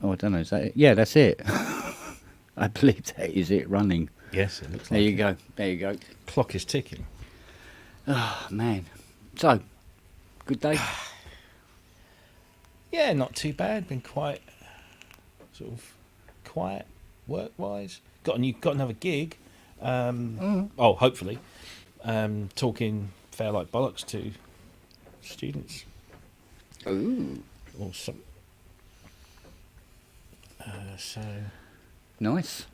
I don't know. Is that it? Yeah, that's it. I believe that is it running. Yes, it looks There like you it. go. There you go. Clock is ticking. Oh, man. So, good day. Yeah, not too bad. Been quite sort of quiet work-wise. Got another gig. Oh, hopefully. Talking Fairlight bollocks to students. Ooh. Awesome. So Nice.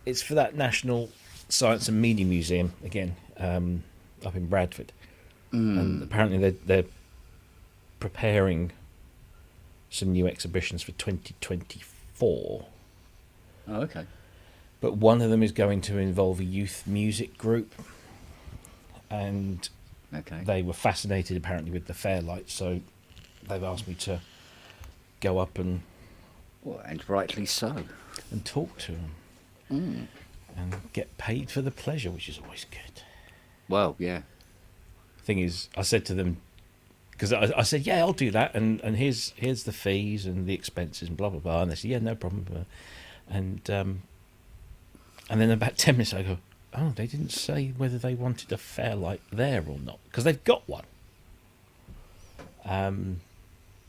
it's for that National Science and Media Museum again, up in Bradford, and apparently they're preparing some new exhibitions for 2024. Oh, okay. But one of them is going to involve a youth music group, and Okay. they were fascinated apparently with the Fairlight, so they've asked me to go up and Well, and rightly so. talk to them and get paid for the pleasure, which is always good. Well, yeah. Thing is, I said to them, because I said, yeah, I'll do that, and here's the fees and the expenses and blah blah blah, and they said, yeah, no problem, and then about 10 minutes I go, oh, they didn't say whether they wanted a Fairlight there or not, because they've got one,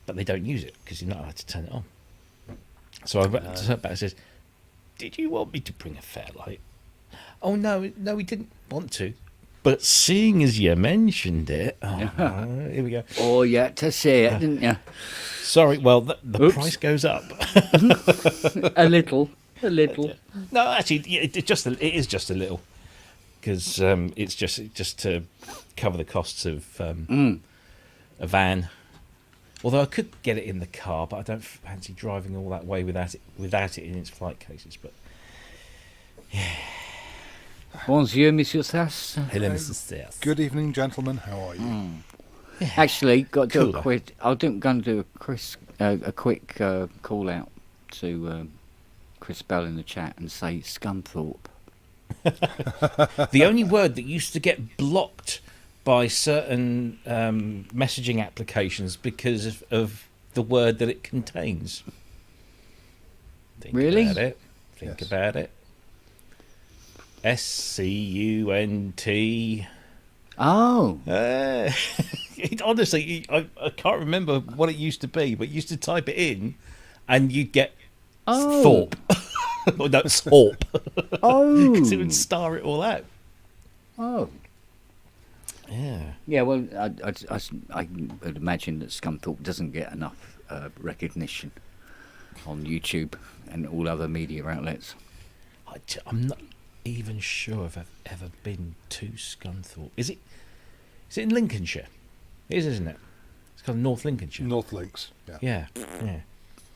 but they don't use it because you're not allowed to turn it on. So I turned back and says, did you want me to bring a Fairlight? Oh no, we didn't want to. But seeing as you mentioned it, here we go. Oh, you had to say it, didn't you? Sorry, well, the Oops. price goes up. A little. No, actually, it is just a little, because it's just to cover the costs of a van. Although I could get it in the car, but I don't fancy driving all that way without it in its flight cases. But Bonjour, Monsieur Sass. hello, Mr. Stairs. Good evening, gentlemen. How are you? Actually, got to do Cooler. a quick. I'm going to do a quick call out to Chris Bell in the chat and say Scunthorpe. The only word that used to get blocked by certain messaging applications because of the word that it contains. Think Really? about it. Think Yes. about it. SCUNT. Oh, Honestly, I can't remember what it used to be, but you used to type it in and you'd get Thorpe. Or no, Thorpe. oh, Because it would star it all out. oh. Yeah. Yeah, well, I would imagine that Scunthorpe doesn't get enough recognition on YouTube and all other media outlets. I'm not even sure if I've ever been to Scunthorpe. Is it in Lincolnshire? It is, isn't it? It's kind of North Lincolnshire. North Links. Yeah. Yeah.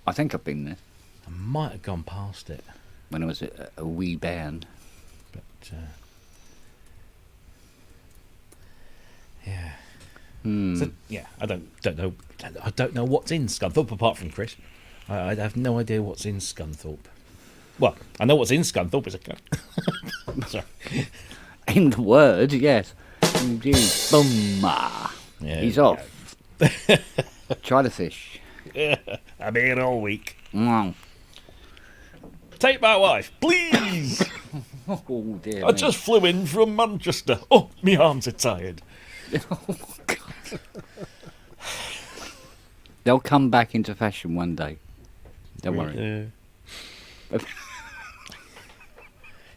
I think I've been there I might have gone past it, when I was a wee band. but yeah. So, yeah, I don't know. I don't know what's in Scunthorpe apart from Chris. I have no idea what's in Scunthorpe. Well, I know what's in Scunthorpe is a gun. Sorry. In the word, yes. Indeed. Boom. Yeah, He's there we off. Try the fish. I'm here all week. Mm. Take my wife, please. Oh, dear. I just flew in from Manchester. Oh, my arms are tired. They'll come back into fashion one day. Don't worry.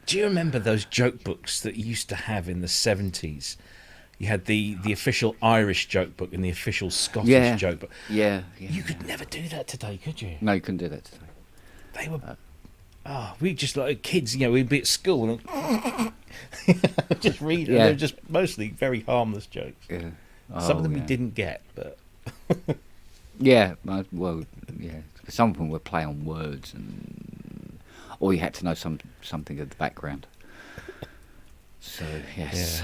Do you remember those joke books that you used to have in the 70s? You had the official Irish joke book and the official Scottish Yeah. joke book. Yeah. You could never do that today, could you? No, you couldn't do that today. They were... we just like kids, we'd be at school and just read it. Yeah. They're just mostly very harmless jokes. Yeah. Some of them Oh, we yeah. didn't get, but... Yeah, well, yeah. Some of them were play on words, or you had to know something of the background. So yes.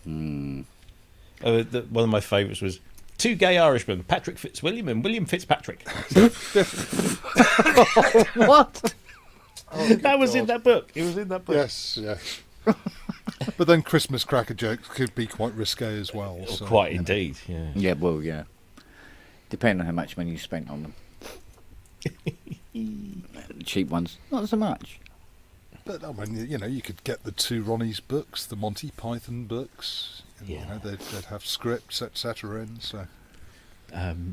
one of my favourites was two gay Irishmen, Patrick Fitzwilliam and William Fitzpatrick. What? That was in that book. It was in that book. Yes, yes. But then Christmas cracker jokes could be quite risque as well. So, Quite you know. indeed, yeah. Yeah, well, yeah. Depending on how much money you spent on them. The cheap ones, not so much. But I mean, you could get the two Ronnie's books, the Monty Python books. Yeah. They'd have scripts, etc. in. So.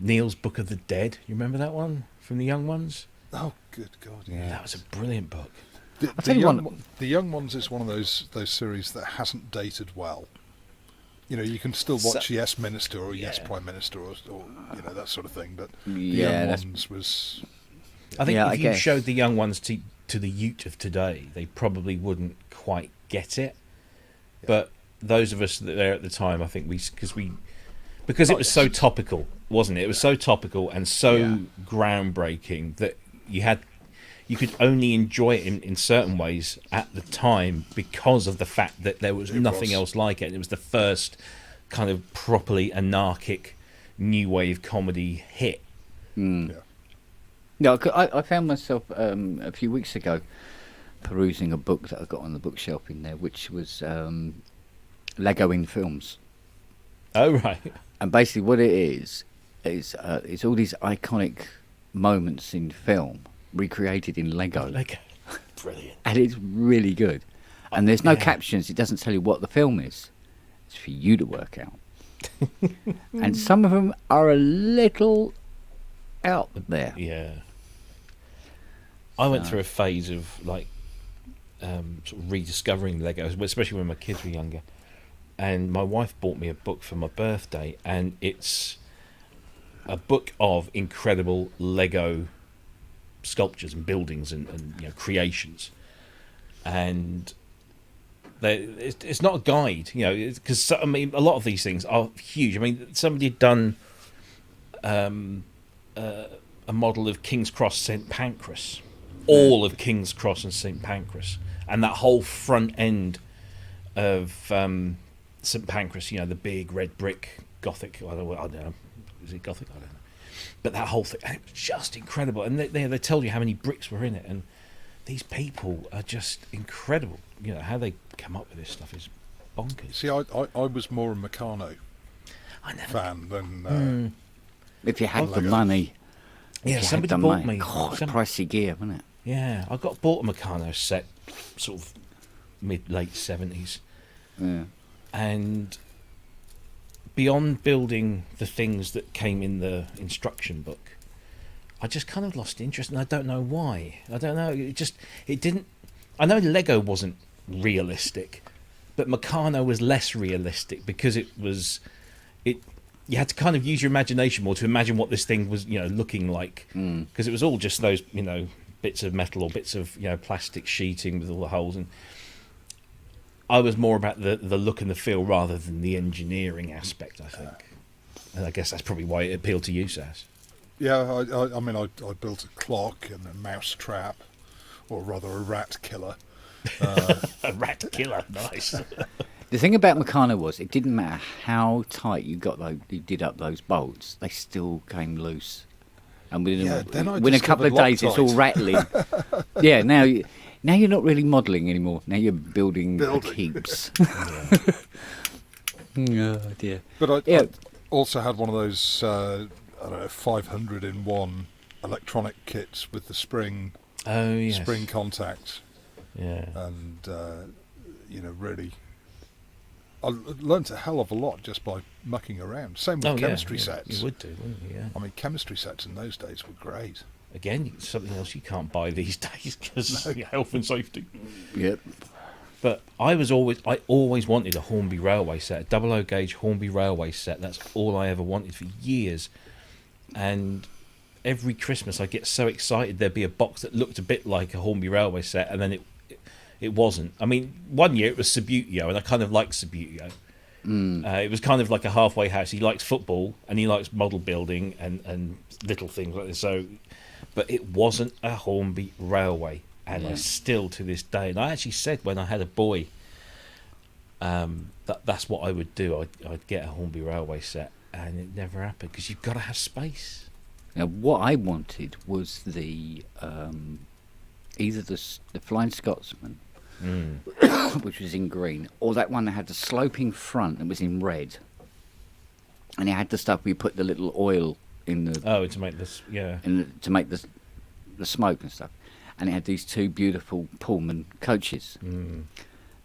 Neil's Book of the Dead. You remember that one from the Young Ones? Oh, good God! Yeah, that was a brilliant book. The Young Ones is one of those series that hasn't dated well. You can still watch Yes Minister or Yes Prime Minister or that sort of thing. But the Young Ones was. I think if you showed the Young Ones to the youth of today, they probably wouldn't quite get it. Yeah. But those of us that were there at the time, I think because it was so topical, wasn't it? It was so topical and so groundbreaking that you could only enjoy it in certain ways at the time because of the fact that there was nothing else like it. It was the first kind of properly anarchic new wave comedy hit. Mm. Yeah. No, I found myself a few weeks ago perusing a book that I got on the bookshelf in there, which was Lego in films. Oh, right. And basically what it is all these iconic moments in film recreated in Lego. Brilliant. And it's really good. And there's no captions. It doesn't tell you what the film is. It's for you to work out. And some of them are a little out there. Yeah. I went through a phase of sort of rediscovering Lego, especially when my kids were younger. And my wife bought me a book for my birthday, and it's a book of incredible Lego sculptures and buildings and creations. And it's not a guide, because a lot of these things are huge. I mean, somebody had done a model of King's Cross St Pancras, all of King's Cross and St Pancras, and that whole front end of St Pancras, the big red brick Gothic. I don't know. Is it Gothic? I don't know. But that whole thing, it was just incredible. And they tell you how many bricks were in it. And these people are just incredible. How they come up with this stuff is bonkers. See, I was more a Meccano fan than... if you had the money. Yeah, somebody bought me... God, pricey gear, wasn't it? Yeah, I bought a Meccano set, sort of late 70s. Yeah. And beyond building the things that came in the instruction book, I just kind of lost interest, and I don't know why. I don't know. It didn't. I know Lego wasn't realistic, but Meccano was less realistic because it was. You had to kind of use your imagination more to imagine what this thing was, looking like, because it was all just those, bits of metal or bits of, plastic sheeting with all the holes. And I was more about the look and the feel rather than the engineering aspect, I think. And I guess that's probably why it appealed to you, Sass. Yeah, I built a clock and a mouse trap, or rather a rat killer. A rat killer, nice. The thing about Meccano was it didn't matter how tight you did up those bolts, they still came loose. And within a couple of days, it's all rattling. Yeah, now you're not really modelling anymore. Now you're building. Keeps. Oh dear. But I also had one of those 500-in-1 electronic kits with the spring. Oh yes. Spring contact. Yeah. And really, I learnt a hell of a lot just by mucking around. Same with chemistry sets. You would do, wouldn't you? Yeah. I mean, chemistry sets in those days were great. Again, something else you can't buy these days because health and safety. Yep. But I always wanted a Hornby Railway set, a 00 gauge Hornby Railway set. That's all I ever wanted for years. And every Christmas I get so excited there'd be a box that looked a bit like a Hornby Railway set, and then it wasn't. I mean, one year it was Subbuteo, and I kind of liked Subbuteo. It was kind of like a halfway house. He likes football and he likes model building and little things like this. So, but it wasn't a Hornby Railway, and I still to this day. And I actually said when I had a boy, that's what I would do. I'd get a Hornby Railway set, and it never happened because you've got to have space. Now, what I wanted was the either the Flying Scotsman, which was in green, or that one that had the sloping front and was in red, and it had the stuff where you put the little oil in the to make this to make the smoke and stuff, and it had these two beautiful Pullman coaches.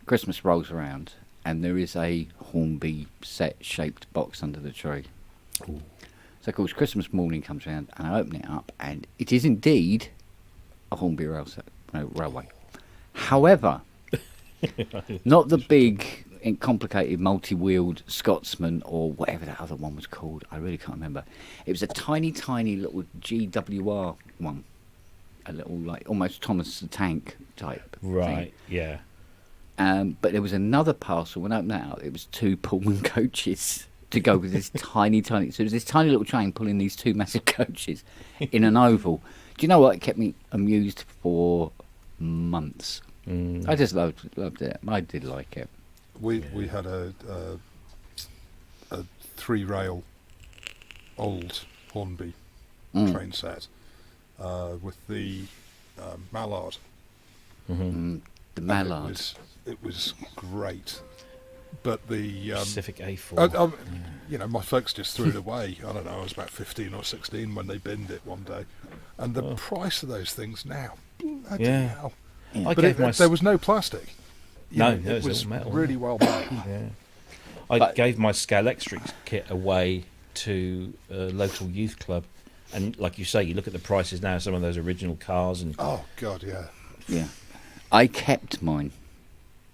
Christmas rolls around, and there is a Hornby set shaped box under the tree. Ooh. So of course Christmas morning comes around, and I open it up, and it is indeed a Hornby railway. However, not the big and complicated multi-wheeled Scotsman or whatever that other one was called. I really can't remember. It was a tiny little GWR one, a little like almost Thomas the Tank type right thing. Yeah. But there was another parcel. When I opened that out, it was two Pullman coaches to go with this tiny. So it was this tiny little train pulling these two massive coaches in an oval. Do you know what? It kept me amused for months. I just loved it. I did like it. We had a 3-rail old Hornby train set with the Mallard. The Mallard. It was great, but the Pacific A4. My folks just threw it away. I don't know. I was about 15 or 16 when they binned it one day, and the price of those things now, bloody hell. Yeah. But there was no plastic. It was all metal. really well made. Yeah. I gave my Scalextric kit away to a local youth club, and like you say, you look at the prices now. Some of those original cars and oh god, yeah. I kept mine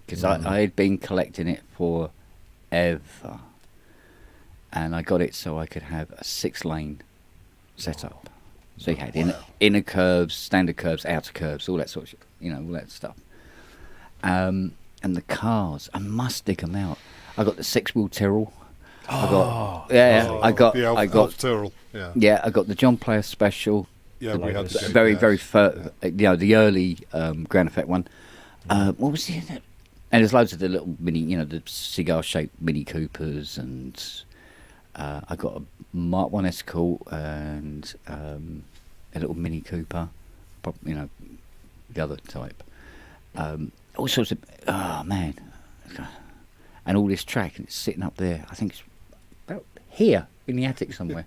because I had been collecting it forever, and I got it so I could have a 6-lane setup. So you had inner curves, standard curves, outer curves, all that sort of shit, all that stuff. And the cars, I must dig them out. I got the 6-wheel Tyrrell. I got Tyrrell. Yeah, I got the John Player Special. Yeah, we had the very first, the early Grand Effect one. What was the? And there's loads of the little mini, the cigar-shaped Mini Coopers, and I got a Mark 1 Escort and a little Mini Cooper, the other type. All sorts of, oh man, and all this track, and it's sitting up there. I think it's about here in the attic somewhere.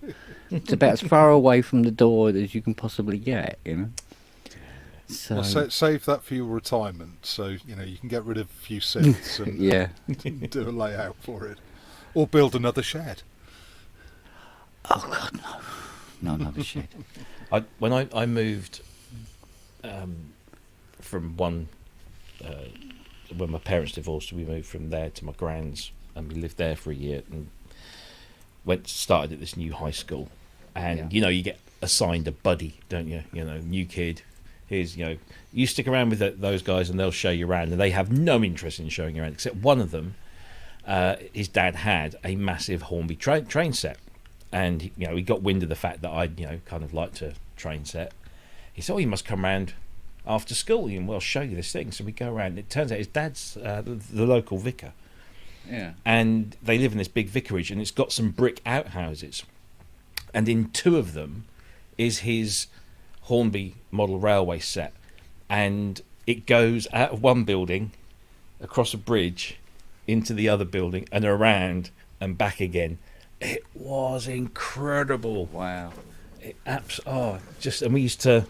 It's about as far away from the door as you can possibly get, So well, save that for your retirement, so you can get rid of a few synths and do a layout for it, or build another shed. Oh God, no another shed. When I moved from one. When my parents divorced, we moved from there to my grand's, and we lived there for a year, and started at this new high school, and you get assigned a buddy, don't you? New kid. Here's you stick around with those guys, and they'll show you around, and they have no interest in showing you around, except one of them. His dad had a massive Hornby train set, and he got wind of the fact that I kind of liked to train set. He said, "Oh, you must come round after school, and we'll show you this thing." So we go around. It turns out his dad's the local vicar. Yeah. And they live in this big vicarage, and it's got some brick outhouses. And in 2 of them is his Hornby model railway set. And it goes out of one building, across a bridge, into the other building, and around and back again. It was incredible. Wow. And we used to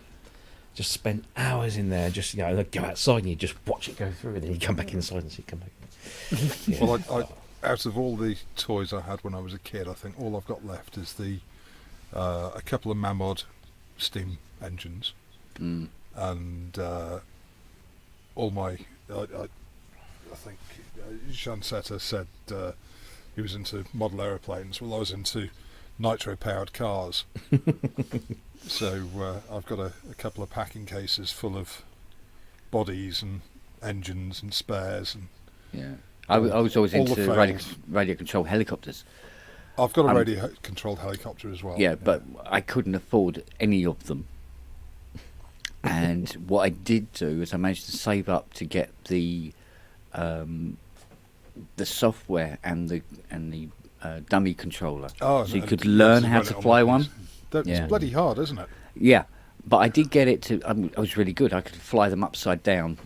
just spend hours in there, just they'd go outside and you just watch it go through, and then you come back inside and see it come back. Yeah. Well, I out of all the toys I had when I was a kid, I think all I've got left is a couple of Mamod steam engines, and all my. I think Jean Setter said he was into model aeroplanes. Well, I was into nitro-powered cars. So I've got a couple of packing cases full of bodies and engines and spares. And I was always into radio-controlled helicopters. I've got a radio-controlled helicopter as well. Yeah, but I couldn't afford any of them. And what I did do is I managed to save up to get the software and the dummy controller, so you could learn how to fly one. It's bloody hard, isn't it? Yeah, but I did get it to. I was really good. I could fly them upside down,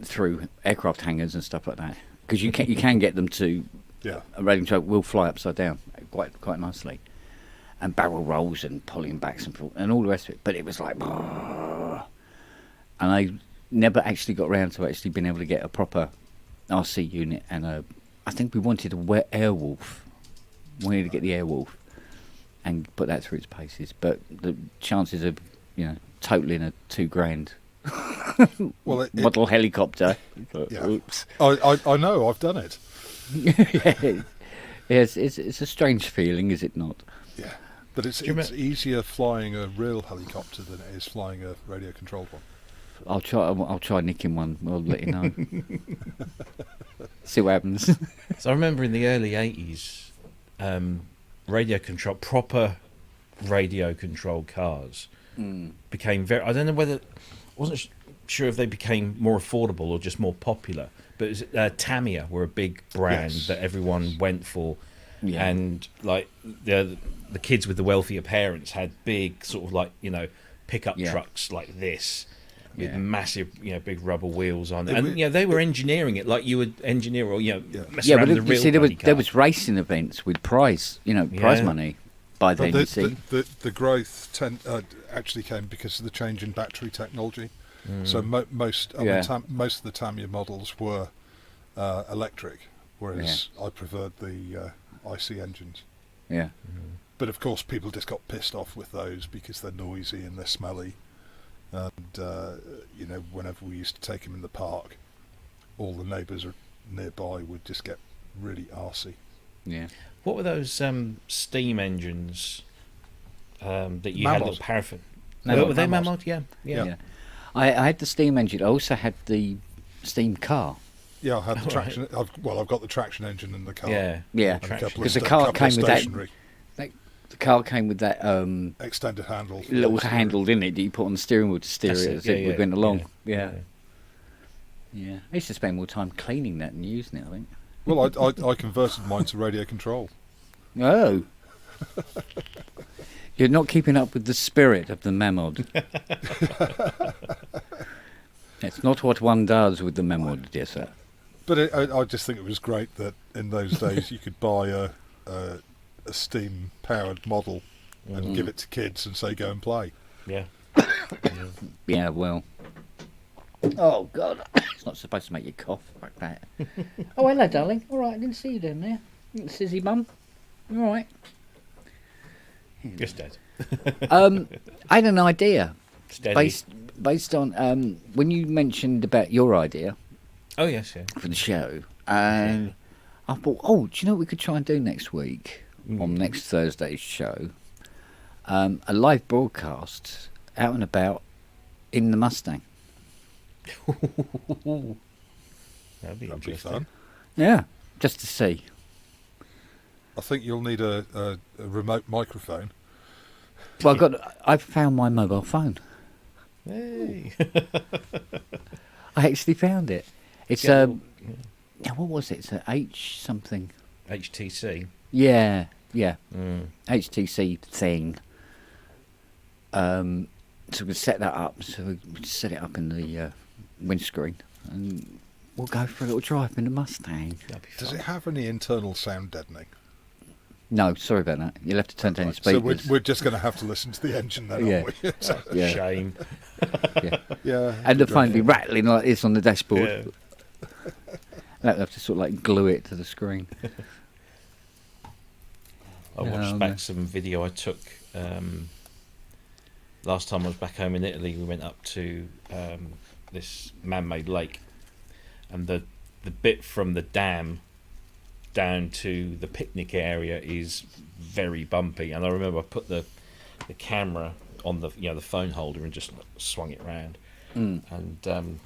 through aircraft hangars and stuff like that. Because you can get them to. Yeah. A radio control will fly upside down quite nicely. and barrel rolls and polling backs and all the rest of it. But it was like, and I never actually got around to actually being able to get a proper RC unit, and I think we wanted a Airwolf. We wanted to get the Airwolf and put that through its paces, but the chances of totaling a $2,000 model helicopter. Yeah. Oops. I know, I've done it. Yeah. Yes, it's a strange feeling, is it not? Yeah, but it's easier flying a real helicopter than it is flying a radio controlled one. I'll try nicking one. I'll let you know. See what happens. So I remember in the early 80s, proper radio controlled cars became very. I don't know whether. I wasn't sure if they became more affordable or just more popular. But it was, Tamiya were a big brand that everyone went for, and like the kids with the wealthier parents had big sort of like pickup trucks like this. With massive, big rubber wheels on, and they were engineering it like you would engineer, or mess around with the real. See, there was racing events with prize money. By then, you see, the growth actually came because of the change in battery technology. So most of the Tamiya models were electric, whereas I preferred the IC engines. Yeah. But of course, people just got pissed off with those because they're noisy and they're smelly. And whenever we used to take them in the park, all the neighbours nearby would just get really arsey. Yeah. What were those steam engines that you Mammoth. had? Little paraffin. Mammoth. Were they Mammoth? Yeah. I had the steam engine. I also had the steam car. Yeah, I had the traction. I've got the traction engine in the car. Yeah. Because the car came with that. The car came with that extended handle, little handle, didn't it? That you put on the steering wheel to steer it as we went along. Yeah. I used to spend more time cleaning that than using it, I think. Well, I converted mine to radio control. Oh. You're not keeping up with the spirit of the Mamod. It's not what one does with the Mamod, dear sir. But I just think it was great that in those days you could buy a steam-powered model and give it to kids and say, go and play. Yeah. Yeah, well. Oh, God. It's not supposed to make you cough like that. Oh, hello, darling. All right, I didn't see you down there. Sizzy mum. You all right? Just dead. I had an idea. Steady. Based on when you mentioned about your idea. Oh, yes, yeah. For the show. And I thought, do you know what we could try and do next week? On next Thursday's show, a live broadcast out and about in the Mustang. That'd be fun. Yeah, just to see. I think you'll need a remote microphone. Well, I've found my mobile phone. Hey. I actually found it. It's what was it? It's a H something. HTC. Yeah. HTC thing. So we set that up. So we set it up in the windscreen, and we'll go for a little drive in the Mustang. Does it have any internal sound deadening? No, sorry about that. You'll have to turn down your speakers. So we're just going to have to listen to the engine then, aren't we? Shame. Yeah. And the phone be rattling like this on the dashboard. I'll have to sort of like glue it to the screen. I watched back some video I took last time I was back home in Italy. We went up to this man-made lake, and the bit from the dam down to the picnic area is very bumpy. And I remember I put the camera on the the phone holder and just swung it around, and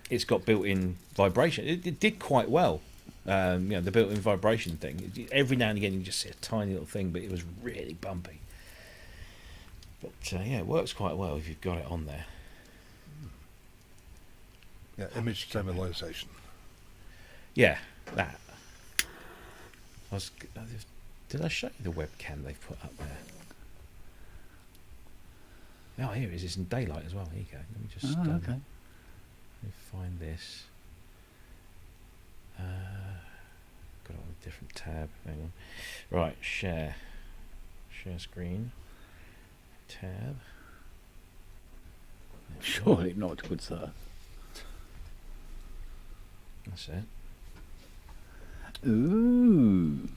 it's got built-in vibration. It did quite well. The built-in vibration thing. Every now and again you just see a tiny little thing, but it was really bumpy. But it works quite well if you've got it on there. Yeah, image stabilization. Yeah, that. Did I show you the webcam they've put up there? Oh, here it is. It's in daylight as well. Here you go. Let me just. Okay. Let me find this. Got it on a different tab. Hang on. Right, share Share screen. Tab. Surely not good, sir. That's it. Ooh.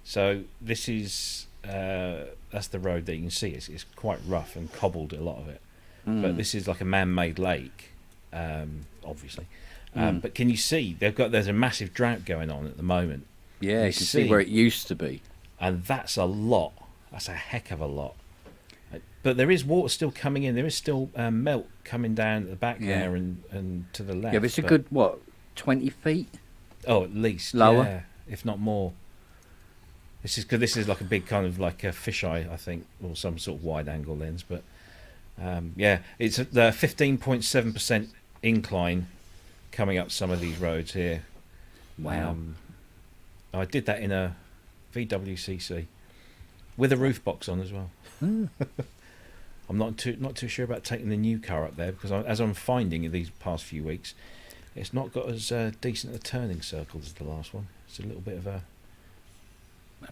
So this is that's the road that you can see. It's quite rough and cobbled, a lot of it. But this is like a man-made lake, obviously. But can you see there's a massive drought going on at the moment? Yeah, you can see where it used to be. And that's a lot. That's a heck of a lot. But there is water still coming in. There is still melt coming down at the back there and to the left. Yeah, but it's a good, 20 feet? Oh, at least. Lower? Yeah, if not more. This is like a big kind of like a fisheye, I think, or some sort of wide-angle lens. But, it's the 15.7% incline coming up some of these roads here. Wow. I did that in a VWCC with a roof box on as well. I'm not too sure about taking the new car up there because as I'm finding in these past few weeks, it's not got as decent a turning circle as the last one. It's a little bit of a...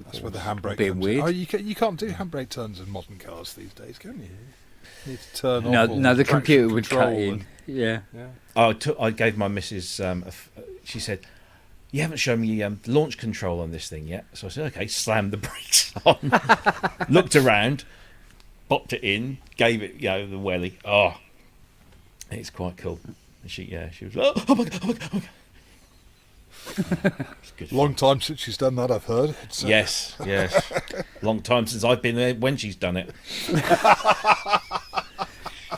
That's where the handbrake comes weird. Oh, you can't do handbrake turns in modern cars these days, can you? You need to turn off. No, the computer would cut in. Yeah. I gave my missus... she said, "You haven't shown me launch control on this thing yet." So I said, "Okay," slammed the brakes on, looked around, popped it in, gave it, the welly. Oh, it's quite cool. And she was, oh my god. It's good fun. Long time since she's done that, I've heard. Yes. Long time since I've been there when she's done it.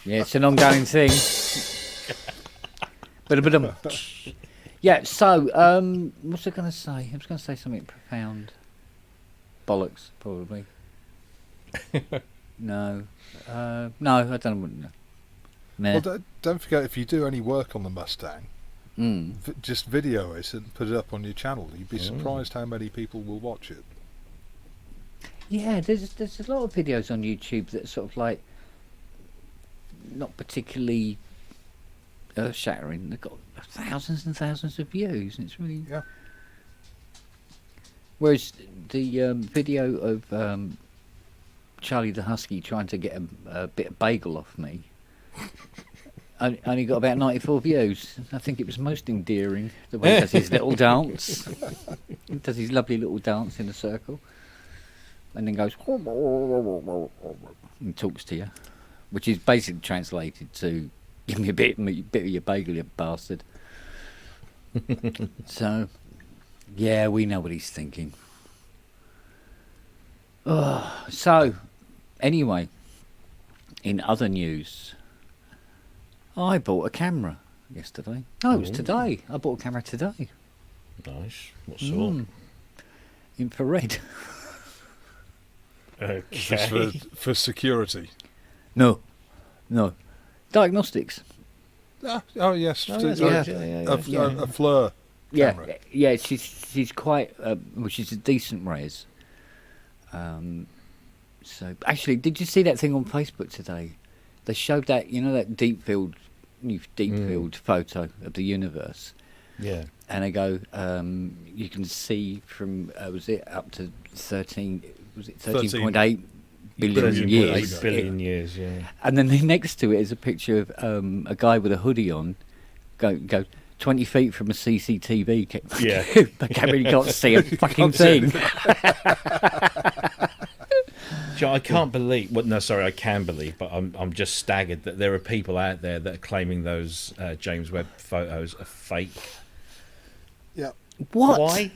Yeah, it's an ongoing thing. Yeah, so, what was I going to say? I was going to say something profound. Bollocks, probably. No, I don't know. Nah. Well, don't forget, if you do any work on the Mustang, just video it and put it up on your channel. You'd be surprised how many people will watch it. Yeah, there's a lot of videos on YouTube that are sort of like not particularly earth-shattering. They've got thousands and thousands of views, and it's really... Yeah. Whereas the video of Charlie the Husky trying to get a bit of bagel off me only got about 94 views. I think it was most endearing the way he does his little dance. He does his lovely little dance in a circle, and then goes and talks to you, which is basically translated to "Give me a bit of your bagel, you bastard." So, yeah, we know what he's thinking. So, anyway, in other news, I bought a camera yesterday. No, it was today. I bought a camera today. Nice. What sort? Infrared. Okay. Just for security? No. Diagnostics. Oh yes. A FLIR camera. Yeah. She's quite. She's a decent res. So actually, did you see that thing on Facebook today? They showed that that deep field photo of the universe. Yeah. And they go, you can see from was it up to 13.8 billion years? Billion years, yeah. And then next to it is a picture of a guy with a hoodie on. Go 20 feet from a CCTV. Yeah. The camera can't see a fucking thing. I can't believe. Well, no, sorry, I can believe, but I'm just staggered that there are people out there that are claiming those James Webb photos are fake. Yeah. What? Why?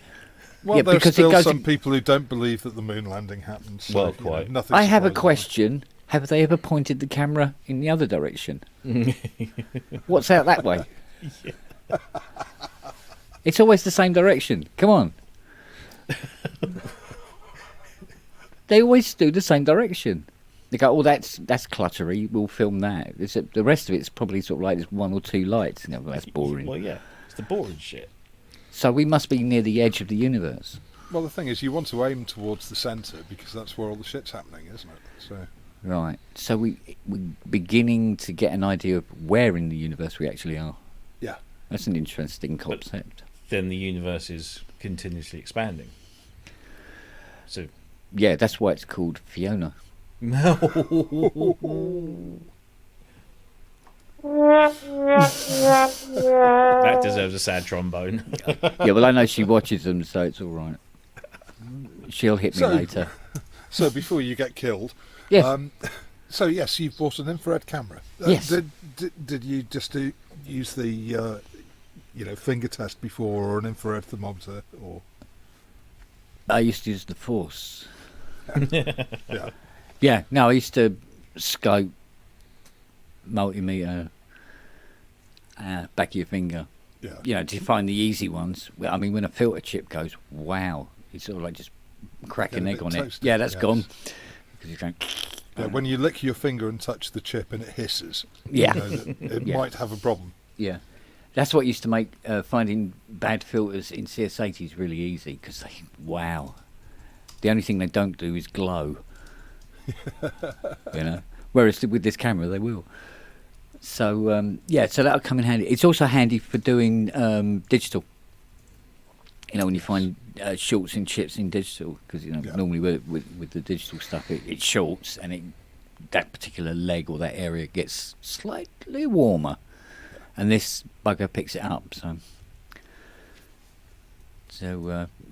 Well, yeah, there's because still some people who don't believe that the moon landing happened. So, well, quite. Nothing I have a surprises question. Have they ever pointed the camera in the other direction? What's out that way? Yeah. It's always the same direction. Come on. They always do the same direction. They go, "Oh, that's cluttery. We'll film that." The rest of it's probably sort of like there's one or two lights. That's boring. Well, yeah, it's the boring shit. So we must be near the edge of the universe. Well, the thing is, you want to aim towards the centre because that's where all the shit's happening, isn't it? So. Right. So we're beginning to get an idea of where in the universe we actually are. Yeah. That's an interesting concept. Then the universe is continuously expanding. So Yeah, that's why it's called Fiona. No. That deserves a sad trombone. Yeah, well, I know she watches them, so it's all right. She'll hit me later. So before you get killed, yes. So yes, you've bought an infrared camera. Yes. Did you just use the finger test before, or an infrared thermometer, or? I used to use the Force. Yeah. Yeah. No, I used to scope multimeter back of your finger. Yeah. To find the easy ones. I mean, when a filter chip goes, wow, it's sort of like just crack an egg on it. Yeah, that's gone. Because you're going. Yeah, when you lick your finger and touch the chip and it hisses, yeah, it might have a problem. Yeah, that's what used to make finding bad filters in CS80s really easy, because wow, the only thing they don't do is glow. Whereas with this camera they will. So so that'll come in handy. It's also handy for doing digital. When you find shorts in chips in digital, because normally with the digital stuff it shorts, and that particular leg or that area gets slightly warmer, and this bugger picks it up. So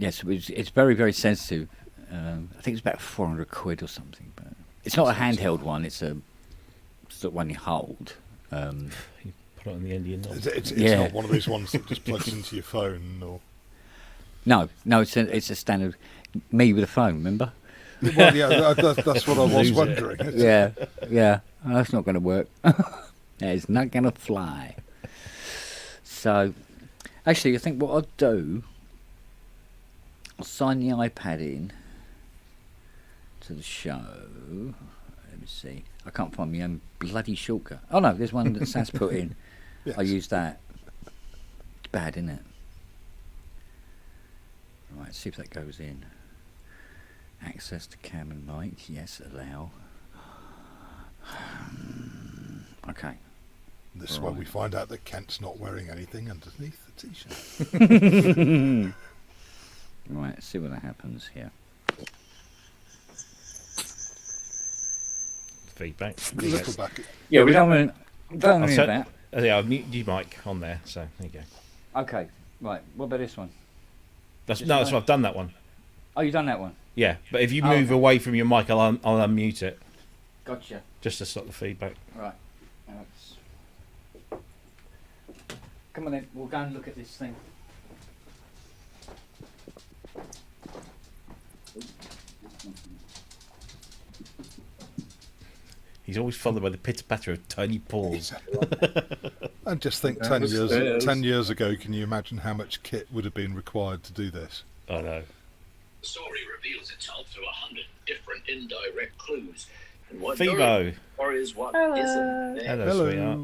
it's very, very sensitive. I think it's about 400 quid or something, but it's not a handheld one. It's a sort of one you hold. You put it on the end of your knob. It's not one of those ones that just plugs into your phone, or. No, it's a standard. Me with a phone, remember? Well, yeah, that's what I was wondering. Yeah, that's not going to work. It's not going to fly. So, actually, I think what I'll do, I'll sign the iPad in to the show. Let me see. I can't find my own bloody shortcut. Oh no, there's one that Sas put in. Yes. I use that. It's bad, isn't it? Right, see if that goes in. Access to cam and mic. Yes, allow. Okay. This is where we find out that Kent's not wearing anything underneath the t-shirt. Right, let's see what happens here. Feedback. Little back. Yeah, we don't want that. Yeah, I've muted your mic on there, so there you go. Okay, right. What about this one? That's what I've done that one. Oh, you've done that one? Yeah, but if you move away from your mic, I'll unmute it. Gotcha. Just to stop the feedback. Right. Come on then, we'll go and look at this thing. He's always followed by the pitter-patter of tiny paws. I just think 10 years ago, can you imagine how much kit would have been required to do this? I know. The story reveals itself through 100 different indirect clues. And what Phoebo. Or is what isn't there. Hello, sweetheart.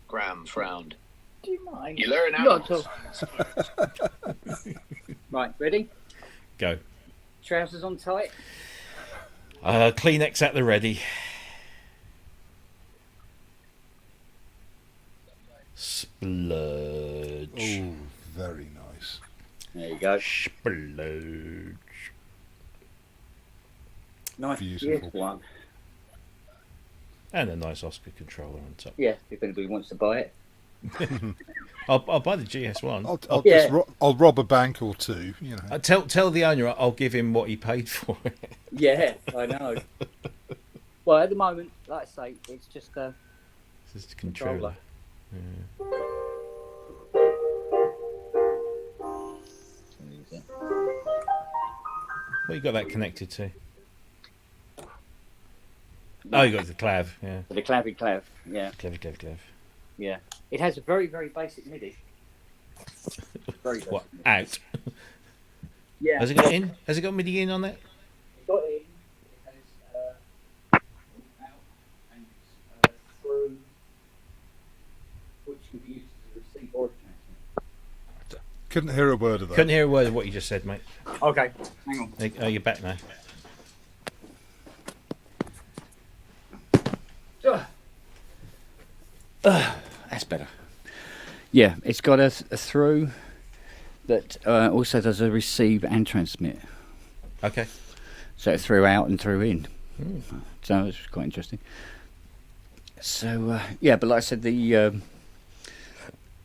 Graham frowned. Do you mind? You learn out. Right, ready? Go. Trousers on tight. Kleenex at the ready. Splurge. Oh, very nice. There you go. Splurge. Nice Beautiful. one. And a nice Oscar controller on top. Yeah, if anybody wants to buy it. I'll buy the GS1. I'll rob a bank or two. Tell the owner I'll give him what he paid for it. Yeah, I know. Well, at the moment, like I say, it's just a controller. Yeah. What you got that connected to? Oh, you got the clav, yeah. The clavy clav, yeah. Clav. Yeah. It has a very, very basic MIDI. Very basic. What? Out? Yeah. Has it got in? Has it got MIDI in on it? It got in. It has out and through, which can be used as a receive or transmit. Couldn't hear a word of that. Couldn't hear a word of what you just said, mate. Okay, hang on. Oh, you're back now. That's better. Yeah, it's got a through that also does a receive and transmit. Okay. So it threw out and threw in. So it's quite interesting. So but like I said, the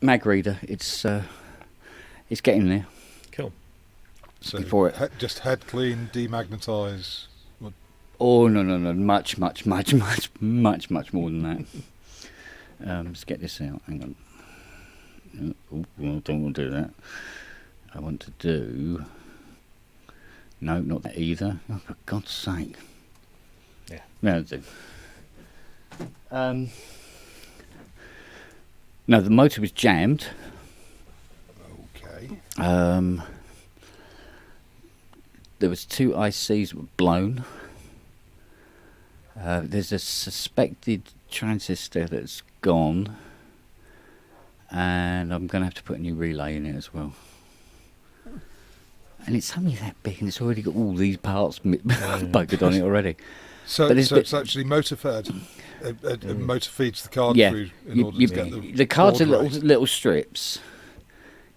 mag reader, it's getting there. Cool. So before it, just head clean, demagnetise. Oh no, much more than that. Let's get this out. Hang on. Oh, I don't want to do that. I want to do. No, not that either. Oh, for God's sake. Yeah. No, that's it. No, the motor was jammed. Okay. There was 2 ICs that were blown. There's a suspected transistor that's gone, and I'm going to have to put a new relay in it as well. And it's only that big, and it's already got all these parts buggered on it already. So it's actually motor fed. Motor feeds the card through in order to get the cards are little strips.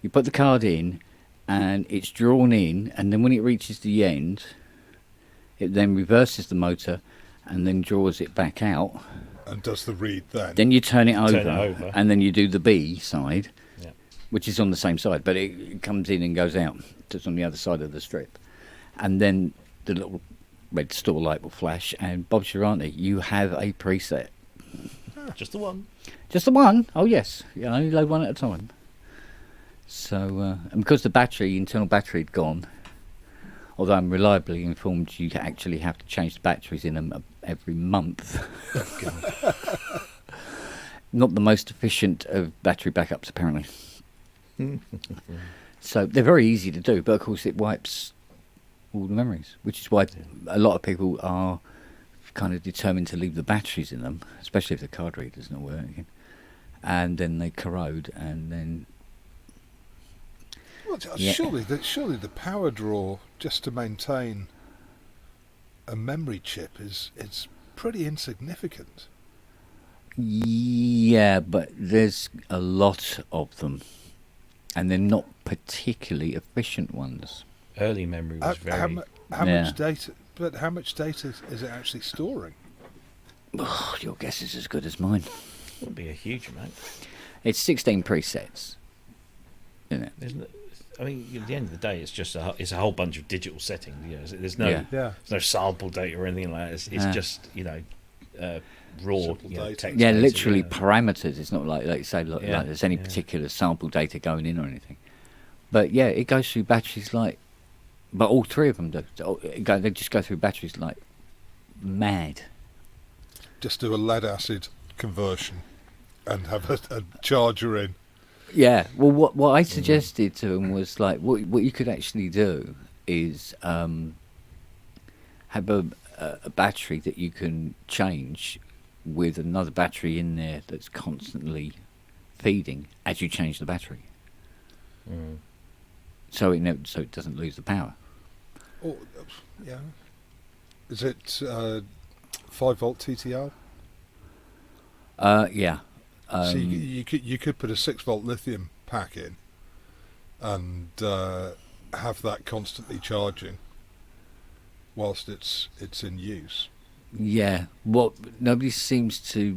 You put the card in, and it's drawn in, and then when it reaches the end, it then reverses the motor, and then draws it back out. And does the read then? Then you turn it over, and then you do the B side, which is on the same side, but it comes in and goes out. It's on the other side of the strip. And then the little red store light will flash, and Bob's your auntie, you have a preset. Just the one. Just the one? Oh, yes. You only load one at a time. So, and because the internal battery had gone, although I'm reliably informed you actually have to change the batteries in them every month. Oh, God. Not the most efficient of battery backups, apparently. So they're very easy to do, but of course it wipes all the memories, which is why a lot of people are kind of determined to leave the batteries in them, especially if the card reader's not working, and then they corrode, and then... Well, surely the power draw just to maintain a memory chip is pretty insignificant. Yeah, but there's a lot of them, and they're not particularly efficient ones. Early memory was very... How much data? But how much data is it actually storing? Oh, your guess is as good as mine. It would be a huge amount. It's 16 presets, isn't it? Isn't it? I mean, at the end of the day, it's just it's a whole bunch of digital settings. You know, there's no sample data or anything like that. It's just raw text. Yeah, literally parameters. It's not like you say like there's any particular sample data going in or anything. But yeah, it goes through batteries like. But all three of them do. They just go through batteries like mad. Just do a lead acid conversion and have a charger in. Yeah. Well, what I suggested to them was like what you could actually do is have a battery that you can change with another battery in there that's constantly feeding as you change the battery. So it doesn't lose the power. Oh, yeah. Is it 5-volt TTL? Yeah. So you could put a 6-volt lithium pack in, and have that constantly charging whilst it's in use. Yeah. What nobody seems to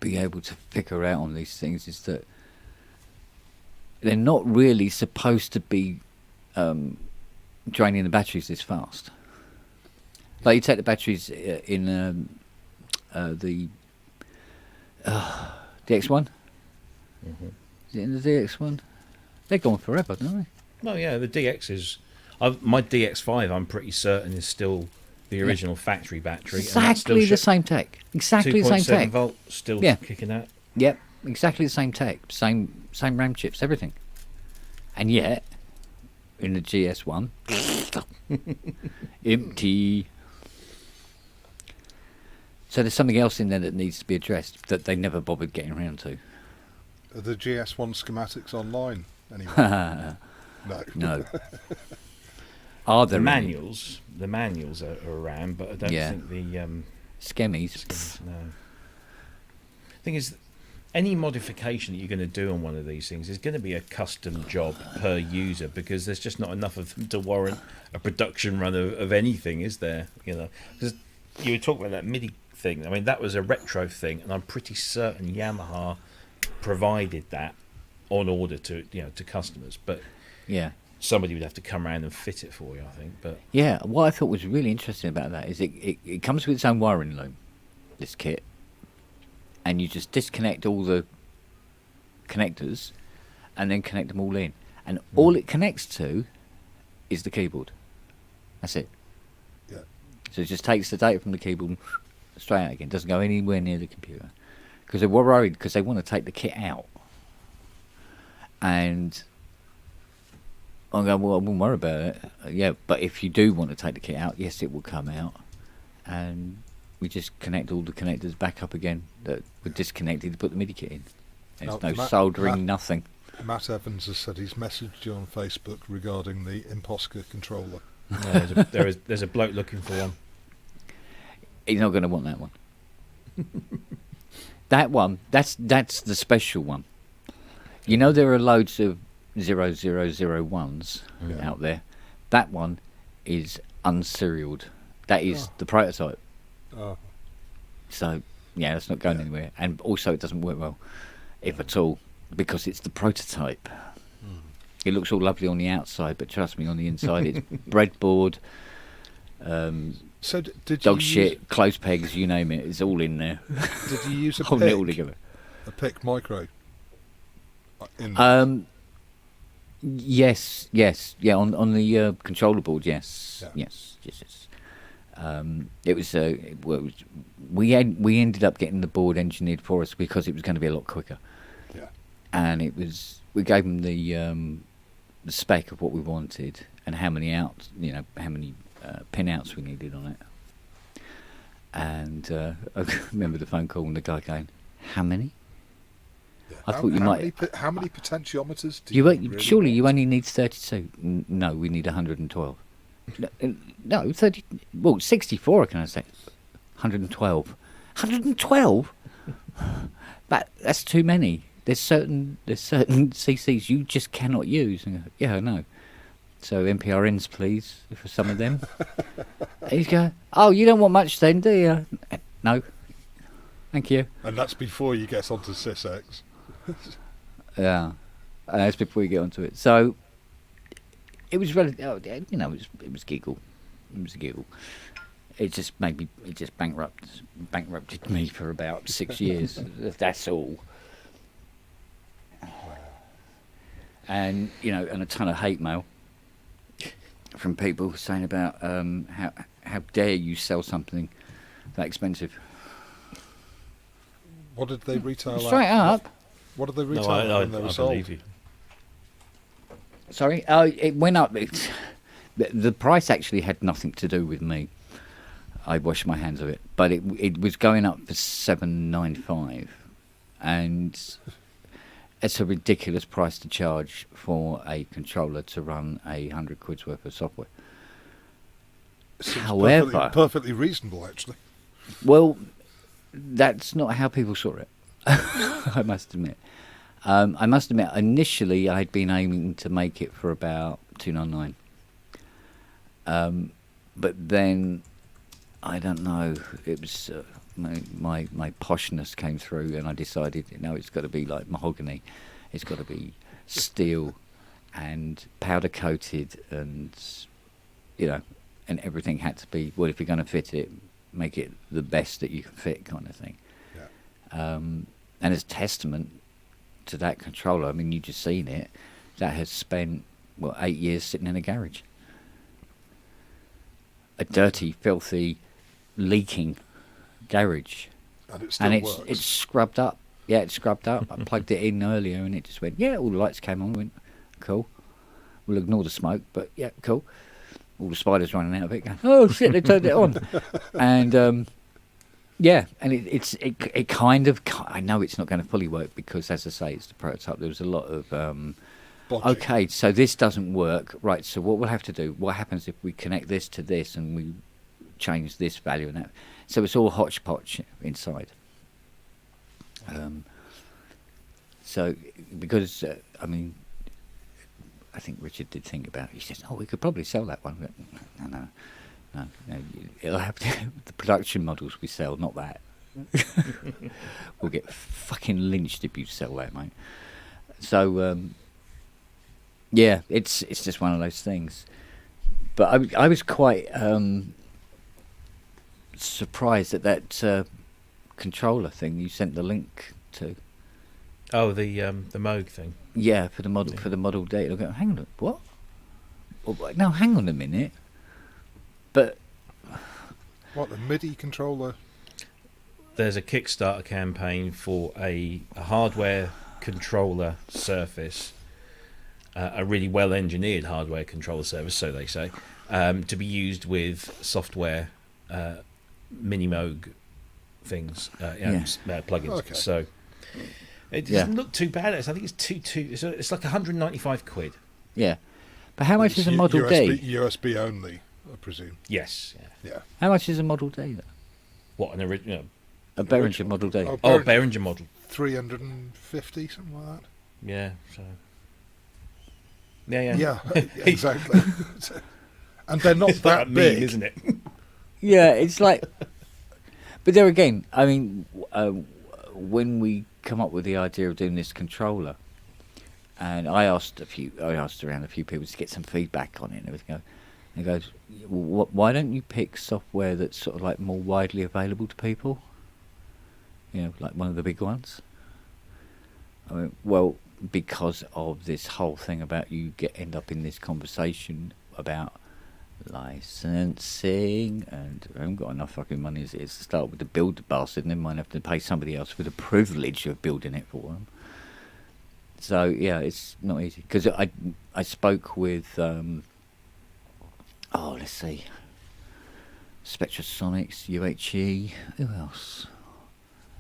be able to figure out on these things is that they're not really supposed to be draining the batteries this fast. Like you take the batteries in the DX1. Mm-hmm. Is it in the DX1? They're gone forever, don't they? No, yeah, the DX is... my DX5, I'm pretty certain, is still the original factory battery. Exactly the same tech. Exactly the same tech. 2.7 volt, still kicking out. Yep, exactly the same tech. Same RAM chips, everything. And yet, in the GS1, empty. So there's something else in there that needs to be addressed that they never bothered getting around to. Are the GS1 schematics online anyway? No. Are there the manuals? The manuals are around, but I don't think the Schemmies. No. Thing is, any modification that you're going to do on one of these things is going to be a custom job per user, because there's just not enough of them to warrant a production run of anything, is there? Because you were talking about that MIDI thing. I mean, that was a retro thing, and I'm pretty certain Yamaha provided that on order to customers. But yeah, somebody would have to come around and fit it for you, I think. But yeah, what I thought was really interesting about that is it comes with its own wiring loom, this kit, and you just disconnect all the connectors and then connect them all in, and all it connects to is the keyboard. That's it. Yeah. So it just takes the data from the keyboard and straight out again. Doesn't go anywhere near the computer, because they were worried because they want to take the kit out. And I'm going, well, I wouldn't worry about it. Yeah, but if you do want to take the kit out, yes, it will come out, and we just connect all the connectors back up again that were disconnected to put the MIDI kit in. There's no soldering, nothing. Matt Evans has said he's messaged you on Facebook regarding the Imposca controller. No, there's a bloke looking for one. He's not going to want that one. That one, that's the special one. There are loads of 0001s out there. That one is unserialed. That is the prototype. Oh. So, yeah, that's not going anywhere. And also it doesn't work well, if at all, because it's the prototype. It looks all lovely on the outside, but trust me, on the inside it's breadboard, so did dog shit, close pegs, you name it. It's all in there. Did you use a holding it all together? A PIC micro? Yes. Yeah, on the controller board, yes. Yeah. Yes. It was we ended up getting the board engineered for us because it was going to be a lot quicker. Yeah. And we gave them the spec of what we wanted and how many outs, how many pin outs we needed on it. And I remember the phone call and the guy going, "How many?" Yeah. I thought you might. How many potentiometers do you surely you only need 32. No, we need 112. No, 30. Well, 64. Can I say 112? 112. That's too many. There's certain CCs you just cannot use. And go, yeah, I know. So NPRNs, please, for some of them. And he's going, "Oh, you don't want much then, do you?" No. Thank you. And that's before you get onto SysX. Yeah, that's before you get onto it. So it was it was giggle. It was a giggle. It just bankrupted me for about 6 years. That's all. And and a ton of hate mail from people saying about how dare you sell something that expensive. What did they retail straight up? What did they retail when they were sold? Believe you. Sorry, it went up. The price actually had nothing to do with me. I washed my hands of it, but it was going up for $795, and it's a ridiculous price to charge for a controller to run 100 quid's worth of software. Seems However, perfectly reasonable, actually. Well, that's not how people saw it. I must admit. Initially I'd been aiming to make it for about $299. But then, I don't know, it was my poshness came through, and I decided, it's got to be like mahogany. It's got to be steel and powder coated, and and everything had to be, well, if you're going to fit it, make it the best that you can fit, kind of thing. Yeah. And as testament to that controller, I mean, you just seen it, that has spent 8 years sitting in a garage, a dirty, filthy, leaking garage, and it still works. It's scrubbed up. Yeah, it's scrubbed up. I plugged it in earlier, and it just went. Yeah, all the lights came on. Went cool. We'll ignore the smoke, but yeah, cool. All the spiders running out of it. Going, oh shit! They turned it on, and yeah, and it kind of. I know it's not going to fully work because, as I say, it's the prototype. There was a lot of. Okay, so this doesn't work, right? So what we'll have to do? What happens if we connect this to this and we change this value and that? So it's all hodgepodge inside. So, because, I mean, I think Richard did think about it. He says, we could probably sell that one. But no, it'll have to, the production models we sell, not that. We'll get fucking lynched if you sell that, mate. So, yeah, it's just one of those things. But I was quite surprised at that controller thing you sent the link to. Oh, the Moog thing. Yeah, for the model date. I go, hang on, what? No, hang on a minute. But what, the MIDI controller? There's a Kickstarter campaign for a hardware controller surface, a really well engineered hardware controller surface, so they say, to be used with software mini Moog things, plugins. Okay. So it doesn't look too bad. I think it's it's like 195 quid. Yeah, but how much is a Model D? USB only, I presume. Yes. Yeah. How much is a Model D then? What, an original? A Behringer Model D. Behringer model. 350, something like that. Yeah. So. Yeah. Yeah, exactly. And they're not that big, mean, isn't it? Yeah, it's like. But there again, I mean, when we come up with the idea of doing this controller, and I asked around a few people to get some feedback on it and everything. And he goes, why don't you pick software that's sort of like more widely available to people? You know, like one of the big ones. I mean, well, because of this whole thing about you end up in this conversation about licensing, and I haven't got enough fucking money as it is to start with to build the bastard, and then might have to pay somebody else for the privilege of building it for them. So yeah, it's not easy, because I spoke with let's see, Spectrasonics, UHE, who else?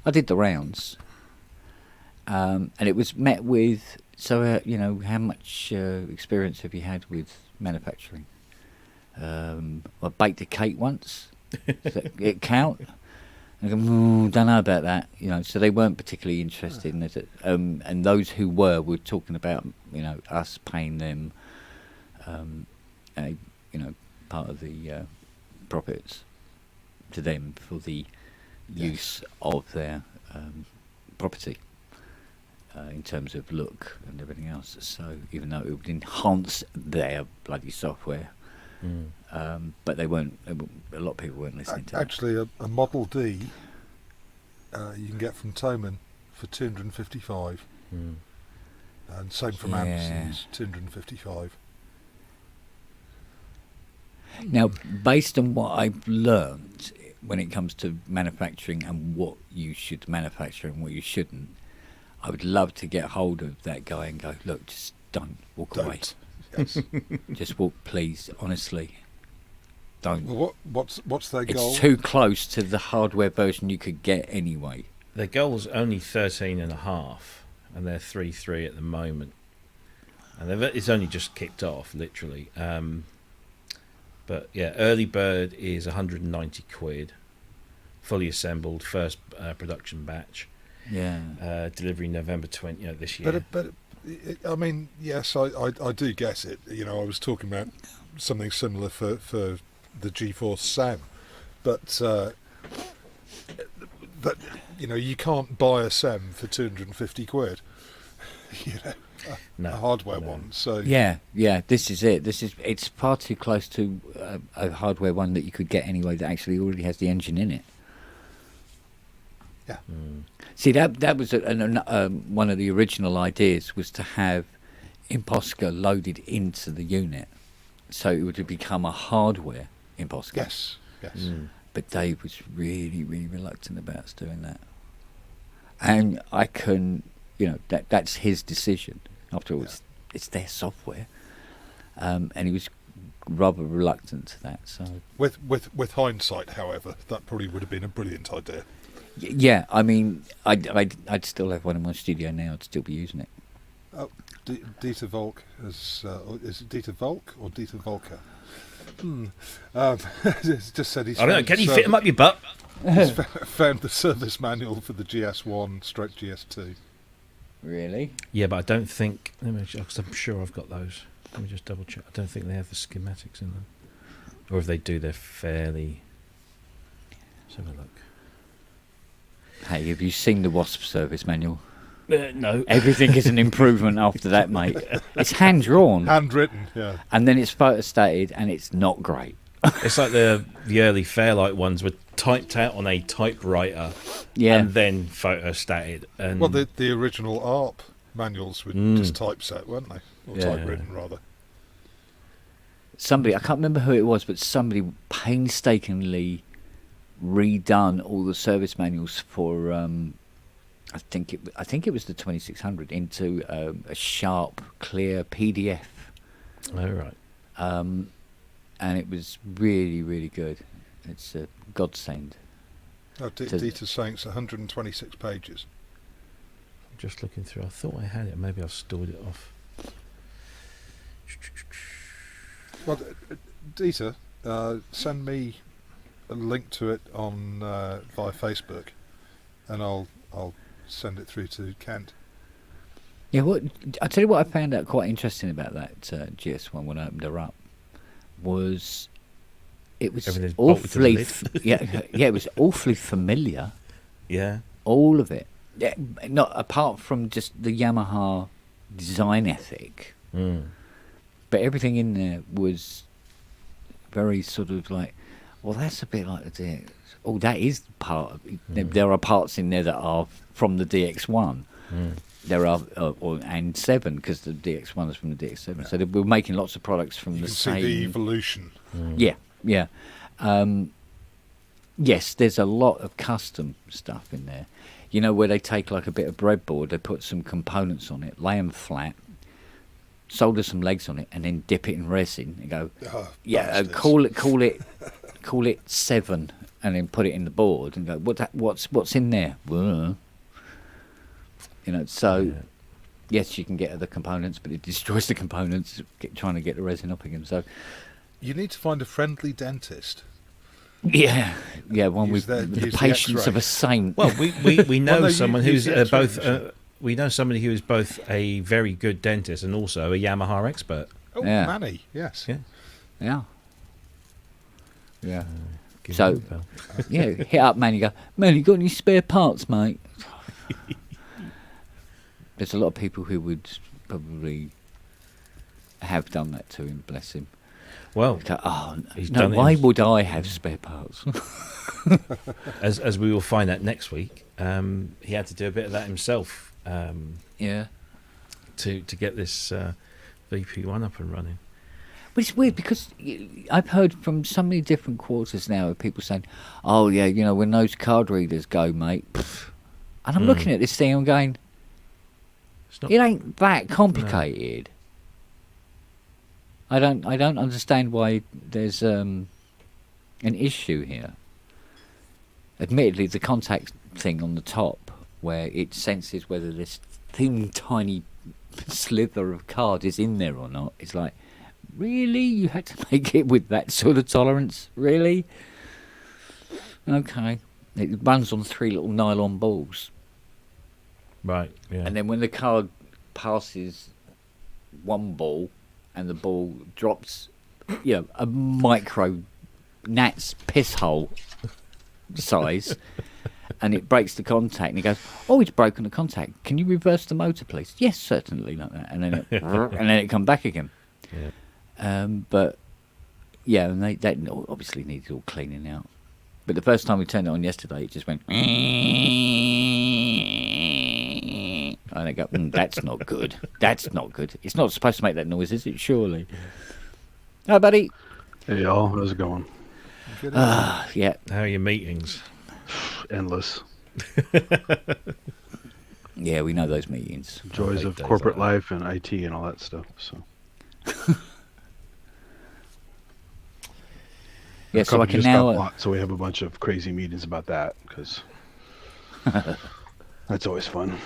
I did the rounds, and it was met with, so how much experience have you had with manufacturing? I baked a cake once. Does it count? And I go, don't know about that. So they weren't particularly interested in it. And those who were talking about, us paying them, part of the profits to them for the use of their property in terms of look and everything else. So even though it would enhance their bloody software. But they weren't. A lot of people weren't listening to. Actually, a Model D you can get from Thomann for 255, and same from Anderson's, 255. Now, based on what I've learned when it comes to manufacturing and what you should manufacture and what you shouldn't, I would love to get hold of that guy and go, look, just don't walk away. Yes. Just walk, please. Honestly, don't. Well, what's their goal? It's too close to the hardware version you could get anyway. Their goal's only 13.5, and they're 3.3 at the moment, and it's only just kicked off, literally. But yeah, early bird is 190 quid, fully assembled, first production batch. Yeah. Delivery November 20 this year. But I mean, yes, I do get it. I was talking about something similar for the GeForce SEM, but you can't buy a SEM for 250 quid. A hardware one. So yeah, this is it. It's far too close to a hardware one that you could get anyway that actually already has the engine in it. Yeah. See, that was one of the original ideas, was to have Imposca loaded into the unit, so it would become a hardware Imposca. Yes. But Dave was really, really reluctant about us doing that, and I can, that's his decision. After all, it's their software, and he was rather reluctant to that. So with hindsight, however, that probably would have been a brilliant idea. Yeah, I mean, I'd still have one in my studio now. I'd still be using it. Oh, Dieter Volk is it Dieter Volk or Dieter Volker? Just said he's. I don't know. Can you fit him up your butt? He's found the service manual for the GS1/GS2. Really? Yeah, but I don't think. Because I'm sure I've got those. Let me just double check. I don't think they have the schematics in them, or if they do, they're fairly. Let's have a look. Hey, have you seen the WASP service manual? No. Everything is an improvement after that, mate. It's hand drawn, handwritten, yeah, and then it's photostated, and it's not great. It's like the early Fairlight ones were typed out on a typewriter, and then photostated. And well, the original ARP manuals were just typeset, weren't they? Or typewritten, rather. Somebody, I can't remember who it was, but somebody painstakingly redone all the service manuals for. I think it was the 2600 into a sharp, clear PDF. Oh right. And it was really, really good. It's a godsend. Oh, Dieter's saying it's 126 pages. I'm just looking through. I thought I had it. Maybe I've stored it off. Well, Dieter, send me a link to it on via Facebook, and I'll send it through to Kent. Yeah, I tell you what I found out quite interesting about that GS1 when I opened her up was it was awfully it was awfully familiar. Yeah, all of it. Yeah, not apart from just the Yamaha design ethic, but everything in there was very sort of like, well, that's a bit like the DX. Oh, that is part of it. There are parts in there that are from the DX1. There are, and 7, because the DX1 is from the DX7. So we're making lots of products from the same. You can see the evolution. Yeah. Yes, there's a lot of custom stuff in there. You know, where they take like a bit of breadboard, they put some components on it, lay them flat, solder some legs on it, and then dip it in resin and go, call it 7, and then put it in the board and go, what's in there? Well, you know, so yes, you can get the components, but it destroys the components trying to get the resin up again. So you need to find a friendly dentist. Yeah, one with the patience of a saint. Well, we know someone who's both. We know somebody who is both a very good dentist and also a Yamaha expert. Oh, Manny, yes. Yeah. So, hit up Manny. Go, man, you got any spare parts, mate? There's a lot of people who would probably have done that to him. Bless him. Well, why would I have spare parts? as we will find out next week, he had to do a bit of that himself. To get this VP1 up and running. But it's weird because I've heard from so many different quarters now of people saying, "Oh yeah, you know when those card readers go, mate," and I'm looking at this thing, I'm going, "It ain't that complicated." No. I don't understand why there's an issue here. Admittedly, the contact thing on the top, where it senses whether this thin, tiny slither of card is in there or not, it's like, really? You had to make it with that sort of tolerance? Really? Okay. It runs on 3 little nylon balls. Right, yeah. And then when the card passes one ball and the ball drops, a micro gnat's piss hole size, and it breaks the contact, and he goes, "Oh, it's broken the contact. Can you reverse the motor, please?" "Yes, certainly," like that, and then it come back again. Yeah. But and that obviously needed all cleaning out. But the first time we turned it on yesterday, it just went, and I go, "That's not good. That's not good. It's not supposed to make that noise, is it? Surely." Hi, buddy. Hey, y'all. How's it going? Yeah. How are your meetings? Endless. Yeah, we know those meetings. Joys of corporate life and IT and all that stuff. So. Yeah, so I can now. So we have a bunch of crazy meetings about that because that's always fun.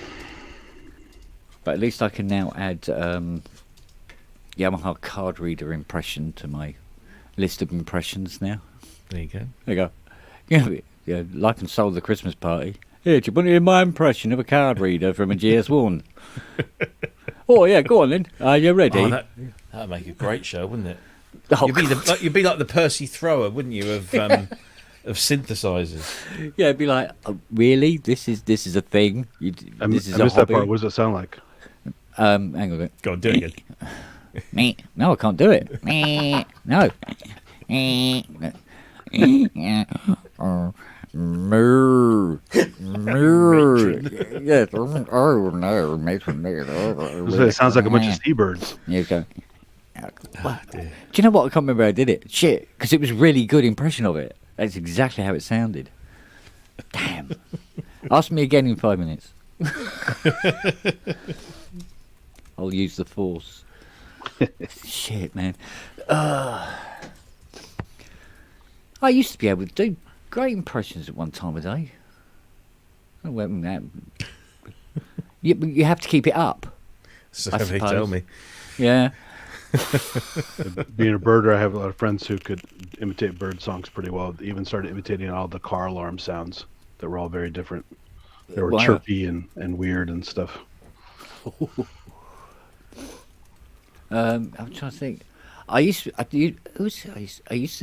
But at least I can now add Yamaha card reader impression to my list of impressions now. There you go. There you go. Yeah, Life and Soul, the Christmas party. Here, do you want to hear my impression of a card reader from a GS1? Oh, yeah, go on then. Are you ready? Oh, that'd make a great show, wouldn't it? Oh, You'd be like the Percy Thrower, wouldn't you, of synthesizers? Yeah, it'd be like, oh, really? This is a thing? I This is missed a that hobby? part. What does it sound like? Hang on a minute. Go on, do it again. Me? No, I can't do it. Me? No. Moo. Yes. Oh no, makes me. It sounds like a bunch of seabirds. You go. Do you know what? I can't remember how I did it. Shit, because it was really good impression of it. That's exactly how it sounded. Damn. Ask me again in 5 minutes. I'll use the force. Shit, man. I used to be able to do great impressions at one time a day. Oh, well, you have to keep it up. So they tell me. Yeah. Being a birder, I have a lot of friends who could imitate bird songs pretty well. They even started imitating all the car alarm sounds that were all very different. They were chirpy and weird and stuff. I'm trying to think. I used to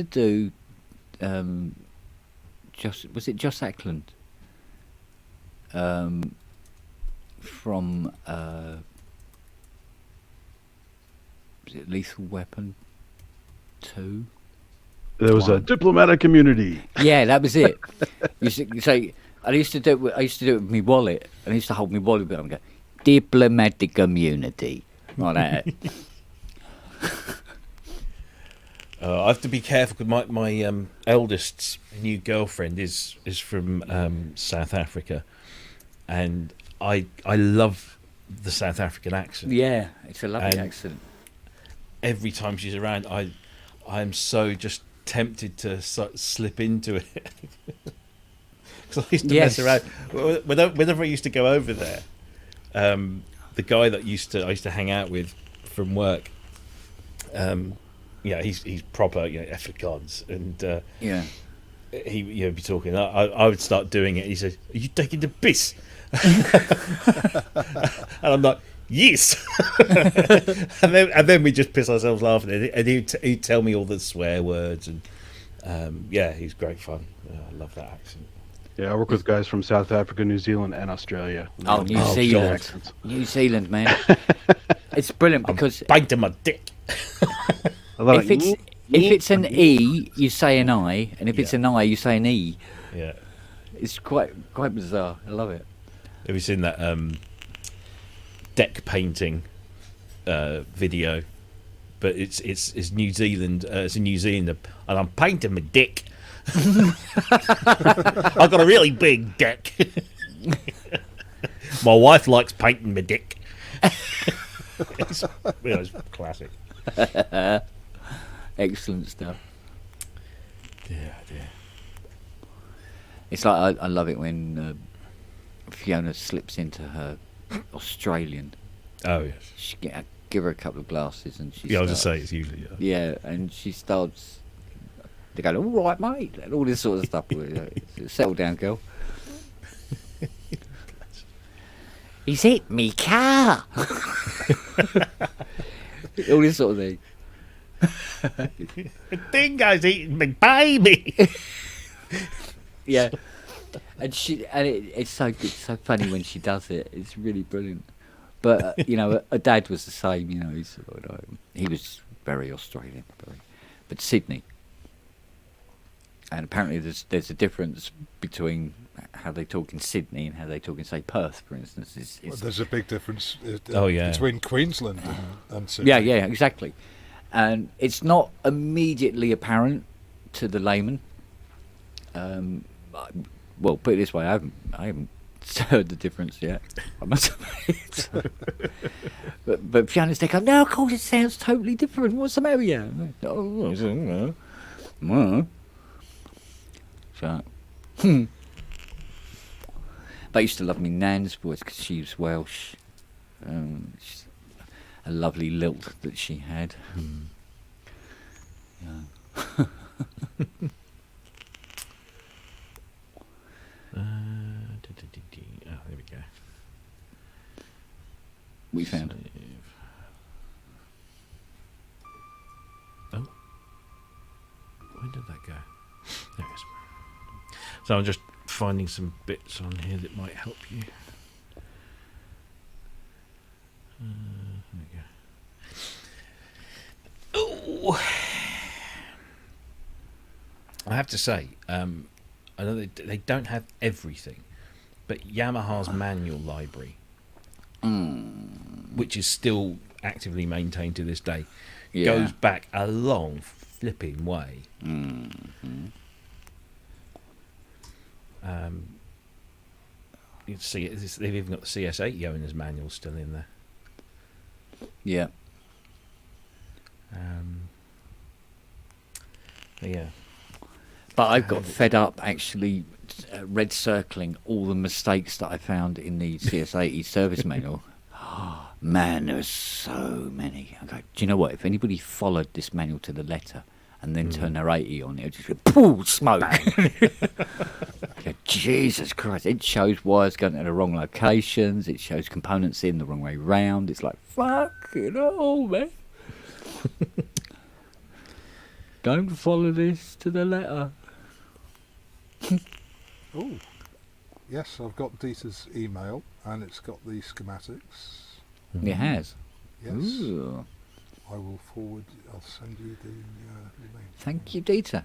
do. Was it Joss Ackland? From was it Lethal Weapon 2? There was a diplomatic immunity. Yeah, that was it. So I used to do it with my wallet, and I used to hold my wallet and go, diplomatic immunity, like that. I have to be careful because my eldest's new girlfriend is from South Africa, and I love the South African accent. Yeah, it's a lovely accent. Every time she's around, I'm so just tempted to slip into it. Because I used to mess around. Whenever I used to go over there, the guy that I used to hang out with from work, he's proper, Afrikaans, and he'd be talking. I would start doing it. He said, "Are you taking the piss?" And I'm like, "Yes." and then we just piss ourselves laughing. And he'd tell me all the swear words, and he's great fun. I love that accent. Yeah, I work with guys from South Africa, New Zealand, and Australia. Oh, New Zealand. New Zealand, man. It's brilliant because... I'm biting my dick. If it's an E, you say an I, and if it's an I, you say an E. Yeah. It's quite bizarre. I love it. Have you seen that deck painting video? But it's New Zealand. It's in New Zealand, and I'm painting my dick. I've got a really big dick. My wife likes painting my dick. It's classic. Excellent stuff. Yeah. It's like I love it when Fiona slips into her Australian. Oh yes. Give her a couple of glasses and she. Yeah, I was just saying it's usually. Yeah, and she starts. They go, all right, mate, and all this sort of stuff. Settle down, girl. He's hit me car. All this sort of thing. The dingo's eating my baby. Yeah, and it's so good, so funny when she does it. It's really brilliant. But her dad was the same. He was very Australian, but Sydney. And apparently there's a difference between how they talk in Sydney and how they talk in, say, Perth, for instance. There's a big difference between Queensland and Sydney. Yeah, exactly. And it's not immediately apparent to the layman. Well, put it this way, I haven't heard the difference yet, I must admit. But Fiona's there, no, of course it sounds totally different. What's the matter with you? So, But I used to love me Nan's voice because she was Welsh. She's a lovely lilt that she had. Yeah. There it is. So I'm just finding some bits on here that might help you. There we go. Oh, I have to say, I know they don't have everything, but Yamaha's manual library, which is still actively maintained to this day, goes back a long flipping way. You can see they've even got the CS80 owner's manual still in there. Yeah. Yeah. But I've got fed up actually red circling all the mistakes that I found in the CS80 service manual. Oh, man, there's so many. I go, do you know what? If anybody followed this manual to the letter and then turned their 80 on, it would just go, pooh, smoke. Yeah, Jesus Christ. It shows wires going to the wrong locations. It shows components in the wrong way round. It's like, fucking hell, man. Don't follow this to the letter. Oh, yes, I've got Dieter's email and it's got the schematics. It has. Yes. Ooh. I will forward. I'll send you the name. Thank you, Dieter.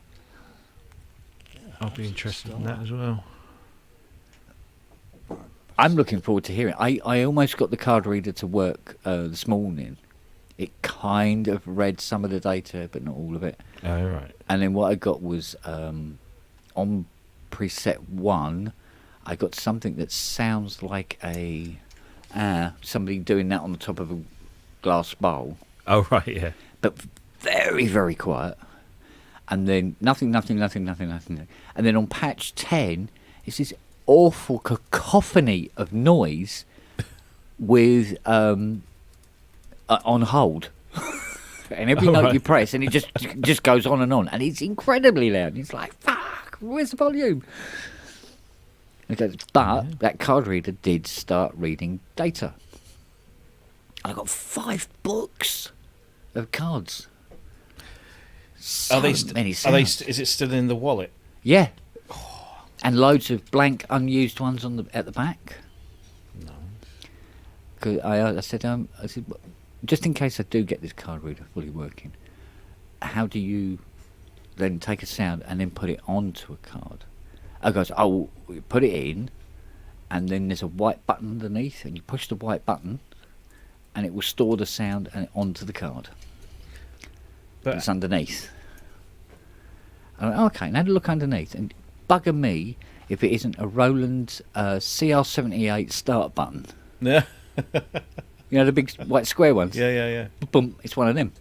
I'll be interested in that as well. I'm looking forward to hearing. I almost got the card reader to work this morning. It kind of read some of the data, but not all of it. Oh, right. And then what I got was on preset 1, I got something that sounds like a somebody doing that on the top of a glass bowl. Oh, right, yeah. But very, very quiet. And then nothing. And then on patch 10, it's this awful cacophony of noise with on hold. And every note you press, and it just goes on, and it's incredibly loud. It's like, fuck, where's the volume? But that card reader did start reading data. I got 5 books of cards. So many sounds. Is it still in the wallet? Yeah. And loads of blank, unused ones at the back. No. Cause I said, just in case I do get this card reader fully working, how do you then take a sound and then put it onto a card? I goes, you put it in, and then there's a white button underneath, and you push the white button, and it will store the sound and onto the card. But it's underneath. I went, okay, now look underneath, and bugger me if it isn't a Roland CR78 start button. Yeah. You know, the big white square ones? Yeah. Boom, it's one of them.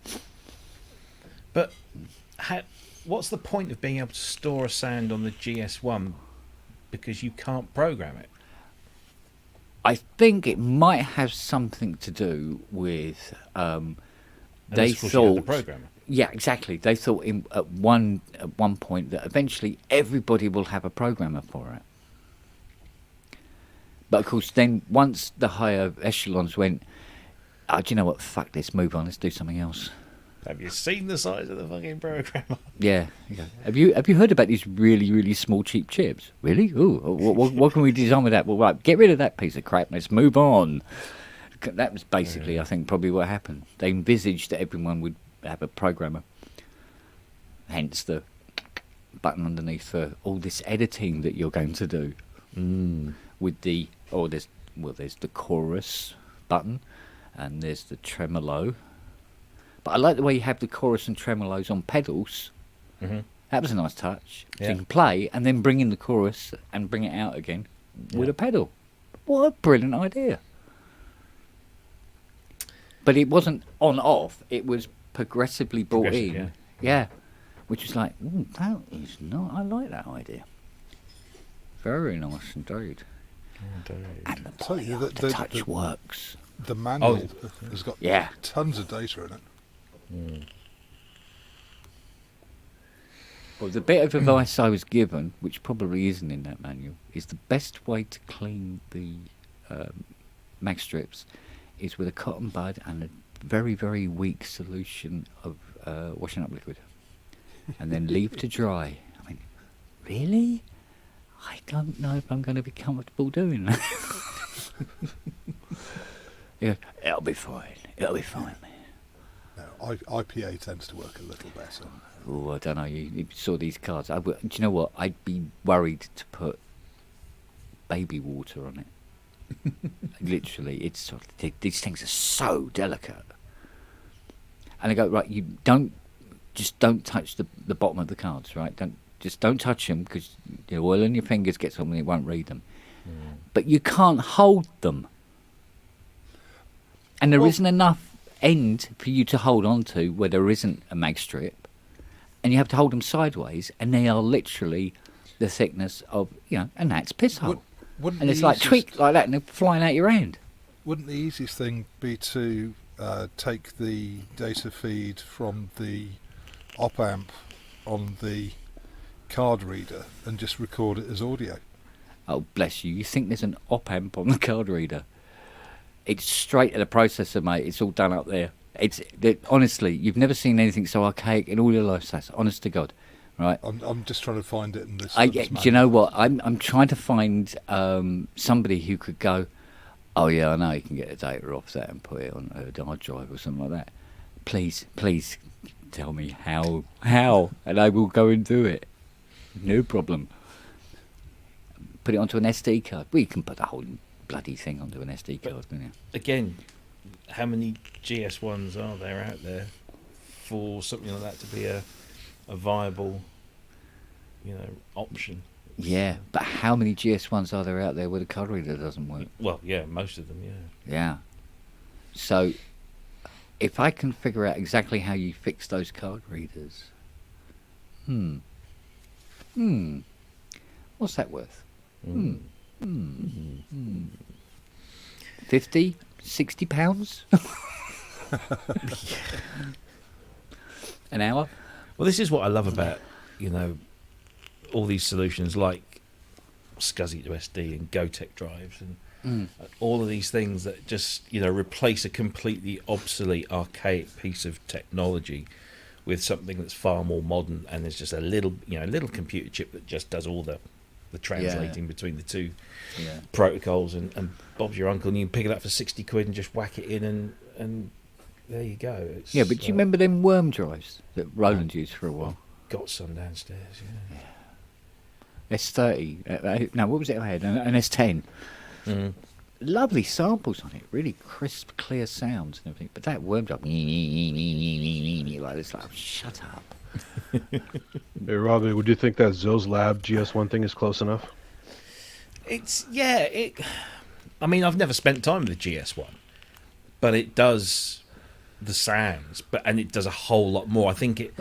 But what's the point of being able to store a sound on the GS1 because you can't program it? I think it might have something to do with they thought the programmer. Yeah, exactly. They thought at one point that eventually everybody will have a programmer for it. But of course, then once the higher echelons went, do you know what? Fuck this. Move on. Let's do something else. Have you seen the size of the fucking programmer? Yeah. Have you heard about these really, really small, cheap chips? Really? Ooh, what can we design with that? Well, right, get rid of that piece of crap. Let's move on. That was basically, I think, probably what happened. They envisaged that everyone would have a programmer. Hence the button underneath for all this editing that you're going to do. With there's the chorus button, and there's the tremolo. But I like the way you have the chorus and tremolos on pedals. Mm-hmm. That was a nice touch. Yeah. So you can play and then bring in the chorus and bring it out again with a pedal. What a brilliant idea. But it wasn't on-off. It was progressively brought in. Yeah. Which was like, that is not... I like that idea. Very nice indeed. And the touch works. The manual has got tons of data in it. Well, the bit of advice I was given, which probably isn't in that manual, is the best way to clean the mag strips is with a cotton bud and a very, very weak solution of washing up liquid, and then leave to dry. I mean, really? I don't know if I'm going to be comfortable doing that. Yeah, it'll be fine. It'll be fine, man. No, IPA tends to work a little better. Oh, I don't know. You saw these cards. Do you know what? I'd be worried to put baby water on it. Literally, it's sort of, these things are so delicate. And I go, right, you don't touch the bottom of the cards, right? Don't touch them, because the oil on your fingers gets on and it won't read them. But you can't hold them. And there isn't enough end for you to hold on to where there isn't a mag strip. And you have to hold them sideways, and they are literally the thickness of, and that's piss hole. And it's like tweak like that, and they're flying out your hand. Wouldn't the easiest thing be to take the data feed from the op amp on the card reader and just record it as audio? Oh, bless you. You think there's an op amp on the card reader? It's straight to the processor, mate. It's all done up there. Honestly, you've never seen anything so archaic in all your life, Sass. Honest to God, right? I'm just trying to find it in this. Do you know what? I'm trying to find somebody who could go, oh yeah, I know you can get the data off that and put it on a hard drive or something like that. Please tell me how, and I will go and do it. No problem. Put it onto an SD card. Well, you can put the whole bloody thing onto an SD card, can't you? Again, how many GS1s are there out there for something like that to be a viable, option? Yeah, but how many GS1s are there out there where the card reader doesn't work? Well, yeah, most of them, yeah. Yeah. So, if I can figure out exactly how you fix those card readers, what's that worth? 50, 60 pounds an hour. Well, this is what I love about all these solutions like SCSI to SD and GoTech drives and all of these things that just replace a completely obsolete, archaic piece of technology with something that's far more modern, and there's just a little computer chip that just does all the translating between the two protocols, and Bob's your uncle, and you can pick it up for 60 quid and just whack it in, and there you go. It's, but do you remember them worm drives that Roland used for a while? Got some downstairs, S30. No, what was it I had? An S10. Lovely samples on it, really crisp, clear sounds and everything. But that worm drive, like this, like, shut up. Hey, Robbie, would you think that Zill's Lab GS1 thing is close enough? I mean, I've never spent time with the GS1, but it does the sounds, and it does a whole lot more. I think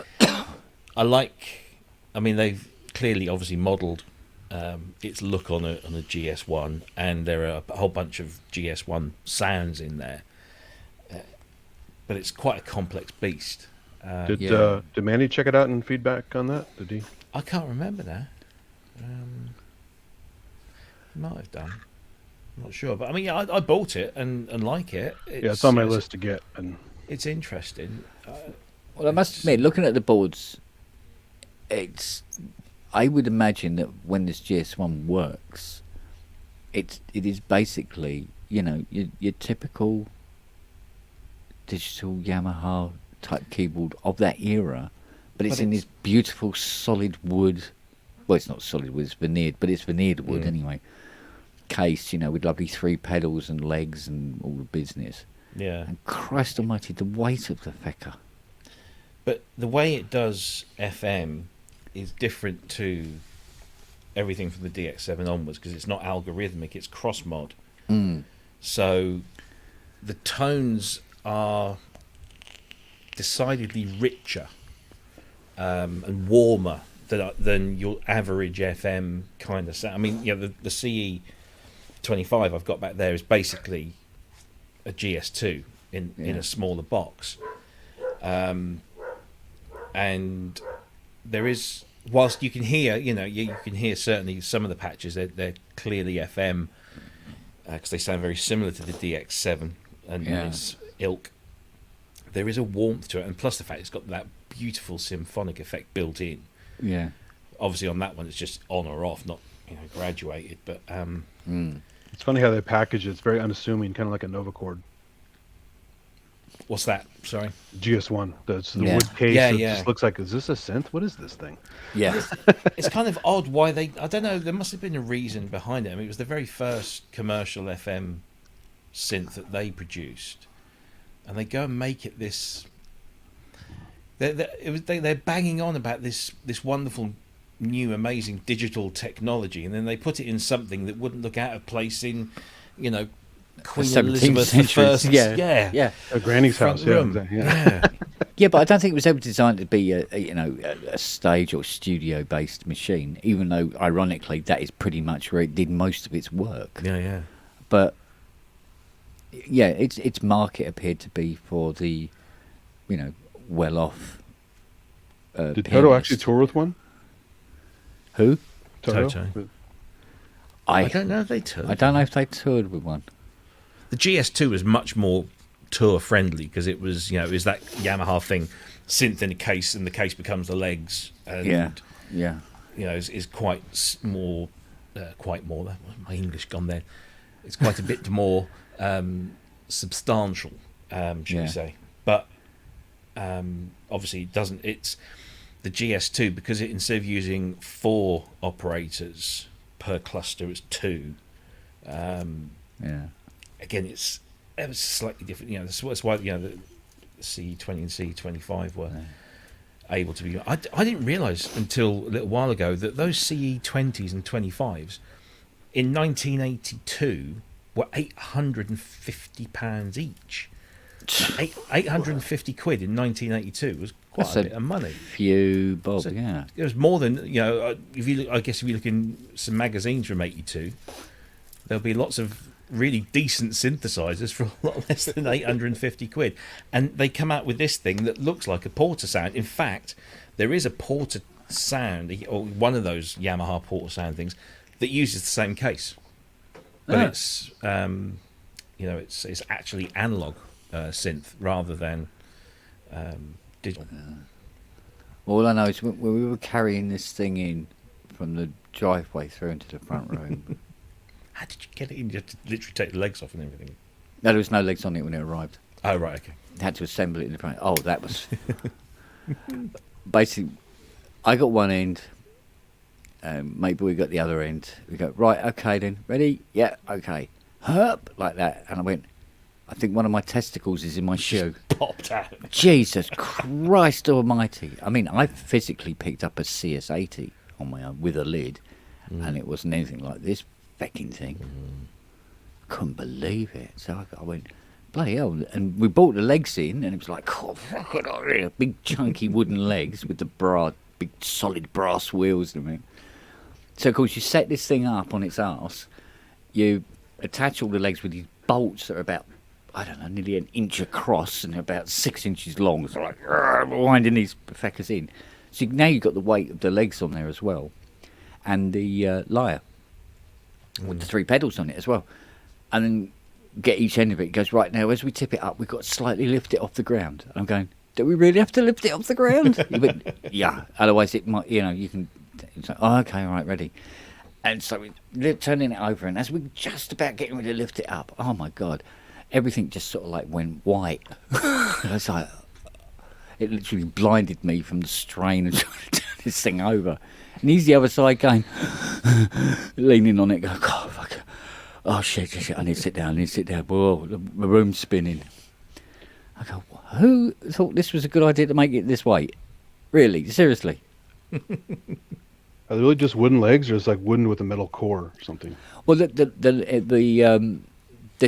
they've clearly, obviously, modelled its look on a GS1, and there are a whole bunch of GS1 sounds in there, but it's quite a complex beast. Did Manny check it out and feedback on that? Did he? I can't remember now. Might have done. I'm not sure, but I mean, I bought it and like it. It's on my list to get, and it's interesting. Well, I must admit, looking at the boards, I would imagine that when this GS1 works, it is basically your typical digital Yamaha type keyboard of that era, but it's in this beautiful solid wood. Well, it's not solid wood; it's veneered, but it's veneered wood anyway. Case, with lovely 3 pedals and legs and all the business. Yeah. And Christ Almighty, the weight of the fecker. But the way it does FM is different to everything from the DX7 onwards, because it's not algorithmic; it's cross mod. So the tones are decidedly richer and warmer than your average FM kind of sound. I mean, the CE25 I've got back there is basically a GS2 in a smaller box, and there is, whilst you can hear, you can hear certainly some of the patches, they're clearly FM, because they sound very similar to the DX7 and its ilk. There is a warmth to it, and plus the fact it's got that beautiful symphonic effect built in. Yeah. Obviously, on that one, it's just on or off, not graduated. But it's funny how they package it. It's very unassuming, kind of like a Nova Chord. What's that? Sorry. GS1. The wood case. It just looks like, is this a synth? What is this thing? Yeah. It's kind of odd why they... I don't know. There must have been a reason behind it. I mean, it was the very first commercial FM synth that they produced. And they go and make it this... They're banging on about this wonderful, new, amazing digital technology. And then they put it in something that wouldn't look out of place in, Queen Elizabeth I. A granny's house. Yeah, but I don't think it was ever designed to be a stage or studio based machine. Even though, ironically, that is pretty much where it did most of its work. Yeah. But its market appeared to be for the, well off. Did Toto actually tour with one? Who? Toto. I don't know if they toured. I don't know if they toured with one. The GS2 was much more tour friendly because it was, it was that Yamaha thing, synth in a case, and the case becomes the legs. And, is quite more. My English gone there. It's quite a bit more substantial, should we say? But obviously, it doesn't. It's the GS2 because instead of using 4 operators per cluster, it's 2. Again, it's ever slightly different. That's why the C20 and C25 were able to be. I didn't realise until a little while ago that those CE20s and 25s in 1982 were £850 each. 850 quid in 1982 was quite a bit of money. Few bob, so yeah. It was more than if you look in some magazines from '82, there'll be lots of really decent synthesizers for a lot less than 850 quid, and they come out with this thing that looks like a Porter sound. In fact, there is a Porter sound, or one of those Yamaha Porter sound things, that uses the same case, but it's it's actually analog synth rather than digital. All I know is when we were carrying this thing in from the driveway through into the front room. How did you get it in? You had to literally take the legs off and everything. No, there was no legs on it when it arrived. Oh, right, okay. Had to assemble it in the front. Oh, that was... Basically, I got one end, maybe we got the other end. We go, right, okay then, ready? Yeah, okay. Herp, like that. And I went, I think one of my testicles is in my shoe. Popped out. Jesus Christ almighty. I mean, I physically picked up a CS80 on my own with a lid, and it wasn't anything like this fecking thing. Couldn't believe it. So I went, bloody hell. And we brought the legs in, and it was like, oh, fucking hell, big chunky wooden legs with the big solid brass wheels. So, of course, you set this thing up on its arse, you attach all the legs with these bolts that are about, I don't know, nearly an inch across and about 6 inches long. So like, winding these feckers in. So now you've got the weight of the legs on there as well, and the lyre with the 3 pedals on it as well. And then get each end of it. It goes, right, now as we tip it up, we've got to slightly lift it off the ground. And I'm going, do we really have to lift it off the ground? Went, yeah, otherwise it might, you can. It's like, oh, okay, all right, ready. And so we're turning it over, and as we're just about getting ready to lift it up, oh my God, everything just sort of like went white. I was like, it literally blinded me from the strain of trying to turn this thing over. And he's the other side going, leaning on it, going, God, fuck. Oh, shit, I need to sit down, Whoa, the room's spinning. I go, who thought this was a good idea to make it this weight? Really? Seriously? Are they really just wooden legs, or is it like wooden with a metal core or something? Well, they're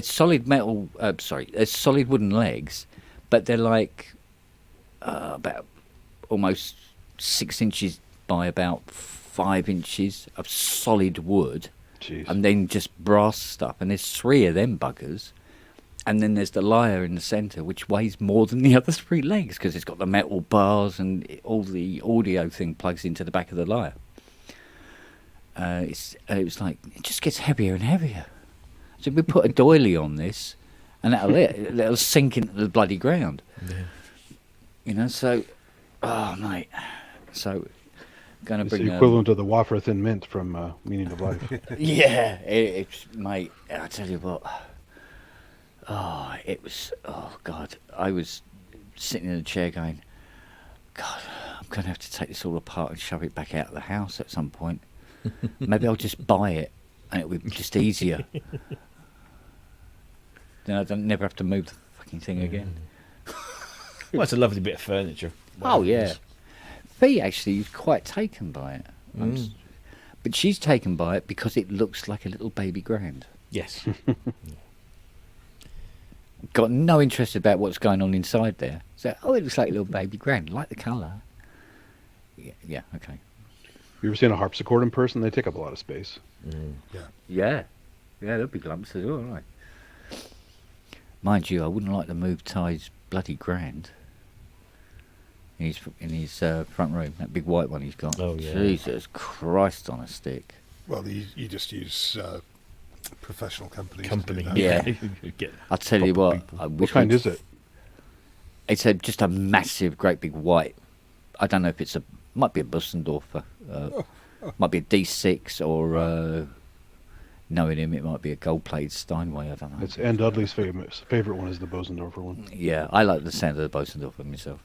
solid metal, they're solid wooden legs, but they're like about almost 6 inches by about 5 inches of solid wood. Jeez. And then just brass stuff. And there's 3 of them buggers. And then there's the lyre in the centre, which weighs more than the other 3 legs because it's got the metal bars and all the audio thing plugs into the back of the lyre. It was like, it just gets heavier and heavier. So we put a doily on this, and that'll sink into the bloody ground. Yeah. So, oh, mate. So Going to It's bring the equivalent of the wafer thin mint from Meaning of Life. Yeah, it's mate. I tell you what. Oh, it was. Oh God, I was sitting in a chair going, God, I'm going to have to take this all apart and shove it back out of the house at some point. Maybe I'll just buy it, and it'll be just easier. Then I don't never have to move the fucking thing again. Well, it's a lovely bit of furniture. Oh yeah, Fee actually is quite taken by it. But she's taken by it because it looks like a little baby grand. Yes. Got no interest about what's going on inside there. So, it looks like a little baby grand. Like the colour. Yeah, okay. You ever seen a harpsichord in person? They take up a lot of space. Yeah, they'll be lumps as well, right? Mind you, I wouldn't like to move Ty's bloody grand in his front room. That big white one he's got. Oh, yeah. Jesus Christ on a stick. Well, you just use professional companies. Yeah. I'll tell you what. What kind is it? It's just a massive, great big white. I don't know if might be a Bussendorfer, might be a D6, or knowing him, it might be a gold-plated Steinway. I don't know. It's Ann Dudley's favorite one is the Bosendorfer one. Yeah, I like the sound of the Bosendorfer myself.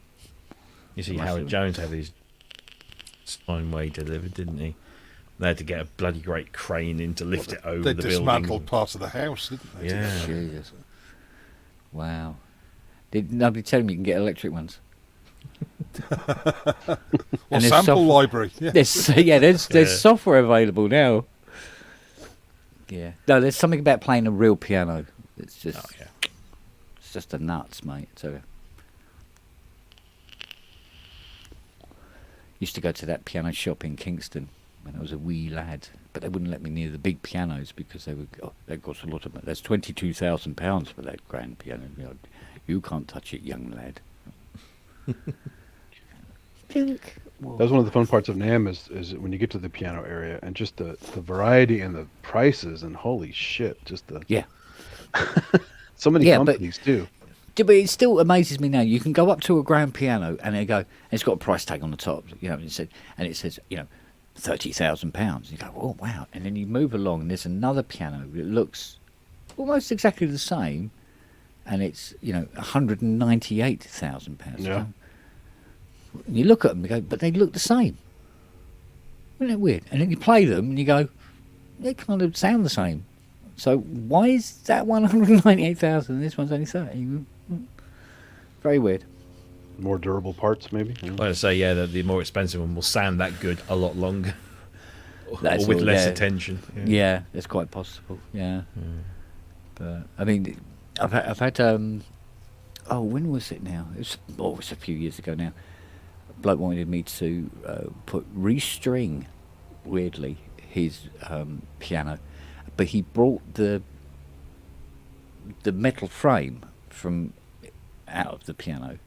You see, Howard Jones had his Steinway delivered, didn't he? They had to get a bloody great crane in to lift it over the building. They dismantled part of the house, didn't they? Yeah. Jesus. Wow. Did nobody tell me you can get electric ones? Well, sample library. Yeah. There's software available now. Yeah. No, there's something about playing a real piano. It's just, it's just a nuts, mate. So, used to go to that piano shop in Kingston when I was a wee lad, but they wouldn't let me near the big pianos because they cost a lot of money. That's £22,000 for that grand piano. You can't touch it, young lad. That's one of the fun parts of NAMM is when you get to the piano area and just the variety and the prices, and holy shit, just so many companies too. But it still amazes me now. You can go up to a grand piano and it's got a price tag on the top, and it says £30,000. You go, oh wow, and then you move along and there's another piano that looks almost exactly the same, and it's £198,000. Yeah. And you look at them and you go, but they look the same. Isn't it weird? And then you play them and you go, they kind of sound the same. So why is that one 198,000 and this one's only 30? Very weird. More durable parts, maybe. I'm going to say, the more expensive one will sound that good a lot longer, or with less attention. Yeah, it's quite possible. Yeah, but I mean, I've had when was it now? It was a few years ago now. A bloke wanted me to restring, weirdly, his piano, but he brought the metal frame from out of the piano,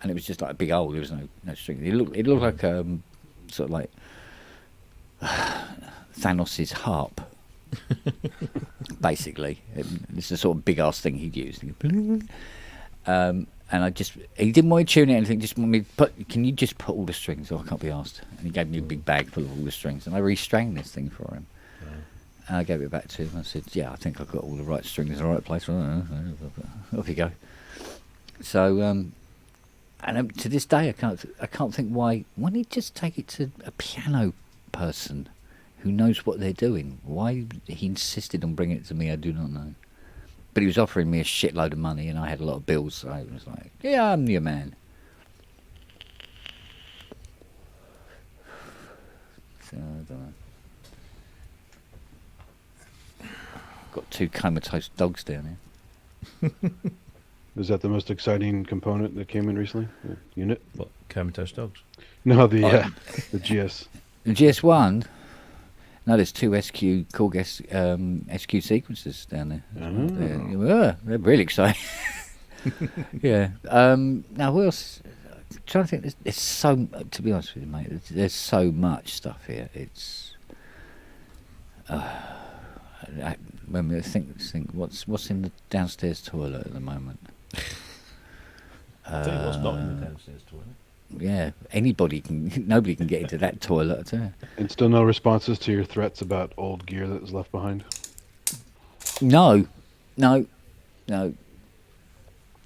and it was just like a big hole. There was no string. It looked like sort of like Thanos' harp, basically. It's a sort of big ass thing he'd used. And he didn't want to tune it or anything. Just want me to can you just put all the strings? Oh, I can't be asked. And he gave me a big bag full of all the strings, and I restrung this thing for him. And I gave it back to him. I said, "Yeah, I think I've got all the right strings in the right place." Off you go. So, and to this day, I can't think why don't he just take it to a piano person who knows what they're doing? Why he insisted on bringing it to me, I do not know. But he was offering me a shitload of money, and I had a lot of bills, so I was like, "Yeah, I'm your man." So I don't know. Got 2 comatose dogs down here. Is that the most exciting component that came in recently? The unit? What, comatose dogs? No, the GS. The GS1. No, there's 2 SQ Korg SQ sequences down there. They're really exciting. Yeah. Now, what else? I'm trying to think. There's so. To be honest with you, mate, there's so much stuff here. It's. When we think what's in the downstairs toilet at the moment. I'll tell you what's not in the downstairs toilet. Anybody can. Nobody can get into that toilet. I tell you. And still no responses to your threats about old gear that was left behind? No. God,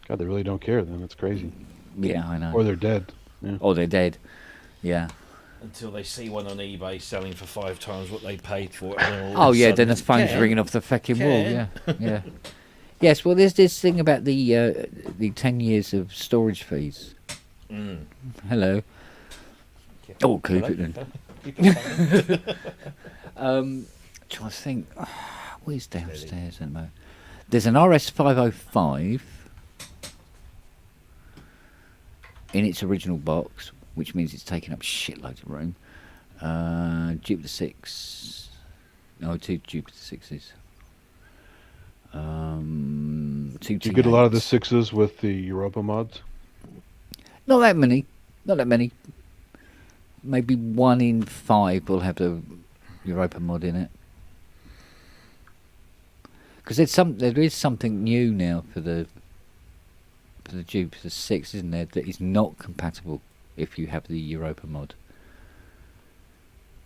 they really don't care then. It's crazy. Yeah, I know. Or they're dead. Yeah. Or they're dead. Yeah. Until they see one on eBay selling for 5 times what they paid for it. Then the phone's ringing off the fucking wall. Yeah. Yes, well, there's this thing about the 10 years of storage fees. Hello. Oh, keep it then. Trying to think. Where's downstairs? Really? There's an RS505 in its original box, which means it's taking up shitloads of room. Jupiter 6. No, 2 Jupiter 6s. 2 Did you get a lot of the 6s with the Europa mods? Not that many. Maybe 1 in 5 will have the Europa mod in it. Because there is something new now for the Jupiter 6, isn't there? That is not compatible if you have the Europa mod.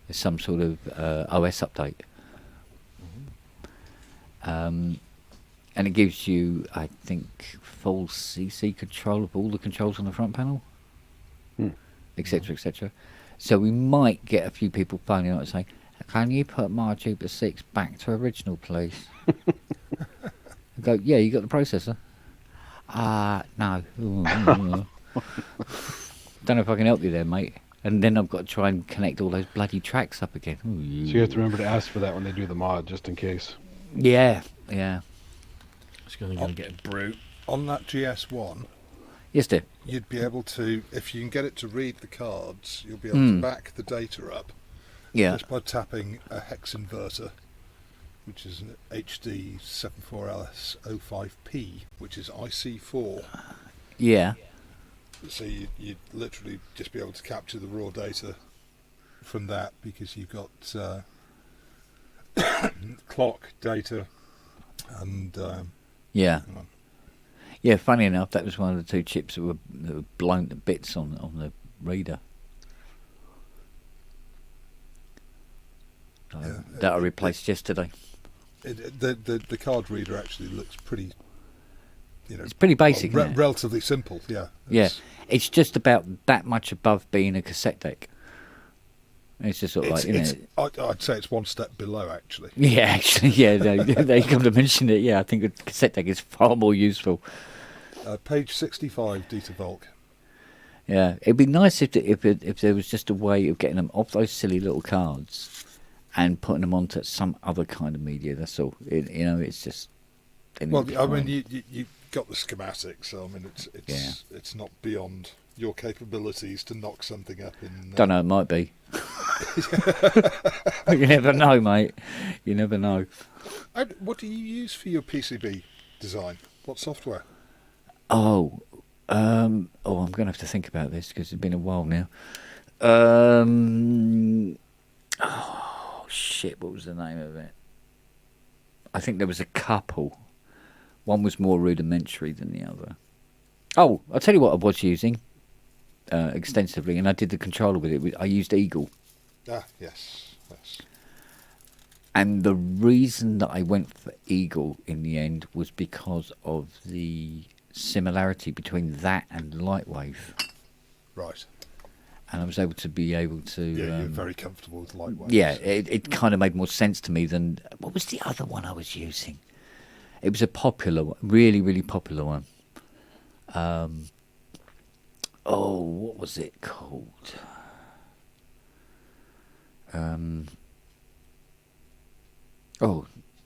There's some sort of OS update. And it gives you, I think, full CC control of all the controls on the front panel, etc., etc. So we might get a few people phoning up and saying, "Can you put my Jupiter 6 back to original, please?" I go, "Yeah, you got the processor." No. Don't know if I can help you there, mate. And then I've got to try and connect all those bloody tracks up again. Ooh. So you have to remember to ask for that when they do the mod, just in case. Yeah. It's going to get a brute. On that GS1, yes, dear. You'd be able to, if you can get it to read the cards, you'll be able to back the data up just by tapping a hex inverter, which is an HD74LS05P, which is IC4. Yeah. So you'd literally just be able to capture the raw data from that, because you've got clock data and funny enough, that was one of the 2 chips that were blown to bits on the reader. That I replaced yesterday. The card reader actually looks pretty, it's pretty basic, relatively simple. It's just about that much above being a cassette deck. It's just sort of I'd say it's one step below, actually. Yeah, actually, they come to mention it. Yeah, I think a cassette deck is far more useful. Page 65, Dieter Volk. Yeah, it'd be nice if there was just a way of getting them off those silly little cards and putting them onto some other kind of media. That's all. It's just. Well, I mean, you got the schematics, so I mean, it's not beyond your capabilities to knock something up in. Don't know. It might be. You never know, mate. You never know. What do you use for your PCB design? What software? I'm going to have to think about this because it's been a while now. What was the name of it? I think there was a couple. One was more rudimentary than the other. Oh, I'll tell you what I was using extensively, and I did the controller with it. I used Eagle. Ah, yes. And the reason that I went for Eagle in the end was because of the similarity between that and Lightwave. Right. And I was able to Yeah, you're very comfortable with Lightwave. Yeah, it kind of made more sense to me than... What was the other one I was using? It was a popular one, really, really popular one. What was it called?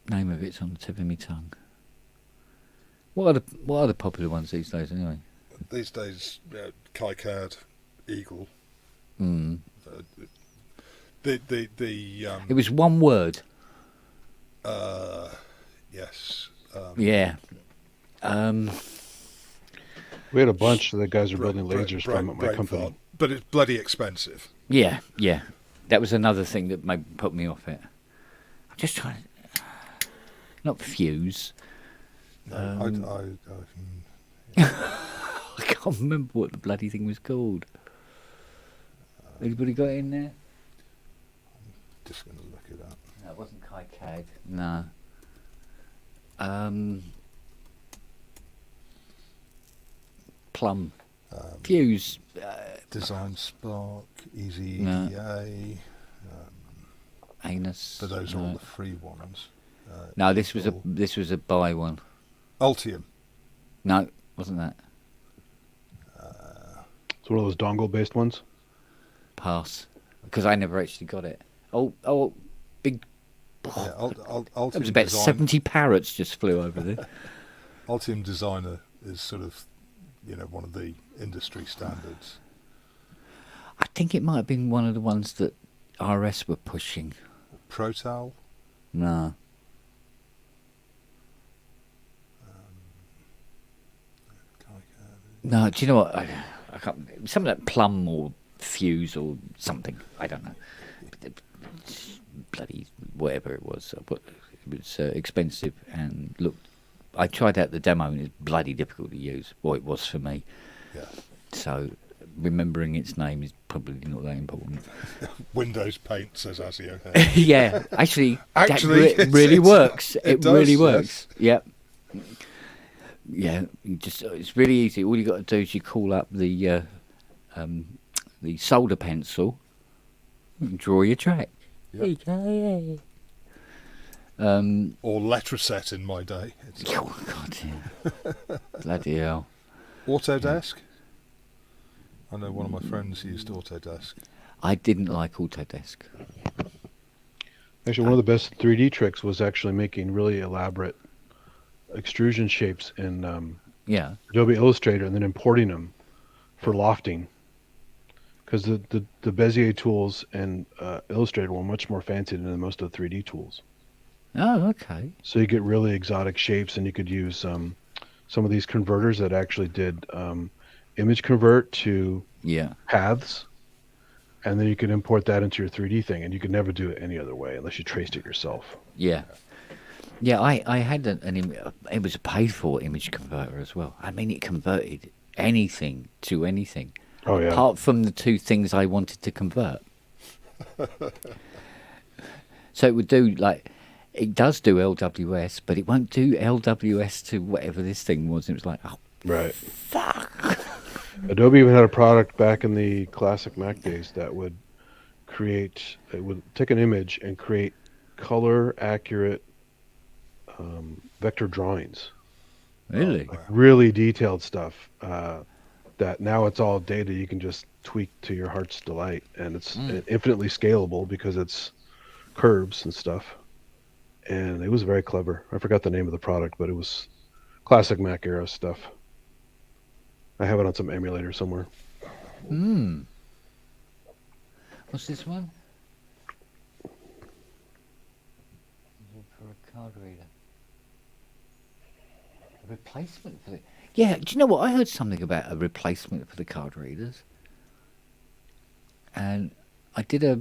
Name of it's on the tip of my tongue. What are the popular ones these days anyway? These days, KiCad, Eagle. It was one word. Yes. Yeah. We had a bunch of the guys were building lasers from at my company. But it's bloody expensive. Yeah. That was another thing that put me off it. I'm just trying to... Not Fuse. No, I can't remember what the bloody thing was called. Anybody got it in there? Just going to look it up. No, it wasn't KiCad. No. Plum. Fuse. Design Spark, Easy EDA. Anus. But those are all the free ones. No, this was a buy one. Altium. No, wasn't that. It's one of those dongle-based ones. Pass, because I never actually got it. Oh, big. Yeah, Altium. That was about 70 parrots just flew over there. Altium Designer is sort of, one of the industry standards. I think it might have been one of the ones that RS were pushing. Protal? No. No, do you know what? I can't. Something like Plum or Fuse or something. I don't know. Bloody whatever it was. But it was expensive and looked. I tried out the demo and it's bloody difficult to use. Well, it was for me. Yeah. So remembering its name is probably not that important. Windows Paint, says Azio. Yeah, actually, that really works. It really works. Yes. Yep. Yeah, it's really easy. All you got to do is you call up the solder pencil and draw your track. Yep. Or Letraset in my day. Oh God, yeah. Bloody hell. Autodesk? I know one of my friends used Autodesk. I didn't like Autodesk. Actually, one of the best 3D tricks was actually making really elaborate extrusion shapes in Adobe Illustrator and then importing them for lofting. Because the Bezier tools and Illustrator were much more fancy than most of the 3D tools. Oh, okay. So you get really exotic shapes, and you could use some of these converters that actually did image convert to paths, and then you could import that into your 3D thing, and you could never do it any other way unless you traced it yourself. Yeah. Yeah, I had it was a paid-for image converter as well. I mean, it converted anything to anything. Oh, yeah. Apart from the two things I wanted to convert. So it would do, it does do LWS, but it won't do LWS to whatever this thing was. It was like, oh, right. Fuck. Adobe even had a product back in the classic Mac days that would take an image and create color-accurate vector drawings. Really? Really detailed stuff. That now it's all data you can just tweak to your heart's delight, and it's infinitely scalable because it's curves and stuff. And it was very clever. I forgot the name of the product, but it was classic Mac era stuff. I have it on some emulator somewhere. What's this one? For a card reader. A replacement for the... Yeah, do you know what? I heard something about a replacement for the card readers. And I did a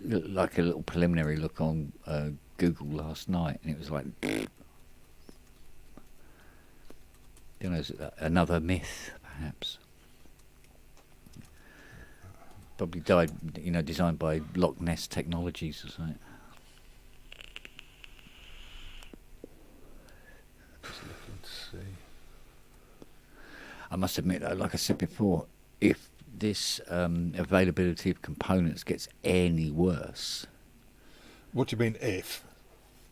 little preliminary look on Google last night, and it was like... You know, another myth, perhaps. Probably designed by Loch Ness Technologies or something. Just looking to see. I must admit, though, like I said before, if this availability of components gets any worse... What do you mean, if?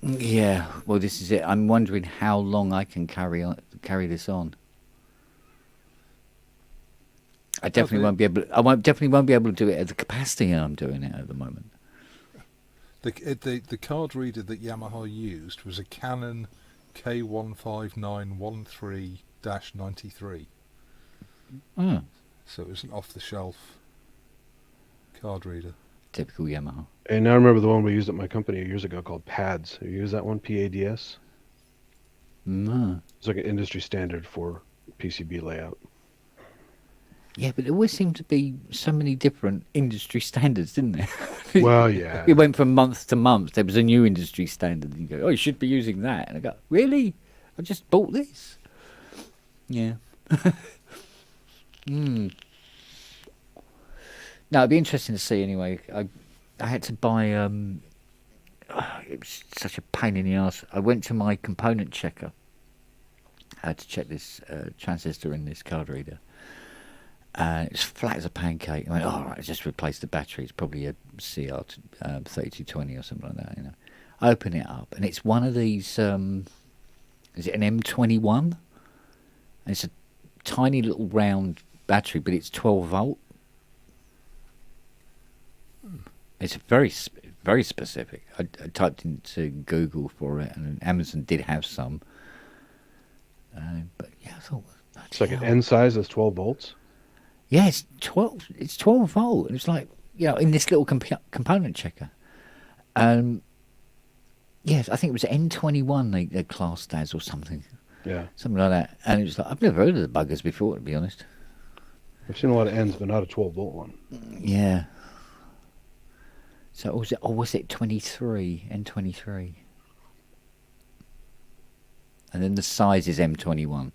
Yeah, well, this is it. I'm wondering how long I can carry this on. I definitely won't be able. Definitely won't be able to do it at the capacity I'm doing it at the moment. The card reader that Yamaha used was a Canon K15913-93. So it was an off-the-shelf card reader. Typical Yamaha. And I remember the one we used at my company years ago called PADS. Have you used that one? PADS? No. It's like an industry standard for PCB layout. Yeah, but there always seemed to be so many different industry standards, didn't there? Well, yeah. It went from month to month. There was a new industry standard. And you go, oh, you should be using that. And I go, really? I just bought this. Yeah. No, it'd be interesting to see anyway. I had to buy. It was such a pain in the ass. I went to my component checker. I had to check this transistor in this card reader. It's flat as a pancake. I went, all right, I just replaced the battery. It's probably a CR 3220 or something like that. I open it up, and it's one of these. Is it an M21? And it's a tiny little round battery, but it's 12 volt. It's very specific. I typed into Google for it, and Amazon did have some. But yeah, I thought it's like an N size that's 12 volts. Yeah, it's 12. It's 12 volt, and it's like in this little component checker. Yes, I think it was N21 they classed as or something. Yeah, something like that. And it was like I've never heard of the buggers before, to be honest. I've seen a lot of N's, but not a 12 volt one. Yeah. So was it 23, N23? And then the size is M21.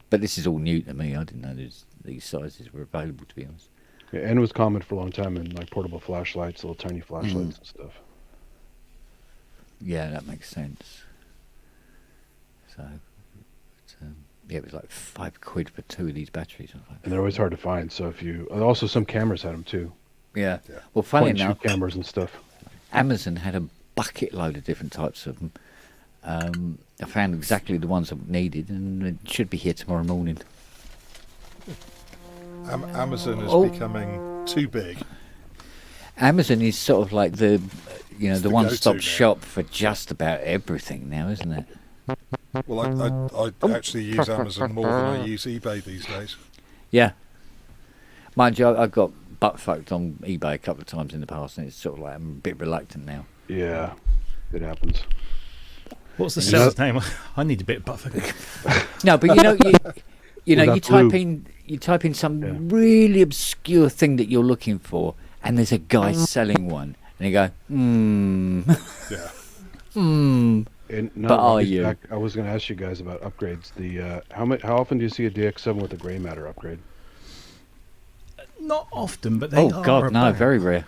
But this is all new to me. I didn't know these sizes were available, to be honest. Yeah, N was common for a long time in like portable flashlights, little tiny flashlights and stuff. Yeah, that makes sense. So, it was like £5 for 2 of these batteries. And they're always hard to find. So also some cameras had them too. Yeah. Well, funny enough, cameras and stuff. Amazon had a bucket load of different types of them. I found exactly the ones I needed, and it should be here tomorrow morning. Amazon is becoming too big. Amazon is sort of like the one-stop shop for just about everything now, isn't it? Well, I actually use Amazon more than I use eBay these days. Yeah. Mind you, I've got butt-fucked on eBay a couple of times in the past, and it's sort of like I'm a bit reluctant now. Yeah, it happens. What's the seller's name? I need a bit of butt-fucking. No, but you type in some really obscure thing that you're looking for, and there's a guy selling one, and you go, Yeah. But are you? I was going to ask you guys about upgrades. How often do you see a DX7 with a grey matter upgrade? Not often, but they are. Oh God, no, very rare.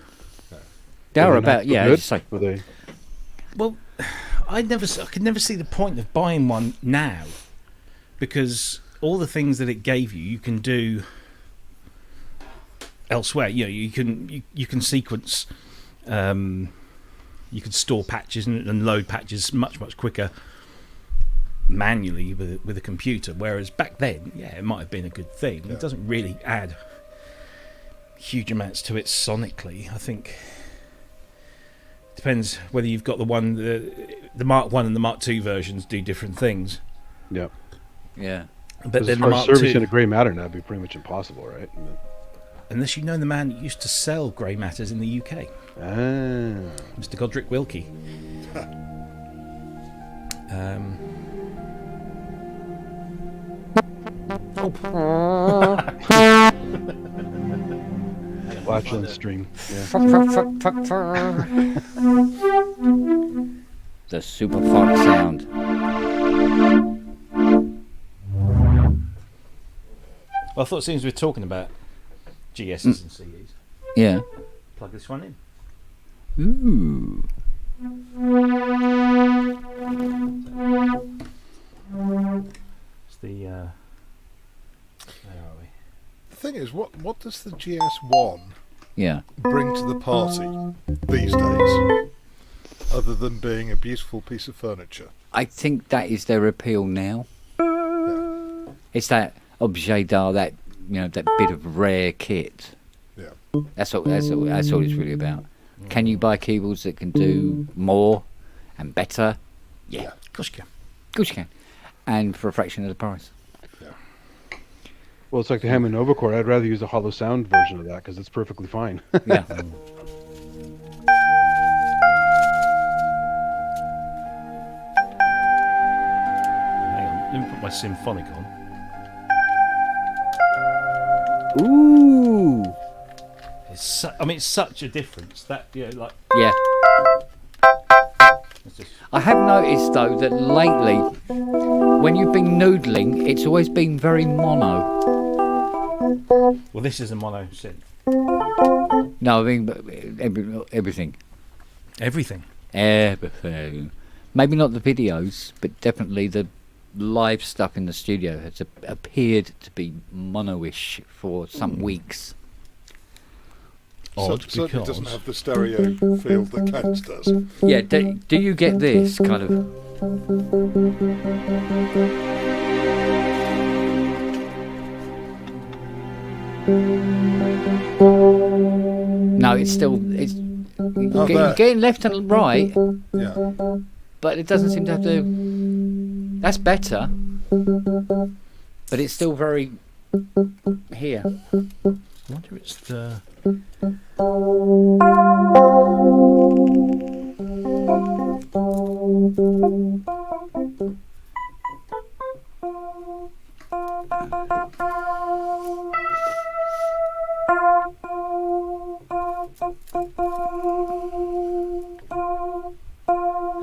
They are about, it's like, well, I could never see the point of buying one now, because all the things that it gave you can do elsewhere. You can sequence, you can store patches and load patches much quicker manually with a computer. Whereas back then, it might have been a good thing. Yeah. It doesn't really add huge amounts to it sonically. I think it depends whether you've got the Mark 1 and the Mark 2 versions do different things. Yeah. Yeah. But then the Mark servicing a grey matter now would be pretty much impossible, right? Unless you know the man who used to sell grey matters in the UK. Mr. Godric Wilkie. Flatland stream. The super fuck sound. Well, I thought since we're talking about GSs and CEs, yeah, plug this one in. Ooh. It's the. Where are we? The thing is, what does the GS1 bring to the party these days, other than being a beautiful piece of furniture? I think that is their appeal now. Yeah. It's that objet d'art, that bit of rare kit. Yeah, that's all it's really about. Can you buy keyboards that can do more and better? Yeah, of course you can. Of course you can, and for a fraction of the price. Yeah. Well, it's like the Hammond Nova Chord. I'd rather use a hollow sound version of that because it's perfectly fine. Yeah. Let me put my symphonic on. Ooh. It's such a difference. That Yeah. Just... I have noticed though that lately, when you've been noodling, it's always been very mono. Well, this is a mono synth. No, I mean everything. Everything. Everything. Maybe not the videos, but definitely the live stuff in the studio has appeared to be mono-ish for some weeks. Odd, certainly because doesn't have the stereo feel that Ken's does. Yeah, do you get this kind of... No, it's getting left and right. Yeah. But it doesn't seem to have to... That's better. But it's still very... Here. I wonder if it's the...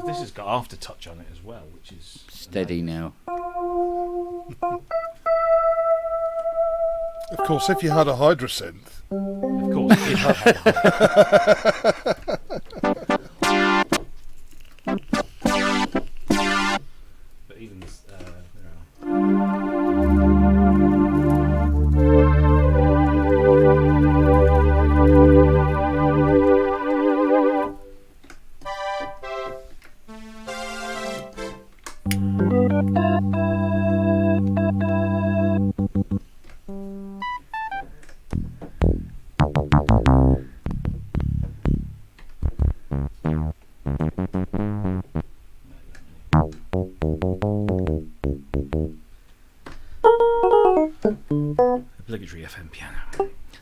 This has got aftertouch on it as well, which is steady now. Of course, if you had a Hydrasynth. Of course, it had. But even this, obligatory FM piano.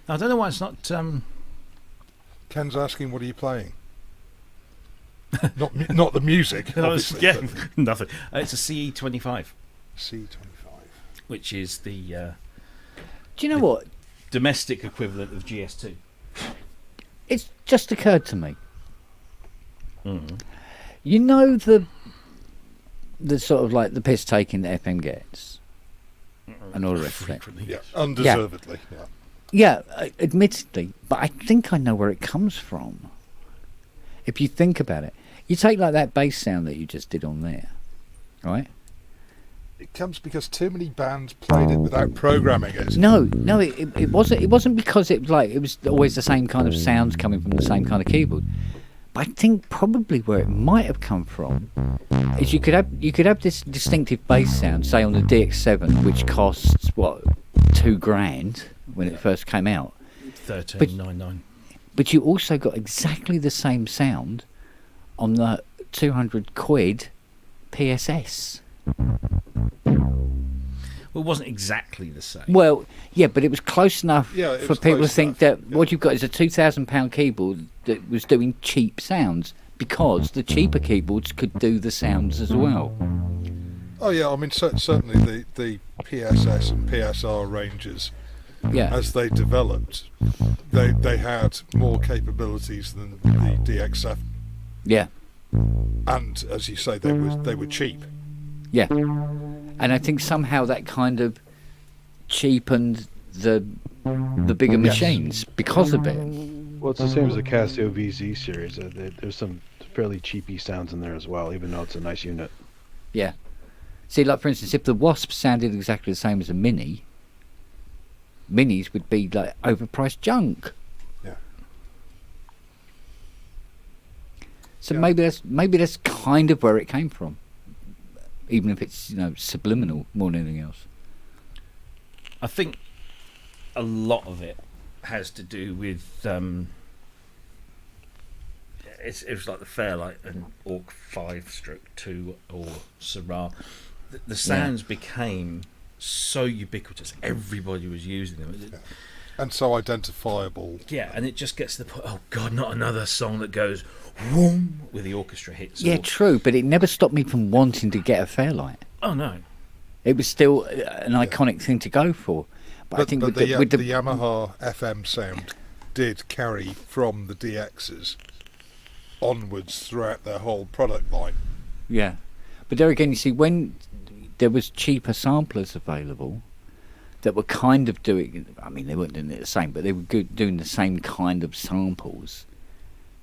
Now, I don't know why it's not. Ken's asking, "What are you playing?" not the music. Obviously, yeah, nothing. It's a CE25. C25, which is the. Do you know what? Domestic equivalent of GS2. It's just occurred to me. Mm. You know the sort of like the piss taking that FM gets, and all the rest of it. Yeah, undeservedly. Yeah, admittedly, but I think I know where it comes from. If you think about it, you take like that bass sound that you just did on there, right? It comes because too many bands played it without programming it. No, it wasn't. It wasn't because it was always the same kind of sounds coming from the same kind of keyboard. But I think probably where it might have come from is you could have this distinctive bass sound, say on the DX7, which costs what $2,000 when it first came out. 1399. But you also got exactly the same sound on the 200 quid PSS. Well, it wasn't exactly the same. Well, yeah, but it was close enough for people to think that what you've got is a £2,000 keyboard that was doing cheap sounds, because the cheaper keyboards could do the sounds as well. Oh yeah, I mean certainly the PSS and PSR ranges, as they developed, they had more capabilities than the DX7. Yeah. And as you say, they were cheap. Yeah. And I think somehow that kind of cheapened the bigger machines because of it. Well, it's the same as the Casio VZ series. There's some fairly cheapy sounds in there as well, even though it's a nice unit. Yeah. See, like for instance, if the Wasp sounded exactly the same as a Mini, Minis would be like overpriced junk. Yeah. So maybe that's kind of where it came from, even if it's subliminal more than anything else. I think a lot of it has to do with it was like the Fairlight and Orc 5/2 or Syrah. The sounds became so ubiquitous, everybody was using them, and so identifiable. Yeah, and it just gets to the point. Oh God, not another song that goes whoom with the orchestra hits. Yeah, true, but it never stopped me from wanting to get a Fairlight. Oh no, it was still an iconic thing to go for. But I think with the Yamaha FM sound did carry from the DXs onwards throughout their whole product line. Yeah, but there again, you see, when there was cheaper samplers available, that were kind of doing. I mean, they weren't doing it the same, but they were doing the same kind of samples.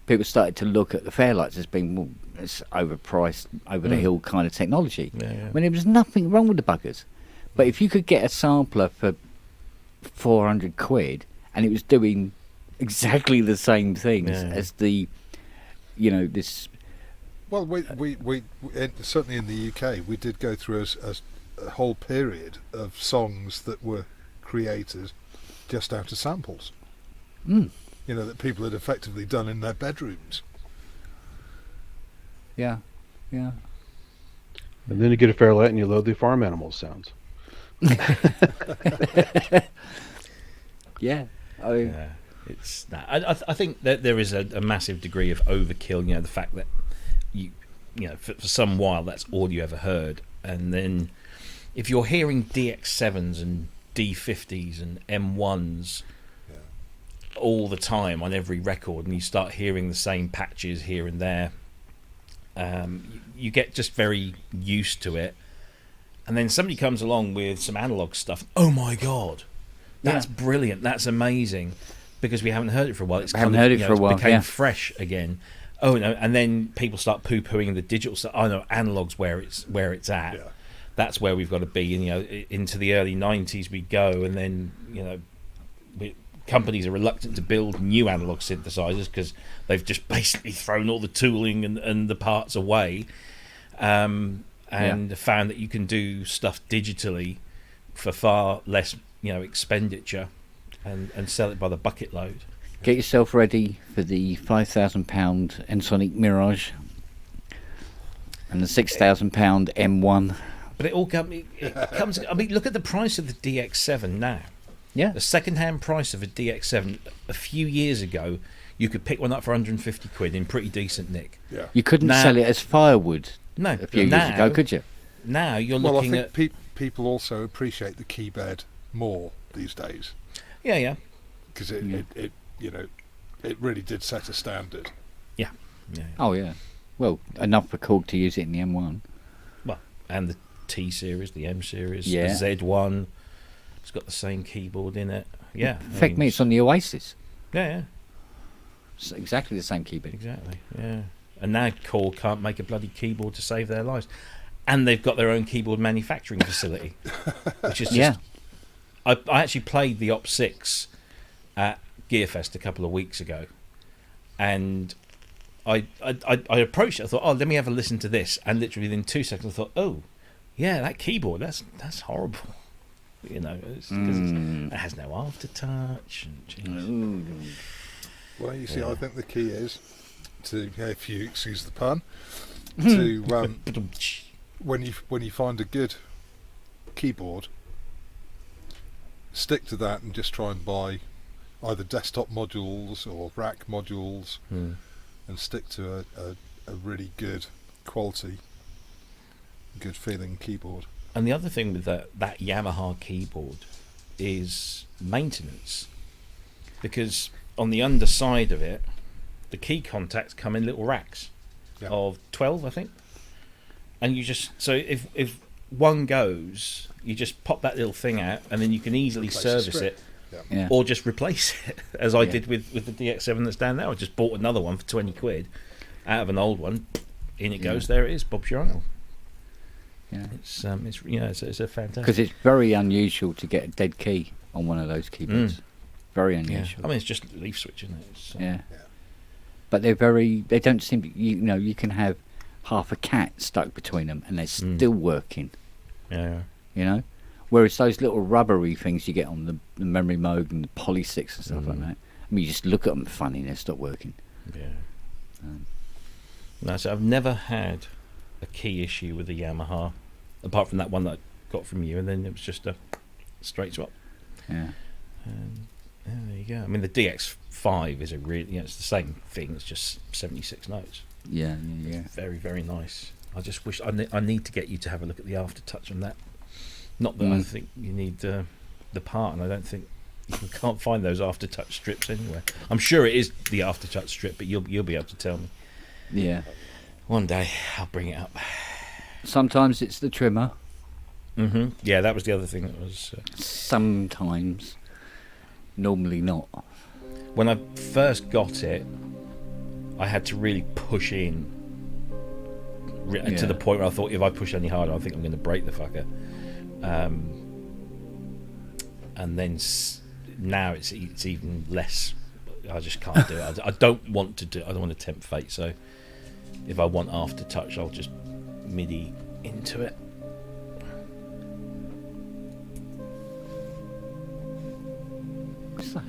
People started to look at the Fairlights as being, well, it's overpriced, over the hill kind of technology. When there was nothing wrong with the buggers. But if you could get a sampler for 400 quid and it was doing exactly the same things as the, this. Well, we certainly in the UK, we did go through a whole period of songs that were created just out of samples. That people had effectively done in their bedrooms. Yeah. And then you get a Fairlight and you load the farm animals sounds. It's. I think that there is a massive degree of overkill. The fact that for some while that's all you ever heard, and then if you're hearing DX7s and D50s and M1s all the time on every record, and you start hearing the same patches here and there, you get just very used to it. And then somebody comes along with some analog stuff. Oh my God, that's brilliant! That's amazing, because we haven't heard it for a while. It's became fresh again. Oh no! And then people start poo-pooing the digital stuff. Oh no, analog's where it's at. Yeah. That's where we've got to be. And into the early '90s we go, and then companies are reluctant to build new analog synthesizers because they've just basically thrown all the tooling and the parts away. And found that you can do stuff digitally for far less, expenditure, and sell it by the bucket load. Get yourself ready for the £5,000 Ensoniq Mirage and the £6,000 M1. But it comes. I mean, look at the price of the DX7 now. Yeah. The second-hand price of a DX7 a few years ago, you could pick one up for 150 quid in pretty decent nick. Yeah. You couldn't sell it as firewood. No, a few years ago, could you? Now you're looking at. I think people also appreciate the key bed more these days. Yeah. Because it really did set a standard. Yeah. Oh yeah. Well, enough for Korg to use it in the M1. Well, and the T series, the M series, the Z1. It's got the same keyboard in it. Yeah. In fact, it's on the Oasis. Yeah. It's exactly the same keyboard. Exactly. Yeah. And now Korg can't make a bloody keyboard to save their lives. And they've got their own keyboard manufacturing facility. Which is just... I actually played the Op6 at Gearfest a couple of weeks ago. And I approached it. I thought, let me have a listen to this. And literally within 2 seconds I thought, oh, yeah, that keyboard, that's horrible. It has no aftertouch. Well, you see, I think the key is to, if you excuse the pun, to when you find a good keyboard, stick to that and just try and buy either desktop modules or rack modules, and stick to a really good quality, good feeling keyboard. And the other thing with that Yamaha keyboard is maintenance, because on the underside of it, the key contacts come in little racks of 12, I think. And you just, so if one goes, you just pop that little thing out, and then you can easily service it, or just replace it, as I did with the DX7 that's down there. I just bought another one for 20 quid out of an old one. In it goes. There it is. Bob's your uncle. Yeah, it's a fantastic. Because it's very unusual to get a dead key on one of those keyboards. Very unusual. I mean, it's just a leaf switch, isn't it? Yeah. But they don't seem to, you can have half a cat stuck between them and they're still working. Yeah. Whereas those little rubbery things you get on the memory mode and the Polysticks and stuff like that, I mean, you just look at them funny and they stop working. Yeah. No, so I've never had a key issue with the Yamaha, apart from that one that I got from you, and then it was just a straight swap. Yeah. There you go. I mean, the DX5 is a really, it's the same thing. It's just 76 notes. Yeah. Very, very nice. I just wish I need to get you to have a look at the aftertouch on that. Not that I think you need the part, and I don't think you can't find those aftertouch strips anywhere. I'm sure it is the aftertouch strip, but you'll be able to tell me. Yeah. One day I'll bring it up. Sometimes it's the trimmer. Yeah, that was the other thing that was... Sometimes. Normally not. When I first got it, I had to really push in to the point where I thought, if I push any harder, I think I'm going to break the fucker. And then now it's even less. I just can't do it. I don't want to do. I don't want to tempt fate. So if I want aftertouch, I'll just MIDI into it. What's that?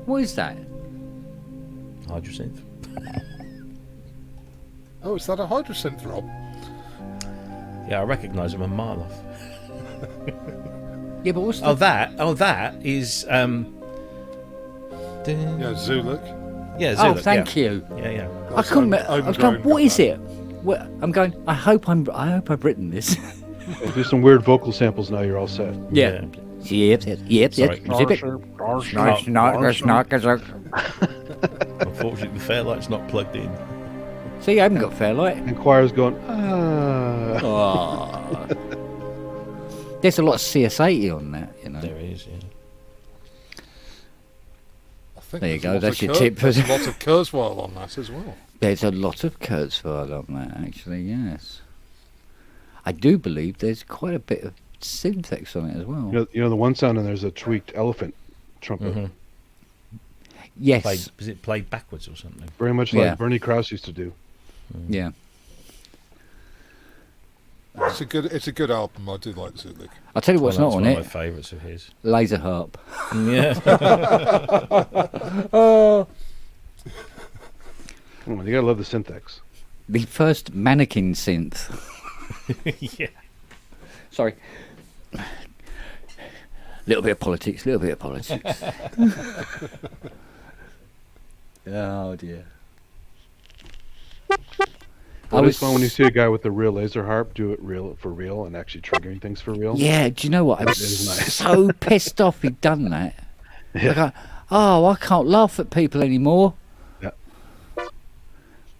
What is that? Hydrosynth. Oh, is that a hydrosynth, Rob? Yeah, I recognise him a mile off. Yeah, but what's the... that is Yeah, Zuluk. Yeah, Zuluk, thank you. Yeah. I couldn't. I was going, what is it? I'm going. I hope I've written this. If there's some weird vocal samples now, you're all set. Yeah. Yep. Sorry. Unfortunately, the Fairlight's not plugged in. See, I haven't got Fairlight. And choir's going, There's a lot of CS80 on that, you know. There is, yeah. I think There you go, that's your tip. There's a lot of Kurzweil on that as well. There's a lot of Kurzweil on that, actually, yes. I do believe there's quite a bit of syntax on it as well. you know the one sound, and there's a tweaked elephant trumpet. Mm-hmm. Yes. Was it played backwards or something? Very much like Bernie Krause used to do. Yeah. It's a good album. I do like Zuluk. I'll tell you what's not on one it. of my favourites of his. Laser harp. Yeah. Oh. Come on, you gotta love the syntax. The first mannequin synth. Yeah. Sorry. Little bit of politics. Oh dear. Well, it's fun when you see a guy with a real laser harp do it for real and actually triggering things for real. Yeah, do you know what? I was nice. so pissed off he'd done that. Yeah. I can't laugh at people anymore. Yeah.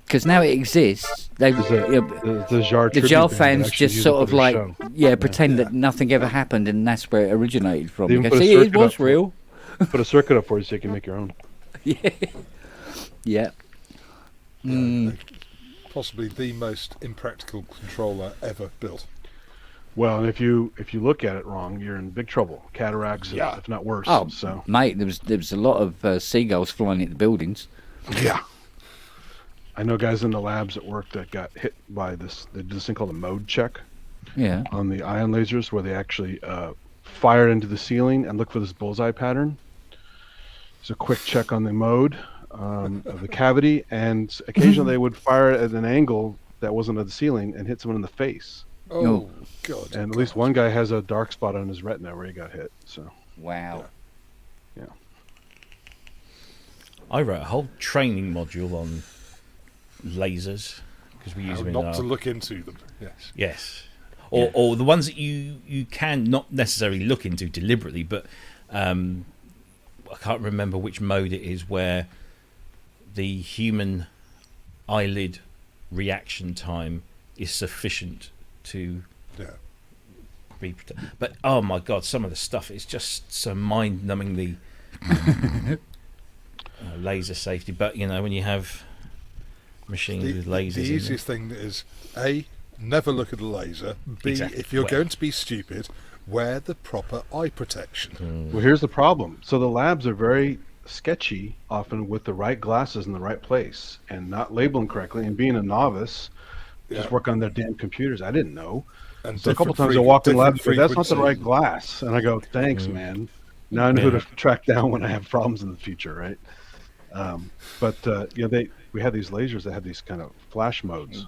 Because now it exists. The Jar fans just sort of like, show. pretend that nothing ever happened, and that's where it originated from. They even Because, put a see, it circuit was up real. Put a circuit up for you so you can make your own. Yeah. Possibly the most impractical controller ever built. Well, and if you look at it wrong, you're in big trouble. Cataracts, if not worse. Oh, so mate, there was a lot of seagulls flying into buildings. Yeah. I know guys in the labs at work that got hit by this. They did this thing called a mode check. Yeah. On the ion lasers, where they actually fire into the ceiling and look for this bullseye pattern. It's a quick check on the mode of the cavity, and occasionally they would fire at an angle that wasn't at the ceiling and hit someone in the face. Oh, God. And at least one guy has a dark spot on his retina where he got hit. So. Wow. Yeah. I wrote a whole training module on lasers because we use them in not to look into them. Yes. Or the ones that you can not necessarily look into deliberately, but I can't remember which mode it is where the human eyelid reaction time is sufficient to be. But oh my God, some of the stuff is just so mind-numbingly laser safety. But you know, when you have machines with lasers, the easiest thing is never look at a laser. B, if you're going to be stupid, wear the proper eye protection. Well, here's the problem. So the labs are very sketchy, often with the right glasses in the right place and not labeling correctly. And being a novice, just work on their damn computers. I didn't know. And so a couple times I walk in the lab, but that's not the right glass. And I go, thanks, man. Now I know who to track down when I have problems in the future, right? We had these lasers that had these kind of flash modes.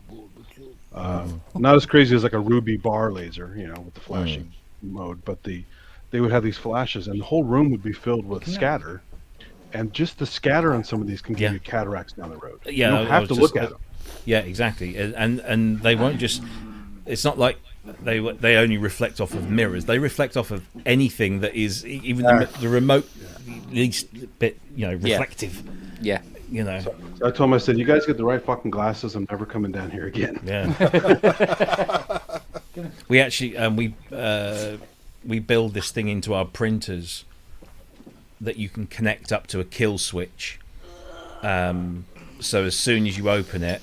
Not as crazy as like a ruby bar laser, with the flashing mode, but they would have these flashes, and the whole room would be filled with scatter, and just the scatter on some of these can give you cataracts down the road. Yeah, you don't have to look at them. Yeah, exactly, and they won't just. It's not like they only reflect off of mirrors. They reflect off of anything that is even the remote least bit reflective. Yeah. You know. So I told him, I said, "You guys get the right fucking glasses. I'm never coming down here again." Yeah. We actually we build this thing into our printers that you can connect up to a kill switch. So as soon as you open it,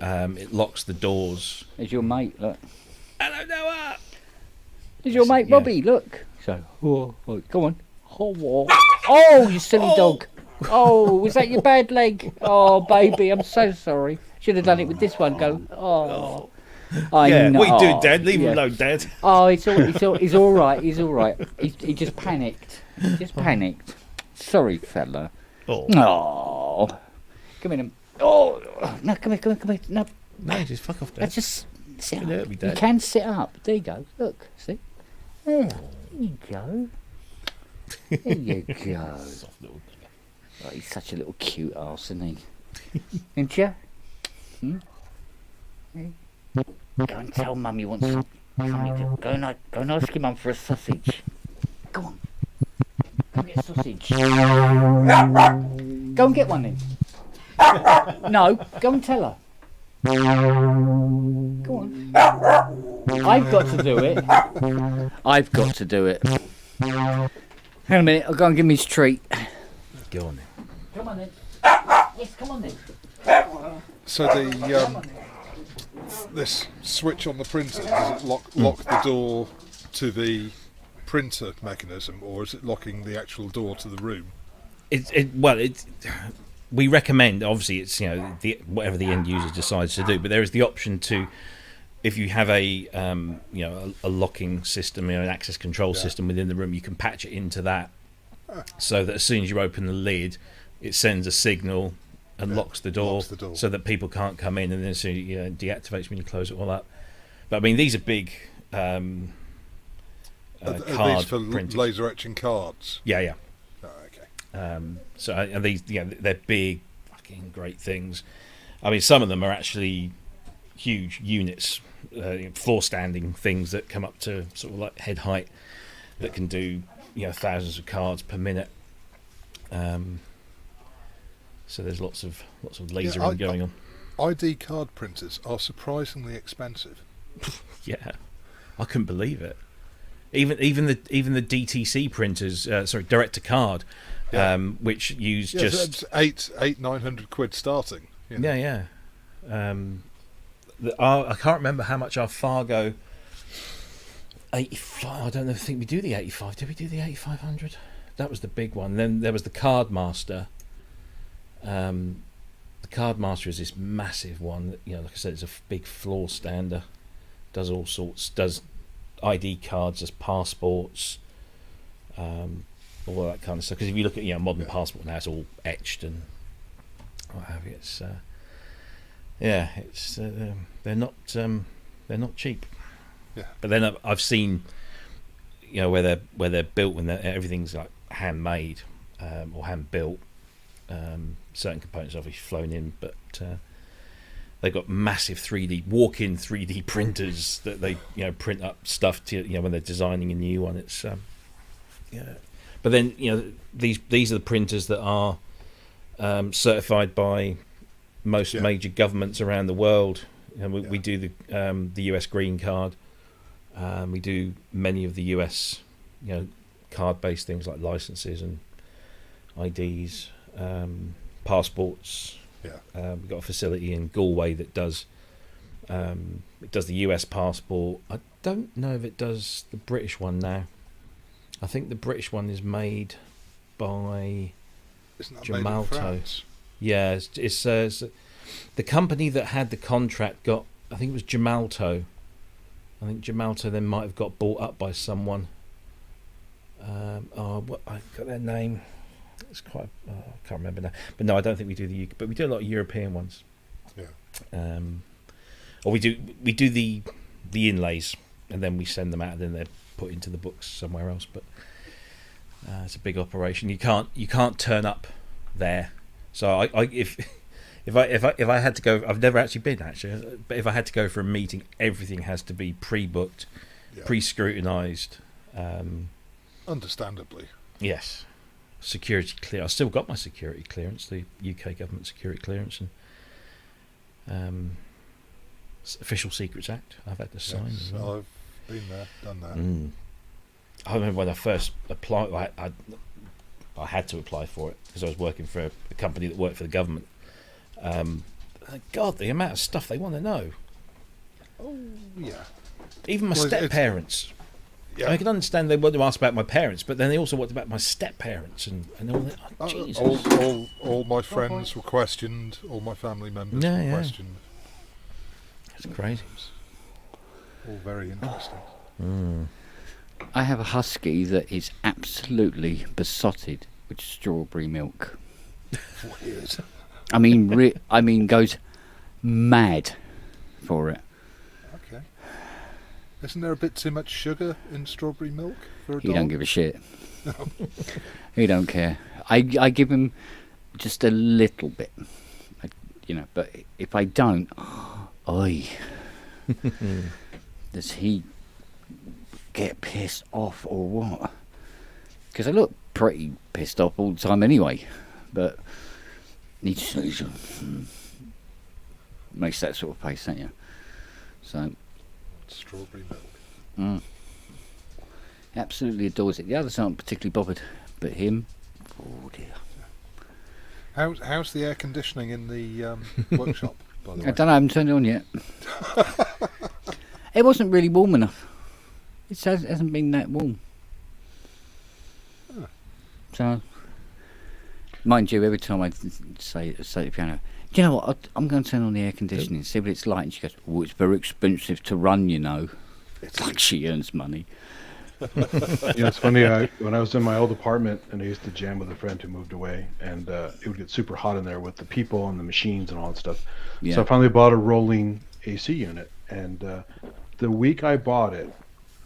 it locks the doors. There's your mate, look. Hello, Noah. There's your mate, Bobby, look. So, go on. Oh, you silly dog. Oh, was that your bad leg? Oh, baby, I'm so sorry. Should have done it with this one. Go. Oh. I know. What are you doing, Dad? Leave him alone, Dad. Oh, he's all right. He's all right. He just panicked. Sorry, fella. Oh. Come in. Oh, no, come here. No, just fuck off, Dad. Just sit up. Hurt me, Dad. You can sit up. There you go. Look, see? There you go. There you go. Soft little thing. Oh, he's such a little cute arse, isn't he? Isn't you? Go and tell Mum you want some. Go and ask your Mum for a sausage. Go on. Go get a sausage. Go and get one then. No, go and tell her. Go on. I've got to do it. Hang on a minute, I'll go and give me his treat. Go on then. Come on then. Yes, come on then. So this switch on the printer, does it lock the door to the printer mechanism, or is it locking the actual door to the room? We recommend, obviously, it's whatever the end user decides to do, but there is the option to, if you have a locking system, an access control system within the room, you can patch it into that, so that as soon as you open the lid, it sends a signal and locks the door, so that people can't come in, and then so deactivates when you close it all up. But I mean, these are big card these for printers. Laser etching cards. Yeah. Oh, okay. So and these, they're big, fucking great things. I mean, some of them are actually huge units, floor standing things that come up to sort of like head height, that can do thousands of cards per minute. So there's lots of lasering going on. ID card printers are surprisingly expensive. Yeah, I couldn't believe it. Even the DTC printers, direct to card, which use just £800-900 starting. Yeah. I can't remember how much our Fargo 85. I don't know. I think we do the 85. Did we do the 8500? That was the big one. Then there was the Cardmaster. The Cardmaster is this massive one that, like I said, it's a big floor stander. Does all sorts. Does ID cards as passports, all that kind of stuff. Because if you look at modern passport now, it's all etched and what have you. It's they're not cheap. Yeah. But then I've seen where they're built when everything's like handmade or hand built. Certain components obviously flown in, but they've got massive walk-in 3D printers that they print up stuff to when they're designing a new one. It's but then these are the printers that are certified by most major governments around the world. We do the US green card. We do many of the US card-based things like licenses and IDs, passports. We've got a facility in Galway that does the US passport. I don't know if it does the British one now. I think the British one is made by Gemalto. Yeah, it's the company that had the contract got. I think it was Gemalto. I think Gemalto then might have got bought up by someone. I got their name. It's quite. I can't remember now. But no, I don't think we do the UK. But we do a lot of European ones. Yeah. Or we do the inlays, and then we send them out, and then they're put into the books somewhere else. But it's a big operation. You can't turn up there. So if I had to go, I've never actually been but if I had to go for a meeting, everything has to be pre-booked, pre-scrutinised. Understandably. Yes. security clear. I still got my security clearance, the UK government security clearance, and Official Secrets Act. I've had to sign. Yes, well. I've been there, done that. I remember when I first applied, I had to apply for it because I was working for a company that worked for the government. God, the amount of stuff they want to know. Oh, yeah. Even my step-parents. Yeah. I can understand they want to ask about my parents, but then they also want about my step-parents and all that. Oh, Jesus. All my friends were questioned. All my family members were questioned. It's crazy. All very interesting. I have a husky that is absolutely besotted with strawberry milk. Weird. I mean, goes mad for it. Okay. Isn't there a bit too much sugar in strawberry milk for a dog? He don't give a shit. No. He don't care. I give him just a little bit, but if I don't, oi, does he get pissed off or what? Because I look pretty pissed off all the time anyway, but he just makes that sort of face, don't you? So strawberry milk. Absolutely adores it. The others aren't particularly bothered, but him, oh dear. How's the air conditioning in the workshop, by the way? I don't know, I haven't turned it on yet. It wasn't really warm enough. It hasn't been that warm. So, mind you, every time I say the piano, do you know what, I'm going to turn on the air conditioning, see what it's like. And she goes, oh, it's very expensive to run, you know. It's like she earns money. It's funny, when I was in my old apartment, and I used to jam with a friend who moved away, and it would get super hot in there with the people and the machines and all that stuff. Yeah. So I finally bought a rolling AC unit, and the week I bought it,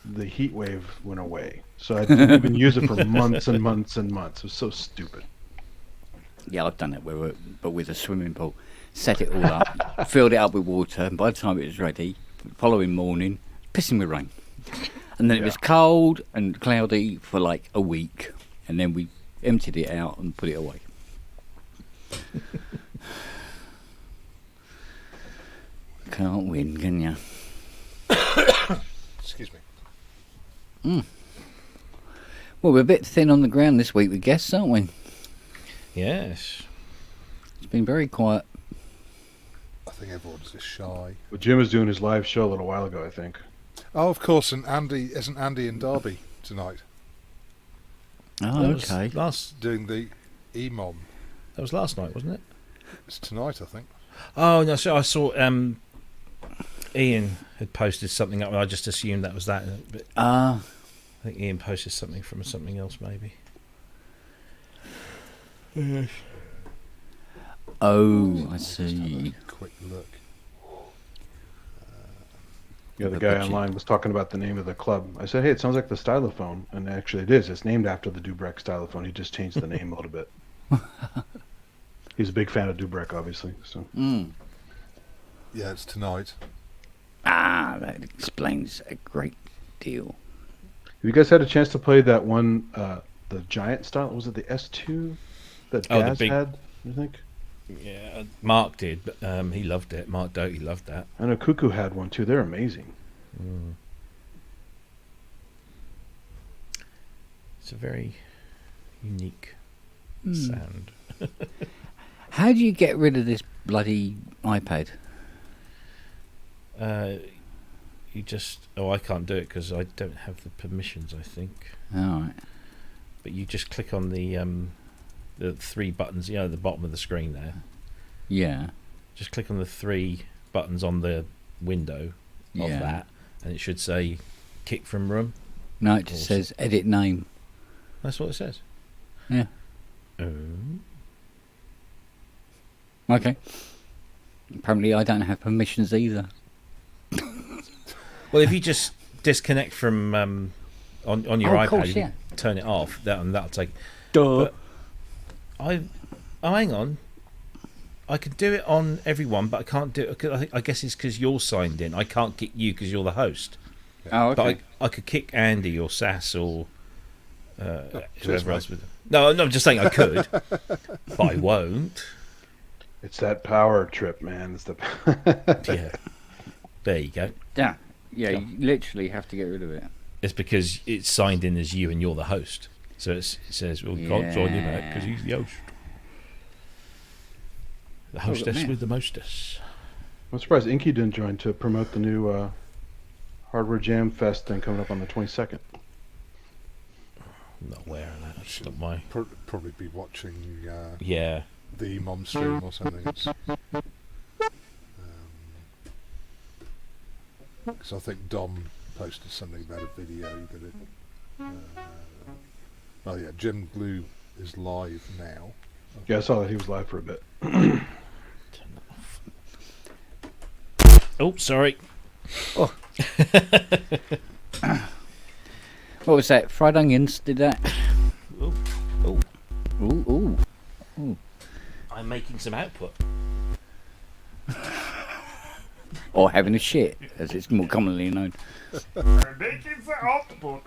the heat wave went away. So I didn't even use it for months and months and months. It was so stupid. Yeah, I've done it, but with a swimming pool. Set it all up, filled it up with water, and by the time it was ready, the following morning, pissing with rain. And then it was cold and cloudy for like a week, and then we emptied it out and put it away. Can't win, can you? Excuse me. Well, we're a bit thin on the ground this week with guests, aren't we? Yes. It's been very quiet. I think everyone's just shy. Well, Jim was doing his live show a little while ago, I think. Oh, of course, and isn't Andy in Derby tonight? Oh, okay. Doing the EMOM. That was last night, wasn't it? It's tonight, I think. Oh, no, so I saw Ian had posted something up, and I just assumed that was that. But I think Ian posted something from something else, maybe. Oh, I see. Quick look. Yeah, the guy online was talking about the name of the club. I said, hey, it sounds like the Stylophone. And actually it is. It's named after the Dubrek Stylophone. He just changed the name a little bit. He's a big fan of Dubrek, obviously. So. Yeah, it's tonight. That explains a great deal. Have you guys had a chance to play that one, the giant style? Was it the S2 that Gaz had, I think? Yeah, Mark did, but he loved it. Mark Doty loved that. I know Cuckoo had one too. They're amazing. It's a very unique sound. How do you get rid of this bloody iPad? You just... Oh, I can't do it because I don't have the permissions, I think. All right. But you just click on the three buttons, at the bottom of the screen there. Yeah. Just click on the three buttons on the window of that, and it should say kick from room. No, it just says edit name. That's what it says. Yeah. Okay. Apparently I don't have permissions either. Well, if you just disconnect from on your iPad, course, yeah. Turn it off, that'll take... Duh. Hang on. I could do it on everyone, but I can't do it. I guess it's because you're signed in. I can't kick you because you're the host. Oh, okay. But I could kick Andy or Sass or Whoever else would. No, I'm just saying I could, but I won't. It's that power trip, man. It's the Yeah. There you go. Yeah, you literally have to get rid of it. It's because it's signed in as you and you're the host. So it says, well, we can't join him out because he's the host. The hostess with the mostess. I'm surprised Inky didn't join to promote the new Hardware Jam Fest thing coming up on the 22nd. I'm not aware of that. It's not my... Probably be watching the mom stream or something. Because I think Dom posted something about a video that Jim Glue is live now. Yeah, I saw that he was live for a bit. Turn that off. Oh, sorry. Oh. What was that? Fried onions did that? Oh. Oh. Ooh. Ooh. I'm making some output. Or having a shit, as it's more commonly known. I'm making some output.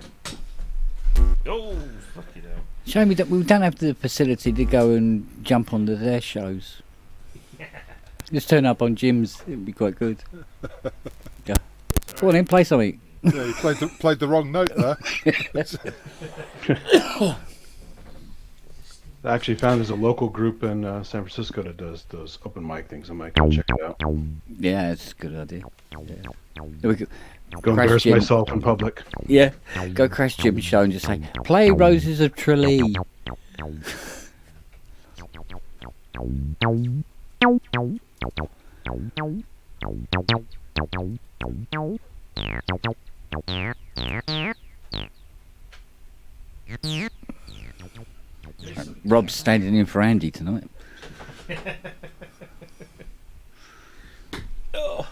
Oh, fuck it out. Shame we don't have the facility to go and jump onto their shows. Just turn up on Jim's, it would be quite good. Yeah. Go on in, play something. Yeah, you played the wrong note there. I actually found there's a local group in San Francisco that does those open mic things. I might go check it out. Yeah, it's a good idea. Yeah. Go embarrass myself in public. Yeah, go crash Jim's show and just say, play Roses of Tralee. Rob's standing in for Andy tonight. Oh.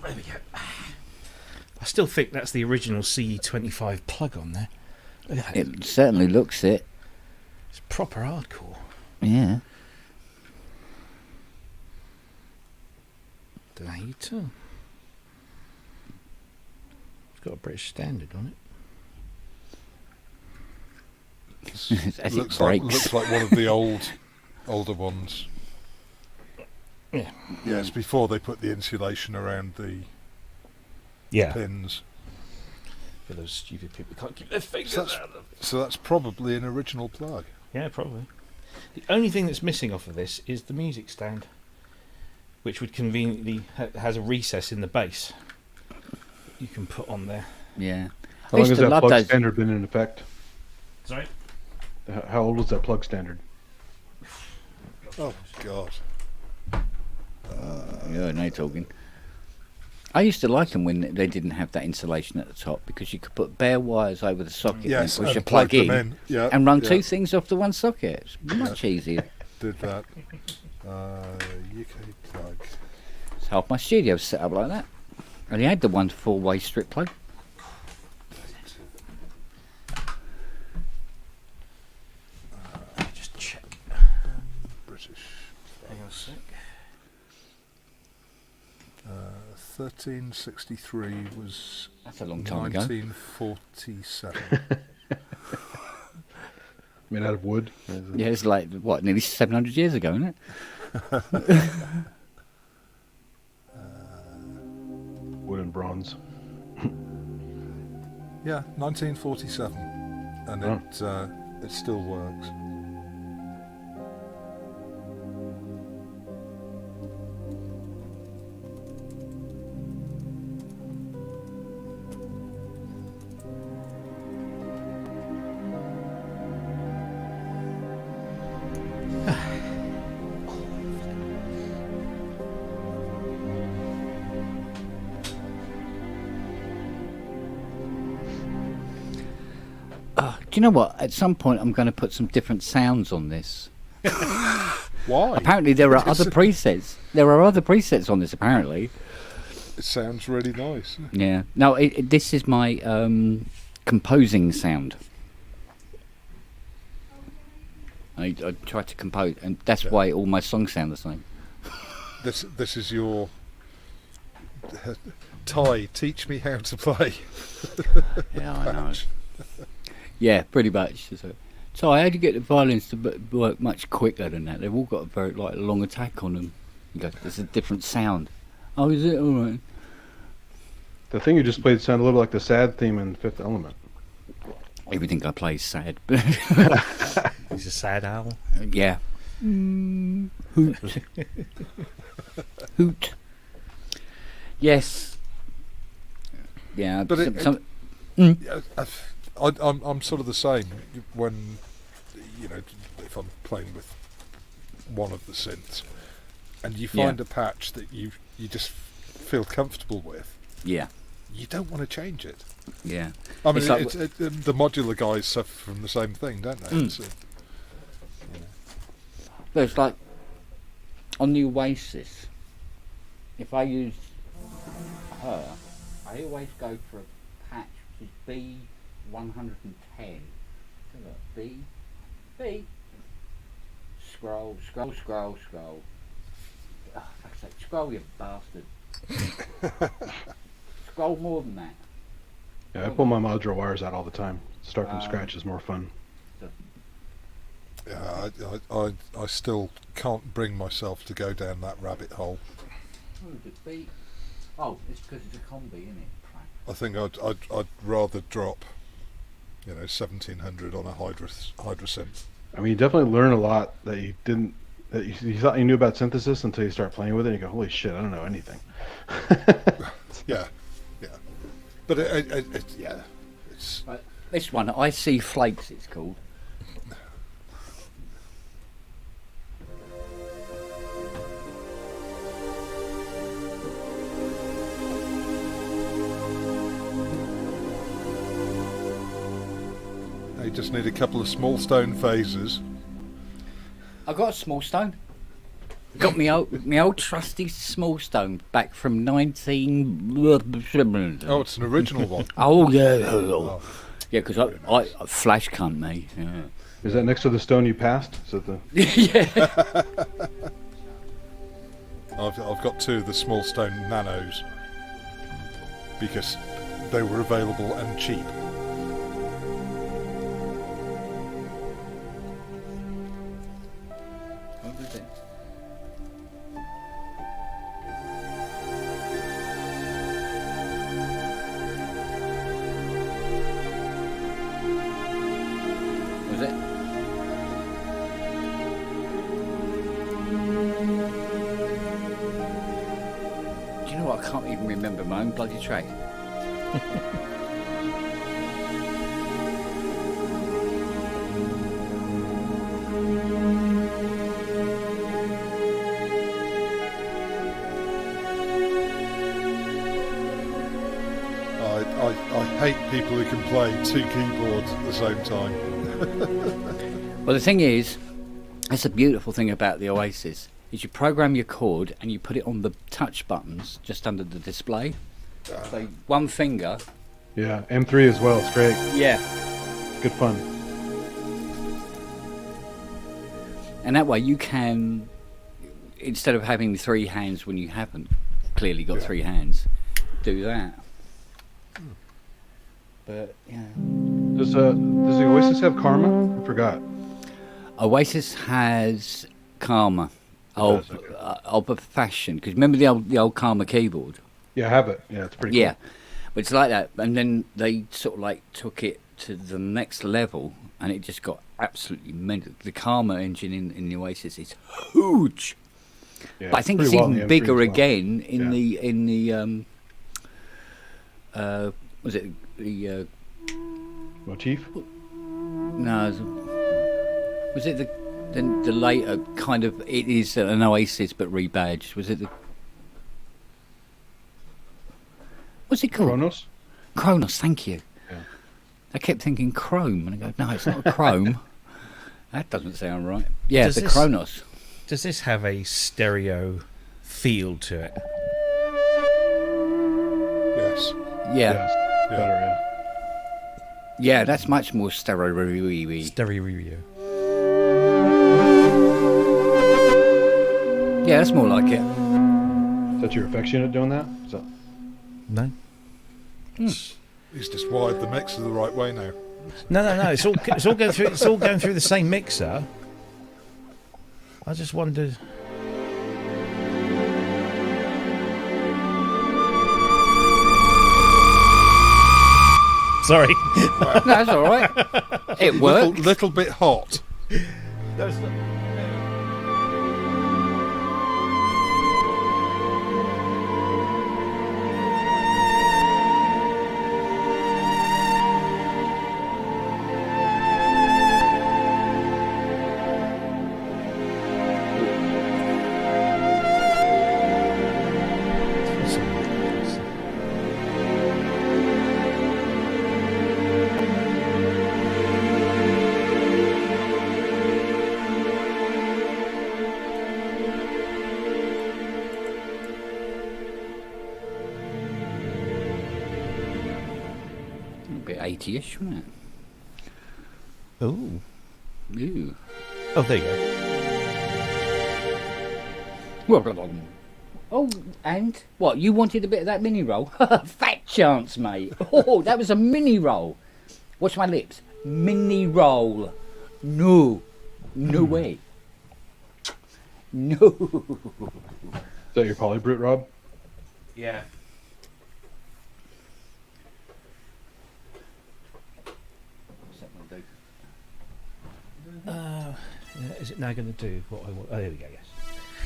There we go. I still think that's the original CE25 plug on there. Look at that. It certainly looks it. It's proper hardcore. Yeah. Later. It's got a British standard on it. As looks it breaks. looks like one of the older ones. Yeah. Yeah, it's before they put the insulation around the pins. For those stupid people who can't keep their fingers out of them. So that's probably an original plug. Yeah, probably. The only thing that's missing off of this is the music stand, which would conveniently has a recess in the base you can put on there. Yeah. How long has that plug standard been in effect? Sorry? How old was that plug standard? Oh, God. Yeah, no talking. I used to like them when they didn't have that insulation at the top because you could put bare wires over the socket and push a plug in and run two things off the one socket. It's much easier. Did that. UK plug. So half my studio's set up like that. And he had the one 4-way strip plug. Just check. British. Hang on a sec. 1363 was That's a long time ago. 1947. Made out of wood? Yeah, it's like, what, nearly 700 years ago, isn't it? Wood and bronze. Yeah, 1947. And it still works. Do you know what? At some point, I'm going to put some different sounds on this. Why? Apparently, there are other presets. There are other presets on this, apparently. It sounds really nice. Yeah. No, this is my composing sound. I try to compose, and that's why all my songs sound the same. This is your Ty, teach me how to play. Yeah, I know. Yeah, pretty much. So how do you get the violins to work much quicker than that? They've all got a very long attack on them. You go, there's a different sound. Oh, is it? All right. The thing you just played sounded a little like the sad theme in Fifth Element. Everything I play is sad. He's a sad owl. Yeah. Hoot. Hoot. Yes. Yeah. But I'm sort of the same when, if I'm playing with one of the synths, and you find a patch that you just feel comfortable with. Yeah. You don't want to change it. Yeah. I mean, the modular guys suffer from the same thing, don't they? But it's like on the Oasis. If I use her, I always go for a patch which is B110. B. Scroll. Oh, fuck's sake, scroll, you bastard. Scroll more than that. Yeah, I pull my modular wires out all the time. Start from scratch is more fun. Yeah, I still can't bring myself to go down that rabbit hole. Oh, it's because it's a combi, isn't it? I think I'd rather drop, 1700 on a Hydra synth. I mean, you definitely learn a lot that you didn't. That you thought you knew about synthesis until you start playing with it, and you go, "Holy shit, I don't know anything." Yeah. But it's. This one, I See Flakes, it's called. You just need a couple of small stone phases. I got a small stone. Got me old trusty small stone back from 19. Oh, it's an original one. Oh yeah, yeah. Because I flash cunt me. Yeah. Is that next to the stone you passed? Is that the? Yeah. I've got two of the small stone nanos because they were available and cheap. I can't even remember my own bloody track. I hate people who can play two keyboards at the same time. Well, the thing is, that's a beautiful thing about the Oasis. Is you program your chord and you put it on the touch buttons just under the display. So one finger. Yeah, M3 as well. It's great. Yeah. Good fun. And that way you can, instead of having three hands when you haven't clearly got three hands, do that. But yeah. Does the Oasis have Karma? I forgot. Oasis has Karma. Of a fashion, because remember the old Karma keyboard? Yeah, I have it. Yeah, it's pretty cool. Yeah, but it's like that, and then they sort of like took it to the next level, and it just got absolutely mental. The Karma engine in the Oasis is huge, yeah, but I think it's even bigger again in the was it the Motif? No, was it the later kind of, it is an Oasis but rebadged. Was it the... What's it called? Kronos, thank you. Yeah. I kept thinking Chrome, and I go, no, it's not a Chrome. That doesn't sound right. Yeah, the Kronos. Does this have a stereo feel to it? Yes. Yeah. Yes. Better, yeah. Yeah, that's much more stereo. Stereo. Yeah, that's more like it. Is that your effects unit doing that? Is that... No. He's just wired the mixer the right way now. No. It's all going through. It's all going through the same mixer. I just wondered. Sorry. No, that's all right. It worked. Little bit hot. A bit 80-ish, wasn't it? Ooh. Ooh. Oh, there you go. Oh, and what? You wanted a bit of that mini roll? Fat chance, mate. Oh, that was a mini roll. Watch my lips. Mini roll. No. No way. No. Is that your polybrute, Rob? Yeah. Is it now going to do what I want? Oh, there we go,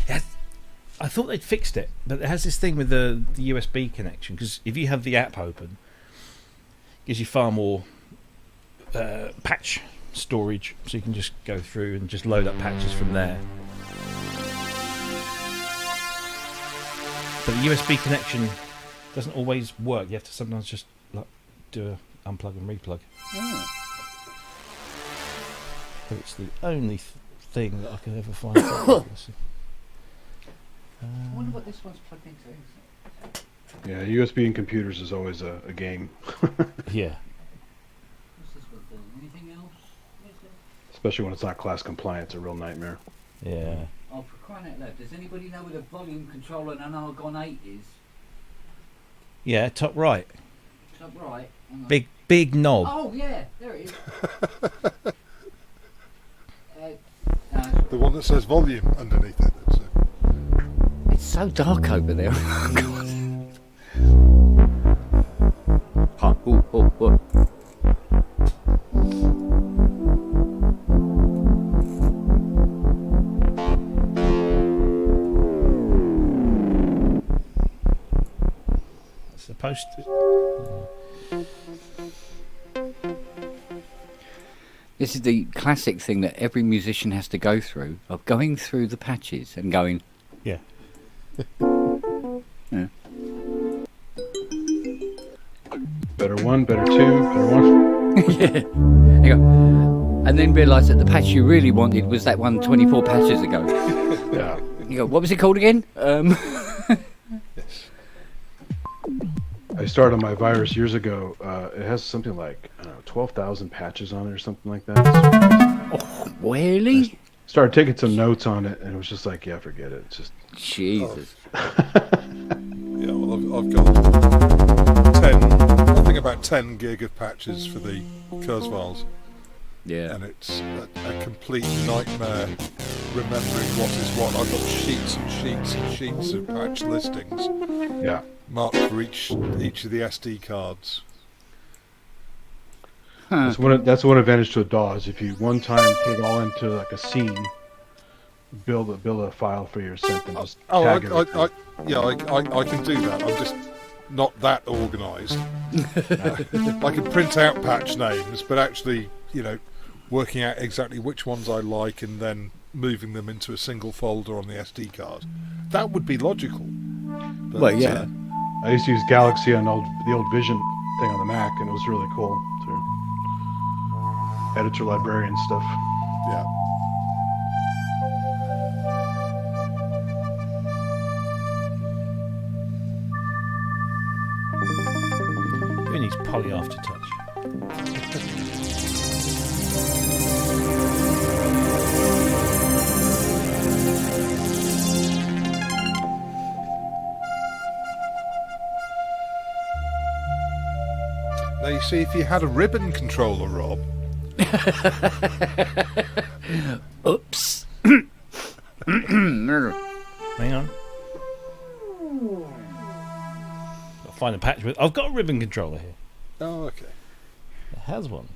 yes. I thought they'd fixed it, but it has this thing with the USB connection, because if you have the app open, it gives you far more patch storage, so you can just go through and just load up patches from there. But the USB connection doesn't always work. You have to sometimes just do a unplug and replug. Oh. So it's the only thing that I could ever find. I wonder what this one's plugged into. Yeah, USB in computers is always a game. Yeah. What's this one doing? Anything else? Especially when it's not class compliant, it's a real nightmare. Yeah. Oh, for crying out loud, does anybody know what a volume controller and an Argon 8 is? Yeah, top right. Top right. Big knob. Oh, yeah, there it is. The one that says volume underneath it. It's so dark over there. Oh, God. Supposed to. This is the classic thing that every musician has to go through, of going through the patches and going, yeah. Yeah. Better one, better two, better one. Yeah. You go, and then realise that the patch you really wanted was that one 24 patches ago. Yeah. You go, what was it called again? I started on my virus years ago. It has something like, I don't know, 12,000 patches on it or something like that. Oh, really? I started taking some notes on it, and it was just like, yeah, forget it. It's just Jesus. Yeah, well, I've got 10 gig of patches for the Kurzweils. Yeah. And it's a complete nightmare remembering what is what. I've got sheets and sheets and sheets of patch listings. Yeah. Marked for each of the SD cards. Huh. That's one advantage to a DAW is if you one time put it all into like a scene, build a file for your synth and just tag it. I can do that. I'm just not that organised. I can print out patch names, but actually, working out exactly which ones I like and then moving them into a single folder on the SD card. That would be logical. But, well, yeah. I used to use Galaxy on the old Vision thing on the Mac, and it was really cool. So, editor librarian stuff. Yeah. Who needs Polly Aftertouch? Now, you see, if you had a ribbon controller, Rob... Oops. Hang on. I'll find a patch with... I've got a ribbon controller here. Oh, okay. It has one.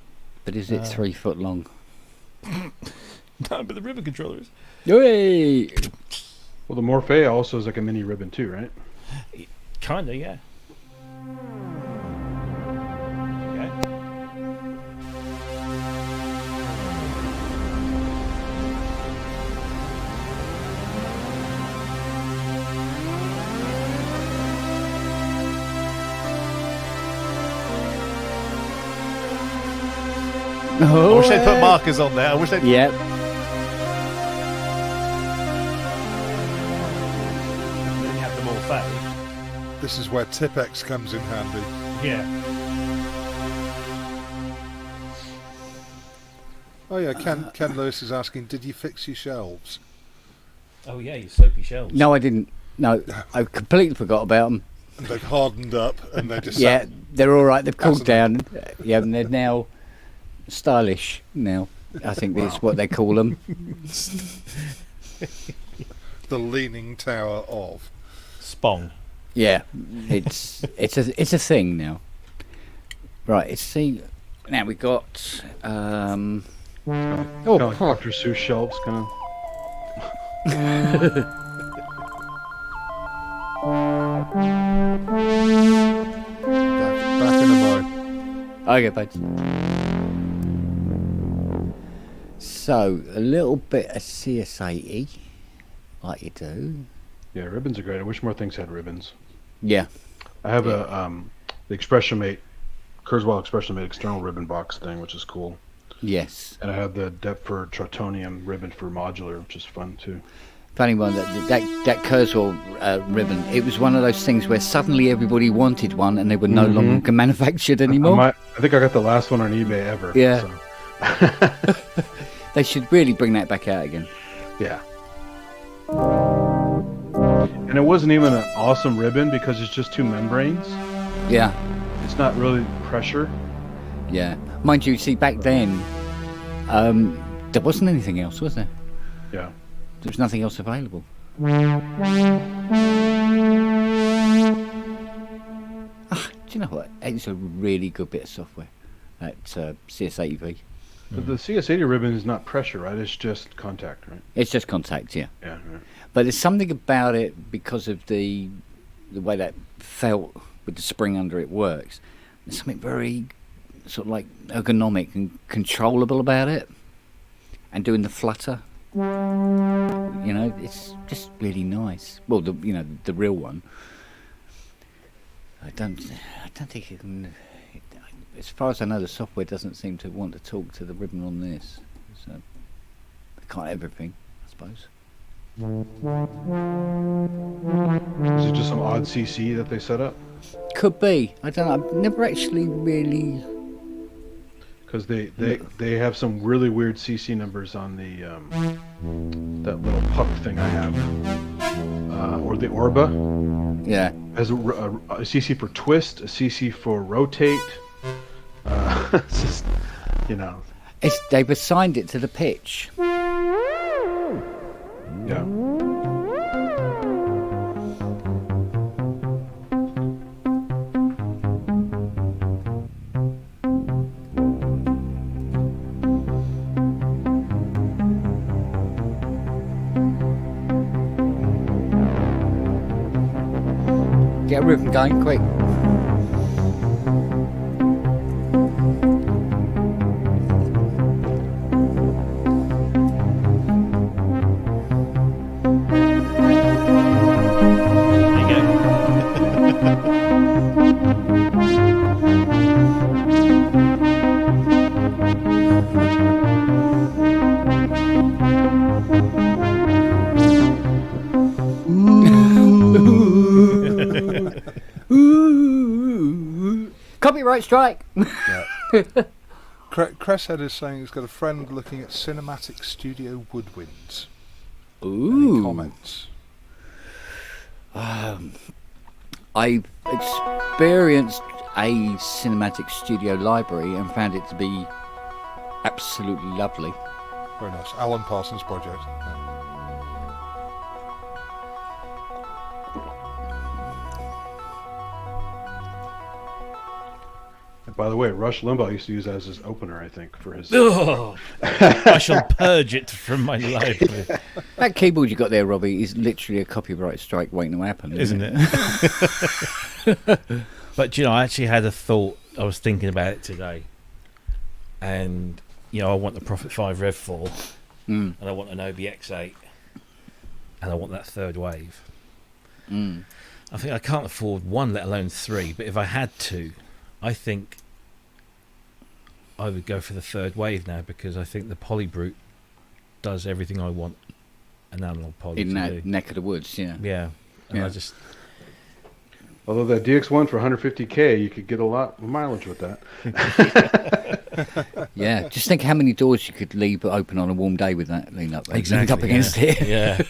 But is it 3 foot long? No, but the ribbon controller is... Yay! Well, the Morphe also is like a mini ribbon too, right? Kinda, yeah. I wish they'd put markers on there. I wish they'd. Yep. Then you have them all fat. This is where Tipex comes in handy. Yeah. Oh yeah, Ken Lewis is asking, did you fix your shelves? Oh yeah, your soapy shelves. No, I didn't. No, I completely forgot about them. And they've hardened up, and they just Yeah, they're all right. They've cooled down. Yeah, and they're now stylish. Now, I think that's what they call them. the leaning tower of Spong. Yeah, it's a thing now. Right, let's see. Now we got Kind of like Dr. Seuss shelves, kind of. back in a mo. okay, thanks. So a little bit of CS80, like you do. Yeah, ribbons are great. I wish more things had ribbons. Yeah, I have the Expression Mate, Kurzweil Expression Mate external ribbon box thing, which is cool. yes. And I have the Deptford Trautonium ribbon for modular, which is fun too. Funny one, that Kurzweil ribbon, it was one of those things where suddenly everybody wanted one and they were no longer manufactured anymore. I think I got the last one on eBay ever. Yeah. So. They should really bring that back out again. Yeah. And it wasn't even an awesome ribbon because it's just two membranes. Yeah. It's not really pressure. Yeah. Mind you, see, back then, there wasn't anything else, was there? Yeah. There was nothing else available. Do you know what? It's a really good bit of software, that CS80V. But the CS80 ribbon is not pressure, right? It's just contact, right? It's just contact, yeah. Yeah. Right. But there's something about it because of the way that felt with the spring under it works. There's something very sort of like ergonomic and controllable about it. And doing the flutter, you know, it's just really nice. Well, the real one. I don't think it can. As far as I know, the software doesn't seem to want to talk to the ribbon on this. So they can't everything, I suppose. Is it just some odd CC that they set up? Could be. I don't know. I've never actually really. Because they have some really weird CC numbers on the that little puck thing I have, or the Orba. Yeah. Has a CC for twist, a CC for rotate. It's just, you know. They've assigned it to the pitch. Yeah. Get a ribbon going quick. Copyright strike. Yeah. Cresshead is saying he's got a friend looking at cinematic studio woodwinds. Ooh. Any comments? I've experienced a cinematic studio library and found it to be absolutely lovely. Very nice. Alan Parsons project. By the way, Rush Limbaugh used to use that as his opener, I think, for his... Oh, I shall purge it from my life. That keyboard you got there, Robbie, is literally a copyright strike waiting to happen, isn't it? But, I actually had a thought. I was thinking about it today. And, I want the Prophet 5 Rev 4. And I want an OBX8. And I want that third wave. I think I can't afford one, let alone three. But if I had to, I think I would go for the third wave now, because I think the Polybrute does everything I want an analog poly in to that do. neck of the woods. Yeah. And I just... Although that DX1 for 150k, you could get a lot of mileage with that. Yeah, just think how many doors you could leave open on a warm day with that. Lean up against it. Yeah.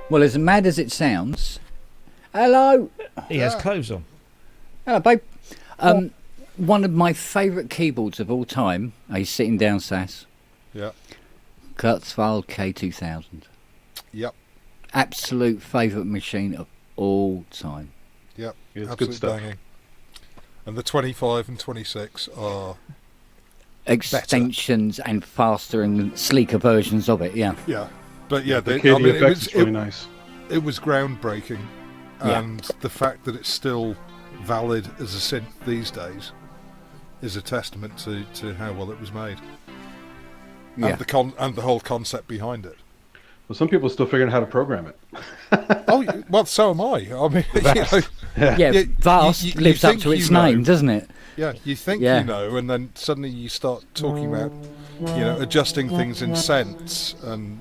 Well, as mad as it sounds, hello. He has clothes on. Hello, babe. One of my favourite keyboards of all time. Are you sitting down, Sass? Yeah. Kurzweil K2000. Yep. Absolute favourite machine of all time. Yep. Yeah, it's absolute good stuff. banging. And the 25 and 26 are extensions and faster and sleeker versions of it. Yeah. Yeah. But yeah, the effect is really nice. It was groundbreaking, and the fact that it's still valid as a synth these days is a testament to how well it was made, and the whole concept behind it. Well, some people are still figuring out how to program it. Oh well, so am I. I mean, Vast lives up to its name, doesn't it? Yeah, you think you know, and then suddenly you start talking about, adjusting things in cents and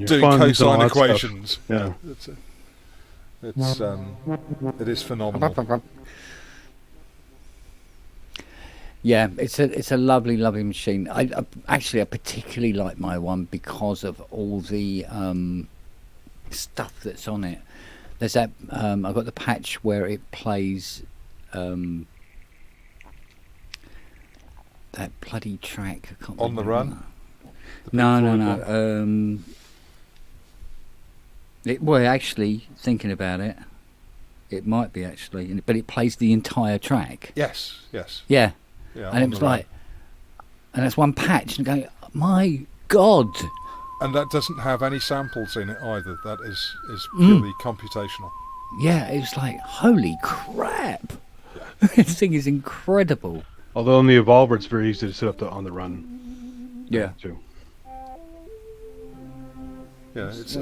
doing cosine equations. Yeah, it is phenomenal. Yeah, it's a lovely machine. I particularly like my one because of all the stuff that's on it. There's that I've got the patch where it plays that bloody track. I can't On the Run. No. Actually, thinking about it, it might be actually, but it plays the entire track. Yes. Yeah, and it was like, and that's one patch, and going, my God. And that doesn't have any samples in it either. That is purely computational. Yeah, it was like, holy crap! Yeah. This thing is incredible. Although in the Evolver, it's very easy to set up On the Run. Yeah. Too. Yeah, it's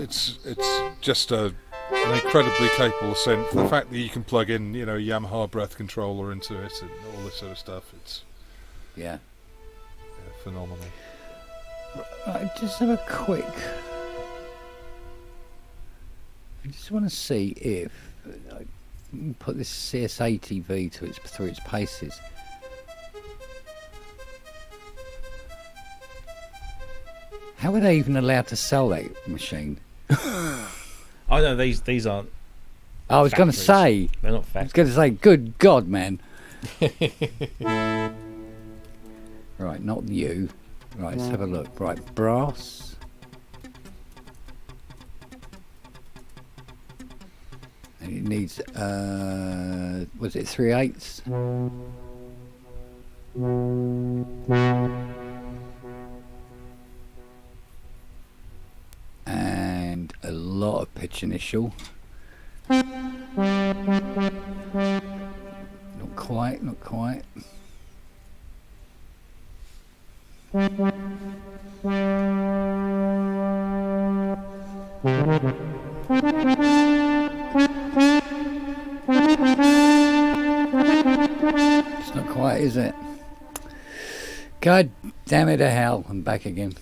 just an incredibly capable synth. The fact that you can plug in, a Yamaha breath controller into it and all this sort of stuff, it's phenomenal. I just have a quick. I just want to see if I can put this CS80V through its paces. How are they even allowed to sell that machine? I know these aren't. I was going to say. They're not factories. I was going to say, good God, man. Right, not you. Right, let's have a look. Right, brass. And it needs, was it 3/8? And a lot of pitch initial. Not quite. It's not quite, is it? God damn it to hell. I'm back again.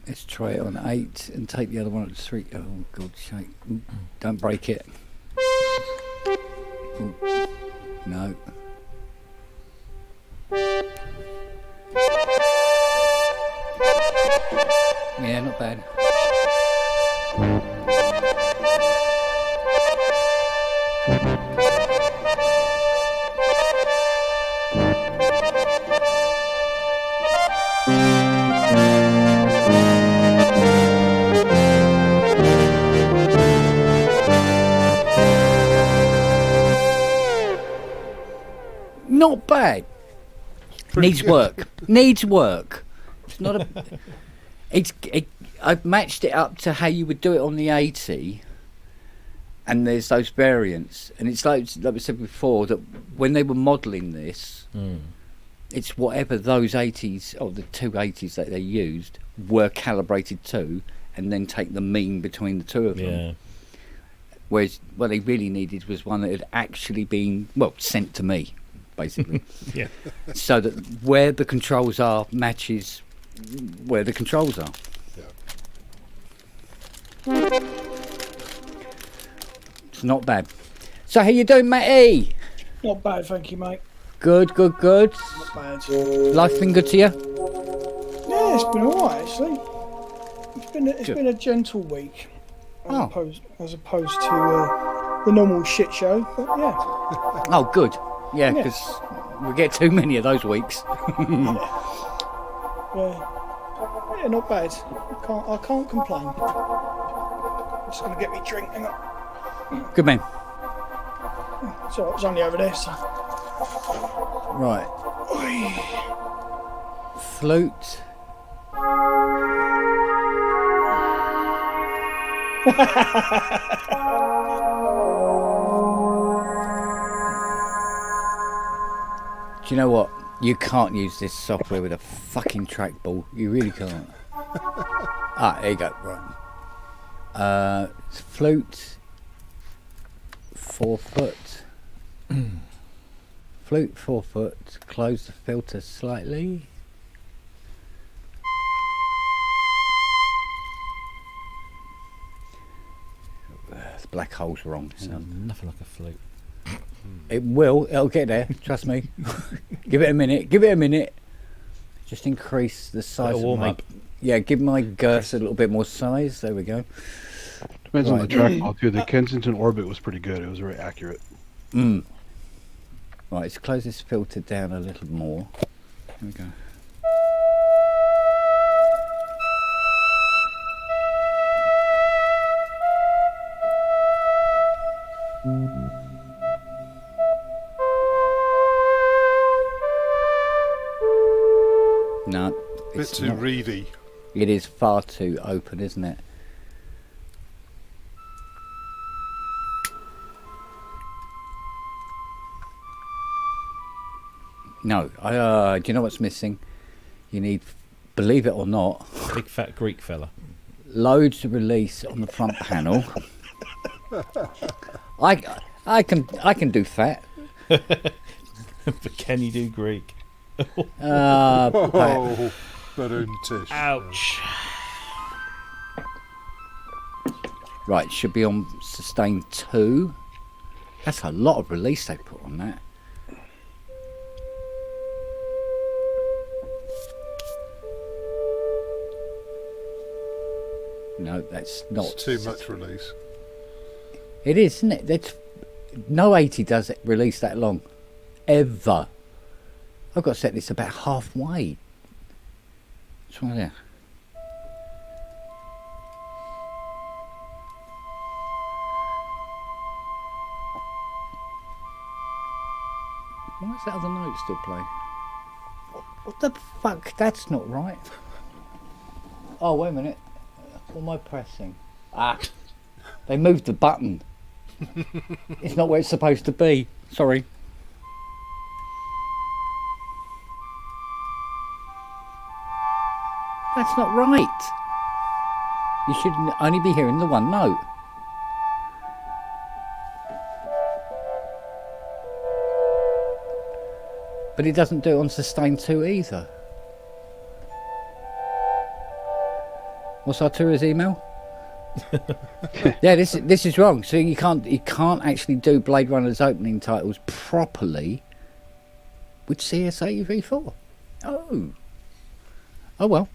Let's try it on 8 and take the other one at 3. Oh, God, shake. Ooh, don't break it. Ooh. No. Yeah, not bad. Not bad. Needs work. Needs work. It's not a. I've matched it up to how you would do it on the 80, and there's those variants, and it's like we said before that when they were modelling this, it's whatever those 80s or the two 80s that they used were calibrated to, and then take the mean between the two of them. Yeah. Whereas what they really needed was one that had actually been sent to me, basically. Yeah. So that where the controls are matches where the controls are. Yeah. It's not bad. So how you doing, Matty? Not bad, thank you, mate. Good. Not bad. Life been good to you? Yeah, it's been alright actually. It's been a gentle week, as opposed to the normal shit show. But yeah. Oh, good. Yeah, because we get too many of those weeks. Yeah, not bad. I can't complain. I'm just gonna get me a drink. Hang on. Good man. So it was only over there. So. Right. Flute. Do you know what? You can't use this software with a fucking trackball. You really can't. There you go. Right. Flute. 4 foot. Flute 4 foot. Close the filter slightly. The black hole's wrong. Sounds nothing like a flute. It will. It'll get there. Trust me. Give it a minute. Just increase the size of my... Up. Yeah, give my girth a little bit more size. There we go. Depends on the trackball too. The Kensington Orbit was pretty good. It was very accurate. Right, let's close this filter down a little more. Here we go. No, it's too reedy. It is far too open, isn't it? No, do you know what's missing? You need, believe it or not, big fat Greek fella. Loads of release on the front panel. I can do fat. But can you do Greek? Ouch. Right, should be on sustain 2. That's a lot of release they put on that. No, that's not. It's too much release. It is, isn't it? That's, no 80 does release that long. Ever. I've got to set this about halfway. What's wrong there? Why is that other note still playing? What the fuck? That's not right. Oh, wait a minute. What am I pressing? They moved the button. It's not where it's supposed to be. Sorry. That's not right. You should only be hearing the one note. But it doesn't do it on sustain 2 either. What's Artura's email? Yeah, this is wrong. So you can't actually do Blade Runner's opening titles properly with CS80 v4. Oh well.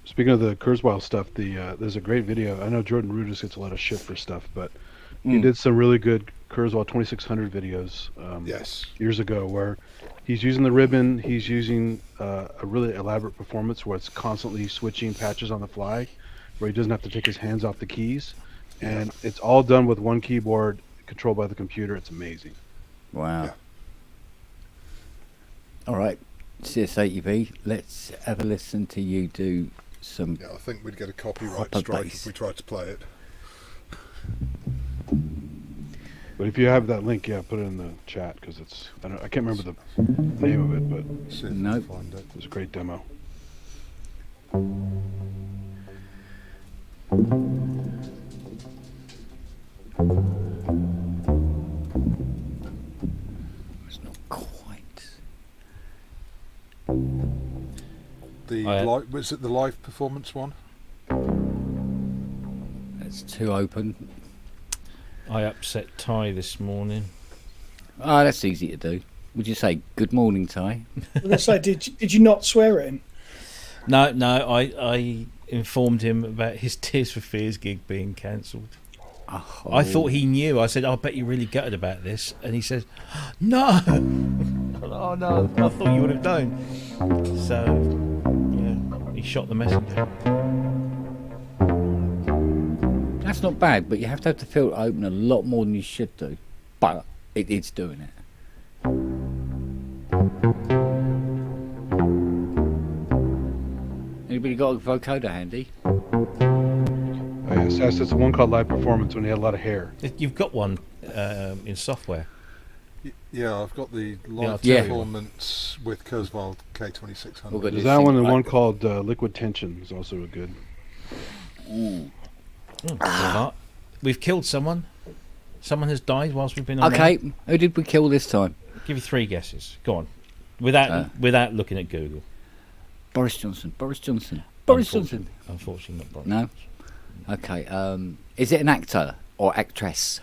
speaking of the Kurzweil stuff, there's a great video. I know Jordan Rudess gets a lot of shit for stuff, but he did some really good Kurzweil 2600 videos years ago where he's using the ribbon. He's using a really elaborate performance where it's constantly switching patches on the fly, where he doesn't have to take his hands off the keys. And it's all done with one keyboard controlled by the computer. It's amazing. Wow. Yeah. All right, CS80V, let's have a listen to you do some. Yeah, I think we'd get a copyright strike if we tried to play it. But if you have that link, put it in the chat because I can't remember the name of it, but nope. It was a great demo. It's not quite. Was it the live performance one? It's too open. I upset Ty this morning. Oh, that's easy to do. Would you say good morning, Ty? I was going to say, did you not swear at him? No, I informed him about his Tears for Fears gig being cancelled. Oh. I thought he knew. I said, I bet you're really gutted about this. And he said, no. Oh, no, I thought you would have known. So, yeah, he shot the messenger. That's not bad, but you have to have the filter open a lot more than you should do. But it's doing it. Anybody got a vocoder handy? Oh, yes, that's the one called Live Performance when he had a lot of hair. You've got one in software. Yeah, I've got the live performance with Kurzweil K2600. There's that one and one called Liquid Tension is also a good. We've killed someone. Someone has died whilst we've been on. Okay, who did we kill this time? Give you 3 guesses. Go on, without looking at Google. Boris Johnson. Unfortunately not Boris. No. Okay. Is it an actor or actress?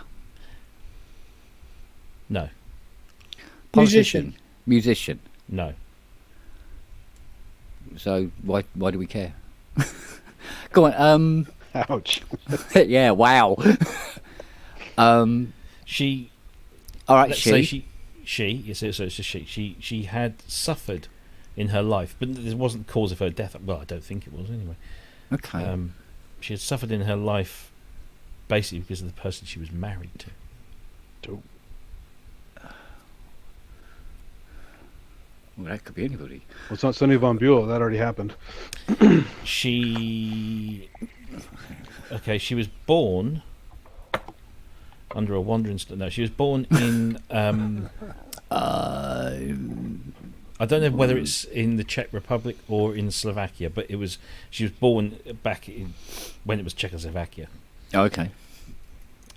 No. Politician. Musician. No. So why do we care? Go on. Ouch. Yeah. Wow. She. All right. Let's say she. Yes, so it's a she. She had suffered in her life, but it wasn't the cause of her death. Well, I don't think it was anyway. Okay. She had suffered in her life, basically because of the person she was married to. Well, that could be anybody. Well, it's not Sonny von Buell. That already happened. She was born under a wandering star. No, she was born in. I don't know whether it's in the Czech Republic or in Slovakia, but she was born back when it was Czechoslovakia. Oh, okay.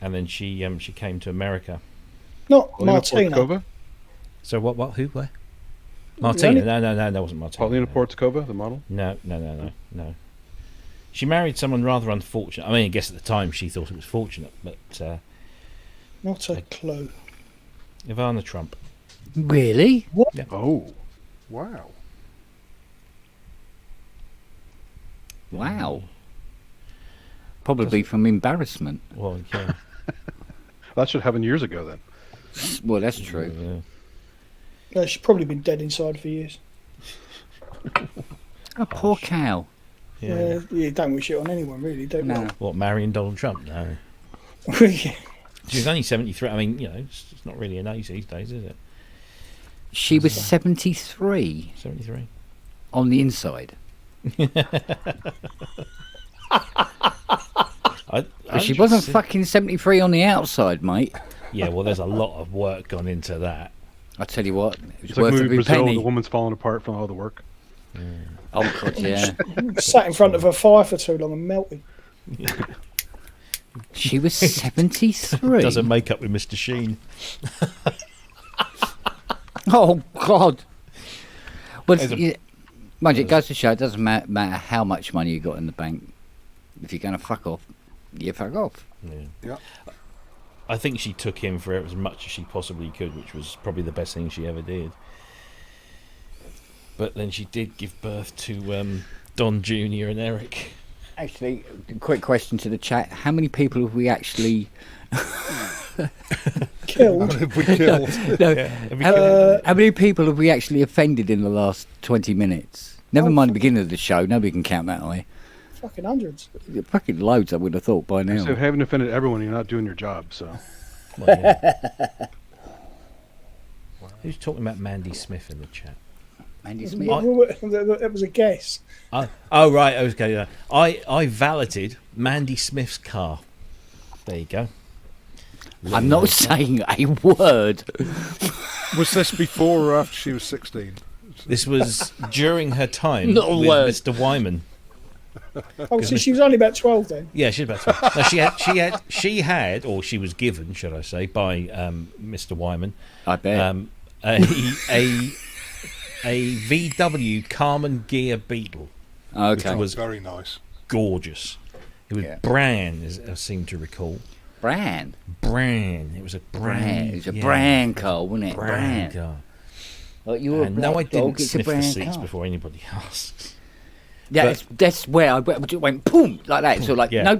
And then she came to America. Not Martina. Portkova? So what? Who? Where? Martina? No, that wasn't Martina. Paulina Portkova, the model? No. She married someone rather unfortunate. I mean, I guess at the time she thought it was fortunate, but not a clue. Ivana Trump. Really? What? Yeah. Oh, wow. Probably from embarrassment. Well, yeah. That should happen years ago then. Well, that's true. Yeah. No, she's probably been dead inside for years. Oh, poor cow. Yeah. You don't wish it on anyone, really, don't you? No. What, marrying Donald Trump? No. Yeah. She was only 73. I mean, it's not really an age these days, is it? She was 73 73. on the inside. She wasn't fucking 73 on the outside, mate. Yeah, well, there's a lot of work gone into that. I tell you what, it was It's like worth movie every Brazil, penny. the woman's falling apart from all the work. Oh God, yeah. Sat in front of a fire for too long and melted. She was 73. Does her makeup with Mr. Sheen. Oh God. Well, mind you, it goes to show it doesn't matter how much money you got in the bank. If you're going to fuck off, you fuck off. Yeah. I think she took him for as much as she possibly could, which was probably the best thing she ever did. But then she did give birth to Don Jr. and Eric. Actually, quick question to the chat: how many people have we actually killed? Have we killed? How many people have we actually offended in the last 20 minutes? Never mind the beginning of the show. Nobody can count that, way. Fucking hundreds. Fucking loads, I would have thought by now. So having offended everyone, you're not doing your job. So. Well, yeah. Who's talking about Mandy Smith in the chat? Mandy Smith. It was a guess. Oh right, okay. I valeted Mandy Smith's car. There you go. I'm not saying a word. Was this before or after she was 16? This was during her time Not a with word. Mr. Wyman. Oh, so she was only about 12 then? Yeah, she's about 12. No, she had, or she was given, should I say, by Mr. Wyman. I bet. A VW Carman Gear Beetle. Okay. Which was very nice. Gorgeous. It was brand, as I seem to recall. Brand. It was a brand. It was a brand car, wasn't it? Brand car. Like you were a no, I black didn't dog, it's a sniff the brand seats car. before anybody asks. Yeah, that's where I went boom like that. So like yeah.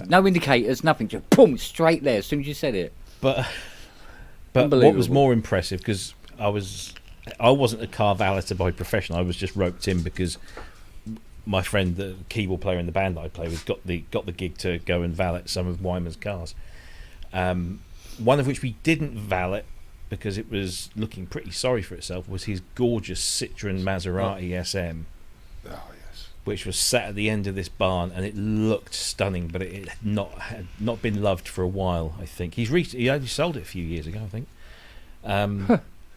no indicators, nothing, just boom straight there as soon as you said it. But what was more impressive, because I wasn't a car valeter by profession. I was just roped in because my friend, the keyboard player in the band that I play with, got the gig to go and valet some of Wyman's cars. One of which we didn't valet because it was looking pretty sorry for itself, was his gorgeous Citroen Maserati SM. Oh, yes. Which was sat at the end of this barn, and it looked stunning, but it had not been loved for a while. I think he only sold it a few years ago, I think.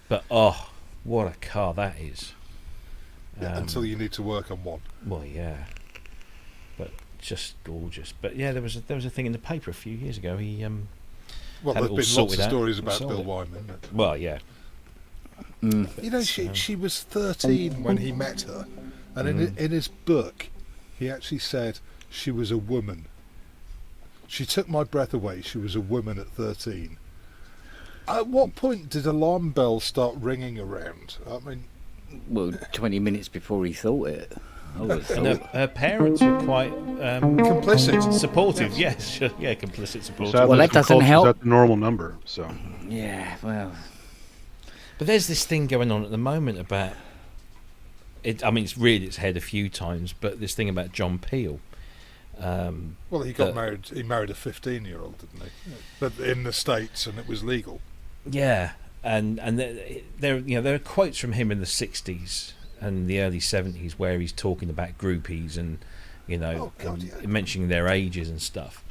But what a car that is! Until you need to work on one. Well, yeah, but just gorgeous. But yeah, there was a thing in the paper a few years ago. He well, had there've it been all lots of sorted stories out, about sold Bill it. Wyman. Well, yeah. You know, she was 13 when he met her, and in his book, he actually said she was a woman. She took my breath away. She was a woman at 13. At what point did alarm bells start ringing around? I mean, well, 20 minutes before he thought it. And her parents were quite complicit, supportive. Yes, yeah, complicit, supportive. So well, that doesn't help. That's the normal number. So yeah, well. But there's this thing going on at the moment about it. I mean, it's reared its head a few times, but this thing about John Peel. Well, he got married. He married a 15-year-old, didn't he? But in the States, and it was legal. Yeah, and there are quotes from him in the 60s and the early 70s where he's talking about groupies and mentioning their ages and stuff.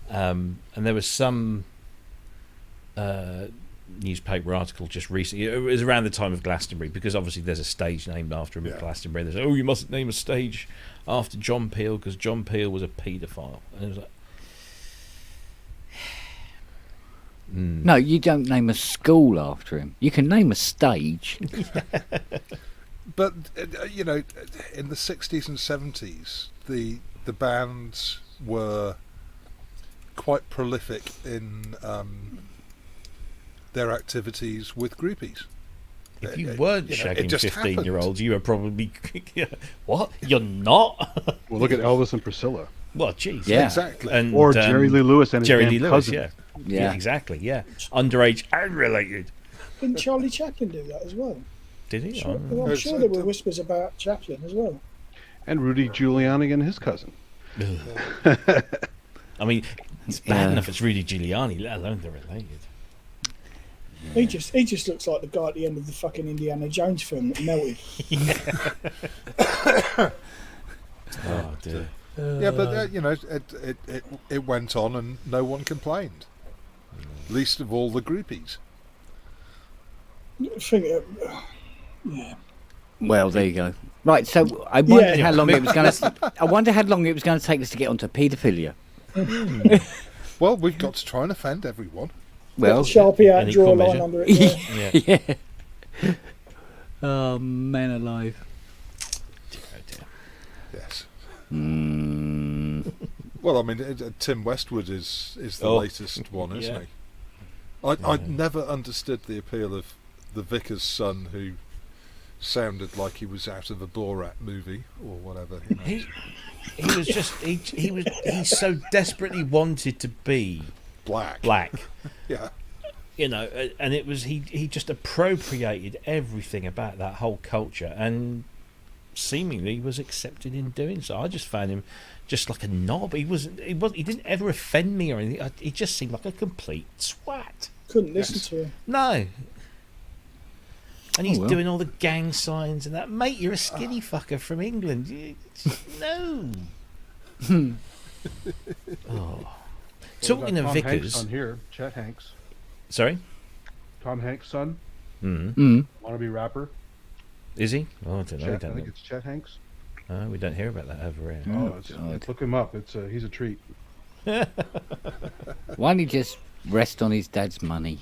And there was some newspaper article just recently. It was around the time of Glastonbury, because obviously there's a stage named after him at Glastonbury. They said, you mustn't name a stage after John Peel because John Peel was a paedophile. And it was like, No, you don't name a school after him. You can name a stage. But in the 60s and 70s, the bands were quite prolific in their activities with groupies. If you weren't shagging 15-year-olds, you were probably what? You're not. Well, look at Elvis and Priscilla. Well, geez, yeah, exactly. And, or Jerry Lee Lewis and his Jerry Lee Lewis, cousin. yeah, exactly, yeah, underage and related. Didn't Charlie Chaplin do that as well? Did he? I'm sure there were whispers about Chaplin as well. And Rudy Giuliani and his cousin. I mean, it's bad enough it's Rudy Giuliani, let alone they're related. He just looks like the guy at the end of the fucking Indiana Jones film that melted. Oh dear. Yeah, but it went on and no one complained. Least of all the groupies. Yeah. Well, there you go. Right, so I wondered how long it was going to. I wonder how long it was going to take us to get onto paedophilia. Well, we've got to try and offend everyone. Well, Sharpie out, draw a line under it. Yeah. Oh, man alive. Yes. Well, I mean, Tim Westwood is the latest one, isn't he? I never understood the appeal of the vicar's son who sounded like he was out of a Borat movie or whatever. You know. He was just he so desperately wanted to be black. Yeah. You know, and it was he just appropriated everything about that whole culture and seemingly was accepted in doing so. I just found him just like a knob. He didn't ever offend me or anything. He just seemed like a complete swat. Couldn't listen to him. No. And he's doing all the gang signs and that. Mate, you're a skinny fucker from England. No. Talking of Tom Vickers. Hanks on here, Chet Hanks. Sorry? Tom Hanks' son. Wannabe rapper. Is he? Oh, I don't know. I think it's Chet Hanks. We don't hear about that over here. Look him up. He's a treat. Why don't he just rest on his dad's money?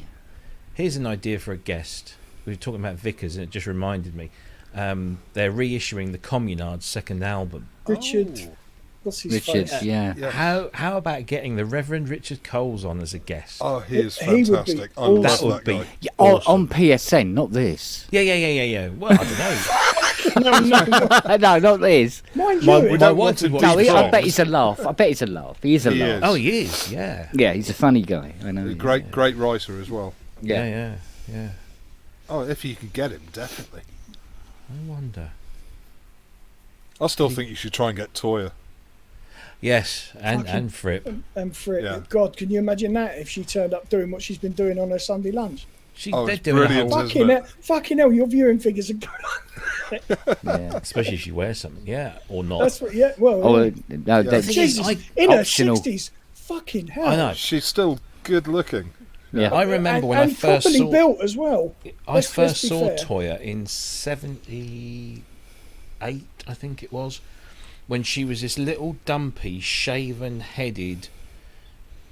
Here's an idea for a guest. We were talking about Vickers, and it just reminded me. They're reissuing the Communards' second album. Richard. What's his Richard, face? yeah. How about getting the Reverend Richard Coles on as a guest? Oh, he is fantastic. I love that guy. Yeah, on PSN, not this. Yeah. Well, I don't know. No, not this. Mind you, I bet he's a laugh. He is a laugh. Oh, he is. Yeah. Yeah, he's a funny guy. I know. Great writer as well. Yeah. Oh, if you could get him, definitely. I wonder. I still think you should try and get Toya. Yes, and Fripp. And Fripp. Yeah. God, can you imagine that if she turned up doing what she's been doing on her Sunday lunch? They're doing fucking hell, your viewing figures are going on. Yeah. Especially if she wears something, or not. That's what, no, Jesus, in her 60s. Fucking hell. I know. She's still good looking. Yeah. I remember when I first properly saw built as well. I first saw Toya in 78, I think it was, when she was this little dumpy, shaven-headed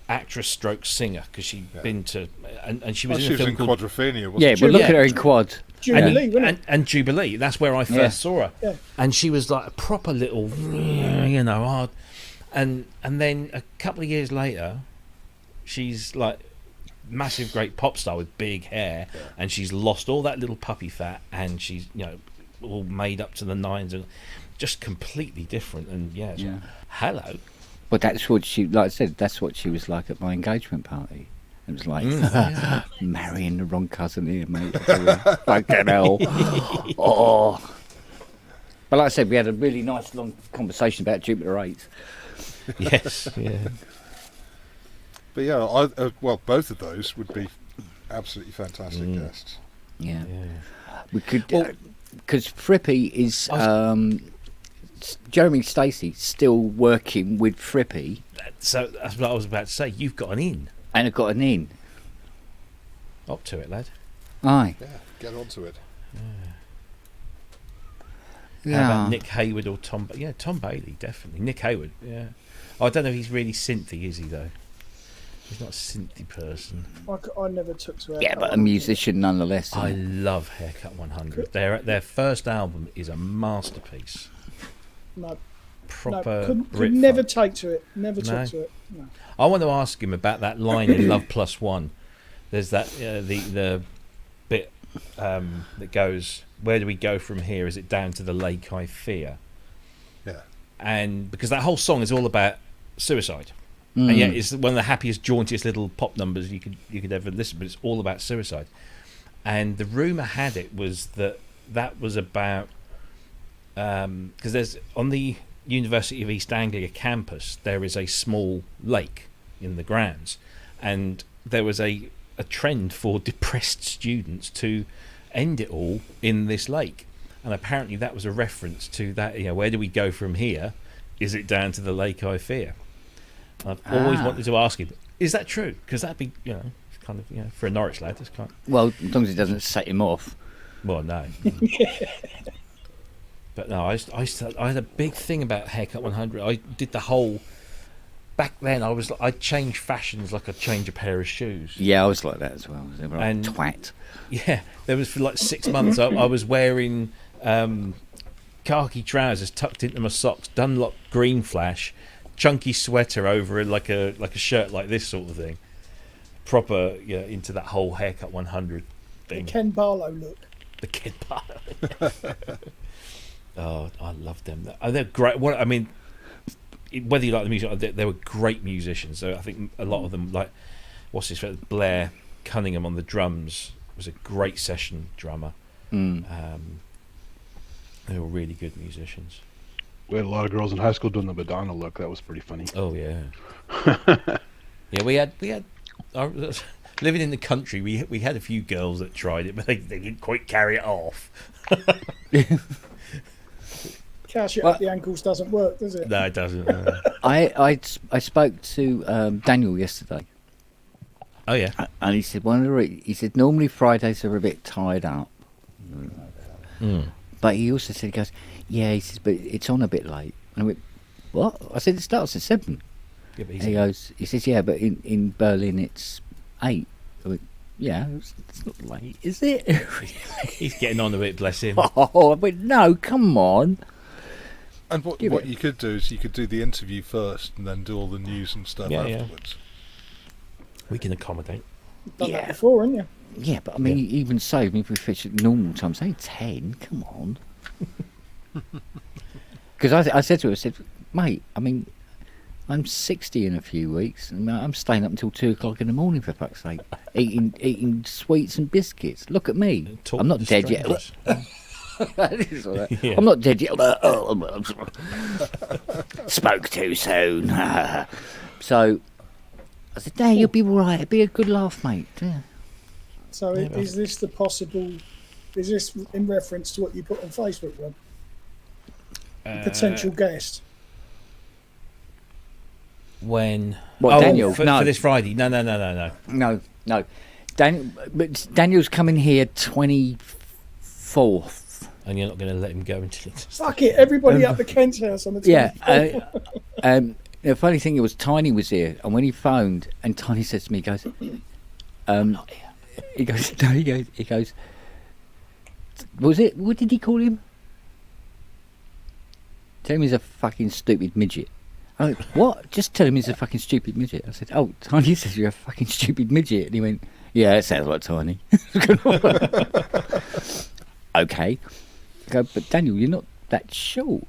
actress stroke singer, because she'd been to and she was in a film called Quadrophenia, wasn't she? but look at her in Quad. Jubilee, wasn't it? And Jubilee, that's where I first saw her. Yeah. And she was like a proper little, hard. And then a couple of years later, she's like massive, great pop star with big hair, and she's lost all that little puppy fat, and she's all made up to the nines, and just completely different. And hello. But that's what she, like I said, that's what she was like at my engagement party. It was like marrying the wrong cousin here, mate. Fucking hell. Oh. But like I said, we had a really nice long conversation about Jupiter 8. Yes, yeah. But yeah, well, both of those would be absolutely fantastic guests. Yeah. We could, because Frippy is Jeremy Stacey still working with Frippy. So that's what I was about to say. You've got an in. And I've got an in. Up to it, lad. Aye. Yeah, get onto it. How about Nick Hayward or Tom? Yeah, Tom Bailey, definitely. Nick Hayward, yeah. I don't know if he's really synthy, is he, though? He's not a synthy person. I never took to it. Yeah, but a musician nonetheless. I love Haircut 100. Their first album is a masterpiece. No. Proper. Could never take to it. Never took to it. No. I want to ask him about that line in Love Plus One. There's that the bit that goes, "Where do we go from here? Is it down to the lake I fear?" Yeah. And because that whole song is all about suicide, and yet it's one of the happiest, jauntiest little pop numbers you could ever listen. But it's all about suicide. And the rumor had it was that was about because there's on the University of East Anglia campus there is a small lake in the grounds, and there was a trend for depressed students to end it all in this lake, and apparently that was a reference to that. Where do we go from here? Is it down to the lake I fear? I've always wanted to ask him, is that true? Because that'd be kind of for a Norwich lad, it's kind of, well, as long as it doesn't set him off. Well, no. But no, I had a big thing about Haircut 100. I did the whole. Back then, I'd change fashions like I'd change a pair of shoes. Yeah, I was like that as well. And twat. Yeah, there was for like 6 months. I was wearing khaki trousers tucked into my socks, Dunlop green flash, chunky sweater over like a shirt like this sort of thing. Proper, into that whole Haircut 100 thing. The Ken Barlow look. The kid part. Oh, I love them. They're great. What I mean, whether you like the music, they were great musicians. So I think a lot of them, like what's his name, Blair Cunningham on the drums, was a great session drummer. They were really good musicians. We had a lot of girls in high school doing the Madonna look. That was pretty funny. Oh yeah. Yeah, we had living in the country. We had a few girls that tried it, but they didn't quite carry it off. Cash it up the ankles doesn't work, does it? No, it doesn't. I spoke to Daniel yesterday. Oh yeah. And he said he said normally Fridays are a bit tied up. But he also said, he goes, yeah, he says, but it's on a bit late. And I went, what? I said, it starts at 7. Yeah, but he says, yeah, but in Berlin it's 8. I went, yeah, it's not late, is it? He's getting on a bit, bless him. Oh, I went, no, come on. And what you could do is you could do the interview first and then do all the news and stuff afterwards. We can accommodate. Done that before, haven't you? Yeah, but I mean, even so, if we fish at normal times, say 10, come on. Because I said to her, I said, mate, I mean, I'm 60 in a few weeks, and I'm staying up until 2 o'clock in the morning, for fuck's sake, eating sweets and biscuits. Look at me. I'm not dead yet. Yeah. I'm not dead yet. Spoke too soon. So I said, no, you'll be all right. It'll be a good laugh, mate. Yeah. So is this the possible... Is this in reference to what you put on Facebook, Rob? Potential guest. When? Daniel? For this Friday? No. No. Daniel's coming here 24th. And you're not going to let him go until it's... Fuck it, everybody up the Kent's house on the 24th. Yeah. The funny thing was, Tiny was here, and when he phoned, and Tiny says to me, he goes, I'm not here. He goes, what did he call him? Tell him he's a fucking stupid midget. I went, what? Just tell him he's a fucking stupid midget. I said, oh, Tiny says you're a fucking stupid midget. And he went, yeah, it sounds like Tiny. Okay. I go, but Daniel, you're not that short.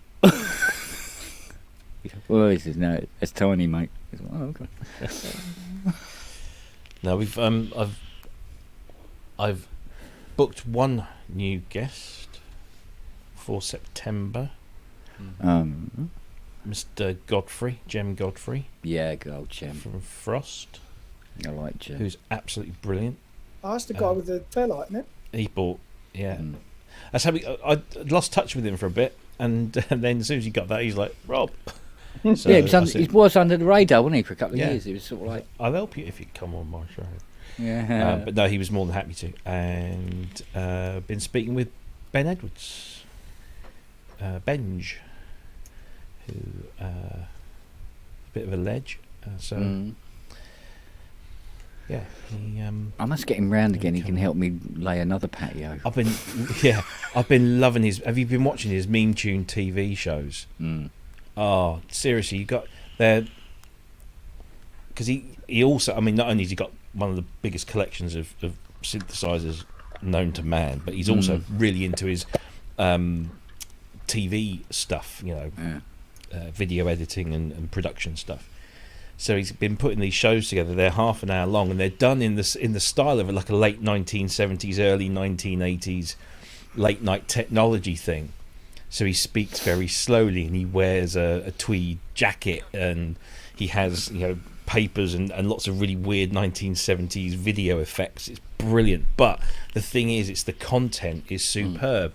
Well, he says, no, it's Tiny, mate. He says, oh, okay. No, we've I've booked one new guest for September. Mr. Godfrey, Jem Godfrey. Yeah, good old Jem. From Frost. I like Jem. Who's absolutely brilliant. Oh, that's the guy with the fairlight, isn't it? He bought, That's how I lost touch with him for a bit, and then as soon as he got that, he's like, Rob. So yeah, he was under the radar, wasn't he, for a couple of years? He was sort of like, I'll help you if you come on my show. Yeah. But no, he was more than happy to. And been speaking with Ben Edwards, Benj, who a bit of a ledge. Yeah, I must get him round again. He can help me lay another patio. I've been loving his. Have you been watching his meme tune TV shows? Oh, seriously, you got there because he also. I mean, not only has he got one of the biggest collections of synthesizers known to man, but he's also really into his TV stuff. You know, video editing and production stuff. So he's been putting these shows together. They're half an hour long, and they're done in the style of like a late 1970s, early 1980s late night technology thing. So he speaks very slowly, and he wears a tweed jacket, and he has papers and lots of really weird 1970s video effects. It's brilliant. But the thing is, the content is superb.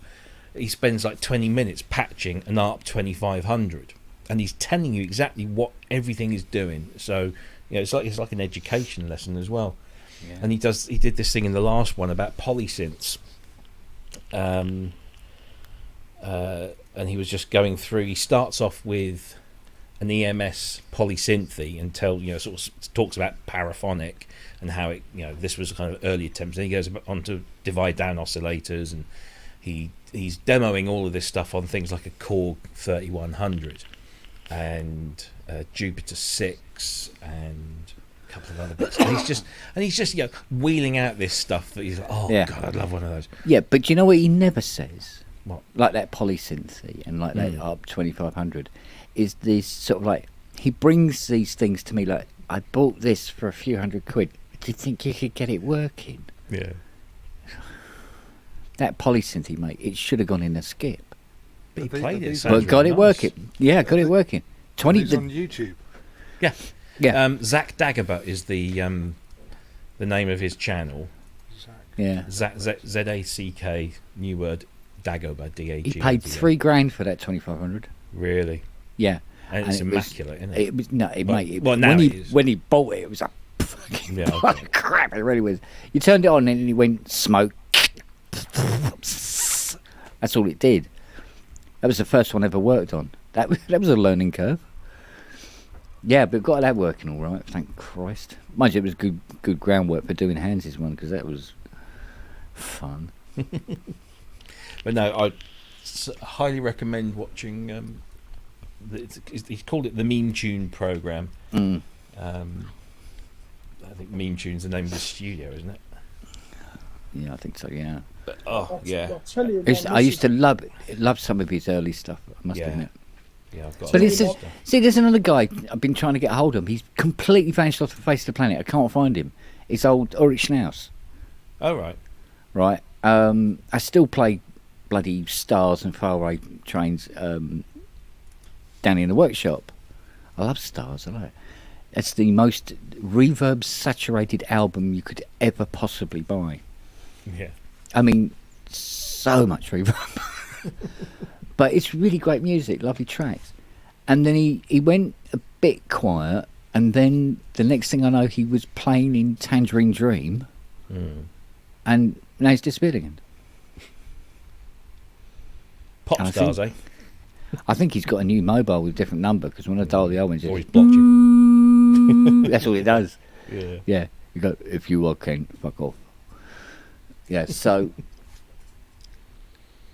He spends like 20 minutes patching an ARP 2500. And he's telling you exactly what everything is doing. So it's like an education lesson as well. Yeah. And he did this thing in the last one about polysynths. And he was just going through. He starts off with an EMS polysynth and sort of talks about paraphonic and how it this was kind of early attempts. And he goes on to divide down oscillators, and he's demoing all of this stuff on things like a Korg 3100. And Jupiter 6 and a couple of other bits. And he's just wheeling out this stuff that he's like, oh God, I'd love one of those. Yeah, but do you know what he never says? What? Like that polysynth and like that ARP 2500 is this sort of like, he brings these things to me like, I bought this for a few £100. Do you think you could get it working? Yeah. That polysynth, mate, it should have gone in a skip. But he played it. But got it working. Yeah, got it working. He's on YouTube. Yeah. Yeah. Zach Dagobah is the name of his channel. Yeah. ZACK, new word, Dagobah, DAG. He paid $3,000 for that 2500. Really? Yeah. And it's immaculate, isn't it? It was no, it mate. Well, now when he bought it, it was a fucking crap. It really was. You turned it on and it went smoke. That's all it did. That was the first one I ever worked on. That was a learning curve. Yeah, but got that working all right. Thank Christ. Mind you, it was good groundwork for doing Hans's one because that was fun. But no, I highly recommend watching. He's called it the Meme Tune program. I think Meme Tune's the name of the studio, isn't it? Yeah, I think so. Yeah. But, yeah. I used to love some of his early stuff. I must admit. Yeah, I've got. But see, there's another guy I've been trying to get hold of him. He's completely vanished off the face of the planet. I can't find him. It's old Ulrich Schnauz. Oh right. Right. I still play bloody Stars and Faraway Trains down in the workshop. I love Stars. I like it. It's the most reverb saturated album you could ever possibly buy. Yeah. I mean, so much reverb. But it's really great music, lovely tracks. And then he went a bit quiet, and then the next thing I know, he was playing in Tangerine Dream, and now he's disappeared again. Pop stars, eh? I think he's got a new mobile with a different number, because when I dial the old one, or he's blocked you. That's all it does. Yeah. Yeah. You go, if you are Ken, fuck off. Yeah, so...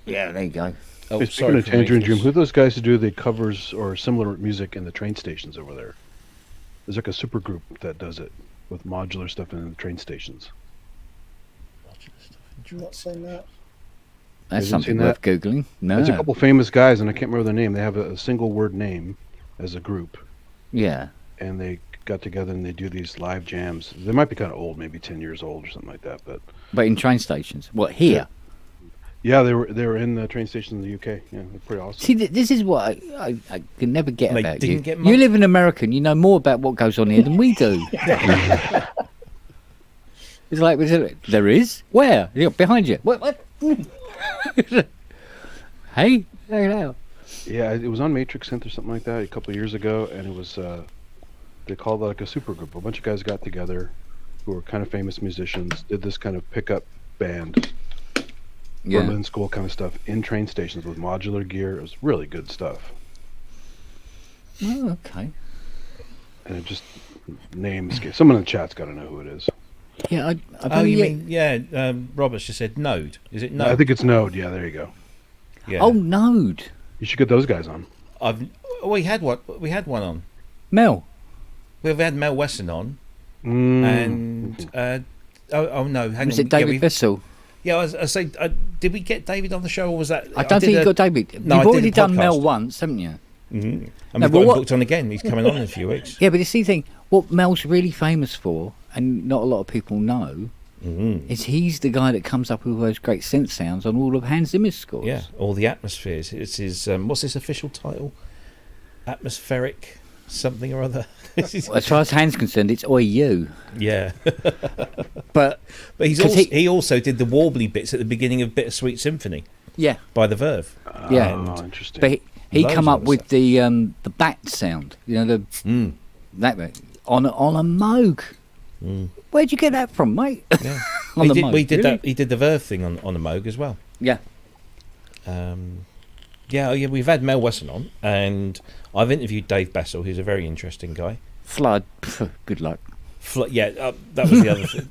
yeah, there you go. Hey, speaking of Tangerine Dream, who are those guys who do the covers or similar music in the train stations over there? There's like a super group that does it with modular stuff in the train stations. I'm not saying that. That's something worth Googling. No. There's a couple famous guys, and I can't remember their name. They have a single word name as a group. Yeah. And they got together and they do these live jams. They might be kind of old, maybe 10 years old or something like that. But in train stations? What, here? Yeah, they were in the train station in the UK. Yeah, they're pretty awesome. See, this is what I can never get about you. You live in America and you know more about what goes on here than we do. It's like, there is? Where? Behind you. What? Hey, check it out. Yeah, it was on Matrix Synth or something like that a couple of years ago, and it was they called it like a super group. A bunch of guys got together who were kind of famous musicians, did this kind of pickup band, Berlin school kind of stuff in train stations with modular gear. It was really good stuff. Oh, okay. And it just names. Someone in the chat's got to know who it is. Yeah, Roberts just said Node. Is it Node? I think it's Node. Yeah, there you go. Yeah. Oh, Node. You should get those guys on. We had one on. Mel. We've had Mel Wesson on, and no, hang on. Was it David Bissell? Yeah, I say, did we get David on the show, or was that? I don't think you got David. No, you've already done Mel once, haven't you? Mm-hmm. And we've got him booked on again. He's coming on in a few weeks. Yeah, but you see, what Mel's really famous for, and not a lot of people know, is he's the guy that comes up with all those great synth sounds on all of Hans Zimmer's scores. Yeah, all the atmospheres. It's his. What's his official title? Atmospheric something or other. Well, as far as Hans concerned, it's Oi You. Yeah. but he also did the warbly bits at the beginning of Bittersweet Symphony. Yeah. By the Verve. Yeah. Oh, interesting. But he come up with the bat sound. You know that bit on a Moog. Where'd you get that from, mate? Yeah. We did that. He did the Verve thing on a Moog as well. Yeah. Yeah, we've had Mel Wesson on, and I've interviewed Dave Bessel, who's a very interesting guy. Flood, good luck. That was the other thing.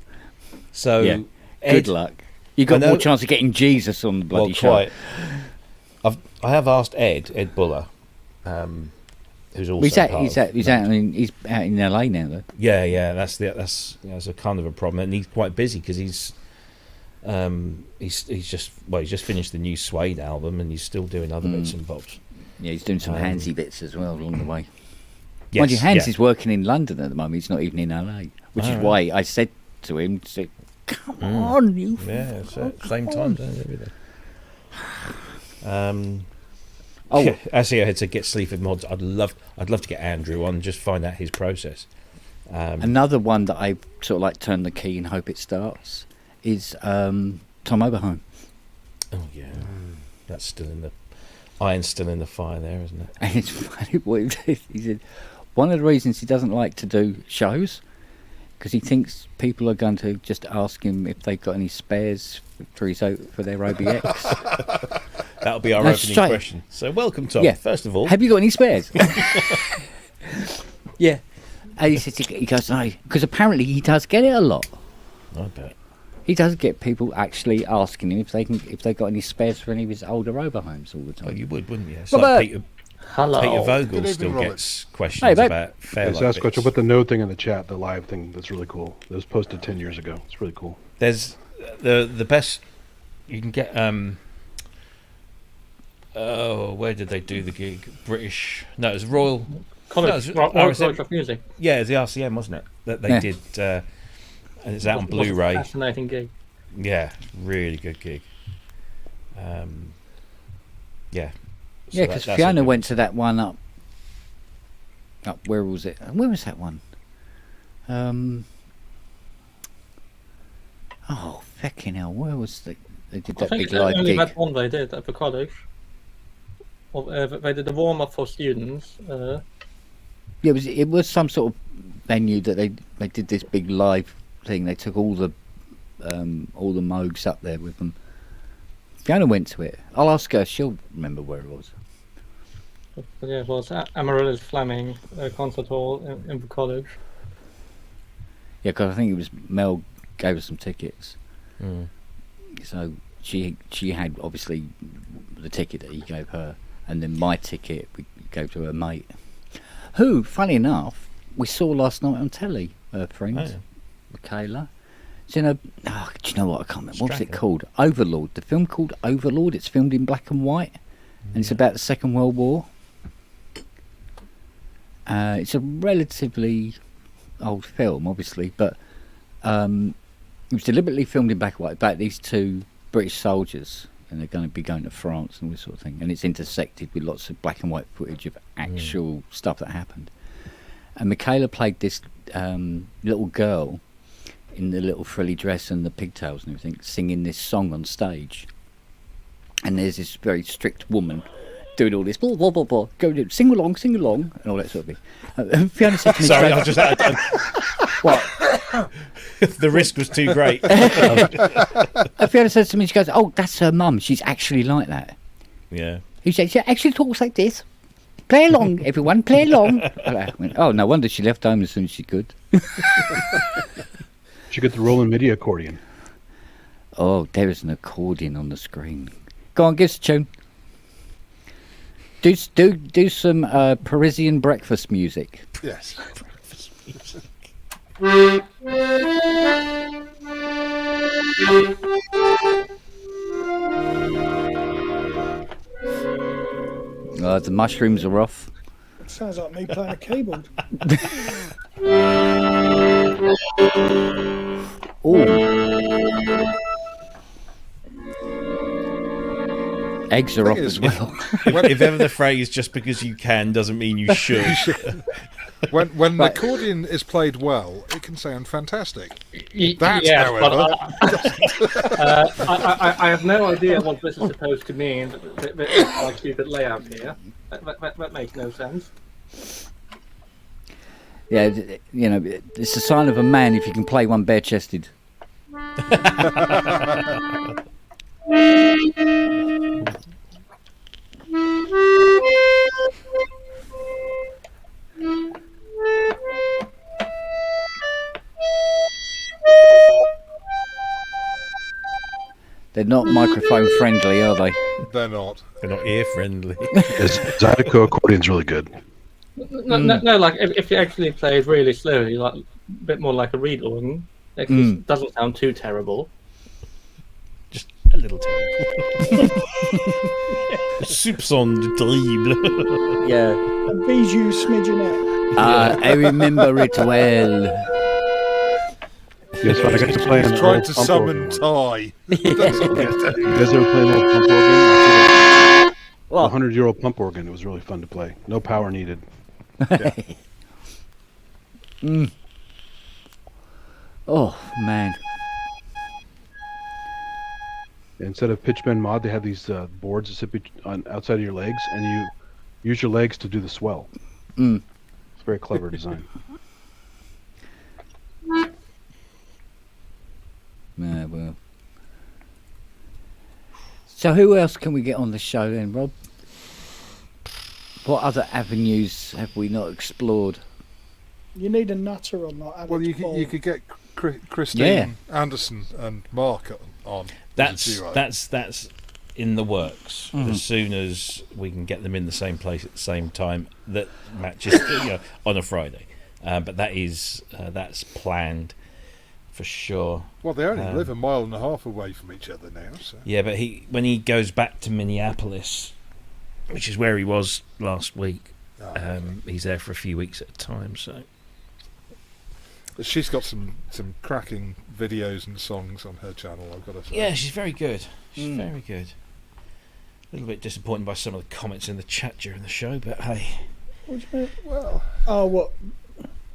So, yeah. Good luck. You got more chance of getting Jesus on the bloody show. I have asked Ed Buller, who's also he's out in LA now, though. Yeah. That's a kind of a problem, and he's quite busy because he's just finished the new Suede album, and he's still doing other bits and bobs. Yeah, he's doing some handsy bits as well along the way. Yes, Mind you, Hans is working in London at the moment. He's not even in LA, which is why I said to him, "Come on, you." Yeah, same time zone and everything. Actually, I had to get Sleaford Mods. I'd love to get Andrew on, just find out his process. Another one that I sort of like turn the key and hope it starts is Tom Oberheim. Oh yeah, that's still in the iron's still in the fire there, isn't it? And it's funny what he said. One of the reasons he doesn't like to do shows because he thinks people are going to just ask him if they've got any spares for their OBX. That'll be our opening question. So welcome, Tom. Yeah. First of all, have you got any spares? Yeah. And he goes, no, because apparently he does get it a lot. I bet. He does get people actually asking him if they got any spares for any of his older Oberheims all the time. Oh, you would, wouldn't you? It's like Peter Vogel still gets questions about Fairlight Sasquatch, bits. I'll put the no thing in the chat, the live thing. That's really cool. It was posted 10 years ago. It's really cool. There's the best you can get. Where did they do the gig? British? No, it was Royal College. College of Music. Yeah, it was the RCM, wasn't it? That they did, and it's out on Blu-ray. Fascinating gig. Yeah, really good gig. Yeah. So yeah, because Fiona went to that one up. Where was it? Where was that one? Fucking hell! Where was they did that big live only gig? that one they did at the college. They did a warm up for students. Yeah, it was some sort of venue that they did this big live thing. They took all the Moogs up there with them. Fiona went to it. I'll ask her. She'll remember where it was. But yeah, it was Amaryllis Fleming concert hall in the college. Yeah, because I think it was Mel gave us some tickets. So she had obviously the ticket that he gave her, and then my ticket we gave to her mate, who, funny enough, we saw last night on telly. Her friend, Michaela. It's in a. Oh, do you know what? I can't remember. What's it called? Overlord. The film called Overlord. It's filmed in black and white, and it's about the Second World War. It's a relatively old film, obviously, but it was deliberately filmed in black and white about these two British soldiers, and they're going to be going to France and this sort of thing, and it's intersected with lots of black and white footage of actual stuff that happened. And Michaela played this little girl in the little frilly dress and the pigtails and everything, singing this song on stage. And there's this very strict woman doing all this blah blah blah blah, go sing along, and all that sort of thing. And Fiona said to me, "Sorry, I just what? The risk was too great." Fiona says to me, she goes, "Oh, that's her mum. She's actually like that." Yeah. He said, "She actually talks like this. Play along, everyone, play along." I went, oh, no wonder she left home as soon as she could. She got the Roland MIDI accordion. Oh, there is an accordion on the screen. Go on, give us a tune. Do some Parisian breakfast music. Yes. Breakfast music. The mushrooms are off. Sounds like me playing a keyboard. Eggs are off as well. If ever the phrase "just because you can" doesn't mean you should. When the accordion is played well, it can sound fantastic. That, yes, however, I have no idea what this is supposed to mean. Like stupid layout here. That makes no sense. Yeah, you know, it's a sign of a man if you can play one bare-chested. They're not microphone friendly, are they? they're not. They're not ear friendly. Zydeco accordion's really good. No, like if you actually play it really slowly, like a bit more like a reed organ, it doesn't sound too terrible. Just a little terrible. Soupçon de terrible. Yeah. A bijou smidgenette. I remember it well. Yes, I got to play. He's trying to summon Ty. That's all he's doing. You guys ever play that pump organ? Well, 100-year-old pump organ. It was really fun to play. No power needed. Yeah. Oh man. Instead of pitch bend mod, they have these boards that sit on outside of your legs, and you use your legs to do the swell. It's a very clever design. Yeah, well. So who else can we get on the show then, Rob? What other avenues have we not explored? You need a nutter on that. Well, you could get Christine Anderson and Mark on. That's in the works. As soon as we can get them in the same place at the same time, that matches on a Friday. But that's planned for sure. Well, they only live a mile and a half away from each other now. So. Yeah, but when he goes back to Minneapolis, which is where he was last week, he's there for a few weeks at a time. So she's got some cracking videos and songs on her channel, I've got to say. Yeah, she's very good. She's very good. A little bit disappointed by some of the comments in the chat during the show, but hey. What do you mean? Well, what?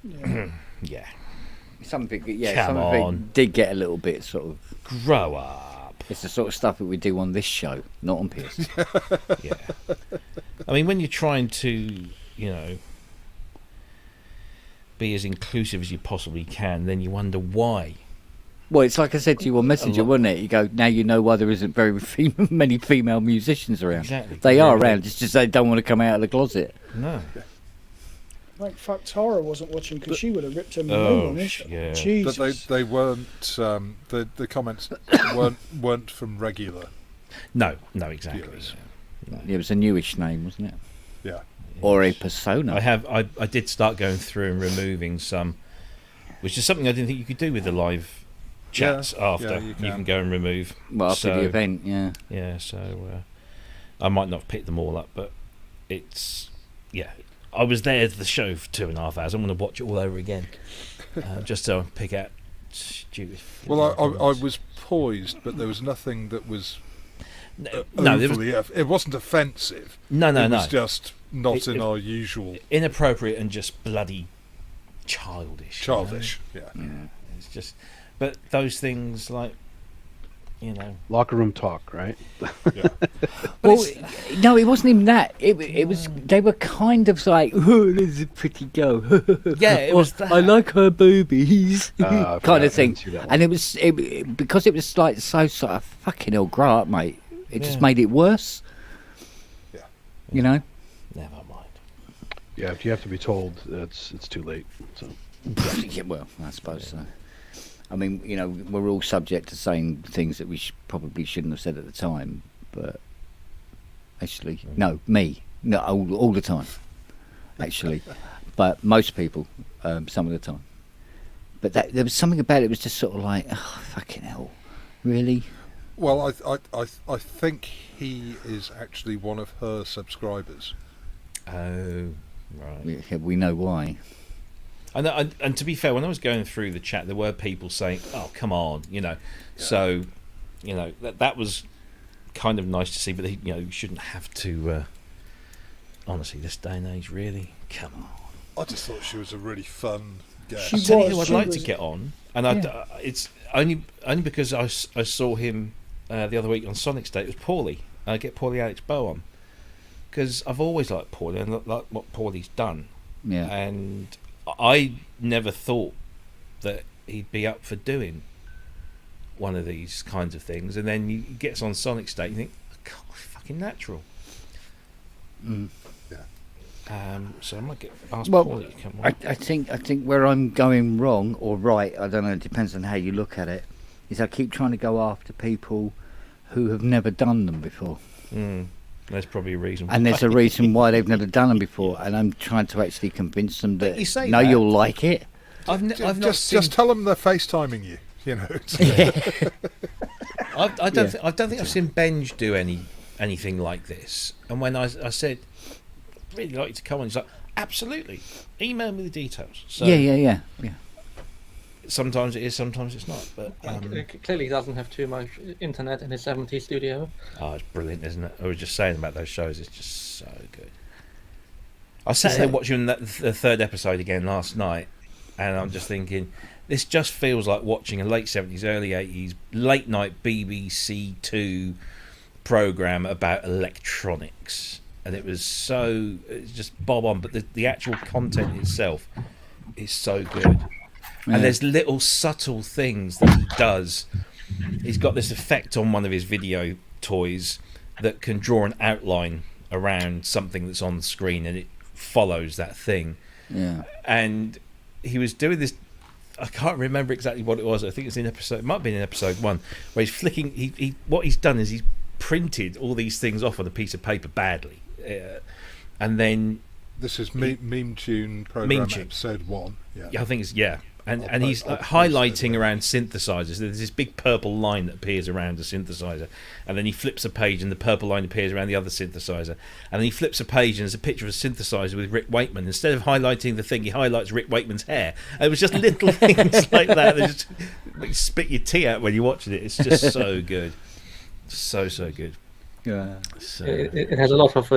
Yeah. Yeah. Something of it did get a little bit sort of... Grow up. It's the sort of stuff that we do on this show, not on Pierce. Yeah. I mean, when you're trying to, be as inclusive as you possibly can, then you wonder why. Well, it's like I said to you on Messenger, wasn't it? You go, now you know why there isn't very many female musicians around. Exactly. They are around, it's just they don't want to come out of the closet. No. Like, fuck, Tara wasn't watching because she would have ripped him a new one, yeah. Jesus. But they weren't, the comments weren't from regular. No, exactly. No. It was a newish name, wasn't it? Yeah. Or a persona. I did start going through and removing some, which is something I didn't think you could do with the live chats after. You can go and remove. Well, after the event, yeah. Yeah, so I might not have picked them all up, but it's, I was there at the show for 2.5 hours. I'm going to watch it all over again, just to pick out stupid. Well, I was poised, but there was nothing that was it wasn't offensive. No. It was just not in our usual. Inappropriate and just bloody childish. Childish, yeah. It's just, but those things like, locker room talk, right? Yeah. Well, no, it wasn't even that. It was. They were kind of like, "Oh, there's a pretty girl." Yeah, it was that. I like her boobies, kind of thing. And it was because it was like so sort of fucking hell, grow up, mate. It just made it worse. Yeah. Never mind. Yeah, if you have to be told, it's too late. So. Yeah, well, I suppose so. I mean, we're all subject to saying things that we probably shouldn't have said at the time, but actually, no, all the time, actually, but most people, some of the time. But there was something about it was just sort of like, oh, fucking hell, really? Well, I think he is actually one of her subscribers. Oh, right. Yeah, we know why. And to be fair, when I was going through the chat, there were people saying, "Oh, come on," So, that was kind of nice to see. But you shouldn't have to. Honestly, this day and age, really, come on. I just thought she was a really fun guest. I'll tell you who I'd like to get on, and it's only because I saw him the other week on Sonic's Day. It was Paulie. I get Paulie Alex Bow on because I've always liked Paulie and like what Paulie's done. Yeah, and I never thought that he'd be up for doing one of these kinds of things, and then he gets on Sonic State and you think, oh, God, fucking natural. Yeah. So I might ask Paulie to come on. I think where I'm going wrong or right, I don't know, it depends on how you look at it, is I keep trying to go after people who have never done them before. There's probably a reason. And there's a reason why they've never done them before. And I'm trying to actually convince them that you'll like it. I've not just tell them they're FaceTiming you. You know. I don't think I've seen Benj do anything like this. And when I said, I'd really like you to come on, he's like, absolutely, email me the details. So yeah. Sometimes it is, sometimes it's not. But clearly he doesn't have too much internet in his 70 studio. Oh, it's brilliant, isn't it? I was just saying about those shows, it's just so good. I sat here watching the third episode again last night, and I'm just thinking, this just feels like watching a late 70s, early 80s, late night BBC Two programme about electronics. And it's just bob on, but the actual content itself is so good. And there's little subtle things that he does. He's got this effect on one of his video toys that can draw an outline around something that's on the screen, and it follows that thing. Yeah. And he was doing this. I can't remember exactly what it was. I think it might have been in episode 1, where he's flicking. What he's done is he's printed all these things off on a piece of paper badly, and then this is Meme Tune program episode 1. Yeah, I think it's And he's highlighting around synthesizers. There's this big purple line that appears around a synthesizer, and then he flips a page and the purple line appears around the other synthesizer, and then he flips a page and there's a picture of a synthesizer with Rick Wakeman. Instead of highlighting the thing, he highlights Rick Wakeman's hair. And it was just little things like that that just make you spit your tea out when you're watching it. It's just so good, so good. Yeah, so, it has a lot of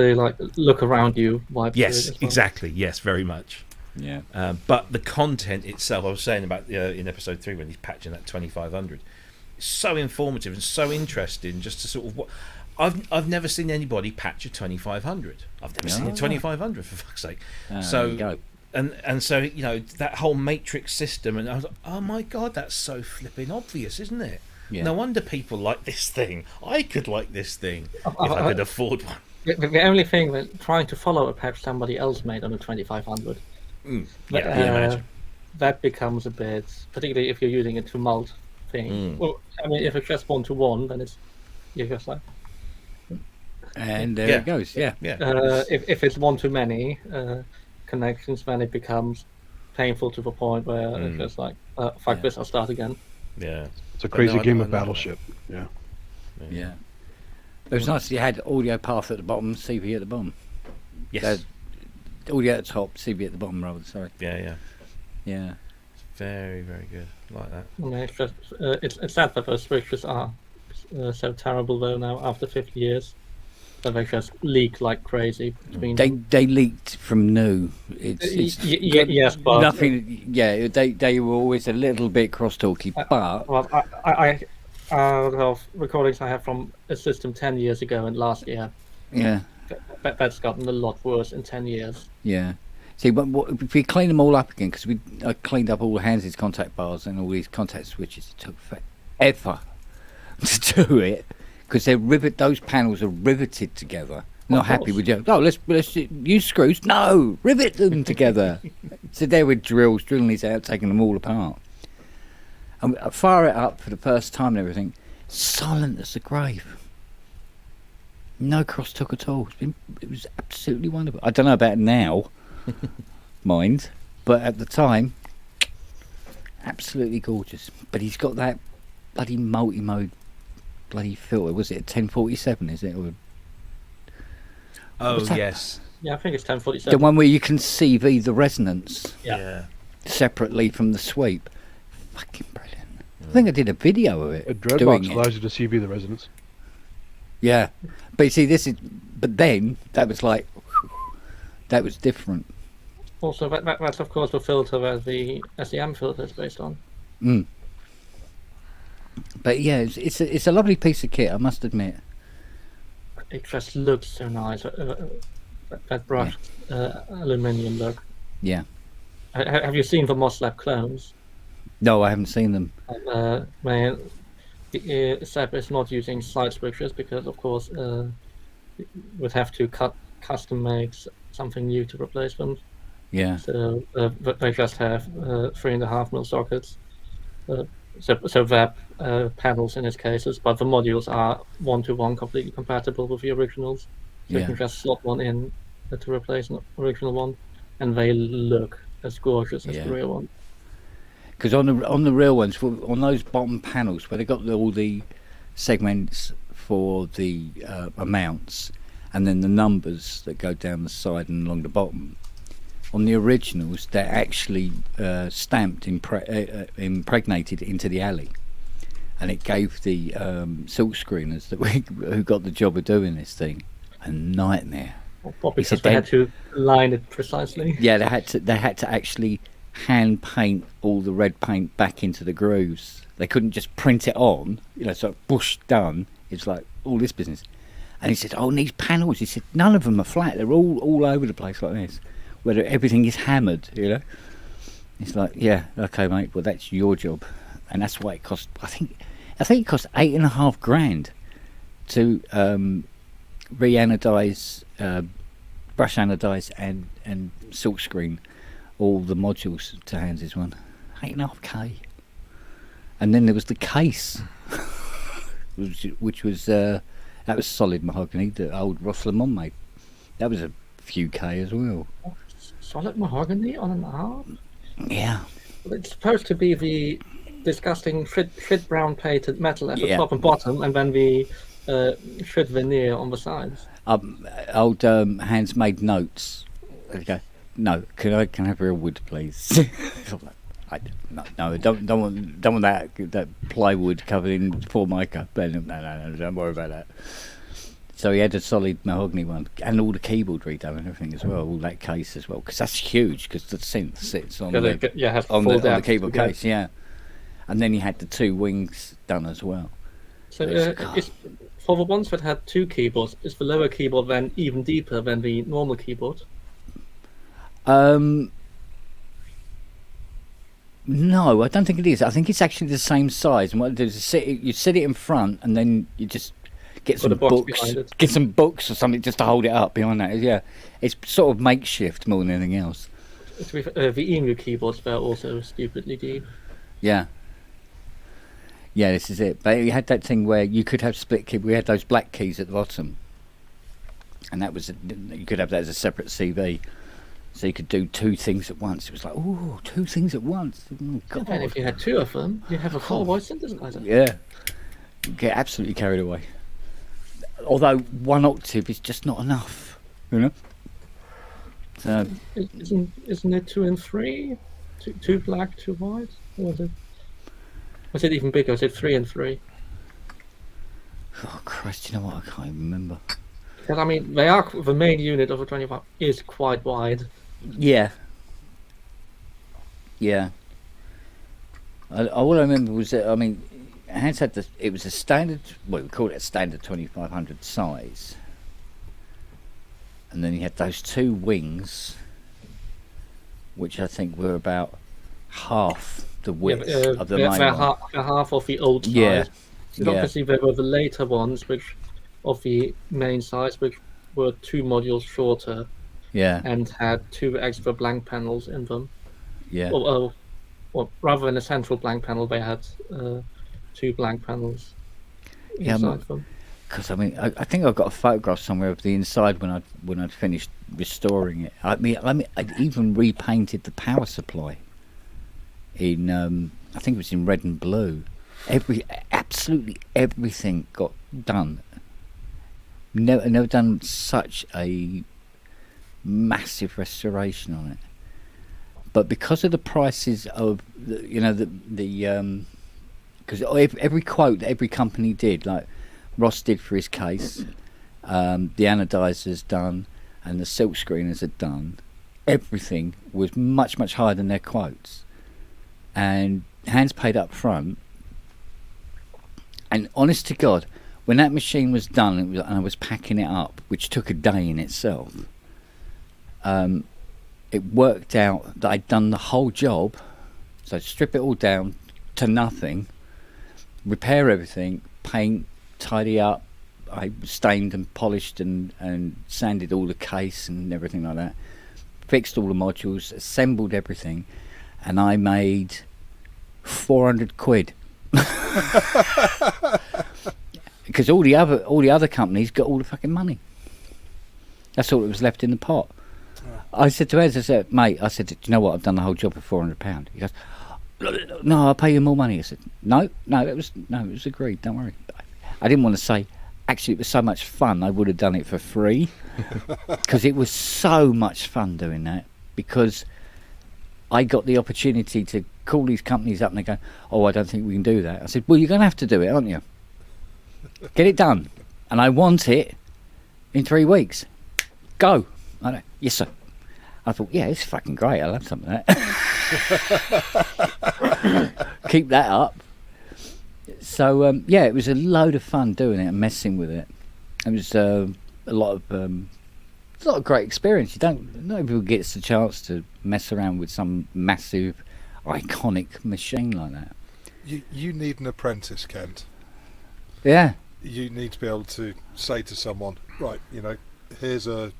look around you vibe. Yes, exactly. Yes, very much. Yeah, but the content itself, I was saying about in episode 3 when he's patching that 2500, it's so informative and so interesting. Just to sort of I've never seen anybody patch a 2500. I've never seen a 2500 for fuck's sake. So and so that whole matrix system, and I was like, oh my god, that's so flipping obvious, isn't it? Yeah. No wonder people like this thing. I could like this thing if I could afford one. The only thing that trying to follow a patch somebody else made on a 2500. That becomes a bit, particularly if you're using it to mult thing. Well, I mean, if it's just 1-to-1, then you're just like, and there it goes. If it's one-to-many connections, then it becomes painful to the point where it's just like, fuck this, I'll start again. Yeah, it's a crazy game of Battleship. Yeah. It was nice. You had audio path at the bottom, CV at the bottom. Yes. Audio at the top, CV at the bottom, rather. Sorry. Yeah. It's very, very good. I like that. It's just it's sad that those switches are so terrible though now after 50 years. That they just leak like crazy between. They leaked from new. Yes, but nothing. Yeah, they were always a little bit crosstalky, but well, I out of recordings I have from a system 10 years ago and last year. Yeah. That's gotten a lot worse in 10 years. Yeah. See, but if we clean them all up again, because I cleaned up all Hans's contact bars and all these contact switches, it took forever to do it, because those panels are riveted together. Not happy with you. Oh, let's use screws. No, rivet them together. So there with drilling these out, taking them all apart. And I fire it up for the first time and everything. Silent as the grave. No crosstalk at all. It was absolutely wonderful. I don't know about now, mind, but at the time, absolutely gorgeous. But he's got that bloody multi-mode bloody filter. Was it a 1047? Is it? Oh yes. Yeah, I think it's 1047. The one where you can CV the resonance. Yeah. Separately from the sweep. Fucking brilliant. I think I did a video of it. A Dreadbox allows you to CV the resonance. Yeah, but you see, but then that was like, that was different. Also, that's of course the filter that the SEM filter is based on. But yeah, it's a lovely piece of kit, I must admit. It just looks so nice. That brushed aluminium look. Yeah. Have you seen the Moss Lab clones? No, I haven't seen them. Seb is not using side switches because, of course, would have to custom make something new to replace them. Yeah. So they just have 3.5mm sockets. So they're panels in his cases, but the modules are 1-to-1 completely compatible with the originals. So you can just slot one in to replace an original one, and they look as gorgeous as the real one. Because on the real ones, on those bottom panels where they got all the segments for the amounts, and then the numbers that go down the side and along the bottom. On the originals, they're actually stamped, impregnated into the alley, and it gave the silk screeners who got the job of doing this thing a nightmare. Well, because they had to line it precisely. Yeah, they had to actually hand paint all the red paint back into the grooves. They couldn't just print it on, sort of bush done. It's like all this business. And he said, and these panels, he said, none of them are flat. They're all over the place like this, where everything is hammered, It's like, yeah, okay, mate, well, that's your job. And that's why it cost, I think it cost $8,500 to re-anodise, brush anodise and silkscreen all the modules to Hans's one. $8,500. And then there was the case, which was that was solid mahogany that old Ross Lamont made. That was a few K as well. Solid mahogany on an arm? Yeah. Well, it's supposed to be the disgusting shit brown painted metal at the top and bottom, and then the shit veneer on the sides. Old Hans made notes. Okay. No, can I have real wood, please? I don't want that plywood covered in Formica. No, don't worry about that. So he had a solid mahogany one, and all the keyboard redone and everything as well, all that case as well, because that's huge, because the synth sits on the keyboard case, and then he had the two wings done as well. So for the ones that had two keyboards, is the lower keyboard then even deeper than the normal keyboard? No, I don't think it is. I think it's actually the same size. And what you do is you sit it in front, and then you just get some books or something just to hold it up behind that. Yeah, it's sort of makeshift more than anything else. The Emu keyboards were also stupidly deep. Yeah, this is it. But you had that thing where you could have split key. We had those black keys at the bottom, and that was you could have that as a separate CV. So you could do two things at once. It was like, ooh, two things at once. Oh, God. And if you had two of them, you have a full voice synthesizer. Yeah. You get absolutely carried away. Although one octave is just not enough, So isn't it 2 and 3? Two black, 2 white? Or was it even bigger? Was it 3 and 3? Oh Christ! You know what? I can't even remember. Because I mean, the main unit of a 25 is quite wide. Yeah. All I remember was that Hans had it was a standard. Well, we called it a standard 2500 size, and then he had those two wings, which I think were about half the width of the main one. Half of the old size. Yeah. Obviously, there were the later ones, which of the main size, which were 2 modules shorter. Yeah. And had 2 extra blank panels in them. Yeah. Or rather than a central blank panel, they had 2 blank panels inside them. Because I think I've got a photograph somewhere of the inside when I'd finished restoring it. I'd even repainted the power supply in I think it was in red and blue. Absolutely everything got done. Never done such a massive restoration on it. But because of the prices of because every quote that every company did, like Ross did for his case, the anodizers done, and the silk screeners had done, everything was much higher than their quotes. And Hans paid up front. And honest to God, when that machine was done and I was packing it up, which took a day in itself, it worked out that I'd done the whole job. So strip it all down to nothing, repair everything, paint, tidy up. I stained and polished and sanded all the case and everything like that. Fixed all the modules, assembled everything, and I made 400 quid. Because all the other companies got all the fucking money. That's all that was left in the pot. I said to Ez, I said, mate, do you know what? I've done the whole job for £400. He goes, no, I'll pay you more money. I said, no, it was agreed. Don't worry. I didn't want to say, actually, it was so much fun. I would have done it for free because it was so much fun doing that. Because I got the opportunity to call these companies up and they go, oh, I don't think we can do that. I said, well, you're going to have to do it, aren't you? Get it done. And I want it in 3 weeks. Go. I know. Yes, sir. I thought, yeah, it's fucking great. I'll have some of that. Keep that up. So, it was a load of fun doing it and messing with it. It was a lot of great experience. Not everyone gets the chance to mess around with some massive, iconic machine like that. You need an apprentice, Kent. Yeah. You need to be able to say to someone, right, here's a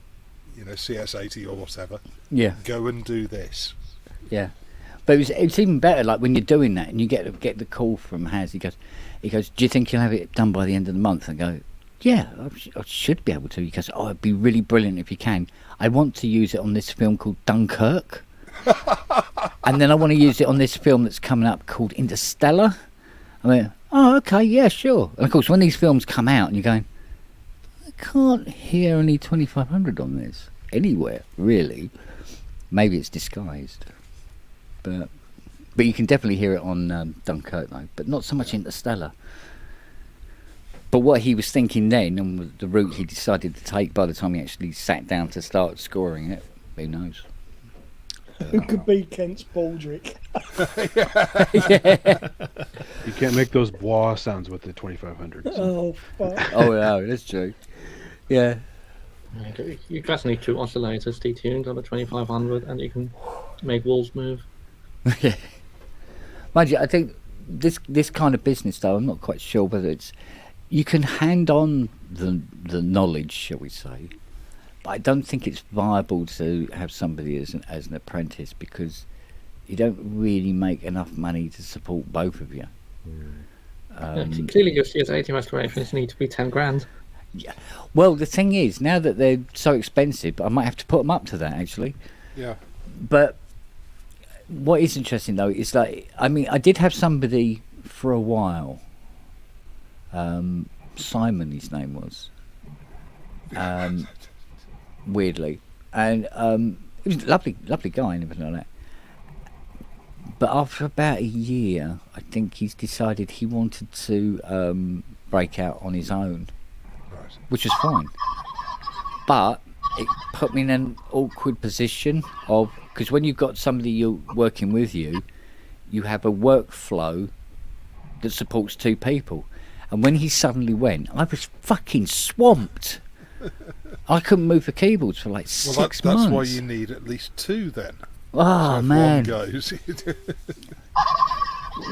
CS80 or whatever. Yeah. Go and do this. Yeah. But it's even better, like when you're doing that and you get the call from Haz. He goes, do you think you'll have it done by the end of the month? I go, yeah, I should be able to. He goes, oh, it'd be really brilliant if you can. I want to use it on this film called Dunkirk. And then I want to use it on this film that's coming up called Interstellar. I went, oh, okay, yeah, sure. And of course, when these films come out and you're going, I can't hear any 2500 on this anywhere, really. Maybe it's disguised. But you can definitely hear it on Dunkirk, though. But not so much Interstellar. But what he was thinking then, and the route he decided to take by the time he actually sat down to start scoring it, who knows? Who could be Kent's Baldric? Yeah. You can't make those bois sounds with the 2500. Oh, fuck. Oh, no, that's true. Yeah. You just need 2 oscillators detuned on the 2500 and you can make walls move. Yeah. Mind you, I think this kind of business, though, I'm not quite sure whether it's... You can hand on the knowledge, shall we say, but I don't think it's viable to have somebody as an apprentice because you don't really make enough money to support both of you. Clearly your CS80 restorations need to be 10 grand. Yeah. Well, the thing is, now that they're so expensive, I might have to put them up to that, actually. Yeah. But what is interesting, though, is like, I mean, I did have somebody for a while, Simon, his name was, weirdly, and he was a lovely guy and everything like that. But after about a year, I think he's decided he wanted to break out on his own, which was fine. But it put me in an awkward position of, because when you've got somebody you're working with you have a workflow that supports 2 people. And when he suddenly went, I was fucking swamped. I couldn't move the keyboards for like 6 months. That's why you need at least 2 then. Oh, so man. One goes.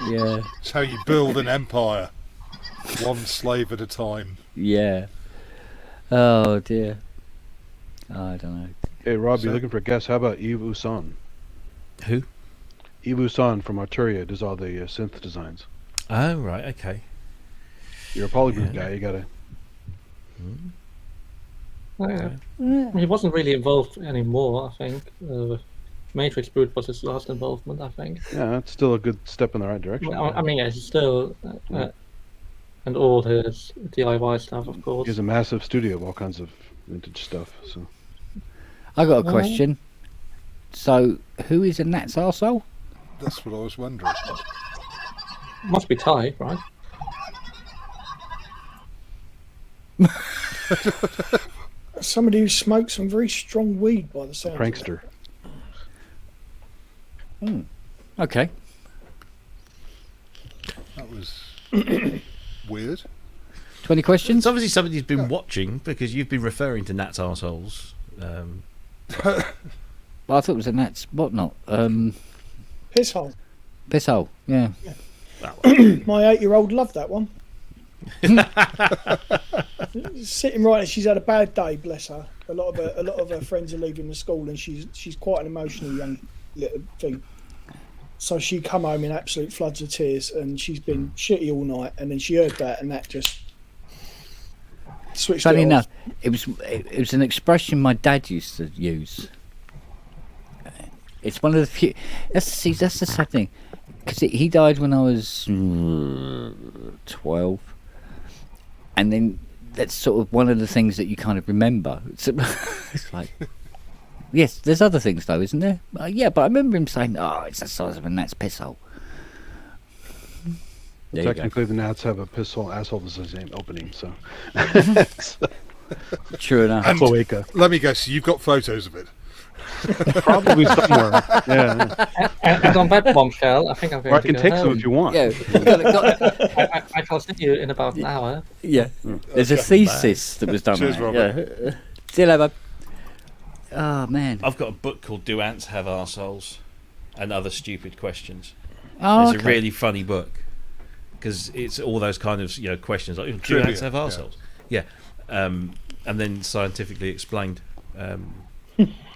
Yeah. It's how you build an empire. One slave at a time. Yeah. Oh, dear. I don't know. Hey, Rob, you're looking for a guest. How about Yves Usan? Who? Yves Usan from Arturia does all the synth designs. Oh, right, okay. You're a polygroup guy, you gotta... He wasn't really involved anymore, I think. Matrix Brute was his last involvement, I think. Yeah, that's still a good step in the right direction. I mean, yeah, he's still... and all his DIY stuff, of course. He has a massive studio of all kinds of vintage stuff, so... I got a question. So, who is a Nat's arsehole? That's what I was wondering. Must be Ty, right? Somebody who smokes some very strong weed by the sound. Prankster. Okay. That was weird. 20 questions? It's obviously somebody who's been watching because you've been referring to Nat's arseholes. Well, I thought it was a Nat's whatnot. Piss hole. Piss hole, yeah. My 8-year-old loved that one. Sitting right, she's had a bad day, bless her. A lot of her friends are leaving the school, and she's quite an emotional young little thing. So she come home in absolute floods of tears, and she's been shitty all night. And then she heard that, and that just switched Funny it enough, off. it was an expression my dad used to use. It's one of the few. That's the sad thing, because he died when I was 12, and then that's sort of one of the things that you kind of remember. It's like, yes, there's other things though, isn't there? Yeah, but I remember him saying, "Oh, it's the size of a gnat's piss hole." Technically, the gnats have a piss hole, asshole is the same opening, so. True enough. And Cloaca. let me guess, you've got photos of it. Probably somewhere. Yeah. And on that bombshell, I think I'm going Or I to can go take home. some if you want. Yeah, I shall see you in about an hour. yeah. There's a thesis that was done. Cheers, on it. Robert. Yeah. See you later. Oh man. I've got a book called "Do Ants Have Arseholes?" and Other Stupid Questions. Oh, It's a really funny book because it's all those kind of questions like, "Do Trivia, ants have arseholes?" Yeah, and then scientifically explained.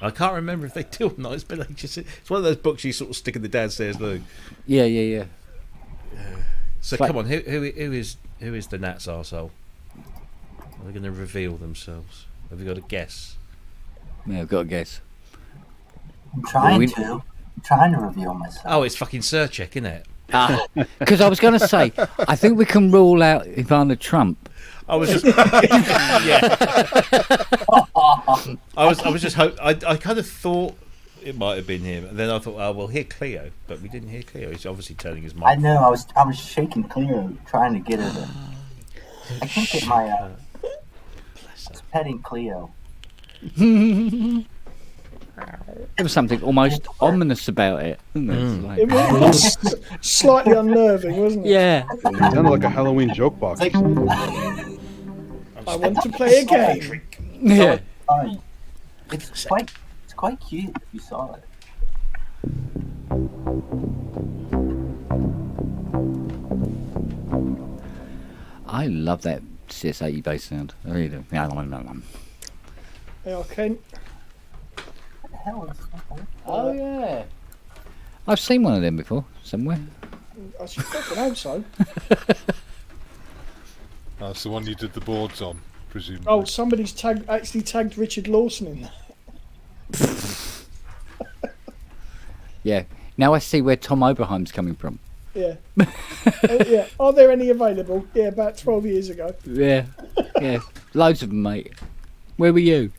I can't remember if they do or not. It's been like it's one of those books you sort of stick in the downstairs loo. Yeah. So Like- come on, who is the gnat's arsehole? Are they going to reveal themselves? Have you got a guess? Yeah, I've got a guess. I'm trying We- to. I'm trying to reveal myself. Oh, it's fucking Surcheck, isn't it? Because I was going to say, I think we can rule out Ivana Trump. I was just yeah. I was just I kind of thought it might have been him, and then I thought, oh, we'll hear Cleo, but we didn't hear Cleo. He's obviously turning his I mic. know. I was shaking Cleo, trying to get her to. I can't get my. I was petting Cleo. There was something almost ominous about it. Wasn't there? It's like- It was slightly unnerving, wasn't it? yeah. It sounded like a Halloween joke box. It's I want to play a game. Yeah. fun. It's quite cute if you saw it. I love that CS80 bass sound. I really do. Yeah, Kent. What the hell is that? Oh, yeah. I've seen one of them before, somewhere. I should fucking hope so. That's the one you did the boards on, presumably. Oh, somebody's actually tagged Richard Lawson in there. Yeah. Now I see where Tom Oberheim's coming from. Yeah. Yeah. Are there any available? Yeah, about 12 years ago. Yeah. Yeah. Loads of them, mate. Where were you?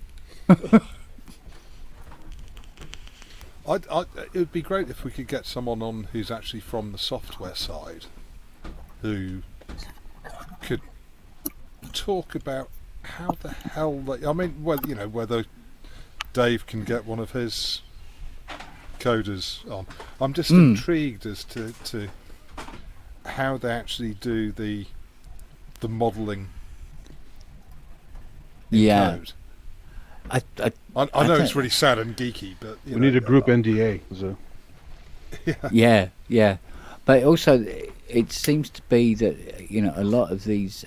It would be great if we could get someone on who's actually from the software side, who could talk about how the hell they. I mean, whether Dave can get one of his coders on. I'm just intrigued as to how they actually do the modelling. Yeah. Code. I know it's really sad and geeky, but We need a group NDA. So. Yeah. But also, it seems to be that a lot of these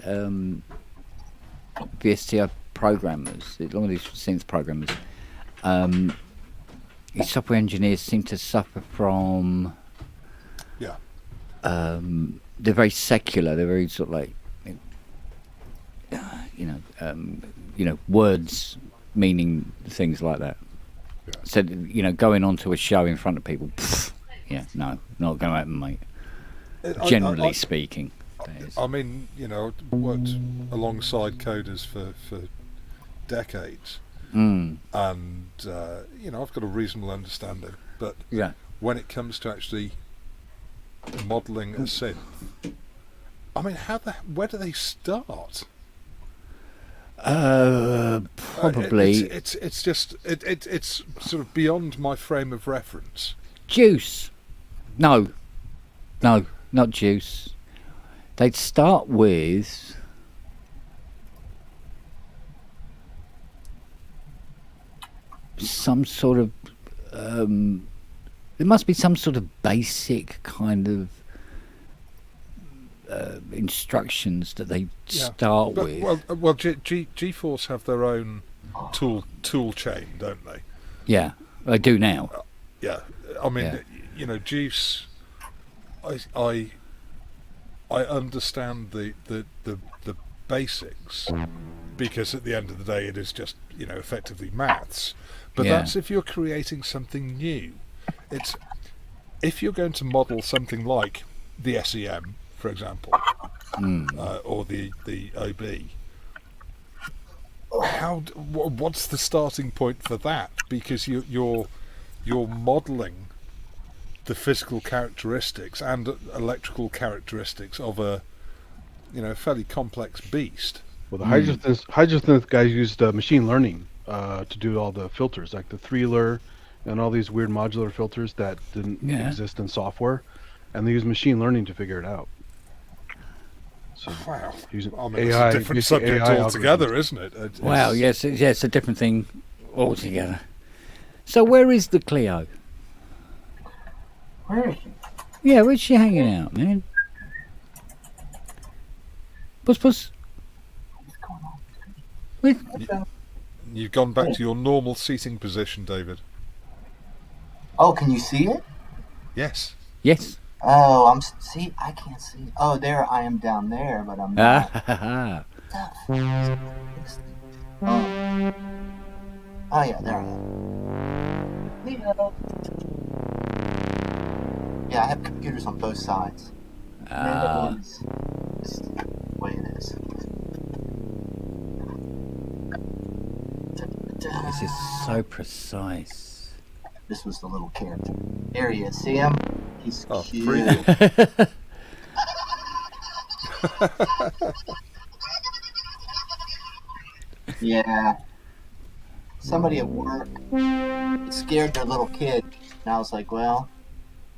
VSTI programmers, a lot of these synth programmers, these software engineers seem to suffer from. Yeah. They're very secular. They're very sort of like, words meaning things like that. Yeah. So going onto a show in front of people, no, not going to happen, mate. Generally speaking. I mean, worked alongside coders for decades, and I've got a reasonable understanding. But Yeah. when it comes to actually modelling a synth, I mean, where do they start? Probably It's just it's sort of beyond my frame of reference. Juice. No, not Juice. They'd start with some sort of. There must be some sort of basic kind of instructions that they start with. Well, GeForce have their own tool chain, don't they? Yeah, they do now. Yeah, I mean, Juice. I understand the basics, because at the end of the day it is just, effectively maths. But that's if you're creating something new. It's if you're going to model something like the SEM, for example, or the OB. What's the starting point for that? Because you're modelling the physical characteristics and electrical characteristics of a fairly complex beast. Well, the hydrosynth guys used machine learning to do all the filters, like the Threeler and all these weird modular filters that didn't exist in software, and they used machine learning to figure it out. So wow, using it's AI, a different subject altogether, isn't it? Wow, yes, it's a different thing altogether. So where is the Clio? Where is she? Yeah, where's she hanging out, man? Puss. You've gone back to your normal seating position, David. Oh, can you see it? Yes. Yes. Oh, I can't see. Oh, there I am down there, but I'm not. Oh yeah, there I am. Yeah, I have computers on both sides. This is the way it is. This is so precise. This was the little character. There he is. See him? He's cute. Yeah. Somebody at work scared their little kid. And I was like, well,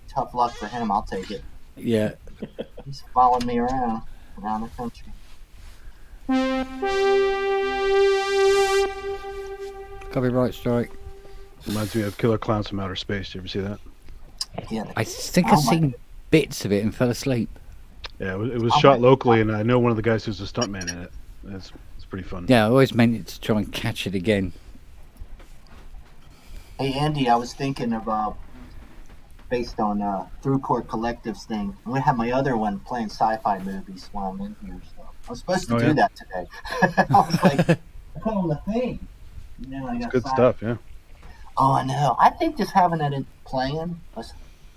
tough luck for him. I'll take it. Yeah. He's following me around the country. Copyright strike. Reminds me of Killer Clowns from Outer Space. You ever see that? Yeah. I think I've seen bits of it and fell asleep. Yeah, it was shot locally, and I know one of the guys who's a stuntman in it. It's pretty fun. Yeah, I always meant to try and catch it again. Hey, Andy, I was thinking about, based on Throughport Collective's thing, I'm going to have my other one playing sci-fi movies while I'm in here. So I was supposed to do that today. I was like, I put on the thing. It's good stuff, yeah. Oh, I know. I think just having that playing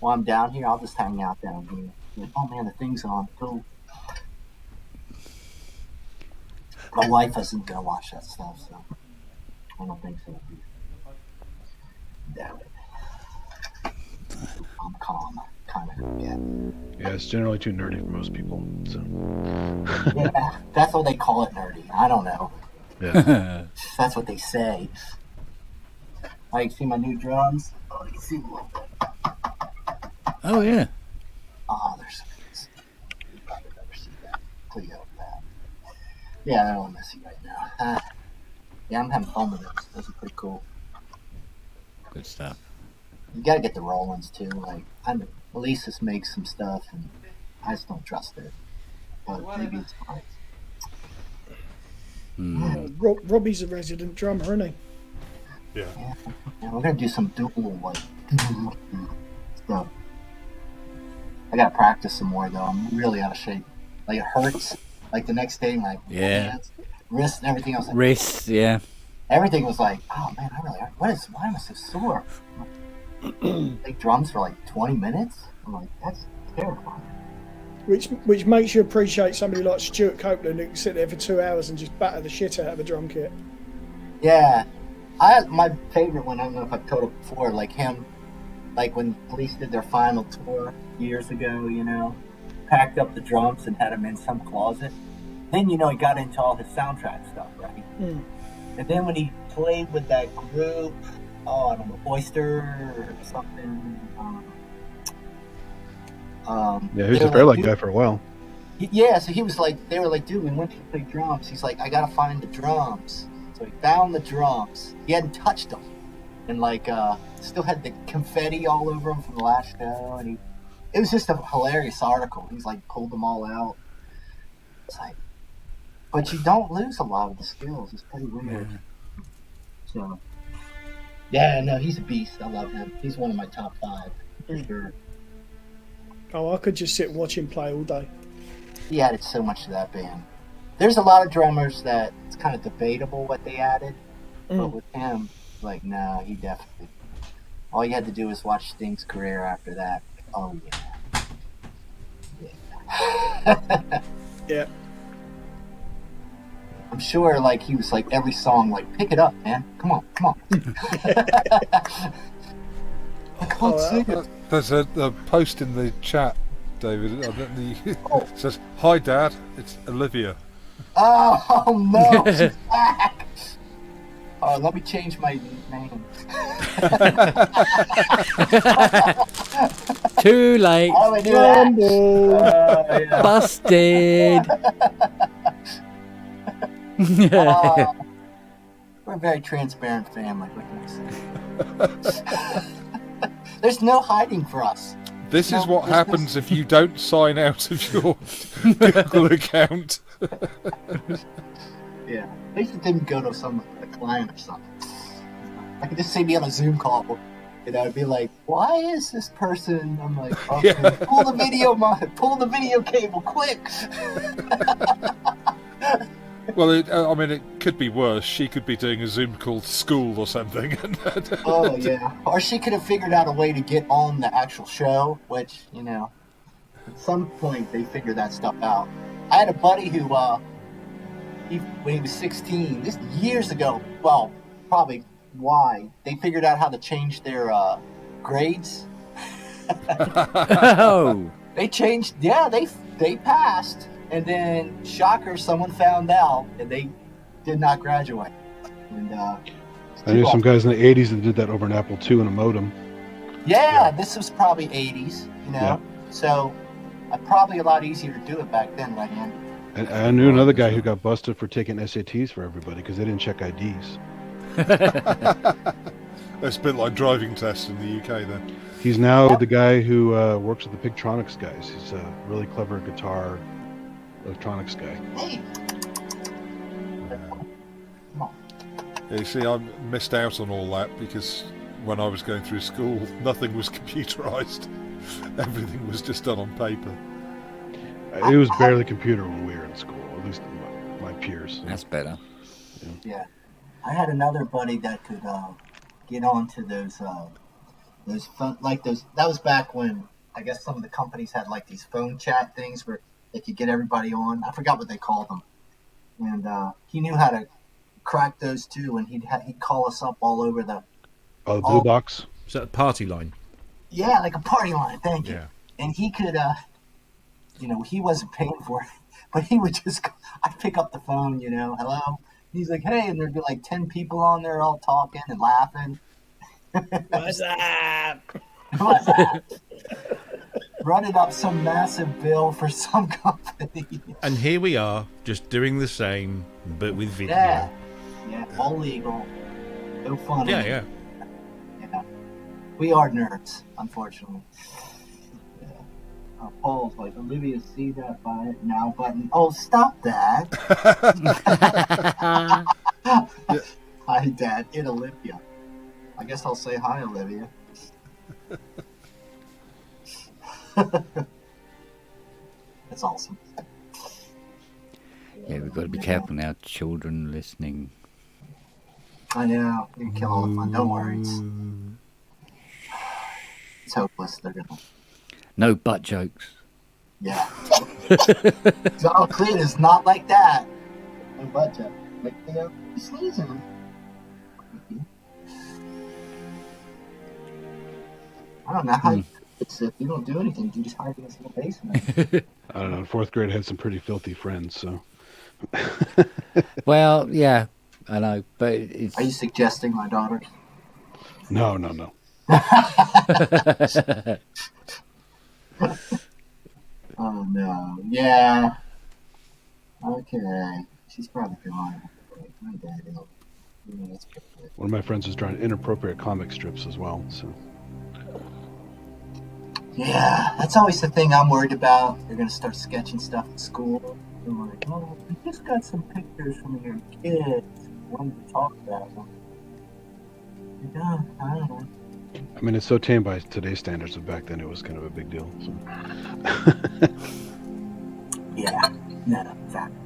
while I'm down here, I'll just hang out down here. Like, oh man, the thing's on. Cool. My wife isn't gonna watch that stuff, so I don't think so. Damn it. I'm calm, kind of. Yeah, it's generally too nerdy for most people. So. Yeah, that's what they call it, nerdy. I don't know. Yeah. That's what they say. Oh, you see my new drums? Oh, you can see them. Oh, yeah. Oh, they're so nice. You probably never see that. Cleo, that. Yeah, they're all messy right now. Yeah, I'm having fun with those. Those are pretty cool. Good stuff. You gotta get the Rollins too. Like, Elisa's makes some stuff, and I just don't trust it. But maybe it's fine. Robbie's a resident drummer, isn't he? Yeah. Yeah, we're gonna do some dual stuff. I gotta practice some more though. I'm really out of shape. Like it hurts. Like the next day, my hands, wrists, and everything else. Wrists, yeah. Everything was like, oh man, why am I so sore? Like drums for like 20 minutes. I'm like, that's terrifying. Which makes you appreciate somebody like Stuart Copeland who can sit there for 2 hours and just batter the shit out of a drum kit. Yeah. My favorite one, I don't know if I've told it before, like him, like when Police did their final tour years ago, packed up the drums and had them in some closet. Then, he got into all his soundtrack stuff, right? Mm. And then when he played with that group, I don't know, Oyster or something. Yeah, he was a Fairlight guy for a while. Yeah, so he was like, they were like, dude, we went to play drums. He's like, I gotta find the drums. So he found the drums. He hadn't touched them. And still had the confetti all over him from the last show. And it was just a hilarious article. He's like, pulled them all out. It's like, but you don't lose a lot of the skills. It's pretty weird. Yeah. So, yeah, no, he's a beast. I love him. He's one of my top 5 for sure. Oh, I could just sit and watch him play all day. He added so much to that band. There's a lot of drummers that it's kind of debatable what they added. But with him, like, no, he definitely. All you had to do was watch Sting's career after that. Oh yeah. Yeah. I'm sure, like, he was like every song, like, pick it up, man. Come on. I can't sing it. There's a post in the chat, David. It says, "Hi, Dad. It's Olivia." Oh no, she's back. Oh, let me change my name. Too late. Oh, I knew that. Yeah. Busted. We're a very transparent family. What can I say? There's no hiding for us. This is what happens if you don't sign out of your Google account. Yeah, at least it didn't go to some client or something. I could just see me on a Zoom call. It'd be like, why is this person? I'm like, okay, pull the video cable, quick. Well, it could be worse. She could be doing a Zoom call to school or something. Oh, yeah. Or she could have figured out a way to get on the actual show, which, at some point they figured that stuff out. I had a buddy who, when he was 16, this years ago, well, probably why, they figured out how to change their grades. Oh. They changed, they passed. And then, shocker, someone found out, and they did not graduate. And I knew some guys in the 80s that did that over an Apple II and a modem. Yeah, this was probably 80s, Yeah. So, probably a lot easier to do it back then, right, Andy? And I knew another guy who got busted for taking SATs for everybody because they didn't check IDs. That's a bit like driving tests in the UK, then. He's now the guy who works with the Pigtronics guys. He's a really clever guitar electronics guy. Hey. Yeah, you see, I missed out on all that because when I was going through school, nothing was computerized. Everything was just done on paper. It was barely computer when we were in school, at least my peers. That's better. Yeah. I had another buddy that could get onto those phone, like those. That was back when I guess some of the companies had like these phone chat things where they could get everybody on. I forgot what they called them, and he knew how to crack those too. And he'd call us up all over the. Oh, the blue box. Is that a party line? Yeah, like a party line. Thank you. Yeah. And he could, he wasn't paying for it, but he would just. I'd pick up the phone, hello. He's like, hey, and there'd be like 10 people on there all talking and laughing. What's up? What's up? Running up some massive bill for some company. And here we are, just doing the same, but with video. Yeah, all legal. No fun. Yeah. We are nerds, unfortunately. Yeah. Paul's like, Olivia, see that buy it now button. Oh, stop that. Hi, Dad. It's Olivia. I guess I'll say hi, Olivia. That's awesome. Yeah, we've got to be careful now. Children listening. I know. You can kill all the fun. Don't worry. It's hopeless. They're gonna. No butt jokes. Yeah. Donald Clean is not like that. No butt joke. Like, you're sneezing. I don't know how. It's if you don't do anything, you just hide in this little basement. I don't know. In fourth grade, I had some pretty filthy friends, so. Well, yeah, I know, but it's. Are you suggesting my daughter? No. Oh no. Yeah. Okay. She's probably gone. My dad. One of my friends was drawing inappropriate comic strips as well, so. Yeah, that's always the thing I'm worried about. They're going to start sketching stuff at school. They're like, oh, we just got some pictures from your kids. Wanted to talk about them. Yeah, I don't know. I mean, it's so tame by today's standards, but back then it was kind of a big deal. So. Yeah, no, exactly.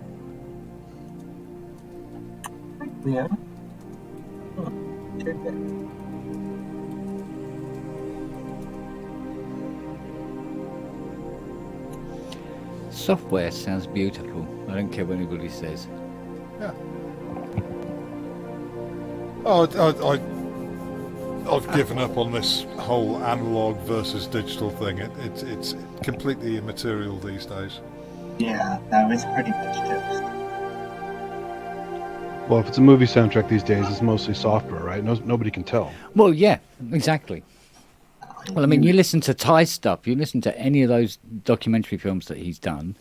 Yeah. Software sounds beautiful. I don't care what anybody says. Yeah. Oh, I've given up on this whole analog versus digital thing. It's completely immaterial these days. Yeah, no, it's pretty much just. Well, if it's a movie soundtrack these days, it's mostly software, right? Nobody can tell. Well, yeah, exactly. Well, I mean, you listen to Ty's stuff, you listen to any of those documentary films that he's done,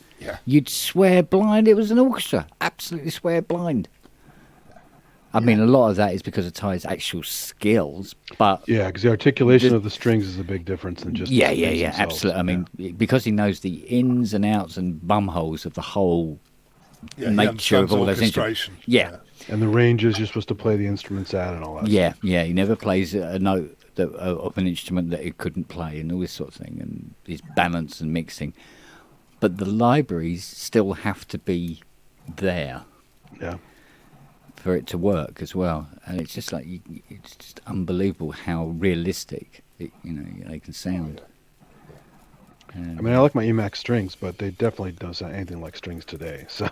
you'd swear blind it was an orchestra. Absolutely swear blind. I mean, a lot of that is because of Ty's actual skills, but... Yeah, because the articulation of the strings is a big difference than just... Yeah, absolutely. I mean, because he knows the ins and outs and bumholes of the whole nature of all those instruments. Yeah. And the ranges you're supposed to play the instruments at and all that stuff. Yeah, he never plays a note of an instrument that he couldn't play and all this sort of thing, and his balance and mixing. But the libraries still have to be there. Yeah. For it to work as well, and it's just like it's just unbelievable how realistic they can sound. I mean, I like my Emacs strings, but they definitely don't sound anything like strings today. So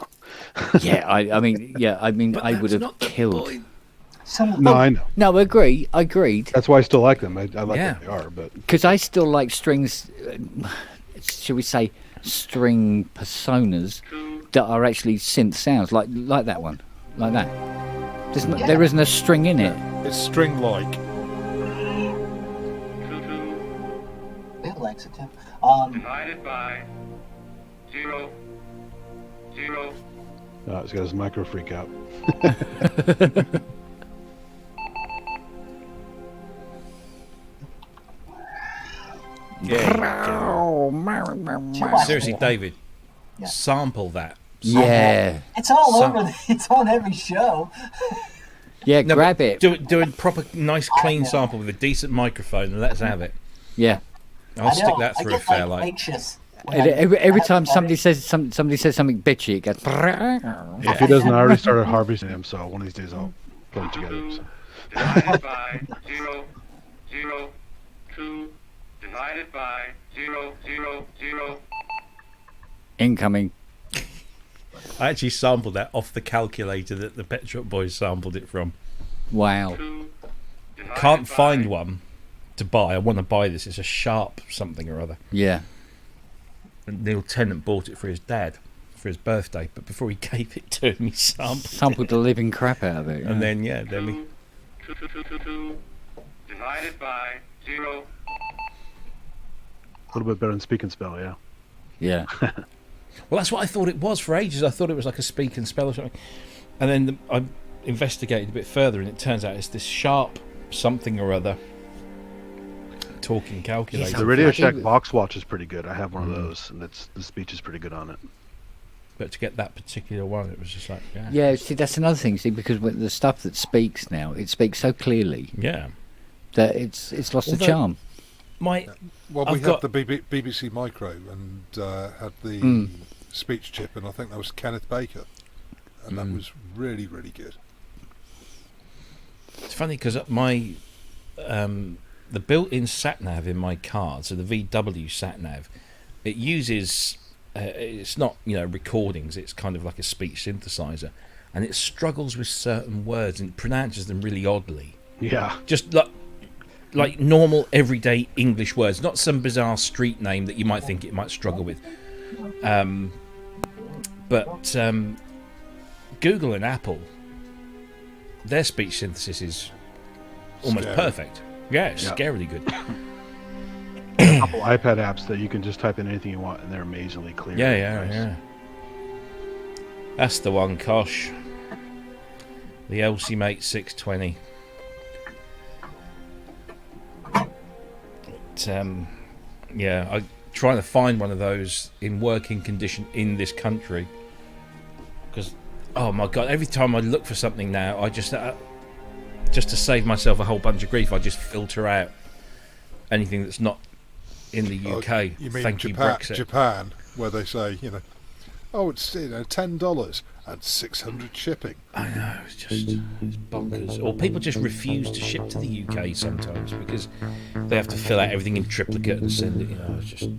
I mean, I would have killed. No, I know. No, agreed. That's why I still like them. I like what they are, but because I still like strings. Shall we say string personas that are actually synth sounds, like that one, like that. There isn't a string in it. It's string-like. It likes it too. Divided by 0, 0. Oh, he's got his micro freak out. Seriously, David, sample that. Yeah. It's all over. It's on every show. Yeah, grab it. Do a proper, nice, clean sample with a decent microphone and let's have it. Yeah. I'll stick that through a fair light. Every time somebody says something bitchy, it goes. If he doesn't, I already started harvesting him, so one of these days I'll put them together. So. Divided by 0, 0, 2. Divided by 0, 0, 0. Incoming. I actually sampled that off the calculator that the Pet Shop Boys sampled it from. Wow. Can't find one to buy. I want to buy this. It's a Sharp something or other. Yeah. And Neil Tennant bought it for his dad for his birthday, but before he gave it to him, he sampled the living crap out of it. And then, then we... 2 divided by 0. A little bit better than Speak and Spell, yeah. Yeah. Well, that's what I thought it was for ages. I thought it was like a Speak and Spell or something. And then I investigated a bit further, and it turns out it's this Sharp something or other talking calculator. The Radio Shack Box Watch is pretty good. I have one of those, and the speech is pretty good on it. But to get that particular one, it was just like, yeah. See, that's another thing. See, because with the stuff that speaks now, it speaks so clearly. Yeah. That it's lost the charm. We had the BBC Micro and had the speech chip, and I think that was Kenneth Baker, and that was really, really good. It's funny because my the built-in sat-nav in my car, so the VW sat-nav, it uses it's not recordings, it's kind of like a speech synthesizer, and it struggles with certain words and pronounces them really oddly. Yeah, just like normal everyday English words, not some bizarre street name that you might think it might struggle with. But Google and Apple, their speech synthesis is almost perfect. Yeah, it's scarily good. A couple iPad apps that you can just type in anything you want and they're amazingly clear. Yeah. That's the one, Kosh. The Elsie Mate 620. I'm trying to find one of those in working condition in this country, because oh my god, every time I look for something now, I just to save myself a whole bunch of grief, I just filter out anything that's not in the UK. You mean Thank you, Brexit. Japan, where they say, oh, it's $10, and 600 shipping. I know, it's bonkers. Or people just refuse to ship to the UK sometimes because they have to fill out everything in triplicate and send it. It's just.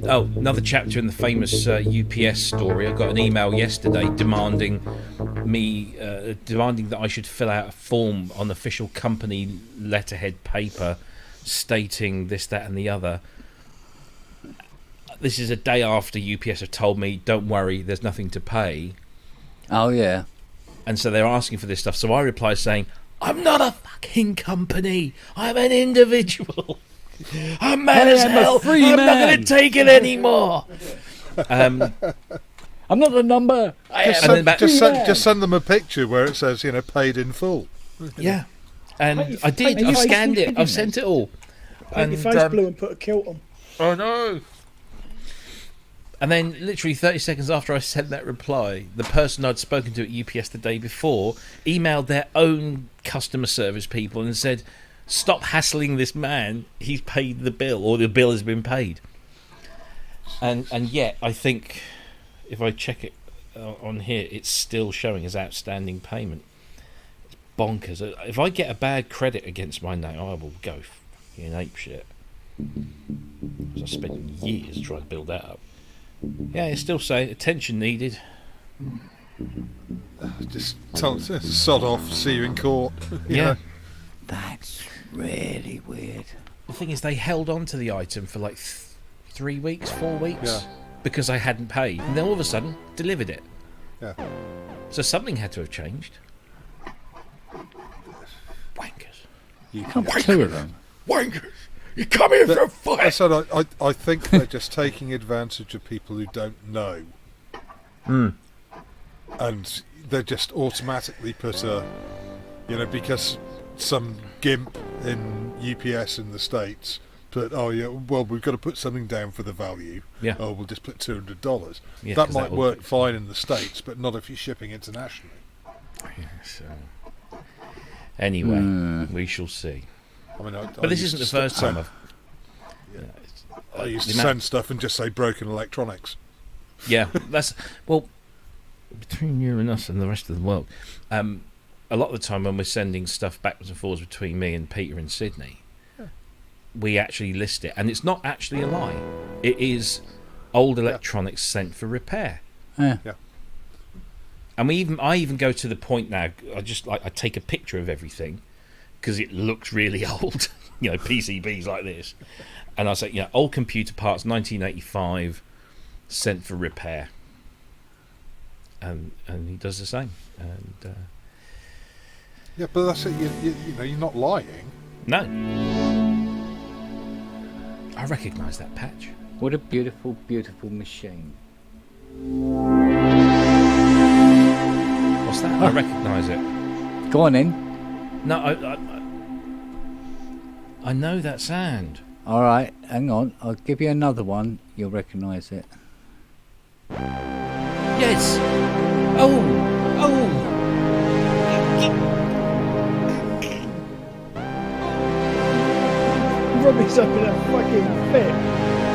Oh, another chapter in the famous UPS story. I got an email yesterday demanding that I should fill out a form on official company letterhead paper stating this, that, and the other. This is a day after UPS have told me, don't worry, there's nothing to pay. Oh, yeah. And so they're asking for this stuff. So I reply saying, I'm not a fucking company. I'm an individual. I'm mad as hell. I'm not going to take it anymore. I'm not a number. Just send them a picture where it says, paid in full. Yeah. And I did. I've scanned it. I've sent it all. Paint your face blue and put a kilt on. Oh, no. And then, literally 30 seconds after I sent that reply, the person I'd spoken to at UPS the day before emailed their own customer service people and said, stop hassling this man, he's paid the bill, or the bill has been paid. And yet, I think, if I check it on here, it's still showing as outstanding payment. It's bonkers. If I get a bad credit against my name, I will go in ape shit. I spent years trying to build that up. Yeah, it's still saying attention needed. Just sod off, see you in court. Yeah. That's really weird. The thing is, they held on to the item for like 3 weeks, 4 weeks, because I hadn't paid. And then all of a sudden, delivered it. Yeah. So something had to have changed. Wankers. You can't have two of them. Wankers. You come here for a fight. I said I think they're just taking advantage of people who don't know. And they just automatically put because some gimp in UPS in the States put, we've got to put something down for the value. Yeah. Oh, we'll just put $200. Yeah, that might work fine in the States, but not if you're shipping internationally. Yeah, so. Anyway, we shall see. But this isn't the first time I used to send stuff and just say broken electronics. Yeah, that's between you and us and the rest of the world. A lot of the time when we're sending stuff backwards and forwards between me and Peter in Sydney, we actually list it, and it's not actually a lie. It is old electronics sent for repair. Yeah. And I even go to the point now. I take a picture of everything because it looks really old. PCBs like this, and I say, old computer parts, 1985, sent for repair. And he does the same. And yeah, but that's it. You're not lying. No. I recognise that patch. What a beautiful, beautiful machine. What's that? I recognise it. Go on in. No, I know that sound. All right, hang on. I'll give you another one. You'll recognise it. Yes. Oh. Robbie's up in a fucking fit.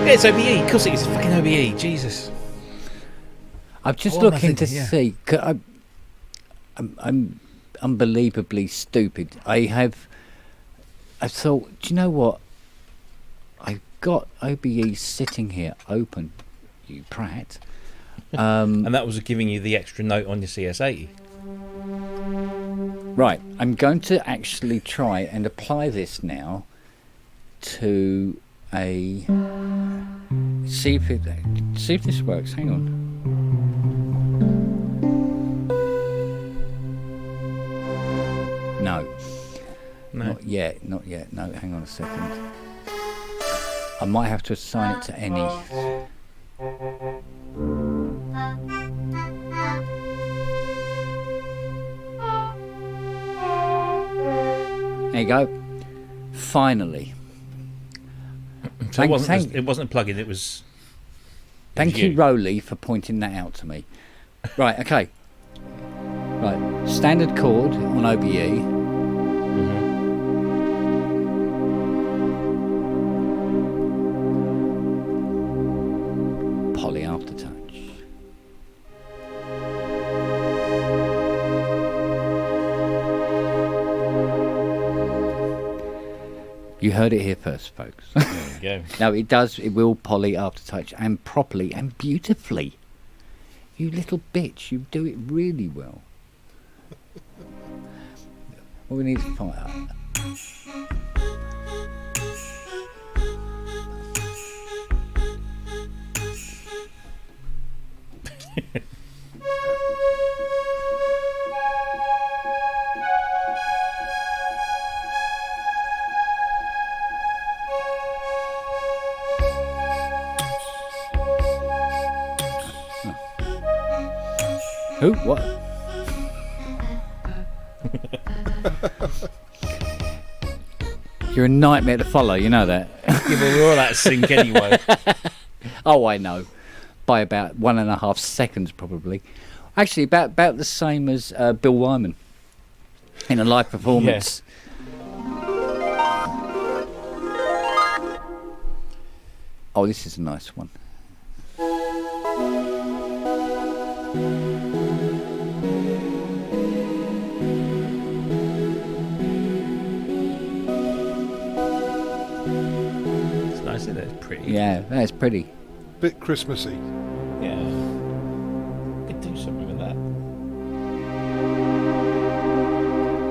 Yeah, it's OBE. Of course it is fucking OBE. Jesus. I'm just looking to see. I'm unbelievably stupid. I thought, do you know what? I've got OBE sitting here open, you prat. And that was giving you the extra note on your CS80. Right, I'm going to actually try and apply this now to a... See if this works. Hang on. No. Not yet. No, hang on a second. I might have to assign it to any. There you go. Finally. So it wasn't a plugin, it was... Thank you, Rowley, for pointing that out to me. Right, okay. Right, standard chord on OBE. Poly aftertouch. You heard it here first, folks. There you go. No, it does. It will poly after touch and properly and beautifully. You little bitch, you do it really well. All we need is fire. Who? What? You're a nightmare to follow, you know that. Yeah, but we're all out of sync anyway. Oh, I know. By about 1.5 seconds, probably. Actually, about the same as Bill Wyman in a live performance. Oh, this is a nice one. It's nice, isn't it? It's pretty. Yeah, that's pretty. Bit Christmassy. Yeah. Could do something with that.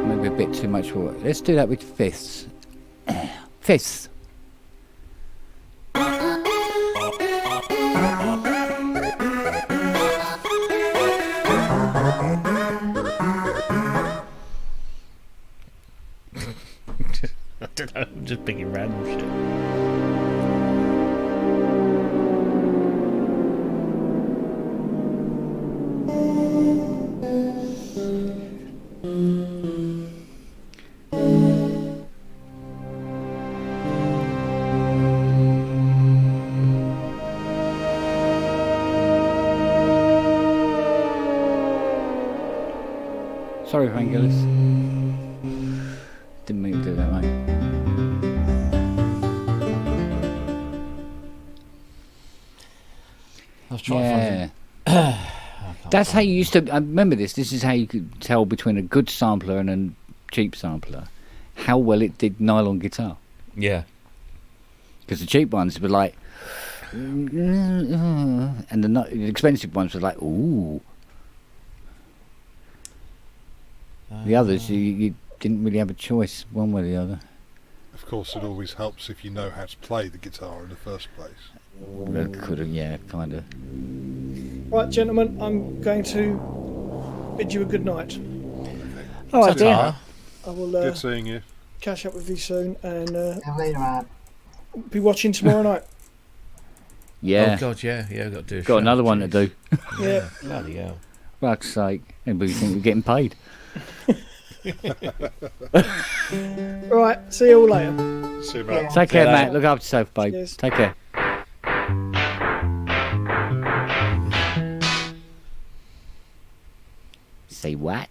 Maybe a bit too much for it. Let's do that with fifths. Fifths. I don't know, I'm just picking random shit. Sorry, Vangelis. Didn't mean to do that, mate. I was trying to find That's how you used to. I remember this. This is how you could tell between a good sampler and a cheap sampler how well it did nylon guitar. Yeah. Because the cheap ones were like, and the expensive ones were like, ooh. The others, you didn't really have a choice one way or the other. Of course, it always helps if you know how to play the guitar in the first place. Could have, yeah, kind of. Right, gentlemen, I'm going to bid you a good night. Oh, I dear. I will Good seeing you. catch up with you soon and See you later, man. be watching tomorrow night. Yeah. Oh, God, yeah. Yeah, I've got to do a Got show, another one to jeez. do. Yeah. Bloody hell. Fuck's sake. Anybody think we're getting paid? Right, see you all later. See you, mate. Take care, Yeah. Matt. Look after yourself, babe. Cheers. Take care. Say what?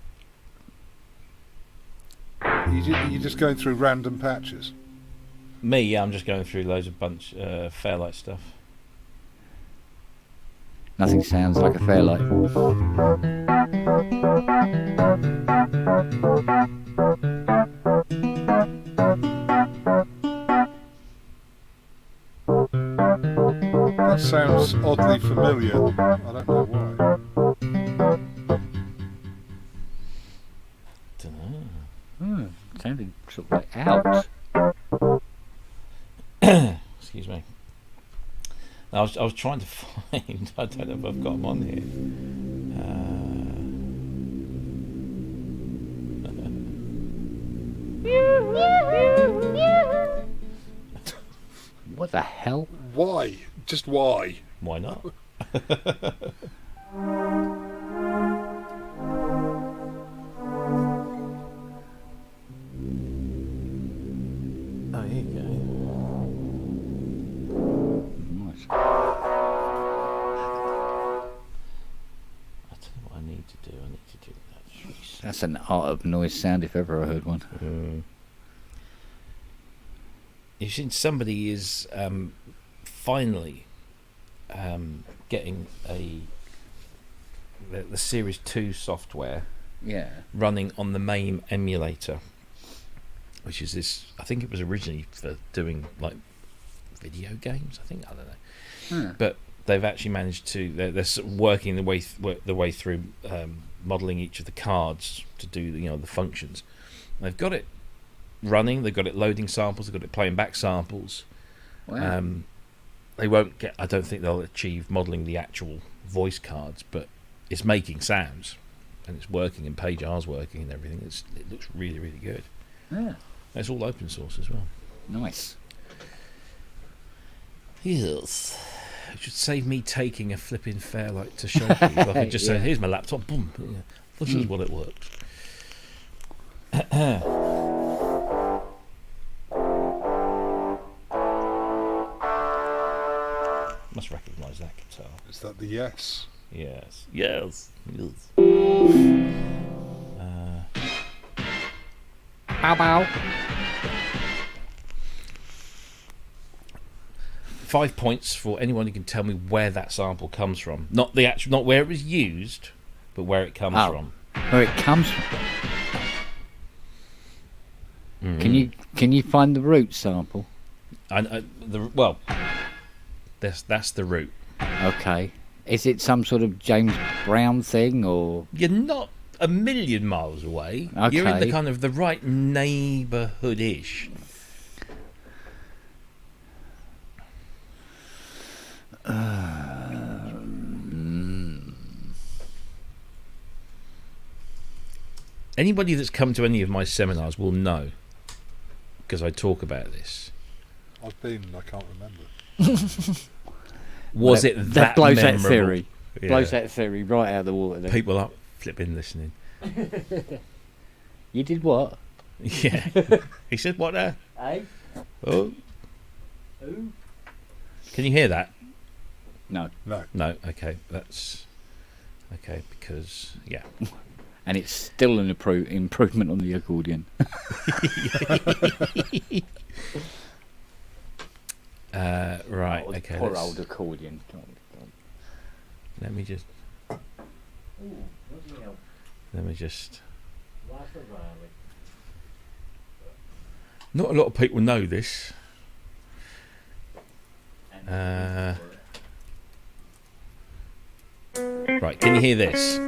You just going through random patches? Me, yeah, I'm just going through loads of Fairlight stuff. Nothing sounds like a Fairlight. That sounds oddly familiar. I don't know why. Sounded sort of like out. Excuse me. I was trying to find. I don't know if I've got them on here. What the hell? Why? Just why? Why not? Oh, here you go. Nice. I tell you what I need to do. I need to do that. That's an art of noise sound if ever I heard one. You've seen somebody is finally getting the Series 2 software Yeah. running on the MAME emulator. which is this. I think it was originally for doing like video games. I don't know, but they've actually managed to. They're sort of working the way through modelling each of the cards to do the functions. They've got it running. They've got it loading samples. They've got it playing back samples. Wow. They won't get. I don't think they'll achieve modelling the actual voice cards, but it's making sounds, and it's working, and Page R's working, and everything. It looks really, really good. Yeah. It's all open source as well. Nice. Yes. It should save me taking a flipping Fairlight to show people. I could just say, "Here's my laptop. Boom. Yeah. This is what it works." Must recognise that guitar. Is that the Yes? Yes. Yes. Bow bow. 5 points for anyone who can tell me where that sample comes from. Not where it was used, but where it comes from. Where it comes from. Mm-hmm. Can you find the root sample? That's the root. Okay. Is it some sort of James Brown thing, or? You're not a million miles away. Okay. You're in the kind of the right neighbourhood-ish. Anybody that's come to any of my seminars will know, because I talk about this. I've been, I can't remember. Was it that blows memorable? that theory? Yeah. Blows that theory right out of the water. Then. People are flipping listening. You did what? Yeah. He said what there? Hey? Oh. Ooh. Can you hear that? No. No. Okay. That's okay because yeah. And it's still an improvement on the accordion. Right. Okay. Poor old accordion. Come on. Let me just. Not a lot of people know this. Right, can you hear this?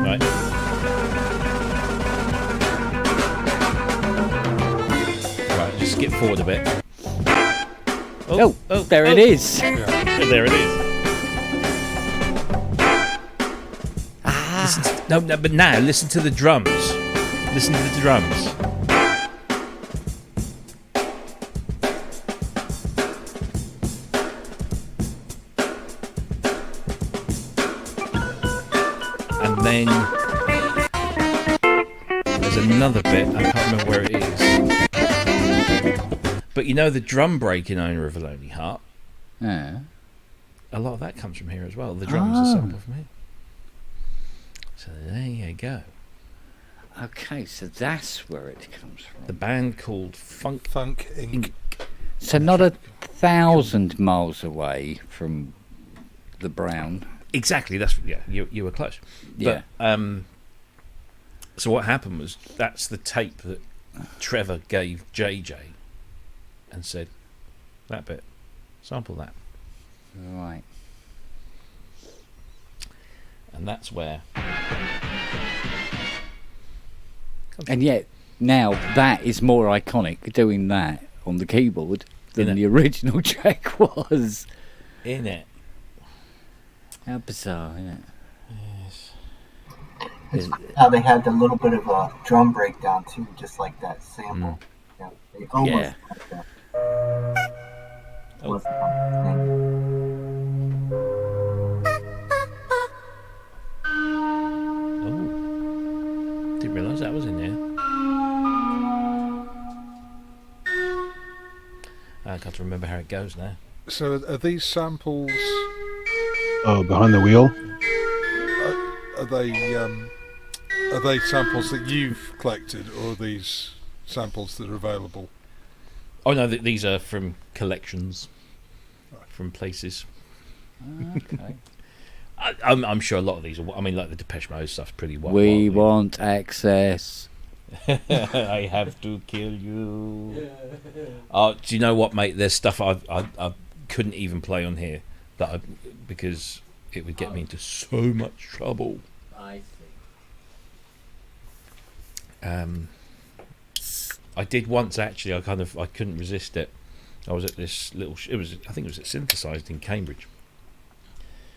Right. Right, just skip forward a bit. Oh, there it is. Yeah. There it is. But now listen to the drums. Listen to the drums. And then there's another bit, I can't remember where it is. But you know the drum break in Owner of a Lonely Heart? Yeah. A lot of that comes from here as well. The drums are sampled from here. So there you go. Okay, so that's where it comes from. The band called Funk Inc. So not 1,000 miles away from the Brown. Exactly. That's you were close. Yeah. But, so what happened was that's the tape that Trevor gave JJ and said, that bit, sample that. Right. And that's where. And yet now that is more iconic, doing that on the keyboard than the original track was. In it. How bizarre, isn't it? Yes. How they had a little bit of a drum breakdown too, just like that sample. Yeah, they almost like that. Oh. Didn't realise that was in there. I can't remember how it goes now. So are these samples? Oh, behind the wheel. Are they samples that you've collected, or are these samples that are available? Oh no, these are from collections, from places. Okay. I'm sure a lot of these are. I mean, like the Depeche Mode stuff's pretty wild. We want access. I have to kill you. Do you know what, mate? There's stuff I couldn't even play on here because it would get me into so much trouble. I see. I did once actually. I couldn't resist it. I was at this little. I think it was at Synthesized in Cambridge.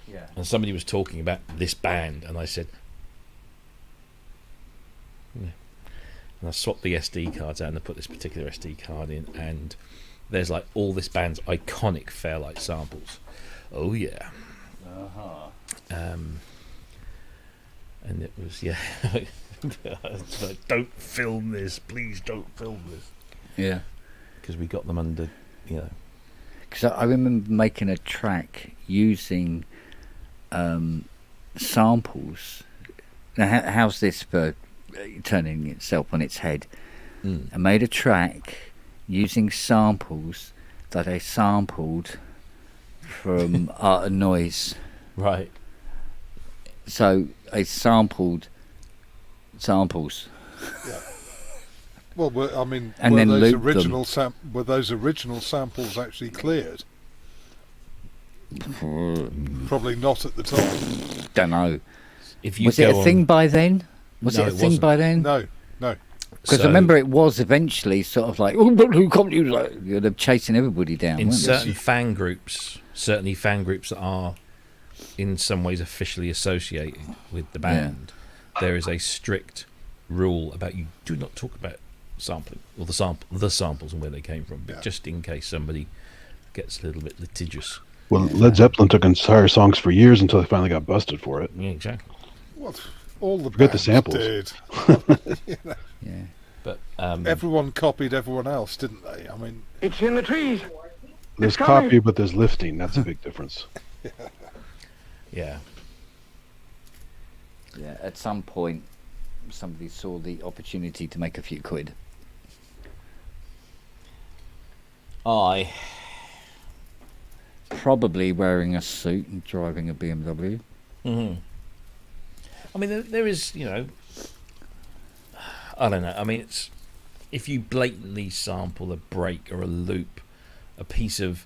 Yeah. And somebody was talking about this band, and I said, yeah. And I swapped the SD cards out and I put this particular SD card in, and there's like all this band's iconic Fairlight samples. Oh yeah. And it was it's like, don't film this, please don't film this. Yeah. Because we got them under, Because I remember making a track using samples. Now, how's this for turning itself on its head? I made a track using samples that I sampled from Art and Noise. Right. So I sampled samples. Yeah. Well, I mean, and were then those original samples actually cleared? Probably not at the time. Don't know. Was it a thing by then? Was No, it a thing by then? No. Because I remember it was eventually sort of like, who can't use like they're chasing everybody down. In certain they? fan groups, certainly fan groups that are in some ways officially associated with the band, there is a strict rule about you do not talk about sampling or the samples and where they came from, but just in case somebody gets a little bit litigious. Well, Led Zeppelin took entire songs for years until they finally got busted for it. Yeah, exactly. Well, all the Forget the bands samples. did. Yeah. But everyone copied everyone else, didn't they? I mean, it's in the trees. There's copy, but there's lifting. That's a big difference. Yeah. Yeah. At some point, somebody saw the opportunity to make a few quid. Probably wearing a suit and driving a BMW. Mm-hmm. I mean, there is, I don't know. I mean, it's if you blatantly sample a break or a loop, a piece of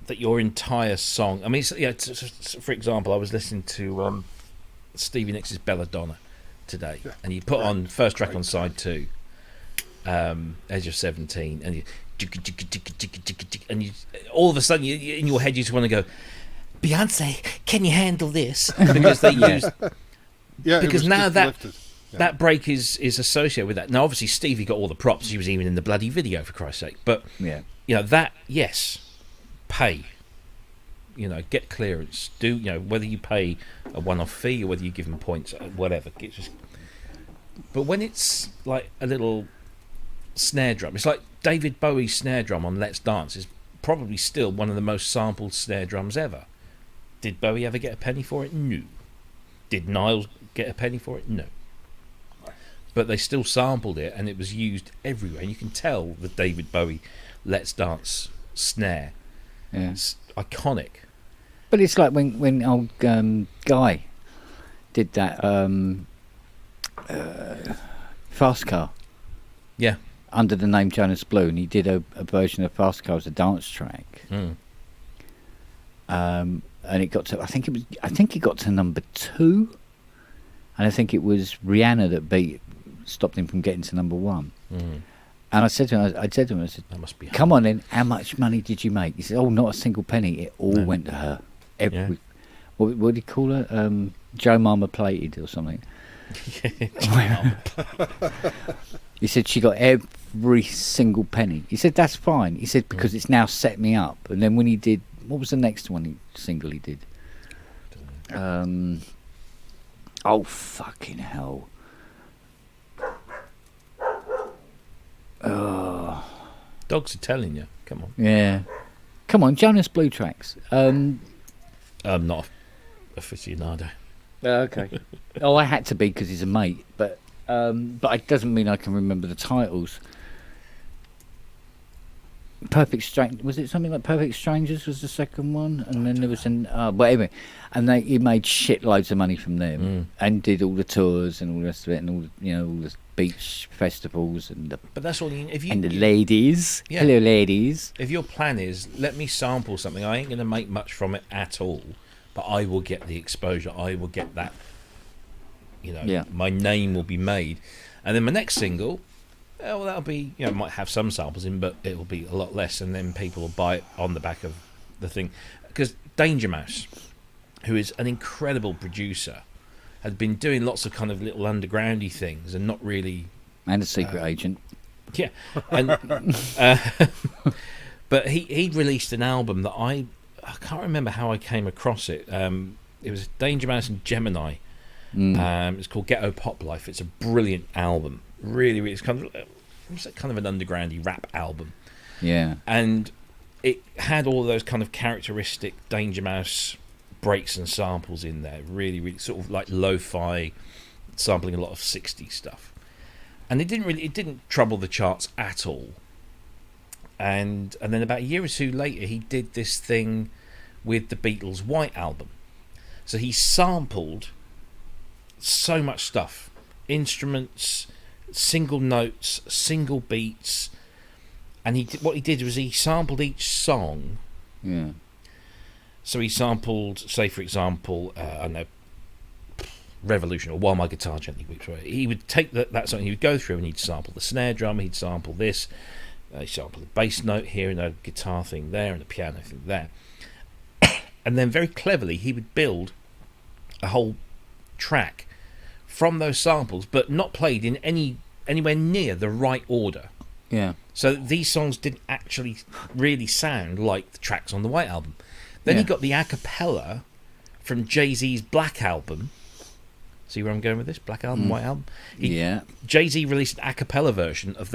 that your entire song. I mean, for example, I was listening to Stevie Nicks' Belladonna today, and you put on first track on side 2, Edge of 17, and you all of a sudden in your head you just want to go, Beyonce, can you handle this? Because they used because now that break is associated with that. Now obviously Stevie got all the props, he was even in the bloody video for Christ's sake, but that pay, get clearance, do whether you pay a one-off fee or whether you give them points, whatever, but when it's like a little snare drum, it's like David Bowie's snare drum on Let's Dance is probably still one of the most sampled snare drums ever. Did Bowie ever get a penny for it? No. Did Niles get a penny for it? No. But they still sampled it, and it was used everywhere. And you can tell the David Bowie Let's Dance snare. Yeah. It's iconic. But it's like when old Guy did that Fast Car. Yeah. Under the name Jonas Blue, and he did a version of Fast Car as a dance track. And it got to, I think it got to number 2, and I think it was Rihanna that stopped him from getting to number 1. And I said to him, that must be come on then, how much money did you make? He said, oh, not a single penny. It all went to her. What did he call her? Joe Mama Plated or something. He said she got every single penny. He said that's fine. He said because it's now set me up. And then when he did, what was the next single he did? Oh fucking hell! Oh. Dogs are telling you. Come on. Yeah, come on, Jonas Blue tracks. I'm not aficionado. Okay. Oh, I had to be because he's a mate, but it doesn't mean I can remember the titles. Perfect Strange, was it something like Perfect Strangers was the second one, and then there was whatever, and he made shitloads of money from them, and did all the tours and all the rest of it, and all all the beach festivals and but that's all if you and the ladies. Yeah. Hello, ladies. If your plan is let me sample something, I ain't going to make much from it at all, but I will get the exposure. I will get that. My name will be made, and then my next single. Well, that'll be, it might have some samples in, but it will be a lot less, and then people will buy it on the back of the thing. Because Danger Mouse, who is an incredible producer, had been doing lots of kind of little undergroundy things and not really... And a secret agent. Yeah. And, but he released an album that I can't remember how I came across it. It was Danger Mouse and Gemini. It's called Ghetto Pop Life. It's a brilliant album. Really, it's kind of an undergroundy rap album. Yeah. And it had all those kind of characteristic Danger Mouse breaks and samples in there. Really, really sort of like lo-fi, sampling a lot of 60s stuff. And it didn't trouble the charts at all. And then about a year or two later, he did this thing with the Beatles' White Album. So he sampled so much stuff, instruments, single notes, single beats, and what he did was he sampled each song. Yeah. So he sampled, say for example, I don't know, Revolution or While My Guitar Gently Weeps. He would take that song, he would go through and he'd sample the snare drum, he'd sample this, he'd sample the bass note here and a guitar thing there and a piano thing there, and then very cleverly he would build a whole track from those samples, but not played in anywhere near the right order. Yeah. So these songs didn't actually really sound like the tracks on the White Album. Then he got the a cappella from Jay-Z's Black Album. See where I'm going with this? Black Album, White Album. Jay-Z released an a cappella version of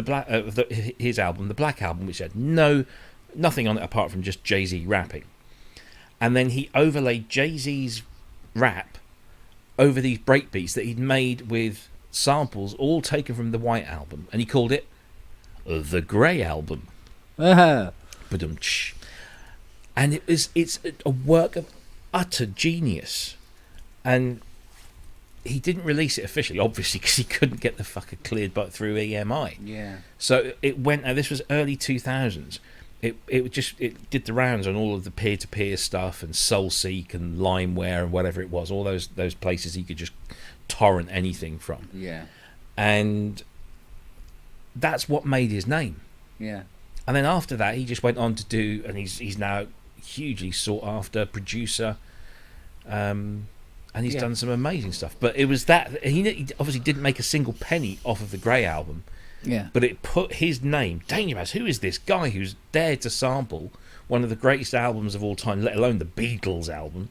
his album, the Black Album, which had nothing on it apart from just Jay-Z rapping. And then he overlaid Jay-Z's rap over these breakbeats that he'd made with samples all taken from the White Album, and he called it the Grey Album. Ba-dum-tsh. And it's a work of utter genius, and he didn't release it officially, obviously, because he couldn't get the fucker cleared through EMI. Yeah. So it went. Now this was early 2000s. It did the rounds on all of the peer-to-peer stuff and Soulseek and LimeWare and whatever it was, all those places you could just torrent anything from. Yeah. And that's what made his name. Yeah. And then after that, he just went on to do, and he's now hugely sought after producer, and he's done some amazing stuff. But it was that he obviously didn't make a single penny off of the Grey Album. Yeah. But it put his name, Danger Mouse, who is this guy who's dared to sample one of the greatest albums of all time, let alone the Beatles album,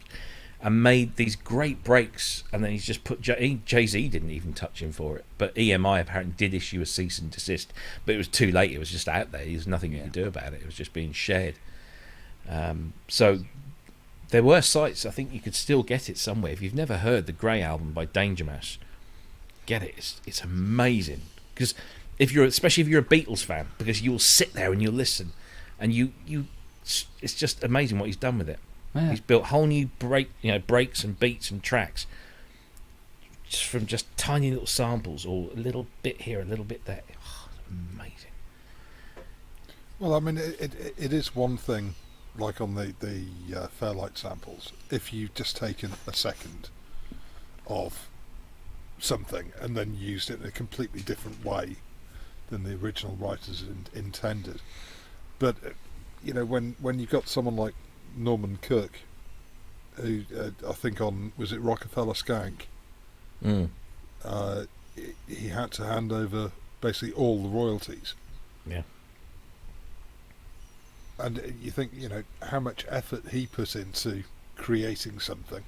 and made these great breaks, and then he's just put... Jay-Z didn't even touch him for it, but EMI apparently did issue a cease and desist, but it was too late, it was just out there, there's nothing you could do about it, it was just being shared. So there were sites, I think you could still get it somewhere. If you've never heard the Grey Album by Danger Mouse, get it, it's amazing, because... especially if you're a Beatles fan, because you'll sit there and you'll listen, and it's just amazing what he's done with it. Yeah. He's built whole new breaks and beats and tracks just from just tiny little samples, or a little bit here, a little bit there. Oh, amazing. Well, I mean, it is one thing, like on the Fairlight samples, if you've just taken a second of something and then used it in a completely different way than the original writers intended. But when you've got someone like Norman Cook, who I think was it Rockefeller Skank, he had to hand over basically all the royalties. Yeah. And you think, how much effort he put into creating something.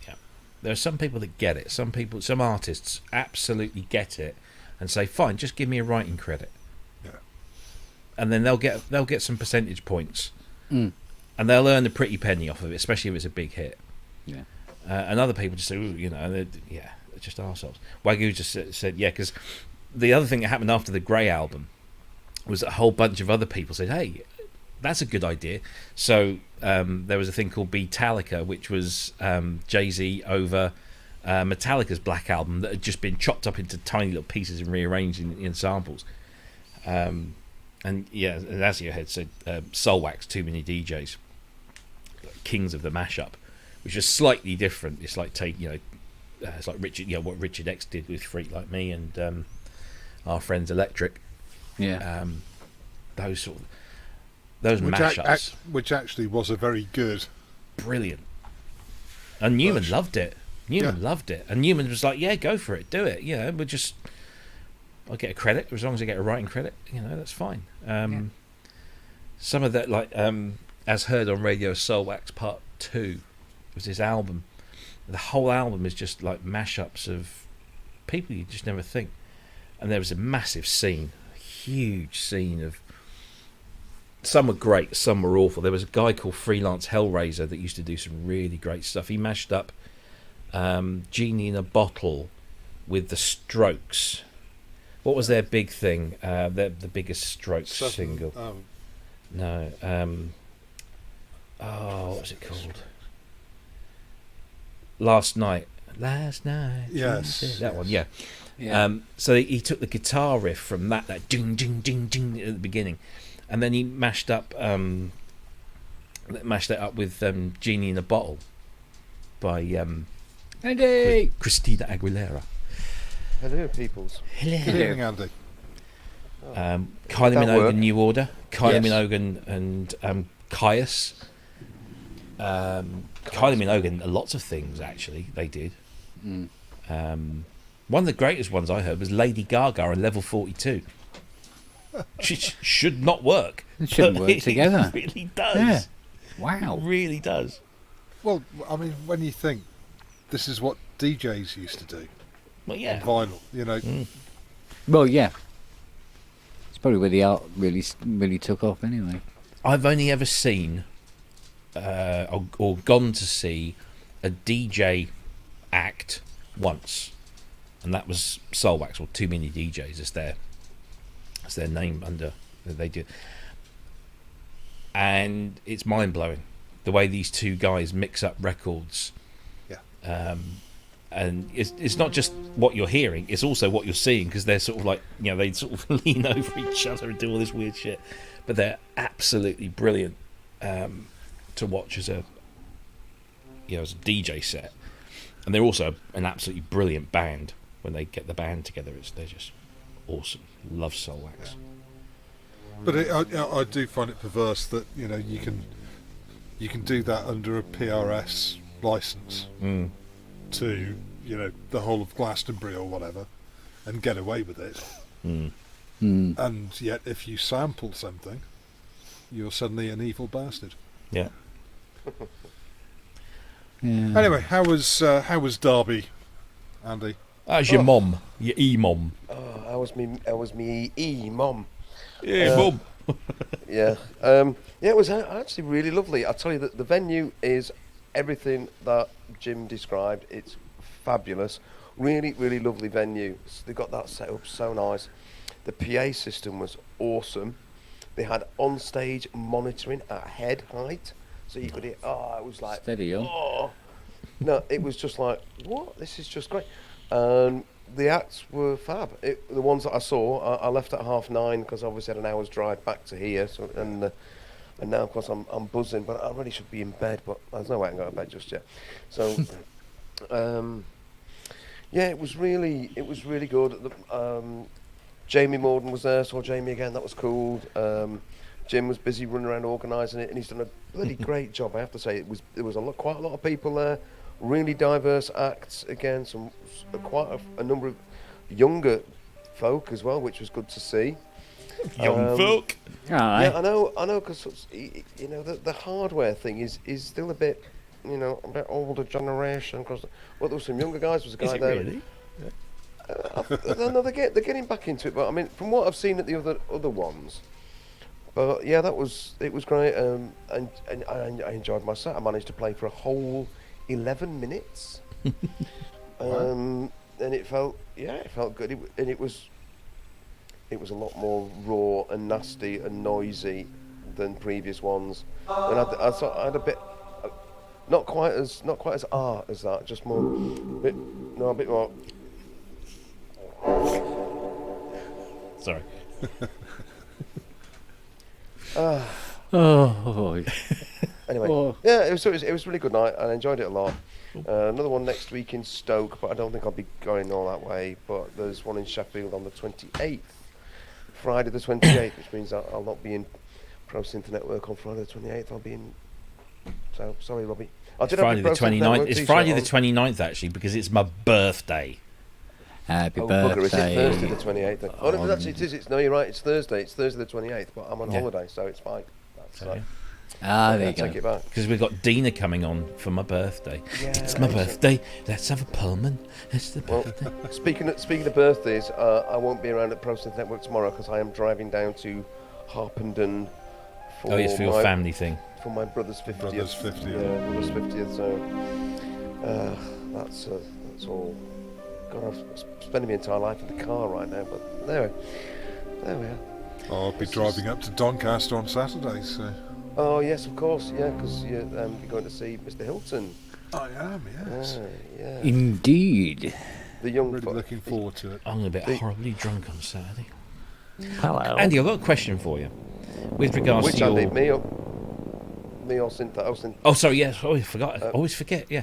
Yeah. There are some people that get it. Some artists absolutely get it and say, fine, just give me a writing credit. Yeah. And then they'll get some percentage points. And they'll earn a pretty penny off of it, especially if it's a big hit. Yeah. And other people just say, they're just arseholes. Wagyu just said, because the other thing that happened after the Grey Album was that a whole bunch of other people said, hey, that's a good idea. So there was a thing called Beatallica, which was Jay-Z over Metallica's Black Album that had just been chopped up into tiny little pieces and rearranged in samples. And yeah, and as you had said, Soulwax, Too Many DJs, Kings of the Mashup, which is slightly different. It's like it's like Richard, what Richard X did with Freak Like Me and our friends Electric. Yeah. Those mashups, which actually was a very good, brilliant. And Newman loved it. Loved it, and Newman was like, "Yeah, go for it, do it. I'll get a credit as long as I get a writing credit. That's fine." Some of that, like as heard on radio, Soulwax Part 2 was his album. The whole album is just like mashups of people you just never think. And there was a massive scene, a huge scene of. Some were great, some were awful. There was a guy called Freelance Hellraiser that used to do some really great stuff. He mashed up Genie in a Bottle with the Strokes. What was their big thing? The biggest Strokes single. No. What was it called? Last Night. Yes. That one, yeah. So he took the guitar riff from that ding, ding, ding, ding at the beginning. And then he mashed that up with Genie in a Bottle by Christina Aguilera. Hello, peoples. Good evening, Andy. Kylie Minogue and New Order. Kylie Minogue and Caius. Kylie Minogue and lots of things, actually, they did. One of the greatest ones I heard was Lady Gaga and Level 42. Which should not work. It shouldn't work together. It really does. Yeah. Wow. It really does. Well, I mean, when you think this is what DJs used to do. Well, yeah. On vinyl, Well, yeah. It's probably where the art really took off anyway. I've only ever seen or gone to see a DJ act once, and that was Soulwax, or Too Many DJs. It's their name under they do, and it's mind blowing the way these two guys mix up records. Yeah. And it's not just what you're hearing; it's also what you're seeing, because they're sort of like they sort of lean over each other and do all this weird shit. But they're absolutely brilliant to watch as a DJ set, and they're also an absolutely brilliant band when they get the band together. They're just awesome. Love Soulwax. But I do find it perverse that you can do that under a PRS license to the whole of Glastonbury or whatever, and get away with it. And yet, if you sample something, you're suddenly an evil bastard. Yeah. Anyway, how was Derby, Andy? How's your mom? Your e-mom? Oh, how was me e-mom? Yeah, mom. Yeah. It was actually really lovely. I'll tell you that the venue is everything that Jim described. It's fabulous. Really, really lovely venue. They got that set up so nice. The PA system was awesome. They had on-stage monitoring at head height, so you could hear. Oh, it was like steady on. Oh, no, it was just like, what? This is just great. The acts were fab. The ones that I saw, I left at 9:30 because I obviously had an hour's drive back to here. So and now of course I'm buzzing, but I really should be in bed. But there's no way I can go to bed just yet. So yeah, it was really good. Jamie Morden was there. Saw Jamie again. That was cool. Jim was busy running around organising it, and he's done a bloody great job. I have to say, there was quite a lot of people there. Really diverse acts again. Quite a number of younger folk as well, which was good to see. Young folk. Yeah, I know, because the hardware thing is still a bit, a bit older generation. Because there were some younger guys. Was a guy is it there. Really? No, they're getting back into it. But I mean, from what I've seen at the other ones. But yeah, it was great. And I enjoyed my set. I managed to play for a whole 11 minutes. And it felt good. It was a lot more raw and nasty and noisy than previous ones. And I thought I had a bit, not quite as art as that, just more, a bit more. Sorry. Anyway, yeah, it was a really good night. I enjoyed it a lot. Another one next week in Stoke, but I don't think I'll be going all that way. But there's one in Sheffield on the 28th, Friday the 28th, which means I'll not be in Pro Synth Network on Friday the 28th. I'll be in. So sorry, Robbie. It's Friday the 29th. It's Friday the 29th actually, because it's my birthday. Happy birthday. Bugger, is it Thursday the 28th? Oh, no, actually, it is. No, you're right. It's Thursday. It's Thursday the 28th, but I'm on holiday, so it's fine. That's there you go. Take it back. Because we've got Dina coming on for my birthday. Yeah, it's my birthday. Let's have a Pullman. It's the birthday. Speaking of birthdays, I won't be around at Pro Synth Network tomorrow because I am driving down to Harpenden for your family thing. For my brother's 50th. Brother's 50th. Yeah, brother's 50th. So that's all. God, I'm spending my entire life in the car right now, but there we are. I'll be driving up to Doncaster on Saturday, so. Oh yes, of course, yeah, because you're going to see Mr. Hilton. I am, yes. Yeah. Indeed. The young. Really looking forward to it. I'm going to be horribly drunk on Saturday. Hello, Andy. I've got a question for you, with regards to your. Me or Synth? Oh, sorry. Yes. Oh, I forgot. I always forget. Yeah,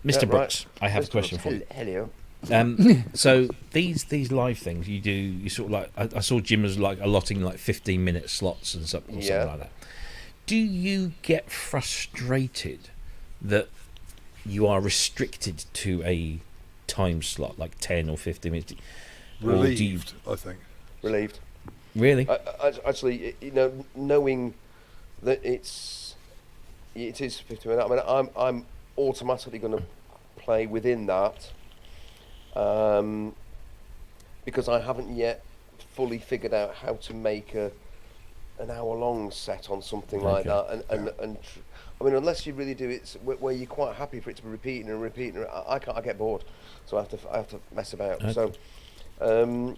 Mr. Brooks. Right. I have a question for you. Hello. So these live things you do, you sort of like. I saw Jim was like allotting like 15-minute slots and something like that. Do you get frustrated that you are restricted to a time slot, like 10 or 15 minutes? Relieved, I think. Relieved. Really? Actually, knowing that it is 50 minutes. I mean, I'm automatically going to play within that. Because I haven't yet fully figured out how to make an hour-long set on something like that, and I mean, unless you really do it where you're quite happy for it to be repeating, I get bored, so I have to mess about. Okay. So,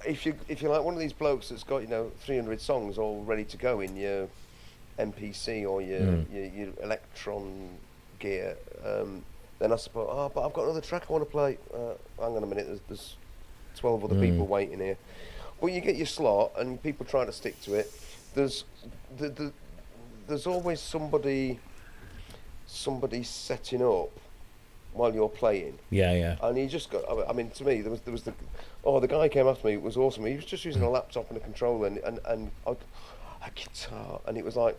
if you're like one of these blokes that's got 300 songs all ready to go in your MPC or your Electron gear. Then I suppose, but I've got another track I want to play. Hang on a minute, there's 12 other people waiting here. Well, you get your slot, and people try to stick to it. There's always somebody setting up while you're playing. Yeah. And you just got. I mean, to me, there was the guy came after me. It was awesome. He was just using a laptop and a controller and a guitar, and it was like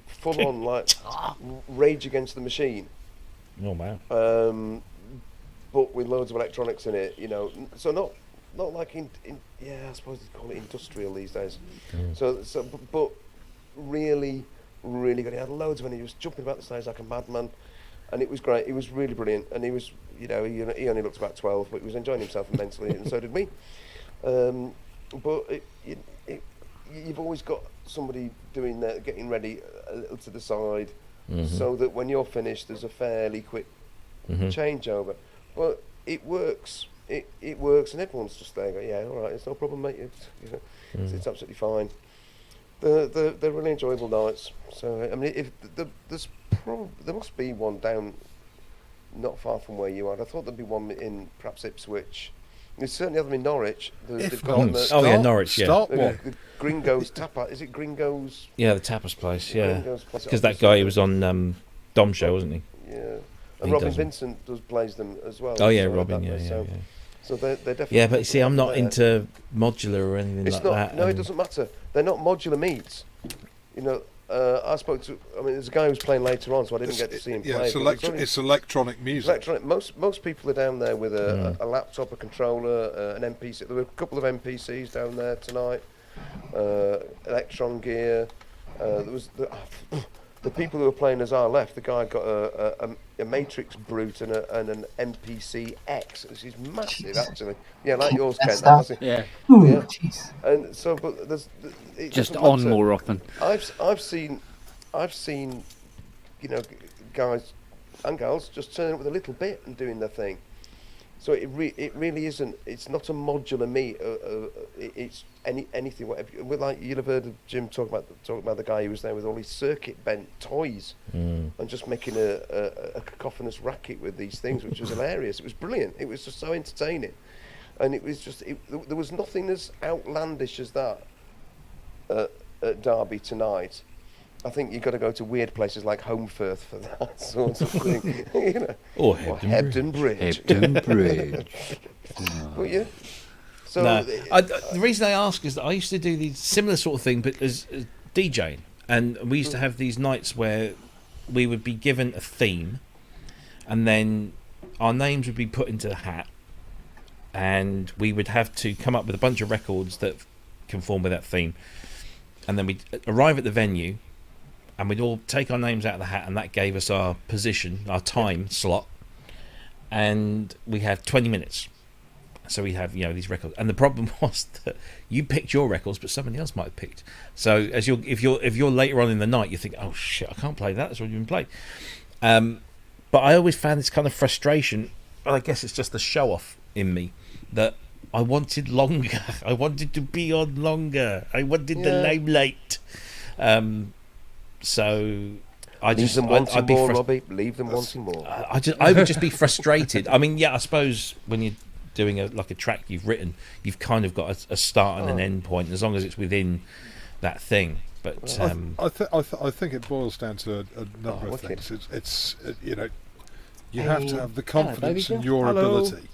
full on like Rage Against the Machine. Oh wow! But with loads of electronics in it, so not like I suppose they call it industrial these days. But really, really good. He had loads of it. He was jumping about the stage like a madman, and it was great. It was really brilliant, and he was, he only looked about 12, but he was enjoying himself immensely, and so did we. But you've always got somebody doing that, getting ready a little to the side. So that when you're finished, there's a fairly quick changeover. But it works. It works, and everyone's just there. Yeah, all right, it's no problem, mate. It's absolutely fine. They're really enjoyable nights. So I mean, if there must be one down not far from where you are. I thought there'd be one in perhaps Ipswich. There's certainly other in Norwich. Norwich. Yeah. The Gringo's Tapas. Is it Gringo's? Yeah, the tapas place. Yeah, because that guy was on Dom Show, wasn't he? Yeah, and Robin Vincent plays them as well. Oh yeah, Robin. Yeah. So they're definitely. Yeah, but see, I'm not into modular or anything like that. No, it doesn't matter. They're not modular meets. I spoke to. I mean, there's a guy who's playing later on, so I didn't get to see him play. It's electronic music. Most people are down there with a laptop, a controller, an MPC. There were a couple of MPCs down there tonight. Electron gear. There was the people who were playing as our left. The guy got a Matrix Brute and an MPC X. This is massive, actually. Yeah, like yours, Ken. Yeah. Jeez. And so, but there's just on matter. More often. I've seen, guys and girls just turning up with a little bit and doing their thing. So it really isn't. It's not a modular meet. It's anything. Whatever. Like you'll have heard of Jim talking about the guy who was there with all his circuit bent toys and just making a cacophonous racket with these things, which was hilarious. It was brilliant. It was just so entertaining, and it was just there was nothing as outlandish as that at Derby tonight. I think you've got to go to weird places like Holmfirth for that sort of thing, you know. Or Hebden Bridge. Hebden Bridge. Well, yeah. So no, the reason I ask is that I used to do the similar sort of thing, but as DJing, and we used to have these nights where we would be given a theme, and then our names would be put into a hat, and we would have to come up with a bunch of records that conform with that theme, and then we'd arrive at the venue, and we'd all take our names out of the hat, and that gave us our position, our time slot, and we had 20 minutes. So we have, these records, and the problem was that you picked your records, but somebody else might have picked. So as if you're later on in the night, you think, oh shit, I can't play that. That's already been played. But I always found this kind of frustration. Well, I guess it's just the show off in me that I wanted longer. I wanted to be on longer. I wanted the limelight. So I leave them wanting more, Robbie. Leave them wanting more. I would just be frustrated. I mean, I suppose when you're doing a track you've written, you've kind of got a start and an end point, as long as it's within that thing. But I think it boils down to a number of things. It's you have to have the confidence in your ability.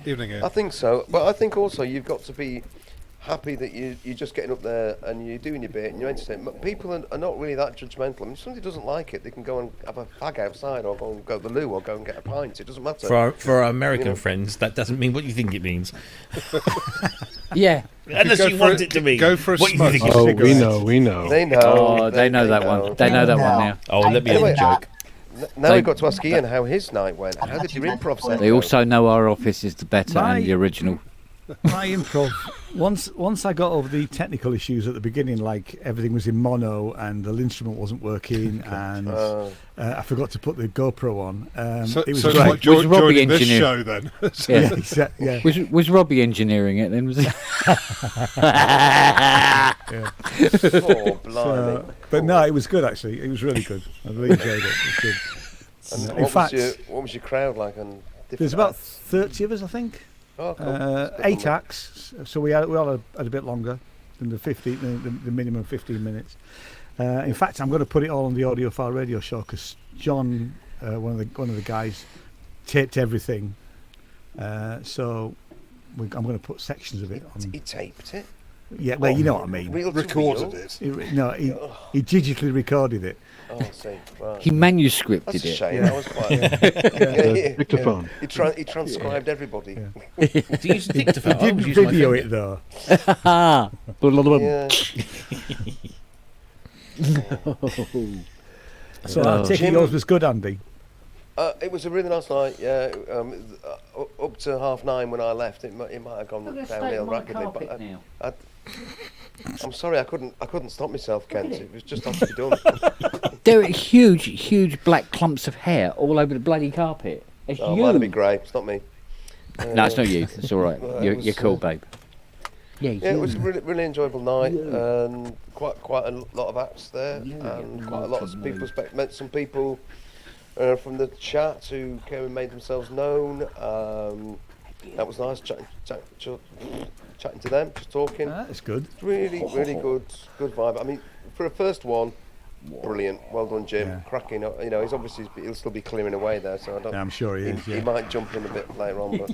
Evening, Ian. I think so, but I think also you've got to be happy that you're just getting up there and you're doing your bit and you're entertaining. But people are not really that judgmental. I mean, if somebody doesn't like it, they can go and have a fag outside, or go to the loo, or go and get a pint. It doesn't matter. For our American friends, that doesn't mean what you think it means. Yeah. Unless you want it to mean. Go for a smoke. We know. They know. Oh, they know that one. They know that one now. Oh, let me have a joke. Now we've got to ask Ian how his night went. How did your improv set go? They also know our office is the better and the original. My improv, once I got over the technical issues at the beginning, like everything was in mono and the instrument wasn't working, and I forgot to put the GoPro on. So it was great. like was Robbie joining this engineering? Show then? Yeah. Was Robbie engineering it then? Was he? Oh, blimey. But no, it was good actually. It was really good. I really enjoyed it. It was good. And in fact, what was your crowd like? On there's about 30 of us, I think. Oh, cool. 8 acts, so we all had a bit longer than the minimum 15 minutes. In fact, I'm going to put it all on the Audiophile Radio Show because John, one of the guys, taped everything. So I'm going to put sections of it on. He taped it. Yeah, well, you know what I mean. Recorded it. He digitally recorded it. Oh, I see. Right. He manuscripted That's a it. shame. That was quite. Dictaphone. He transcribed everybody. Do you use a dictaphone? He didn't video it though. So I take it yours was good, Andy. It was a really nice night. Yeah, up to 9:30 when I left, it might have gone downhill rapidly. But I'm sorry, I couldn't stop myself, Kent. It was just had to be done. There are huge black clumps of hair all over the bloody carpet. It's Oh, you. might be grey. It's not me. No, it's not you. It's all right. You're cool, babe. Yeah, it was a really enjoyable night, and quite a lot of acts there, and quite a lot of people. Met some people from the chat who came and made themselves known. That was nice, chatting to them, just talking. That's good. Really good vibe. I mean, for a first one, brilliant. Well done, Jim. Yeah. Cracking. He'll still be clearing away there, so I don't. Yeah, I'm sure he is. He might jump in a bit later on, but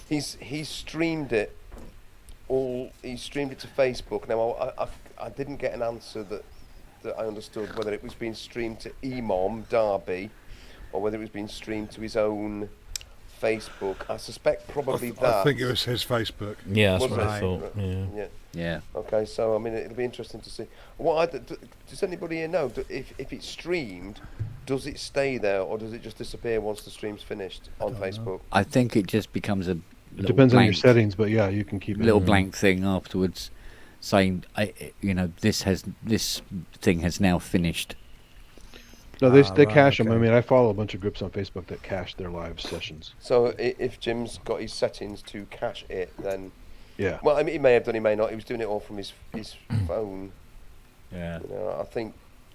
he's streamed it. He streamed it to Facebook. Now I didn't get an answer that I understood whether it was being streamed to Emom Derby or whether it was being streamed to his own Facebook. I suspect probably that. I think it was his Facebook. Yeah, that's what I thought. Yeah. Okay, so I mean, it'll be interesting to see. Does anybody here know if it's streamed, does it stay there or does it just disappear once the stream's finished on Facebook? I think it just becomes a. It depends on your settings, but yeah, you can keep it. Little blank thing afterwards, saying, this thing has now finished. No, they cache them. I mean, I follow a bunch of groups on Facebook that cache their live sessions. So if Jim's got his settings to cache it, then yeah. Well, I mean, he may have done, he may not. He was doing it all from his phone. Yeah. You know,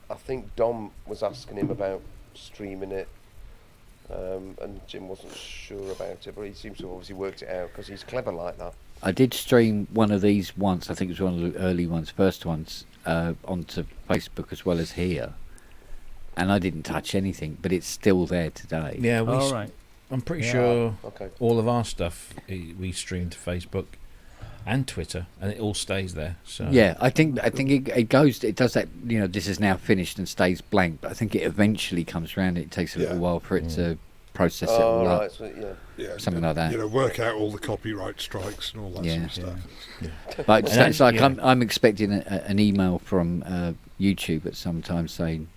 I think Dom was asking him about streaming it, and Jim wasn't sure about it, but he seems to have obviously worked it out because he's clever like that. I did stream one of these once. I think it was one of the early ones, first ones, onto Facebook as well as here. And I didn't touch anything, but it's still there today. Yeah, right. I'm pretty sure all of our stuff we stream to Facebook and Twitter, and it all stays there. So yeah, I think it goes. It does that. You know, this is now finished and stays blank. But I think it eventually comes around. It takes a little while for it to process it all up. So, something like that. You know, work out all the copyright strikes and all that sort of stuff. Yeah. But it's like I'm expecting an email from YouTube at some time saying,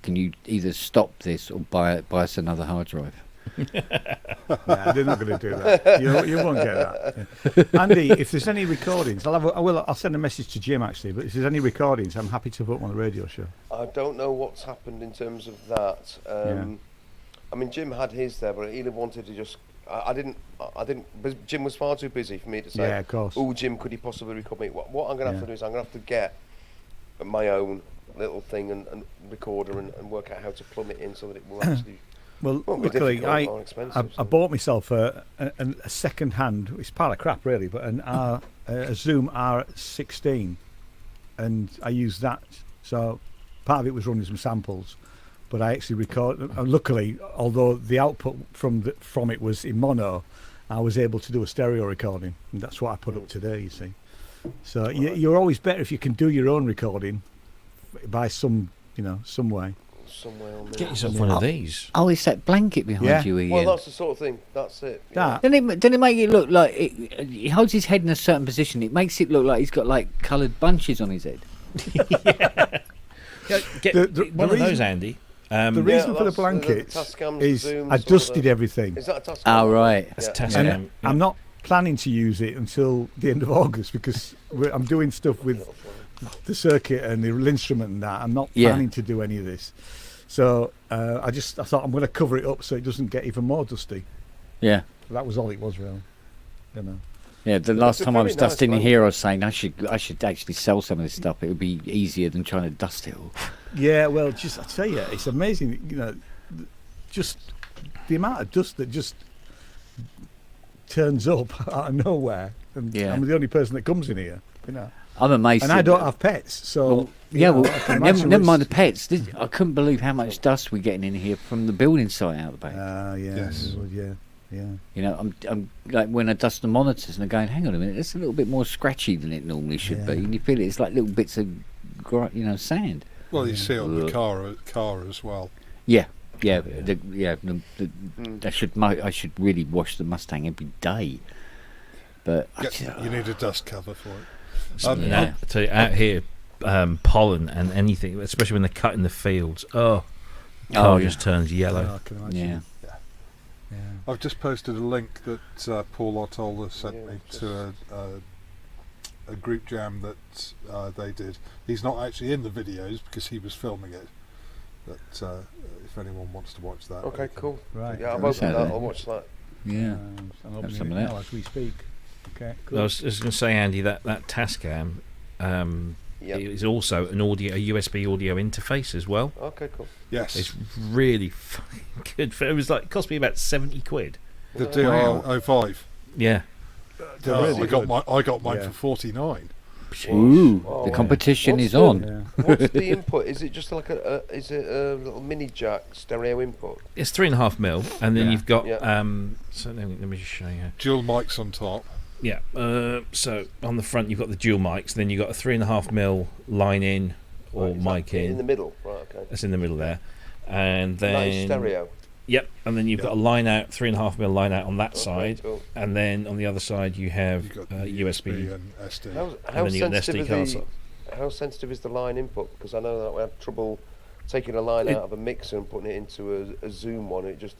"Can you either stop this or buy us another hard drive?" Nah, they're not going to do that. You won't get that. Yeah. Andy, if there's any recordings, I'll send a message to Jim actually. But if there's any recordings, I'm happy to put them on the radio show. I don't know what's happened in terms of that. I mean, Jim had his there, but he'd have wanted to just. I didn't. But Jim was far too busy for me to say. Yeah, of course. Oh, Jim, could he possibly record me? What I'm going to have to do is I'm going to have to get my own little thing and recorder and work out how to plumb it in so that it will actually. Well, luckily, I bought myself a second hand. It's part of crap, really, but a Zoom R16, and I used that. So part of it was running some samples, but I actually recorded. Luckily, although the output from it was in mono, I was able to do a stereo recording, and that's what I put up today. You see, so you're always better if you can do your own recording by some way. Get yourself one of these. Oh, it's that blanket behind you, Ian. Well, that's the sort of thing. That's it. Then it make it look like he holds his head in a certain position. It makes it look like he's got like coloured bunches on his head. Get one of those, Andy. The reason for the blankets is I dusted everything. Is that a Tascam? Oh, right. That's Tascam. I'm not planning to use it until the end of August because I'm doing stuff with the circuit and the instrument and that. I'm not planning to do any of this. So I thought I'm going to cover it up so it doesn't get even more dusty. Yeah. That was all it was, really. You know. Yeah, the last time I was dusting in here, I was saying I should actually sell some of this stuff. It would be easier than trying to dust it all. Yeah, well, I tell you, it's amazing. You know, just the amount of dust that just turns up out of nowhere. And I'm the only person that comes in here. You know. I'm amazed. And I don't have pets, so... never mind the pets. I couldn't believe how much dust we're getting in here from the building site out the back. Yes. Yeah. You know, I'm like when I dust the monitors and I'm going, hang on a minute, it's a little bit more scratchy than it normally should be. And you feel it's like little bits of, sand. Well, you see it on the car as well. Yeah. I should really wash the Mustang every day. But you need a dust cover for it. I tell you, out here, pollen and anything, especially when they're cutting the fields. The car just turns yellow. I can imagine. Yeah. I've just posted a link that Paul Artola sent me to a group jam that they did. He's not actually in the videos because he was filming it. But if anyone wants to watch that, okay, cool. Right. Yeah, I've opened that. I'll watch that. Yeah. I'm opening it now as we speak. Okay, cool. I was just going to say, Andy, that Tascam is also a USB audio interface as well. Okay, cool. Yes, it's really fucking good. It cost me about £70. The DR05. Yeah, I got mine for £49. Ooh, the competition is on. What's the input? Is it just like a little mini jack stereo input? It's 3.5mm, and then you've got so let me just show you. Dual mics on top. Yeah. So on the front you've got the dual mics, then you've got a 3.5mm line in or mic in. In the middle, right? Okay. That's in the middle there, and then nice stereo. Yep, and then you've got a line out, 3.5mm line out on that side, cool. And then on the other side you have USB and SD. How sensitive is the line input? Because I know that we had trouble taking a line out of a mixer and putting it into a Zoom one. It just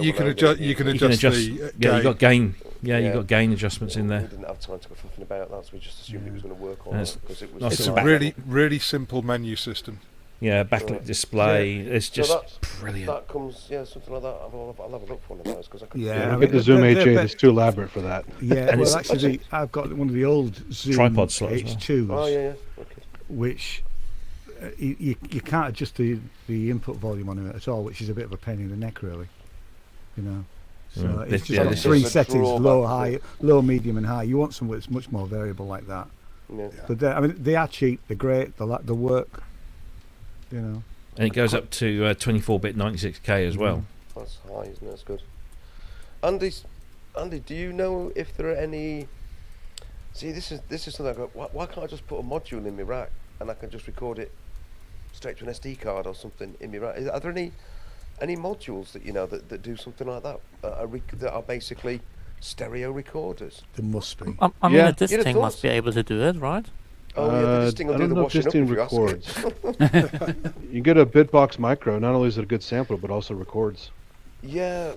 you can adjust the gain. Yeah, you got gain. Yeah, you got gain adjustments in there. We didn't have time to go fuffing about that, so we just assumed it was going to work on it because it was. It's a really simple menu system. Yeah, backlit display. Yeah. It's just brilliant. That comes, something like that. I'll have a look for one of those because I could. Yeah, get the Zoom H8. It's too elaborate for that. Yeah, well, actually, I've got one of the old Zoom tripod slots H2s. Well. Oh yeah. Okay. Which you can't adjust the input volume on it at all, which is a bit of a pain in the neck, really. So it's just got 3 settings: low, high, low, medium, and high. You want something that's much more variable like that. Yeah. But they are cheap. They're great. They work. And it goes up to 24-bit 96K as well. That's high, isn't it? That's good. Andy, do you know if there are any? See, this is something I go. Why can't I just put a module in my rack and I can just record it straight to an SD card or something in my rack? Are there any modules that that do something like that that are basically stereo recorders? There must be. I mean, this thing must be able to do it, right? Oh, this thing will do the washing up if you ask it. You get a Bitbox Micro. Not only is it a good sampler, but also records. Yeah,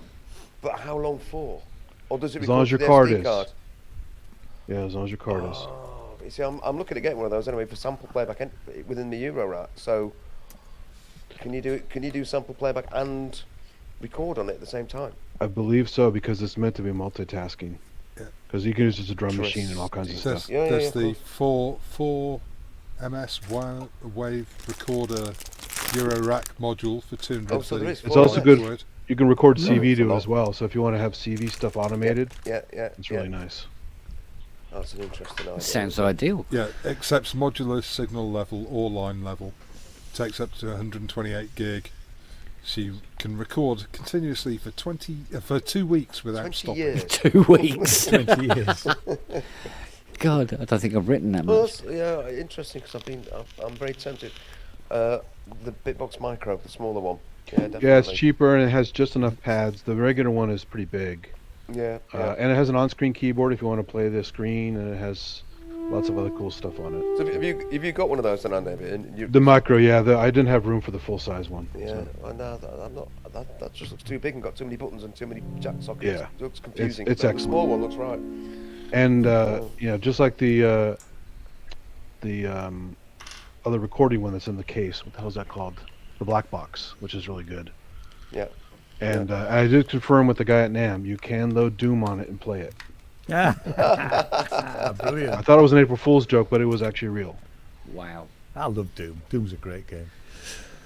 but how long for? Or does it as long as your card is? Yeah, as long as your card is. You see, I'm looking at getting one of those anyway for sample playback within the Euro rack. So, can you do sample playback and record on it at the same time? I believe so, because it's meant to be multitasking. Because you can use it as a drum machine and all kinds of stuff. There's the 4 MS wave recorder Euro rack module for 230. It's also good. You can record CV to it as well. So if you want to have CV stuff automated, it's really nice. That's an interesting idea. Sounds ideal. Yeah, accepts modular signal level or line level. Takes up to 128 gig. So you can record continuously for 2 weeks without stopping. Years. 2 weeks. 20 years. God, I don't think I've written that much. Yeah, interesting because I'm very tempted. The Bitbox Micro, the smaller one. Yeah, definitely. Yeah, it's cheaper and it has just enough pads. The regular one is pretty big. Yeah. And it has an on-screen keyboard if you want to play the screen, and it has lots of other cool stuff on it. So have you got one of those then, Andy? The Micro, yeah. I didn't have room for the full-size one. Yeah, so. I'm not. That just looks too big and got too many buttons and too many jack sockets. Yeah. It looks confusing. It's the excellent. small one looks right. And just like the other recording one that's in the case. What the hell is that called? The black box, which is really good. Yeah. And I did confirm with the guy at NAMM, you can load Doom on it and play it. Yeah. Brilliant. I thought it was an April Fool's joke, but it was actually real. Wow. I love Doom. Doom's a great game.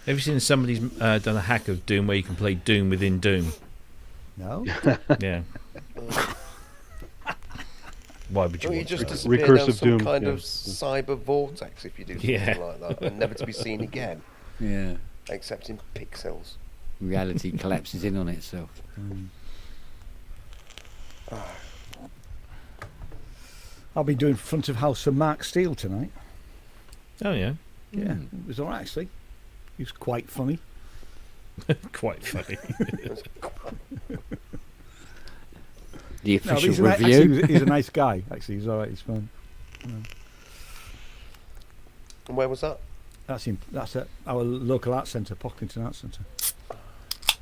Have you seen somebody's done a hack of Doom where you can play Doom within Doom? No. Yeah. Why would you? You want just to? disappear Recursive down some Doom, kind yeah. of cyber vortex if you do something like that, and never to be seen again. Yeah. Except in pixels. Reality collapses in on itself. I'll be doing front of house for Mark Steele tonight. Oh yeah. Yeah, it was alright actually. He was quite funny. Quite funny. The official he's review. He's a nice guy. Actually, he's alright. He's fun. And where was that? That's at our local arts centre, Pocklington Arts Centre.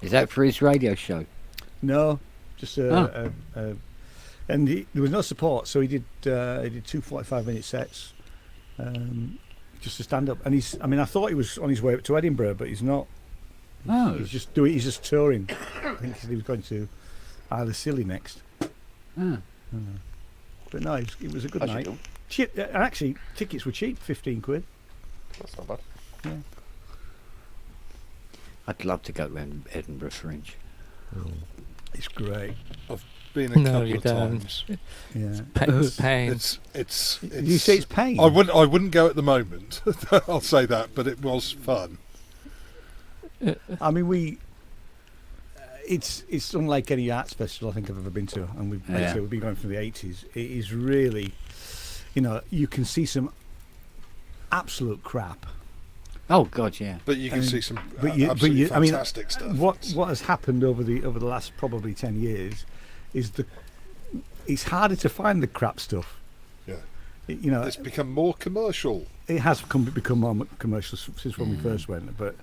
Is that for his radio show? No, just and there was no support, so he did 2 45-minute sets, just to stand up. And I thought he was on his way up to Edinburgh, but he's not. Oh. He's just touring. I think he was going to Isle of Scilly next. Ah. But no, it was a good night. Cheap, actually, tickets were cheap, 15 quid. That's not bad. Yeah. I'd love to go to Edinburgh Fringe. It's great. I've been a couple of times. Yeah. It's pain. It's. Did you say it's pain? I wouldn't go at the moment. I'll say that, but it was fun. I mean, it's unlike any arts festival I think I've ever been to, and we've been going from the 80s. It is really, you can see some absolute crap. Oh God, yeah. But you can see some absolutely fantastic stuff. What has happened over the last probably 10 years is it's harder to find the crap stuff. Yeah. It's become more commercial. It has become more commercial since when we first went, but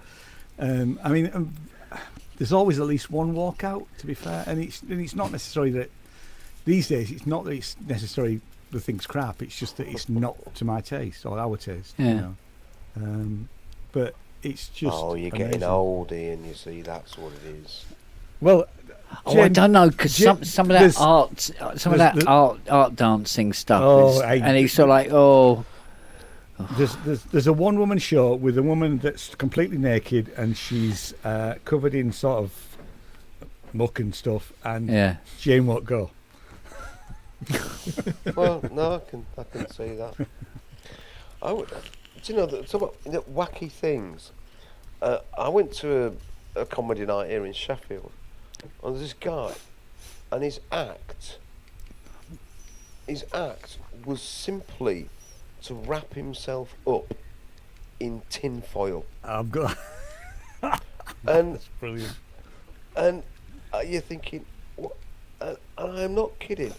there's always at least one walkout, to be fair, and it's not necessarily that these days. It's not that it's necessarily the thing's crap. It's just that it's not to my taste or our taste. Yeah. But it's just. Oh, you're amazing. getting old, Ian. You see, that's what it is. Well, I don't know, because some of that art dancing stuff, and it's sort of like, There's a one-woman show with a woman that's completely naked and she's covered in sort of muck and stuff, and Jane won't go. Well, no, I can see that. Do you know that? Talk about wacky things. I went to a comedy night here in Sheffield, and there's this guy, and his act was simply to wrap himself up in tin foil. I've got. And that's brilliant. And you're thinking, what? And I'm not kidding.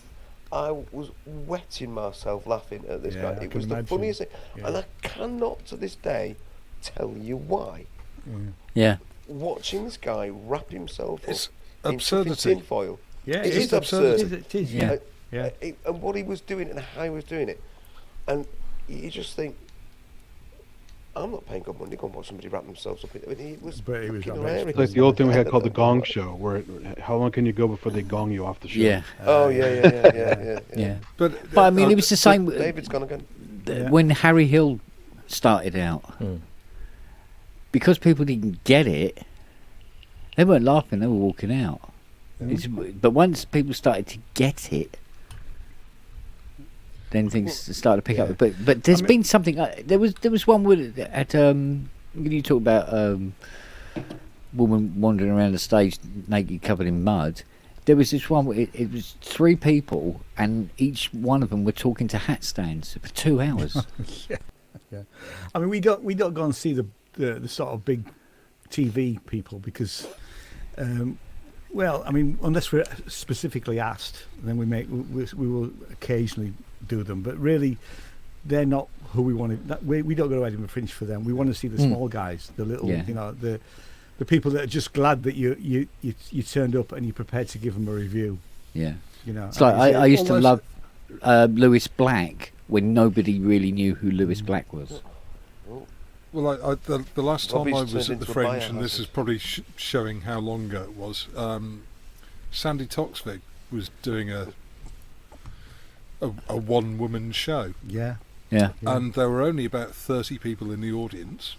I was wetting myself laughing at this guy. It was the funniest thing, and I cannot to this day tell you why. Yeah. Watching this guy wrap himself up absurdity. in tin foil. Yeah, it is absurd. It is. Yeah. And what he was doing and how he was doing it, and you just think, I'm not paying good money to go and watch somebody wrap themselves up in it. I mean, it was hilarious. It's like the old thing we had called the Gong Show, where how long can you go before they gong you off the show? Yeah. Yeah. But I mean, it was the same. David's gone again. When Harry Hill started out, because people didn't get it, they weren't laughing; they were walking out. But once people started to get it, then things started to pick up. But there's been something. There was one with when you talk about woman wandering around the stage naked, covered in mud. There was this one where it was 3 people, and each one of them were talking to hat stands for 2 hours. Yeah. I mean, we don't go and see the sort of big TV people because. Well, I mean, unless we're specifically asked, then we will occasionally do them. But really, they're not who we want to. We don't go to Edinburgh Fringe for them. We want to see the small guys, the little, the people that are just glad that you turned up and you're prepared to give them a review. Yeah, it's like I used to love Lewis Black when nobody really knew who Lewis Black was. Well, the last time I was at the Fringe, and this is probably showing how long ago it was, Sandy Toksvig was doing a one-woman show. Yeah. And there were only about 30 people in the audience,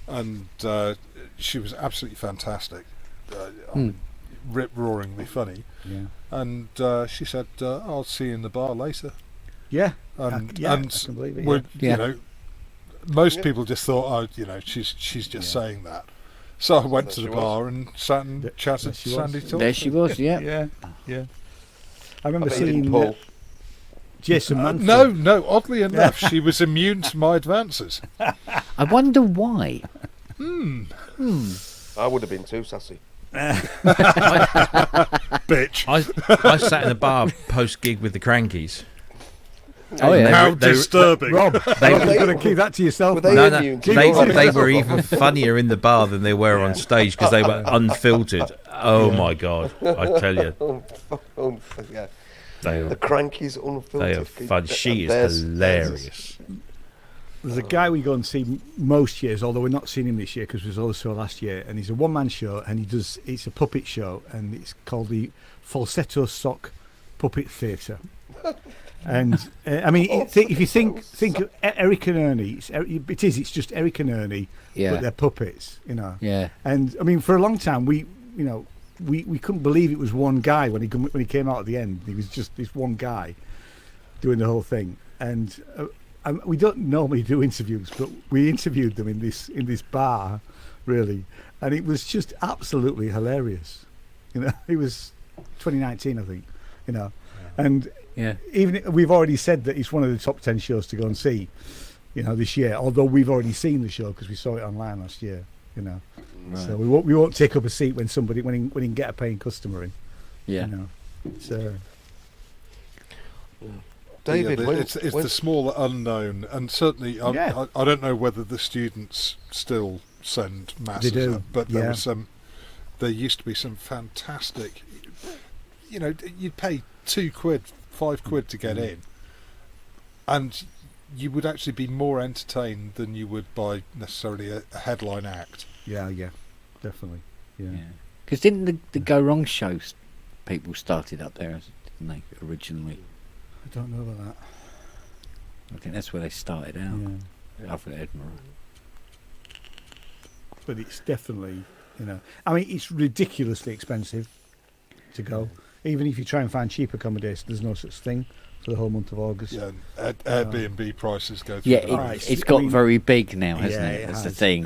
and she was absolutely fantastic. Rip-roaringly funny. Yeah. And she said, "I'll see you in the bar later." Yeah. And I can believe it. You know. Most people just thought, she's just saying that. So I went to the bar and sat and chatted to Sandy Toksvig. There she was, yeah. I remember seeing Jason Manford. No, oddly enough, she was immune to my advances. I wonder why. I would have been too sassy. Bitch. I sat in a bar post-gig with the Crankies. Oh yeah! How disturbing! Rob, you're going to keep that to yourself. They were even funnier in the bar than they were on stage because they were unfiltered. Oh my god! I tell you, the Crankies unfiltered. They are fun. She is hilarious. There's a guy we go and see most years, although we're not seeing him this year because we saw the show last year, and he's a one-man show, and it's a puppet show, and it's called the Falsetto Sock Puppet Theatre. And I mean, if you think of Eric and Ernie, it's just Eric and Ernie, but they're puppets, Yeah. And I mean, for a long time, we couldn't believe it was one guy when he came out at the end. He was just this one guy doing the whole thing. And we don't normally do interviews, but we interviewed them in this bar, really, and it was just absolutely hilarious. It was 2019, I think, and. Yeah. Even we've already said that it's one of the top 10 shows to go and see, this year. Although we've already seen the show because we saw it online last year, Right. So we won't take up a seat when he can get a paying customer in. Yeah. So. David, it's the smaller unknown, and certainly I don't know whether the students still send masses. They do, but there used to be some fantastic. You'd pay £2, £5 to get in, and you would actually be more entertained than you would by necessarily a headline act. Yeah, definitely. Yeah. Because didn't the Go Wrong shows people started up there, didn't they, originally? I don't know about that. I think that's where they started out, after Edinburgh. But it's definitely, I mean, it's ridiculously expensive to go. Even if you try and find cheap accommodation, there's no such thing for the whole month of August. Yeah, Airbnb prices go through. Yeah, it's got very big now, hasn't it? That's the thing.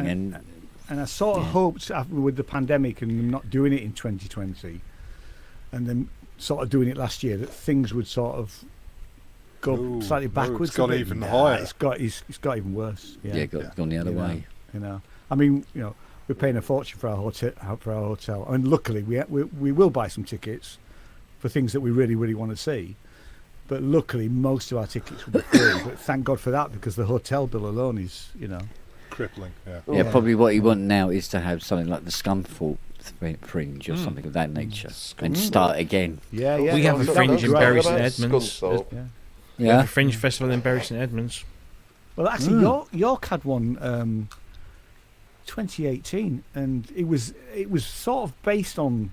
And I sort of hoped with the pandemic and them not doing it in 2020, and then sort of doing it last year, that things would sort of go slightly backwards. It's got even higher. It's got even worse. Yeah, gone the other way. I mean, we're paying a fortune for our hotel, and luckily we will buy some tickets for things that we really, really want to see. But luckily, most of our tickets will be free. But thank God for that, because the hotel bill alone is, crippling. Yeah, probably what you want now is to have something like the Scunthorpe Fringe or something of that nature, and start again. Yeah. We have a fringe in Bury St Edmunds. We have a fringe festival in Bury St Edmunds. Well, actually, York had one 2018, and it was sort of based on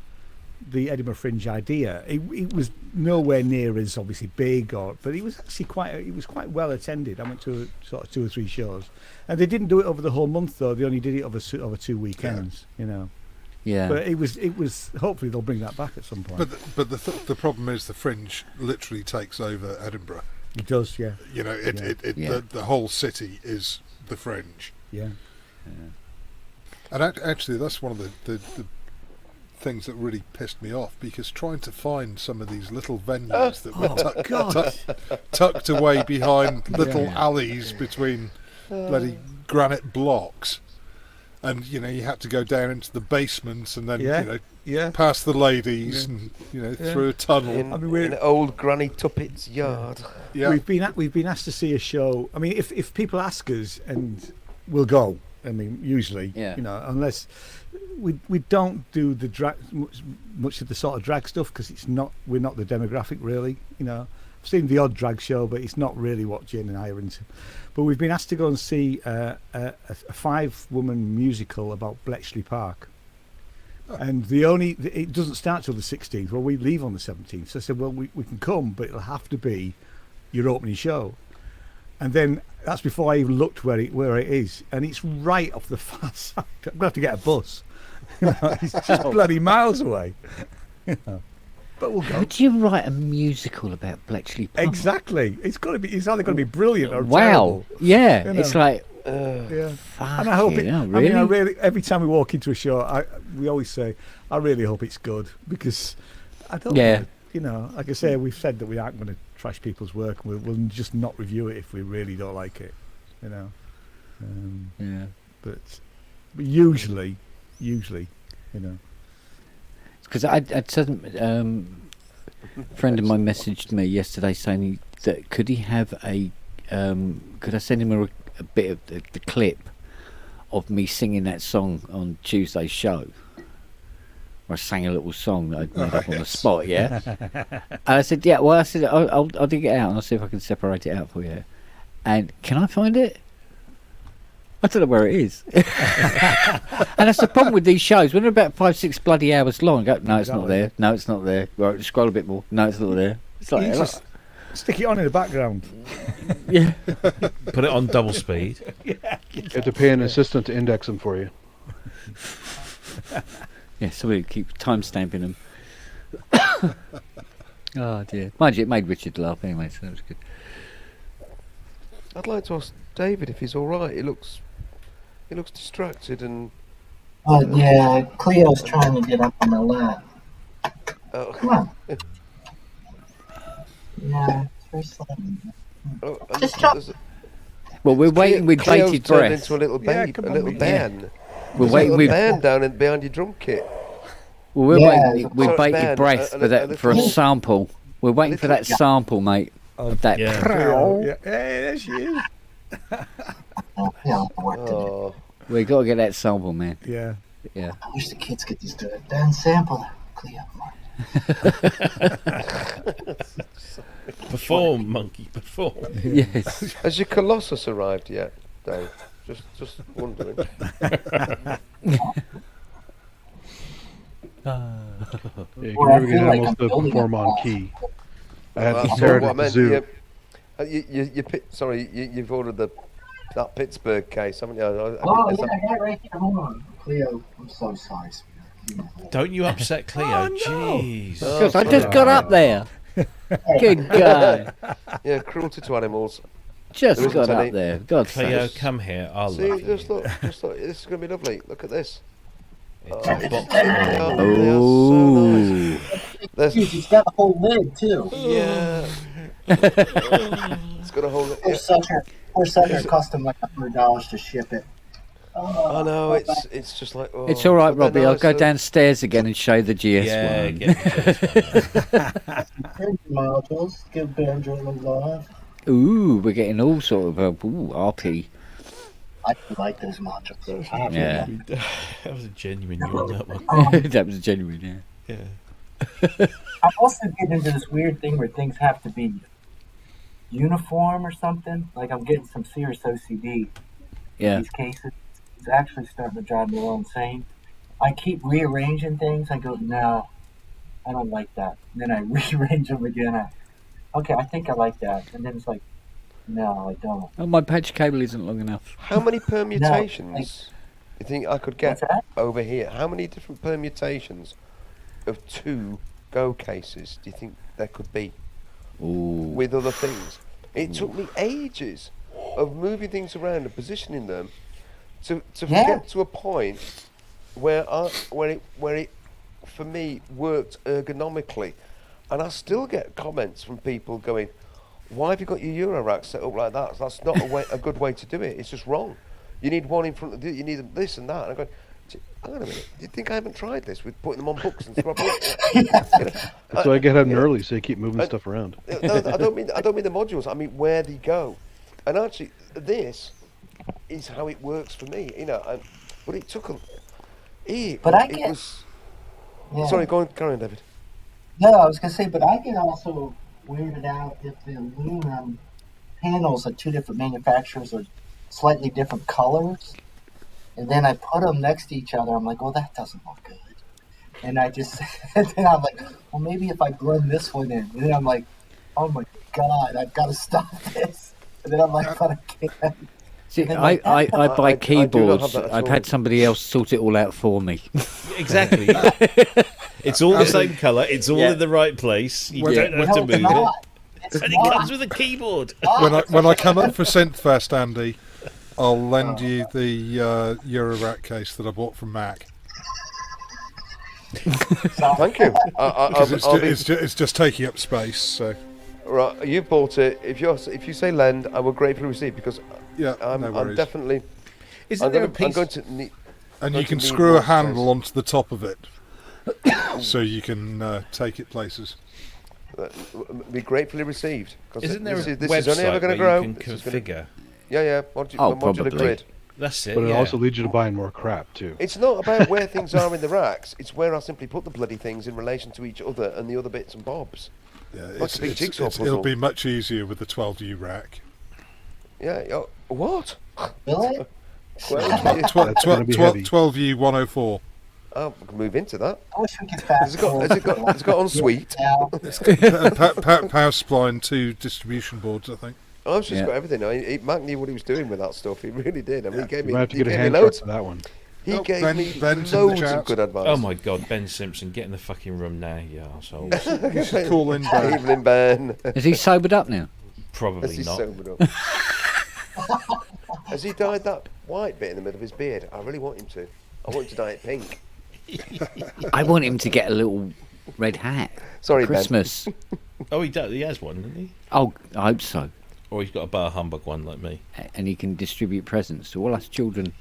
the Edinburgh Fringe idea. It was nowhere near as obviously big, but it was actually quite well attended. I went to sort of 2 or 3 shows, and they didn't do it over the whole month though. They only did it over 2 weekends. Yeah. But it was. Hopefully they'll bring that back at some point. But the problem is the Fringe literally takes over Edinburgh. It does, yeah. The whole city is the Fringe. Yeah. And actually, that's one of the things that really pissed me off, because trying to find some of these little venues that were tucked away behind little alleys between bloody granite blocks, and you had to go down into the basements and then past the ladies and through a tunnel in old Granny Tuppett's yard. Yeah. We've been asked to see a show. I mean, if people ask us, and we'll go. I mean, usually, unless we don't do the drag, much of the sort of drag stuff, because we're not the demographic really. I've seen the odd drag show, but it's not really what Jane and I are into. But we've been asked to go and see a 5-woman musical about Bletchley Park, and it doesn't start till the 16th. Well, we leave on the 17th, so I said, well, we can come, but it'll have to be your opening show. And then that's before I even looked where it is, and it's right off the far side. I'm going to have to get a bus. It's just bloody miles away. But we'll go. How do you write a musical about Bletchley Park? Exactly. It's either going to be brilliant or wow. terrible. Yeah, it's like. And I hope it. Really? I mean, every time we walk into a show, we always say, I really hope it's good, because I don't. Yeah. Like I say, we've said that we aren't going to trash people's work. We'll just not review it if we really don't like it. But usually, Because a friend of mine messaged me yesterday saying that could he have could I send him a bit of the clip of me singing that song on Tuesday's show. I sang a little song that I'd made up on the spot, yeah. And I said, yeah. Well, I said I'll dig it out and I'll see if I can separate it out for you. And can I find it? I don't know where it is. And that's the problem with these shows. When they're about 5-6 bloody hours long, I go, no, it's not there. No, it's not there. Right, scroll a bit more. No, it's not there. It's like, just stick it on in the background. Yeah. Put it on double speed. You have to pay an assistant to index them for you. Yeah, somebody keep time stamping them. Oh dear. Mind you, it made Richard laugh anyway, so that was good. I'd like to ask David if he's all right. He looks distracted and. Yeah, Cleo's trying to get up on the lap. Oh. Come on. Yeah, it's very slow. Just drop. Well, we're waiting with Cleo's bated turned breath. into a little baby, a little band. We're waiting with band down behind your drum kit. Well, we're waiting with bated breath for a sample. We're waiting for that sample, mate. Of that. Yeah. Hey, there she is. We got to get that sample, man. Yeah. I wish the kids could just do it. Dan sample Cleo. Perform, monkey, perform. Yes. Has your Colossus arrived yet, Dave? Just wondering. Yeah, you can never get animals to perform on key. I had to stare at the zoo. You've ordered that Pittsburgh case, haven't you? I got it right here. Hold on, Cleo. I'm so sorry, sweetheart. Don't you upset Cleo? Jeez. Because I just got up there. Good guy. Yeah, cruelty to animals. Just got up there. God, Cleo, come here. I'll See, love you. just look. This is going to be lovely. Look at this. It's a box. They are so nice. It's got a whole lid too. Yeah. It's got a whole lid. Poor sucker cost him like $100 to ship it. I know, it's just like... Oh, it's all right, Robbie. I'll go downstairs again and show the GS one. Get the GS1. Modules, give Banjo a love. Ooh, we're getting all sort of RP. I like those modules. Yeah. That was a genuine yawn, that one. That was genuine, yeah. I'm also getting into this weird thing where things have to be uniform or something. Like I'm getting some serious OCD in these cases. It's actually starting to drive me a little insane. I keep rearranging things. I go, no, I don't like that. And then I rearrange them again. Okay, I think I like that. And then it's like, no, I don't. Oh, my patch cable isn't long enough. How many permutations you think I could get over here? How many different permutations of 2 Go cases do you think there could be? With other things? It took me ages of moving things around and positioning them to get to a point where it for me worked ergonomically. And I still get comments from people going, why have you got your Euro rack set up like that? That's not a good way to do it. It's just wrong. You need one in front of you need this and that. And I'm going, hang on a minute. Do you think I haven't tried this with putting them on books and stuff? So I get up early, so you keep moving stuff around. No, I don't mean the modules. I mean where they go. And actually, this is how it works for me. But it took a. Sorry, go on, carry on, David. No, I was gonna say, but I get also weirded out if the aluminum panels at 2 different manufacturers are slightly different colors, and then I put them next to each other. I'm like, oh, that doesn't look good. And I just, and then I'm like, well, maybe if I blend this one in. And then I'm like, oh my God, I've got to stop this. And then I'm like, but I can't. See, I buy keyboards. I've had somebody else sort it all out for me. Exactly. It's all the same colour. It's all in the right place. You don't have to move it. And it comes with a keyboard. When I come up for Synthfest, Andy, I'll lend you the Eurorack case that I bought from Mac. Thank you. It's just taking up space. So. Right, you bought it. If you say lend, I will gratefully receive because I'm definitely. Isn't there a piece? I'm going to need. And you can screw a handle onto the top of it, so you can take it places. Be gratefully received. Isn't there a this website is only ever going to grow. You can configure? Yeah. Modular grid. That's it. But it also leads you to buying more crap too. It's not about where things are in the racks. It's where I simply put the bloody things in relation to each other and the other bits and bobs. Yeah, it'll be much easier with the 12U rack. Yeah. What? Really? 12U 104. Oh, we can move into that. I wish we could fast Has it got ensuite? Power supply and 2 distribution boards, I think. I've just got everything. Mac knew what he was doing with that stuff. He really did. I mean, he gave me. You have to get a hand loads for that one. He gave me loads of good advice. Oh my God, Ben Simpson, get in the fucking room now, you arsehole. You should call in Ben. Evening, Ben. Is he sobered up now? Probably not. Sobered up? Has he dyed that white bit in the middle of his beard? I really want him to. I want him to dye it pink. I want him to get a little red hat. Sorry, Christmas. Ben. Oh, he does. He has one, doesn't he? Oh, I hope so. Or he's got a bar humbug one like me. And he can distribute presents to all us children.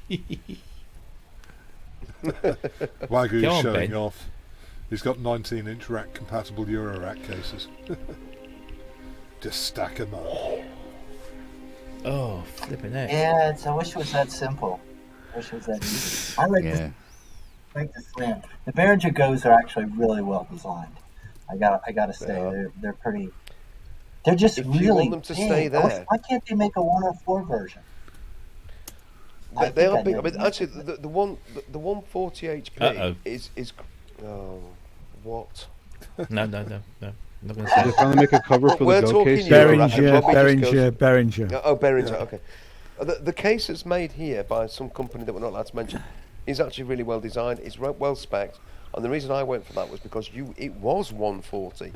Wagyu's showing off. He's got 19-inch rack compatible Euro rack cases. Just stack them up. Oh, flipping heck. Yeah, I wish it was that simple. I wish it was that easy. I like the Slam. The Behringer Goes are actually really well designed. I gotta say they're pretty. They're just if really you want them to big. stay there, Why can't they make a 104 version? They are big. I mean, actually, the 140 HP is. Oh, what? No. Not gonna They're trying to make a cover for the Go case. Behringer. Oh, Behringer. Okay. The case that's made here by some company that we're not allowed to mention is actually really well designed. It's well spec'd, and the reason I went for that was because it was 140.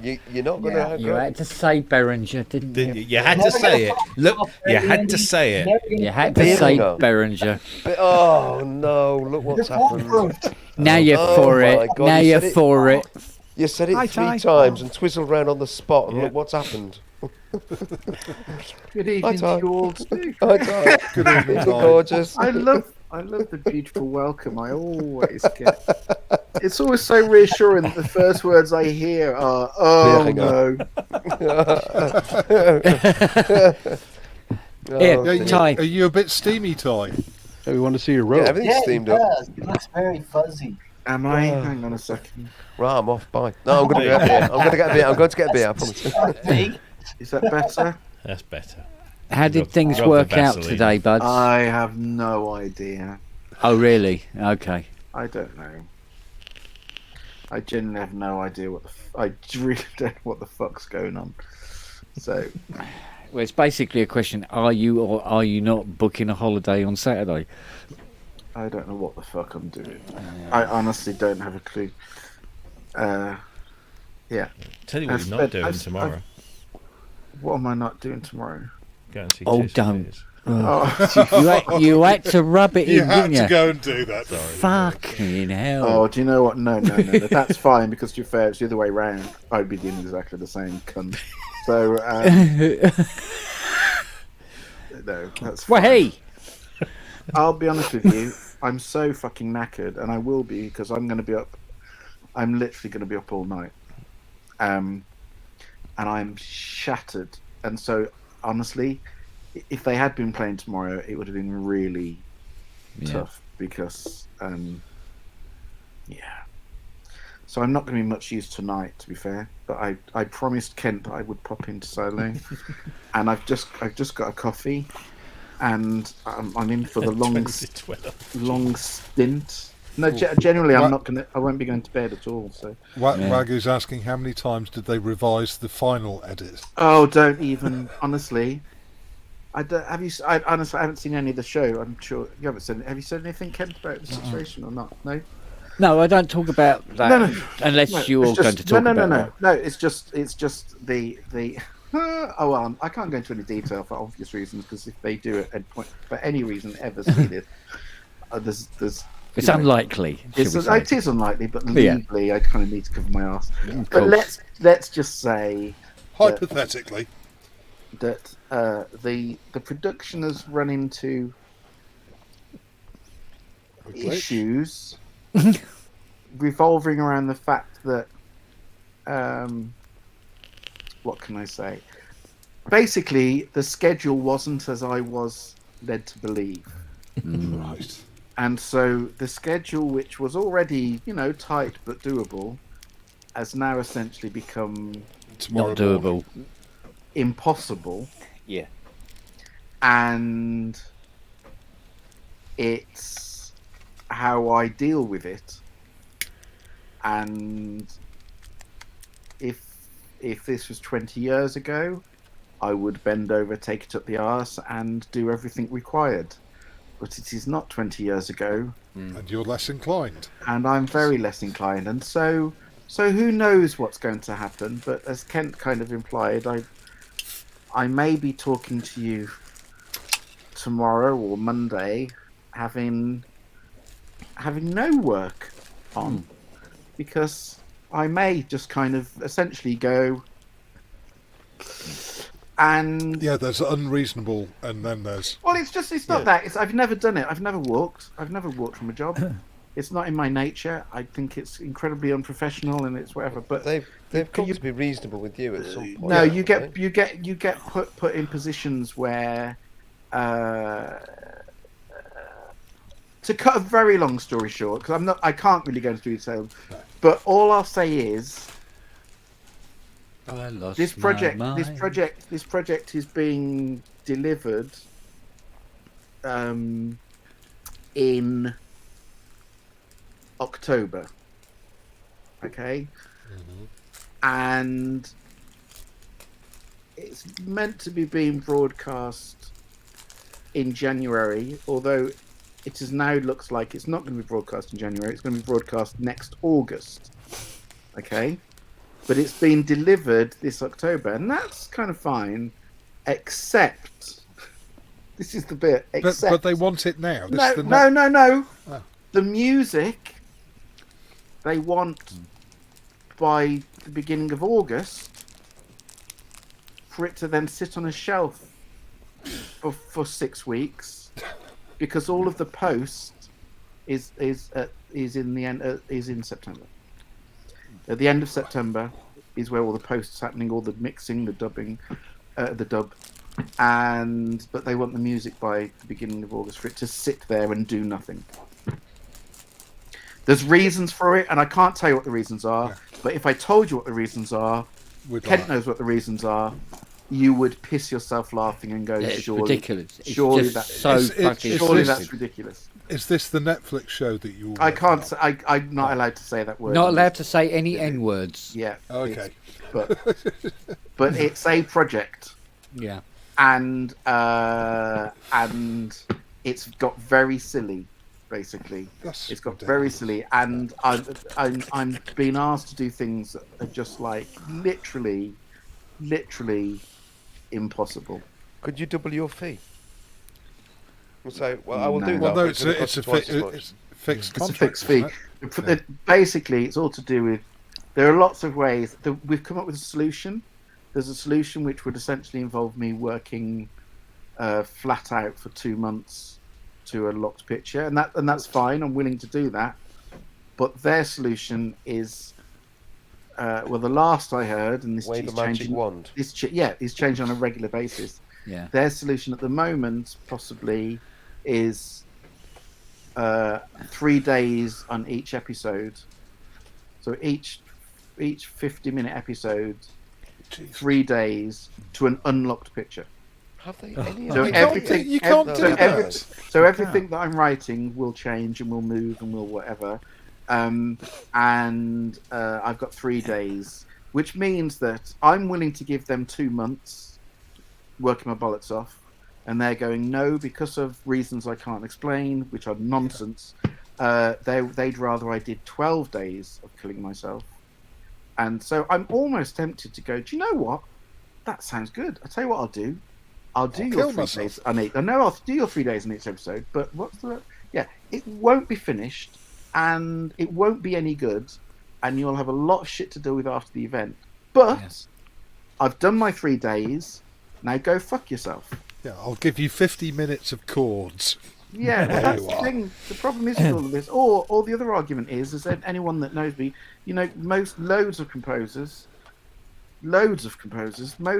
You're not going to. You had to say Behringer, didn't you? You had to say it. Look, you had to say it. You had to say Behringer. Oh no! Look what's happened. Now you're for it. God, now you're for it. You said it three times and twizzled around on the spot, and look what's happened. Good evening to you all. Hi, Ty. Good evening, Ty. Gorgeous. I love the beautiful welcome I always get. It's always so reassuring that the first words I hear are, "Oh no." Ty, are you a bit steamy, Ty? Hey, we want to see your rope. Yeah, everything's steamed up. It looks very fuzzy. Am I? Hang on a second. Right, I'm off. Bye. No, I'm going to get a beer. I'm going to get a beer. I'm going to get a beer. I promise. Is that better? That's better. How did things work out today, buds? I have no idea. Oh, really? Okay. I don't know. I genuinely have no idea I really don't know what the fuck's going on. So, well, it's basically a question: are you or are you not booking a holiday on Saturday? I don't know what the fuck I'm doing. I honestly don't have a clue. Yeah. Tell you what you're not doing tomorrow. What am I not doing tomorrow? Go and see don't. You had to rub it in, didn't you? You had to go and do that. Fucking hell. Oh, do you know what? No. That's fine, because to be fair, it's the other way round. I'd be doing exactly the same, cunt. So, no, that's fine. Well, hey! I'll be honest with you. I'm so fucking knackered, and I will be, because I'm going to be up. I'm literally going to be up all night. And I'm shattered. And so, honestly, if they had been playing tomorrow, it would have been really tough, because, So I'm not going to be much use tonight, to be fair. But I promised Kent that I would pop into Solo, and I've just got a coffee, and I'm in for the long stint. No, generally I won't be going to bed at all. So Wagu's asking how many times did they revise the final edit? Oh, don't even. Honestly, honestly, I haven't seen any of the show. I'm sure you haven't seen it. Have you said anything, Kent, about the situation or not? No. No, I don't talk about that unless you're going to talk about that. No, it's just the. Oh well, I can't go into any detail for obvious reasons, because if they do it at point for any reason ever see this, there's. It's unlikely. It is unlikely, but legally, I kind of need to cover my ass. But let's just say, hypothetically, that the production has run into issues revolving around the fact that, what can I say? Basically, the schedule wasn't as I was led to believe. Right. And so the schedule, which was already, tight but doable, has now essentially become not doable, impossible. Yeah. And it's how I deal with it. And if this was 20 years ago, I would bend over, take it up the arse, and do everything required. But it is not 20 years ago. And you're less inclined. And I'm very less inclined. And so who knows what's going to happen? But as Kent kind of implied, I may be talking to you tomorrow or Monday, having no work on, because I may just kind of essentially go. And there's unreasonable, and then there's. Well, it's not that. I've never done it. I've never walked from a job. It's not in my nature. I think it's incredibly unprofessional, and it's whatever. But they've got to be reasonable with you at some point. No, you get put in positions where, to cut a very long story short, because I can't really go into detail. But all I'll say is, I lost this project, my mind. this project is being delivered in October. Okay, and it's meant to be being broadcast in January, although it is now looks like it's not going to be broadcast in January. It's going to be broadcast next August. Okay, but it's been delivered this October, and that's kind of fine, except this is the bit. Except but they want it now. No. Oh. The music they want by the beginning of August for it to then sit on a shelf for 6 weeks, because all of the post is in September. At the end of September is where all the posts happening, all the mixing, the dubbing, the dub, but they want the music by the beginning of August for it to sit there and do nothing. There's reasons for it, and I can't tell you what the reasons are. Yeah. But if I told you what the reasons are, Kent knows what the reasons are. You would piss yourself laughing and go, it's surely, ridiculous. Surely that's ridiculous. Is this the Netflix show that you? I can't. I'm not allowed to say that word. Not allowed to say any N words. Yeah. Okay. But it's a project. Yeah. And it's got very silly. Basically, it's got very silly, and I'm being asked to do things that are just like literally impossible. Could you double your fee? So, I will do that. Well, no, it's a fixed contract. It's a fixed fee. Yeah. Basically, it's all to do with. There are lots of ways. We've come up with a solution. There's a solution which would essentially involve me working flat out for 2 months to a locked picture, and that's fine. I'm willing to do that. But their solution is, the last I heard, and this is changing. Wand. It's changing on a regular basis. Yeah. Their solution at the moment possibly is 3 days on each episode. So each 50-minute episode, 3 days to an unlocked picture. Have they any so idea? Everything, you can't do that. So everything that I'm writing will change and will move and will whatever. And I've got 3 days, which means that I'm willing to give them 2 months working my bollocks off, and they're going no because of reasons I can't explain, which are nonsense. They'd rather I did 12 days of killing myself. And so I'm almost tempted to go, do you know what? That sounds good. I'll tell you what I'll do. I'll do your 3 days on each. I know I'll do your 3 days on each episode, but it won't be finished, and it won't be any good, and you'll have a lot of shit to deal with after the event. But I've done my 3 days. Now go fuck yourself. Yeah, I'll give you 50 minutes of chords. Yeah, well, that's the thing. The problem is with all of this, or the other argument is that anyone that knows me, loads of composers, most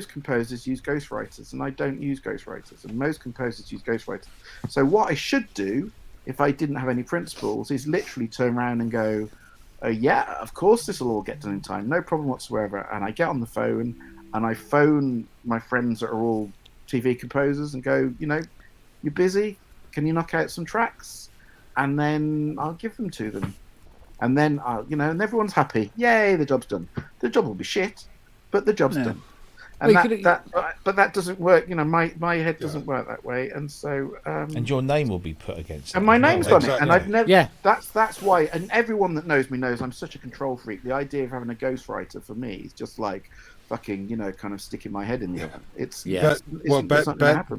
composers use ghostwriters, and I don't use ghostwriters, and most composers use ghostwriters. So what I should do, if I didn't have any principles, is literally turn around and go, yeah, of course this will all get done in time, no problem whatsoever. And I get on the phone, and I phone my friends that are all TV composers and go, you're busy? Can you knock out some tracks? And then I'll give them to them. And then, and everyone's happy. Yay, the job's done. The job will be shit, but the job's done. And but that doesn't work. My head doesn't work that way. And so... and your name will be put against it. And my name's on it. And I've never... Yeah. That's why... And everyone that knows me knows I'm such a control freak. The idea of having a ghostwriter for me is just like... fucking, kind of sticking my head in the oven.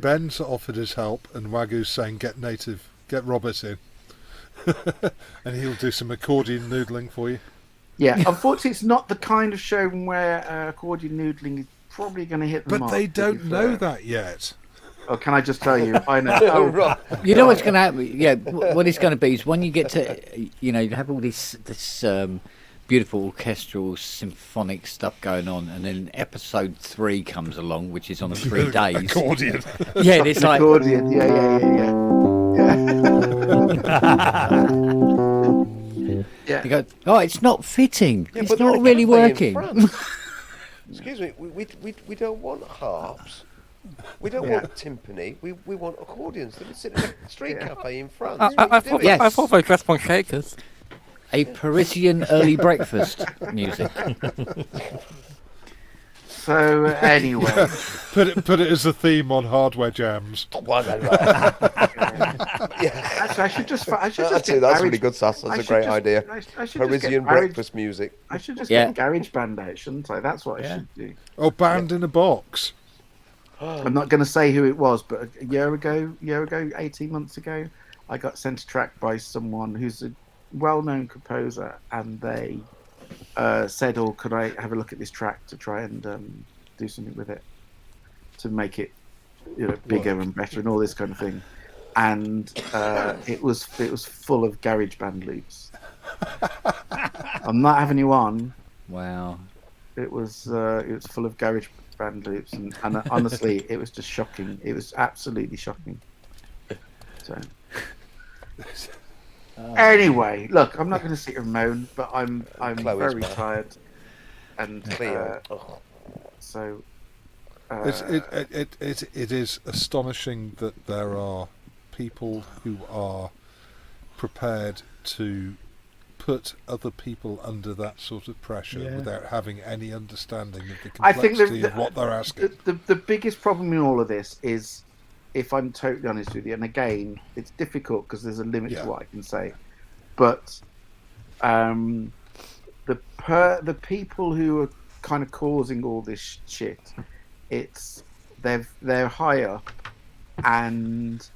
Ben's offered his help, and Wagyu's saying get Robert in, and he'll do some accordion noodling for you. Yeah, unfortunately, it's not the kind of show where accordion noodling is probably going to hit the mark. But they don't know that yet. Oh, can I just tell you? I know. You know what's going to happen? Yeah, what it's going to be is when you get to, you have all this beautiful orchestral symphonic stuff going on, and then episode 3 comes along, which is on the 3 days. Accordion. Yeah, it's like accordion. Yeah. You go, it's not fitting. It's not really working. excuse me, we don't want harps. We don't want timpani. We want accordions. They would sit in a street cafe in France. I thought they dressed on shakers. A Parisian early breakfast music. So anyway, put it as a theme on Hardware Jams. Actually, I should just that's garage, really good, Sass. That's a great idea. Parisian breakfast music. I should just get Garage Band out, shouldn't I? That's what I should do. Oh, Band in a Box. I'm not going to say who it was, but a year ago, 18 months ago, I got sent a track by someone who's a well-known composer, and they said, "Oh, could I have a look at this track to try and do something with it to make it, bigger and better and all this kind of thing?" And it was full of Garage Band loops. I'm not having you on. Wow. It was full of Garage Band loops, and honestly, it was just shocking. It was absolutely shocking. So. Anyway, look, I'm not going to sit here and moan, but I'm very tired, and so it is astonishing that there are people who are prepared to put other people under that sort of pressure without having any understanding of the complexity of what they're asking. The biggest problem in all of this is, if I'm totally honest with you, and again, it's difficult because there's a limit to what I can say, but the people who are kind of causing all this shit, they're high up, and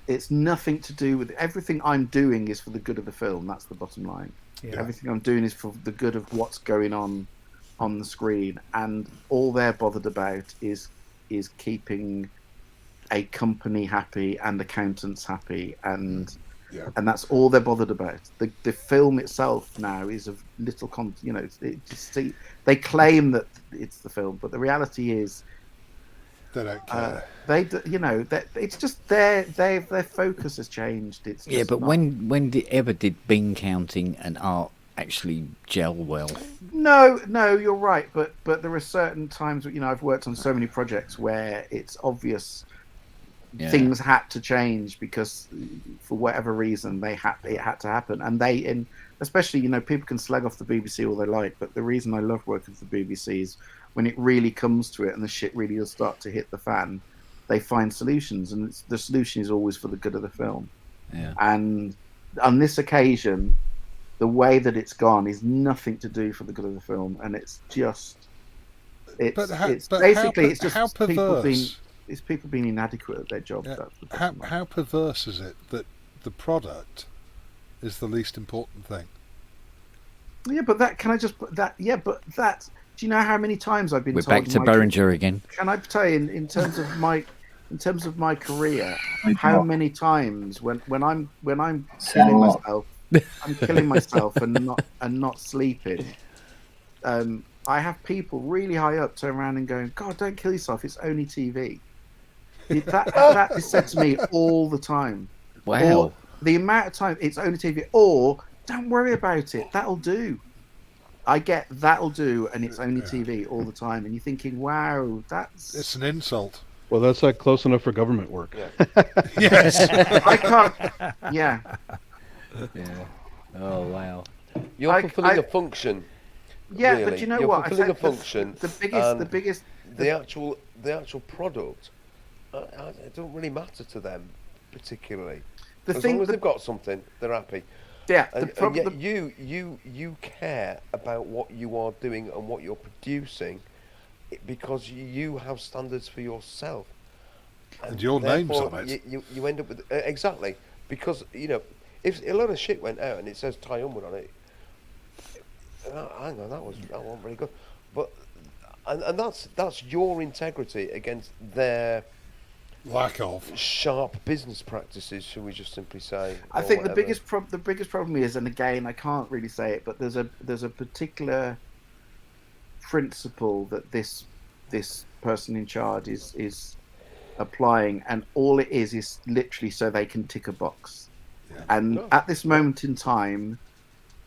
it's nothing to do with everything I'm doing is for the good of the film. That's the bottom line. Everything I'm doing is for the good of what's going on the screen, and all they're bothered about is keeping a company happy and accountants happy, and that's all they're bothered about. The film itself now is of little they claim that it's the film, but the reality is they don't care. It's just their focus has changed. It's just but when did bean counting and art actually gel well? No, you're right, but there are certain times, I've worked on so many projects where it's obvious things had to change because for whatever reason it had to happen, and especially people can slag off the BBC all they like, but the reason I love working for the BBC is when it really comes to it and the shit really does start to hit the fan, they find solutions, and the solution is always for the good of the film. And on this occasion, the way that it's gone is nothing to do for the good of the film, and it's just how perverse. It's people being inadequate at their job. How perverse is it that the product is the least important thing? Yeah, but that can I just put that? Yeah, but that. Do you know how many times I've been? We're back to Beringer again. Can I tell you in terms of my career, how many times when I'm killing myself, I'm killing myself and not sleeping. I have people really high up turn around and going, "God, don't kill yourself. It's only TV." That is said to me all the time. Wow. Or the amount of time it's only TV, or don't worry about it. That'll do. I get that'll do, and it's only TV all the time, and you're thinking, "Wow, it's an insult." Well, that's like close enough for government work. Yes. I can't. Yeah. Oh wow. You're fulfilling a function. Yeah, really. but you know You're what? fulfilling a function. The biggest. The actual product. It don't really matter to them particularly. As long as they've got something, they're happy. Yeah, and yet you care about what you are doing and what you're producing, because you have standards for yourself. And your name's on it. You end up with exactly, because if a lot of shit went out and it says Ty Unwin on it, hang on, that wasn't very good. But and that's your integrity against their lack of sharp business practices, shall we just simply say? I think the biggest problem is, and again, I can't really say it, but there's a particular principle that this person in charge is applying, and all it is literally so they can tick a box. And at this moment in time,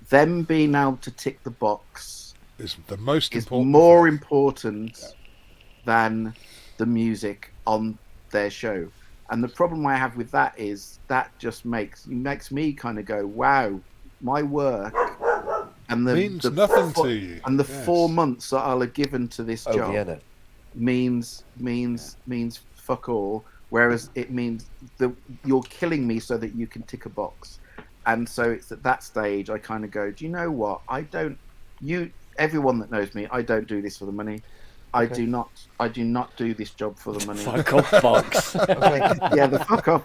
them being able to tick the box is the most is important. More important than the music on their show. And the problem I have with that is that just makes me kind of go, wow, my work and means nothing to you. And the 4 months that I'll have given to this job Vienna. means fuck all. Whereas it means that you're killing me so that you can tick a box. And so it's at that stage I kind of go, do you know what? Everyone that knows me, I don't do this for the money. I do not do this job for the money. Fuck off, box. Yeah, the fuck off.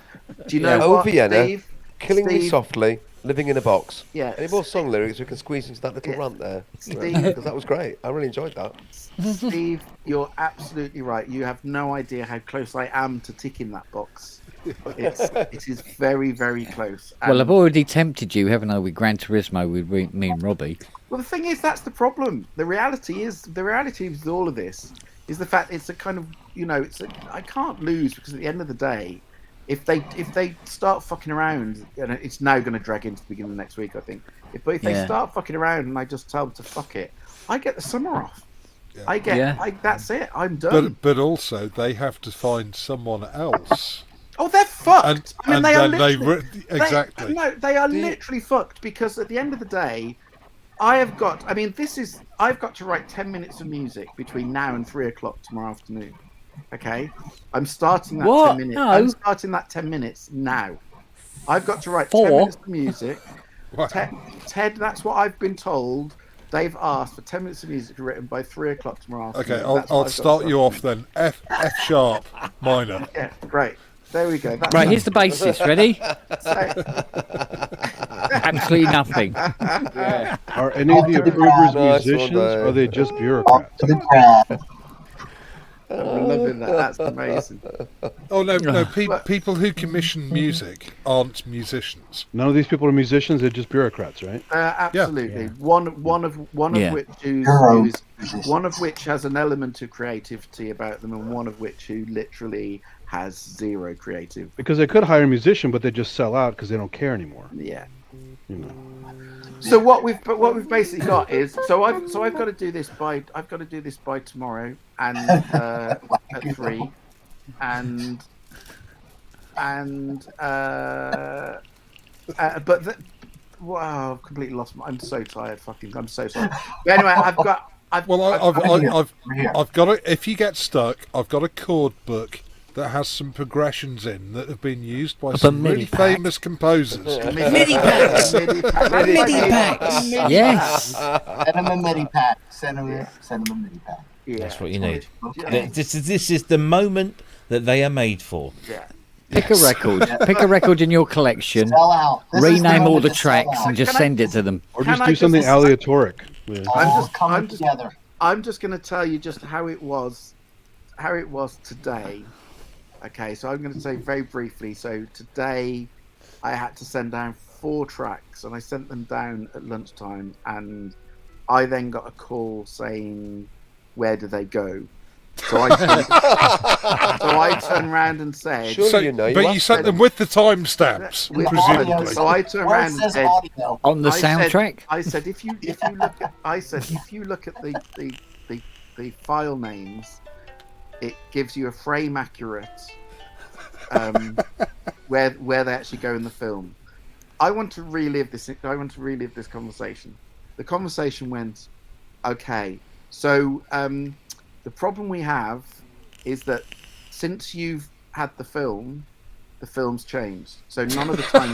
Do you know what, Vienna, Steve? killing me softly, living in a box. Yeah. Any more song lyrics we can squeeze into that little rant there? Steve, because that was great. I really enjoyed that. Steve, you're absolutely right. You have no idea how close I am to ticking that box. It is very, very close. Well, I've already tempted you, haven't I, with Gran Turismo with me and Robbie. Well, the thing is, that's the problem. The reality of all of this is the fact it's a kind of, I can't lose, because at the end of the day, if they start fucking around, it's now going to drag into the beginning of next week, I think. If they start fucking around and I just tell them to fuck it, I get the summer off. Yeah. That's it. I'm done. But also they have to find someone else. Oh, they're fucked. They are literally exactly. They are literally fucked, because at the end of the day, I've got to write 10 minutes of music between now and 3 o'clock tomorrow afternoon. Okay, I'm starting that 10 minutes. No. I'm starting that 10 minutes now. I've got to write 10 minutes of music. Ted, that's what I've been told. They've asked for 10 minutes of music written by 3 o'clock tomorrow afternoon. Okay, I'll start you off then. F sharp minor. Yeah, great. There we go. Right, here's the basis. Ready? Absolutely nothing. Yeah. Are any of the approvers musicians, or are they just bureaucrats? I'm loving that. That's amazing. Oh no! People who commission music aren't musicians. None of these people are musicians. They're just bureaucrats, right? Absolutely. Yeah. One of which has an element of creativity about them, and one of which who literally has zero creative. Because they could hire a musician, but they just sell out because they don't care anymore. Yeah. So what we've basically got is I've got to do this by tomorrow and at 3 wow, I've completely lost I'm so tired. I'm so sorry. But anyway, I've got if you get stuck, I've got a chord book that has some progressions in that have been used by some really famous composers. MIDI packs. MIDI packs. Yes. Send them a MIDI pack. Send them a MIDI pack. Yeah. That's what you need. Okay. This is the moment that they are made for. Yeah. Pick a record. Pick a record in your collection. Sell out. Rename all the tracks and just send it to them. Or just do something aleatoric. I'm just going to tell you just how it was today. Okay, so I'm going to say very briefly. So today, I had to send down 4 tracks, and I sent them down at lunchtime, and I then got a call saying, "Where do they go?" So I turned around and said, "But you sent them with the timestamps, presumably." So I turned around and said, "On the soundtrack." I said, "If you look at the file names, it gives you a frame accurate where they actually go in the film." I want to relive this conversation. The conversation went, okay, so the problem we have is that since you've had the film's changed. So none of the time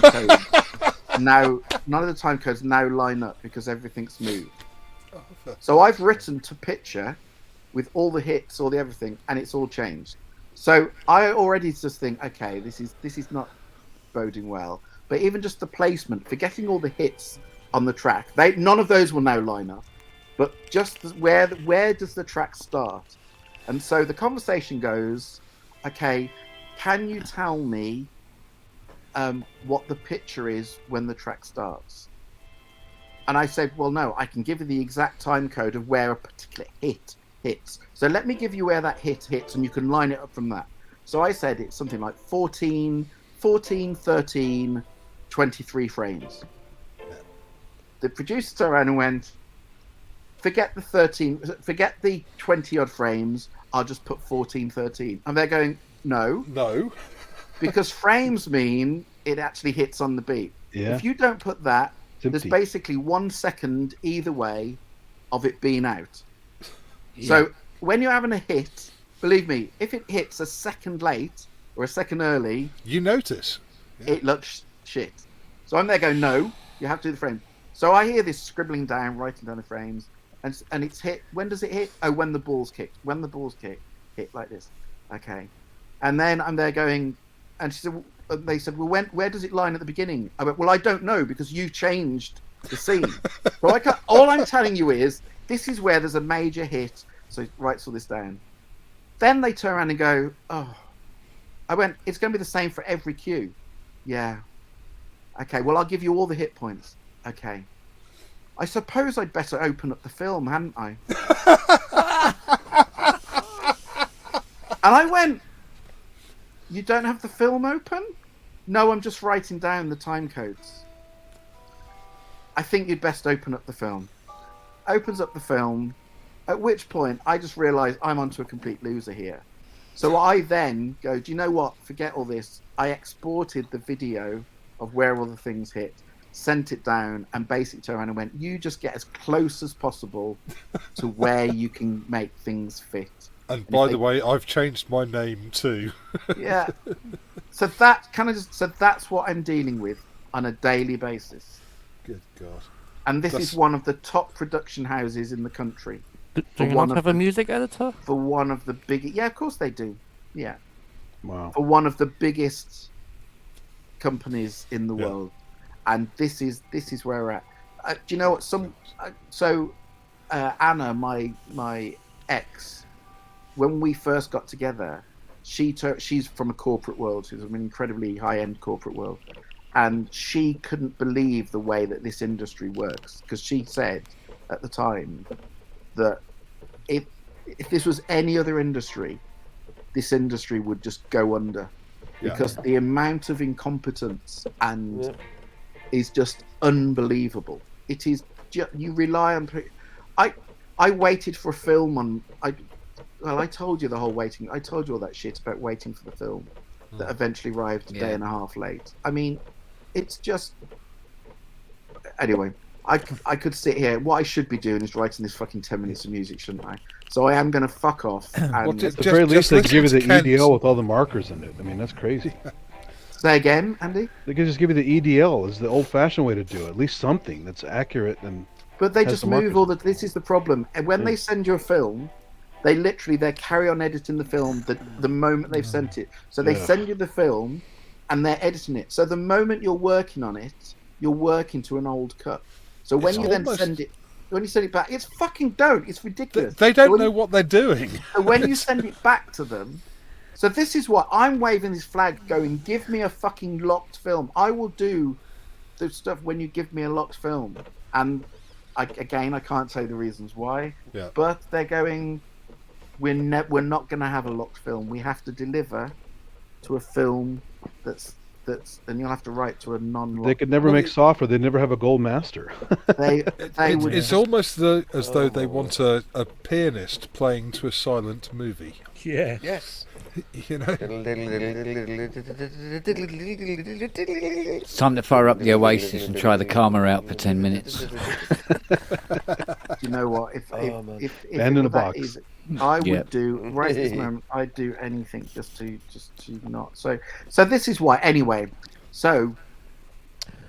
codes now line up because everything's moved. So I've written to picture with all the hits, all the everything, and it's all changed. So I already just think, okay, this is not boding well. But even just the placement, forgetting all the hits on the track, none of those will now line up. But just where does the track start? And so the conversation goes, okay, can you tell me what the picture is when the track starts? And I said, well, no, I can give you the exact time code of where a particular hit hits. So let me give you where that hit hits, and you can line it up from that. So I said it's something like 14, 13, 23 frames. The producer turned around and went, forget the 13, forget the 20 odd frames. I'll just put 14, 13. And they're going, no, because frames mean it actually hits on the beat. Yeah. If you don't put that, there's basically 1 second either way of it being out. Yeah. So when you're having a hit, believe me, if it hits a second late or a second early, you notice it looks shit. So I'm there going, no, you have to do the frame. So I hear this scribbling down, writing down the frames, and it's hit. When does it hit? Oh, when the ball's kicked. When the ball's kicked, hit like this. Okay. And then I'm there going, and she said, they said, well, where does it line at the beginning? I went, well, I don't know because you changed the scene. So I can't, all I'm telling you is this is where there's a major hit. So writes all this down. Then they turn around and go, oh. I went, it's going to be the same for every cue. Yeah. Okay, well, I'll give you all the hit points. Okay. I suppose I'd better open up the film, hadn't I? And I went, you don't have the film open? No, I'm just writing down the time codes. I think you'd best open up the film. Opens up the film, at which point I just realised I'm onto a complete loser here. So I then go, do you know what? Forget all this. I exported the video of where all the things hit, sent it down, and basically turned around and went, you just get as close as possible to where you can make things fit. And by the way, I've changed my name too. Yeah. So that kind of so that's what I'm dealing with on a daily basis. Good God. And this is one of the top production houses in the country. Do you not have a music editor? For one of the biggest... Yeah, of course they do. Yeah. Wow. For one of the biggest companies in the world. And this is where we're at. Do you know what? Anna, my ex, when we first got together, she's from a corporate world. She's from an incredibly high-end corporate world. And she couldn't believe the way that this industry works. Because she said at the time that if this was any other industry, this industry would just go under. Because the amount of incompetence and is just unbelievable. It is you rely on. I waited for a film on. I told you the whole waiting. I told you all that shit about waiting for the film that eventually arrived a day and a half late. I mean, it's just. Anyway, I could sit here. What I should be doing is writing this fucking 10 minutes of music, shouldn't I? So I am going to fuck off. And at the very least, they give you the EDL with all the markers in it. I mean, that's crazy. Say again, Andy? They could just give you the EDL as the old-fashioned way to do it. At least something that's accurate and. But they just move all the. This is the problem. And when they send you a film, they carry on editing the film the moment they've sent it. So they send you the film, and they're editing it. So the moment you're working on it, you're working to an old cut. So when you then send it. When you send it back, it's fucking don't. It's ridiculous. They don't know what they're doing. So when you send it back to them, so this is what I'm waving this flag, going, give me a fucking locked film. I will do the stuff when you give me a locked film. And I can't say the reasons why. Yeah. But they're going, we're not going to have a locked film. We have to deliver to a film that's. And you'll have to write to a non-locked. They could never make software. They never have a gold master. It's almost as though they want a pianist playing to a silent movie. Yeah. Yes. You know. It's time to fire up the Oasis and try the Karma out for 10 minutes. You know what? If Band in a box. I would do right at this moment. I'd do anything just to not. So this is why. Anyway, so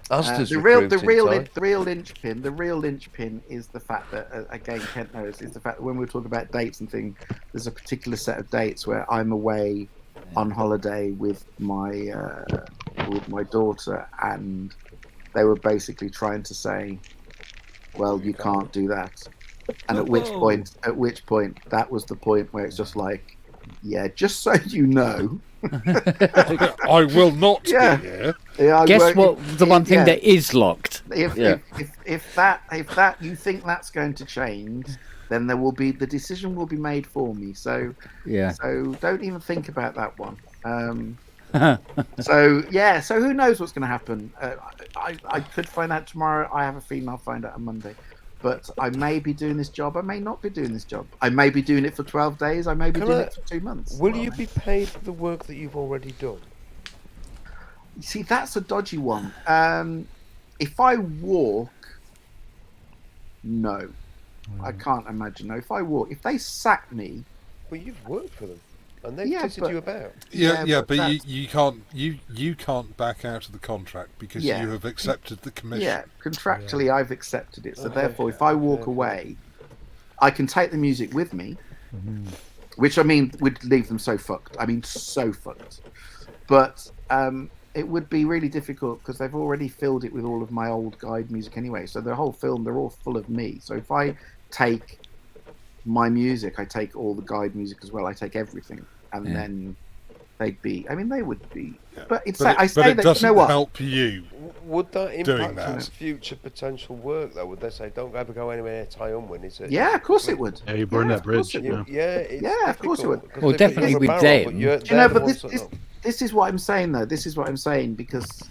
the real linchpin is the fact that again Kent knows is the fact that when we talk about dates and things, there's a particular set of dates where I'm away on holiday with my daughter, and they were basically trying to say, well, you can't do that. And at which point, that was the point where it's just like, yeah, just so you know, I will not be here. Yeah, guess what? The one thing that is locked. If that you think that's going to change, then the decision will be made for me. So So don't even think about that one. So who knows what's going to happen? I could find out tomorrow. I have a feeling I'll find out on Monday. But I may be doing this job. I may not be doing this job. I may be doing it for 12 days. I may be doing it for 2 months. Will you be paid for the work that you've already done? You see, that's a dodgy one. If I walk, no. I can't imagine. No, if I walk, if they sack me... Well, you've worked for them. And they've Yeah, you about. But you can't back out of the contract because you have accepted the commission. Yeah, contractually I've accepted it. So therefore, if I walk away, I can take the music with me, which I mean would leave them so fucked. I mean, so fucked. But it would be really difficult because they've already filled it with all of my old guide music anyway. So the whole film, they're all full of me. So if I take my music, I take all the guide music as well. I take everything, and then they'd be. I mean, they would be. But it's. I say that. You know what? Help you. Would that impact his future potential work though? Would they say, "Don't ever go anywhere near Unwin"? Is it? Yeah, of course it would. Yeah, you burn that bridge. Yeah, of course it would. Well, definitely with them. But this is what I'm saying though. This is what I'm saying because,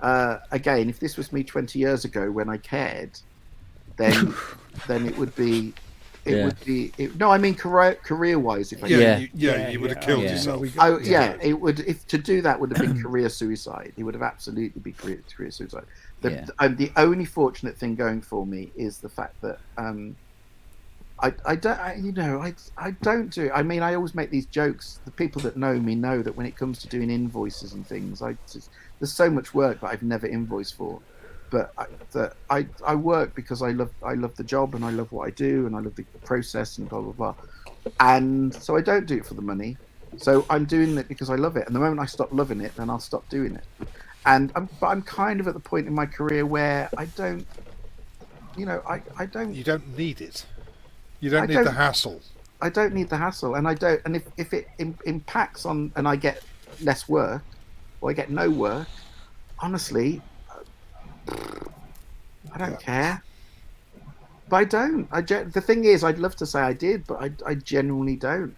again, if this was me 20 years ago when I cared, then it would be. It would be no. I mean, career-wise, if I you would have killed yourself. It would. If to do that would have been career suicide. It would have absolutely been career suicide. The only fortunate thing going for me is the fact that I don't do it. I mean, I always make these jokes. The people that know me know that when it comes to doing invoices and things, there's so much work that I've never invoiced for. But I work because I love the job and I love what I do and I love the process and blah blah blah, and so I don't do it for the money. So I'm doing it because I love it. And the moment I stop loving it, then I'll stop doing it. And I'm kind of at the point in my career where I don't, I don't. You don't need it. You don't need the hassle. I don't need the hassle, and I don't. And if it impacts on, and I get less work, or I get no work, honestly. I don't care, but I don't. The thing is, I'd love to say I did, but I genuinely don't.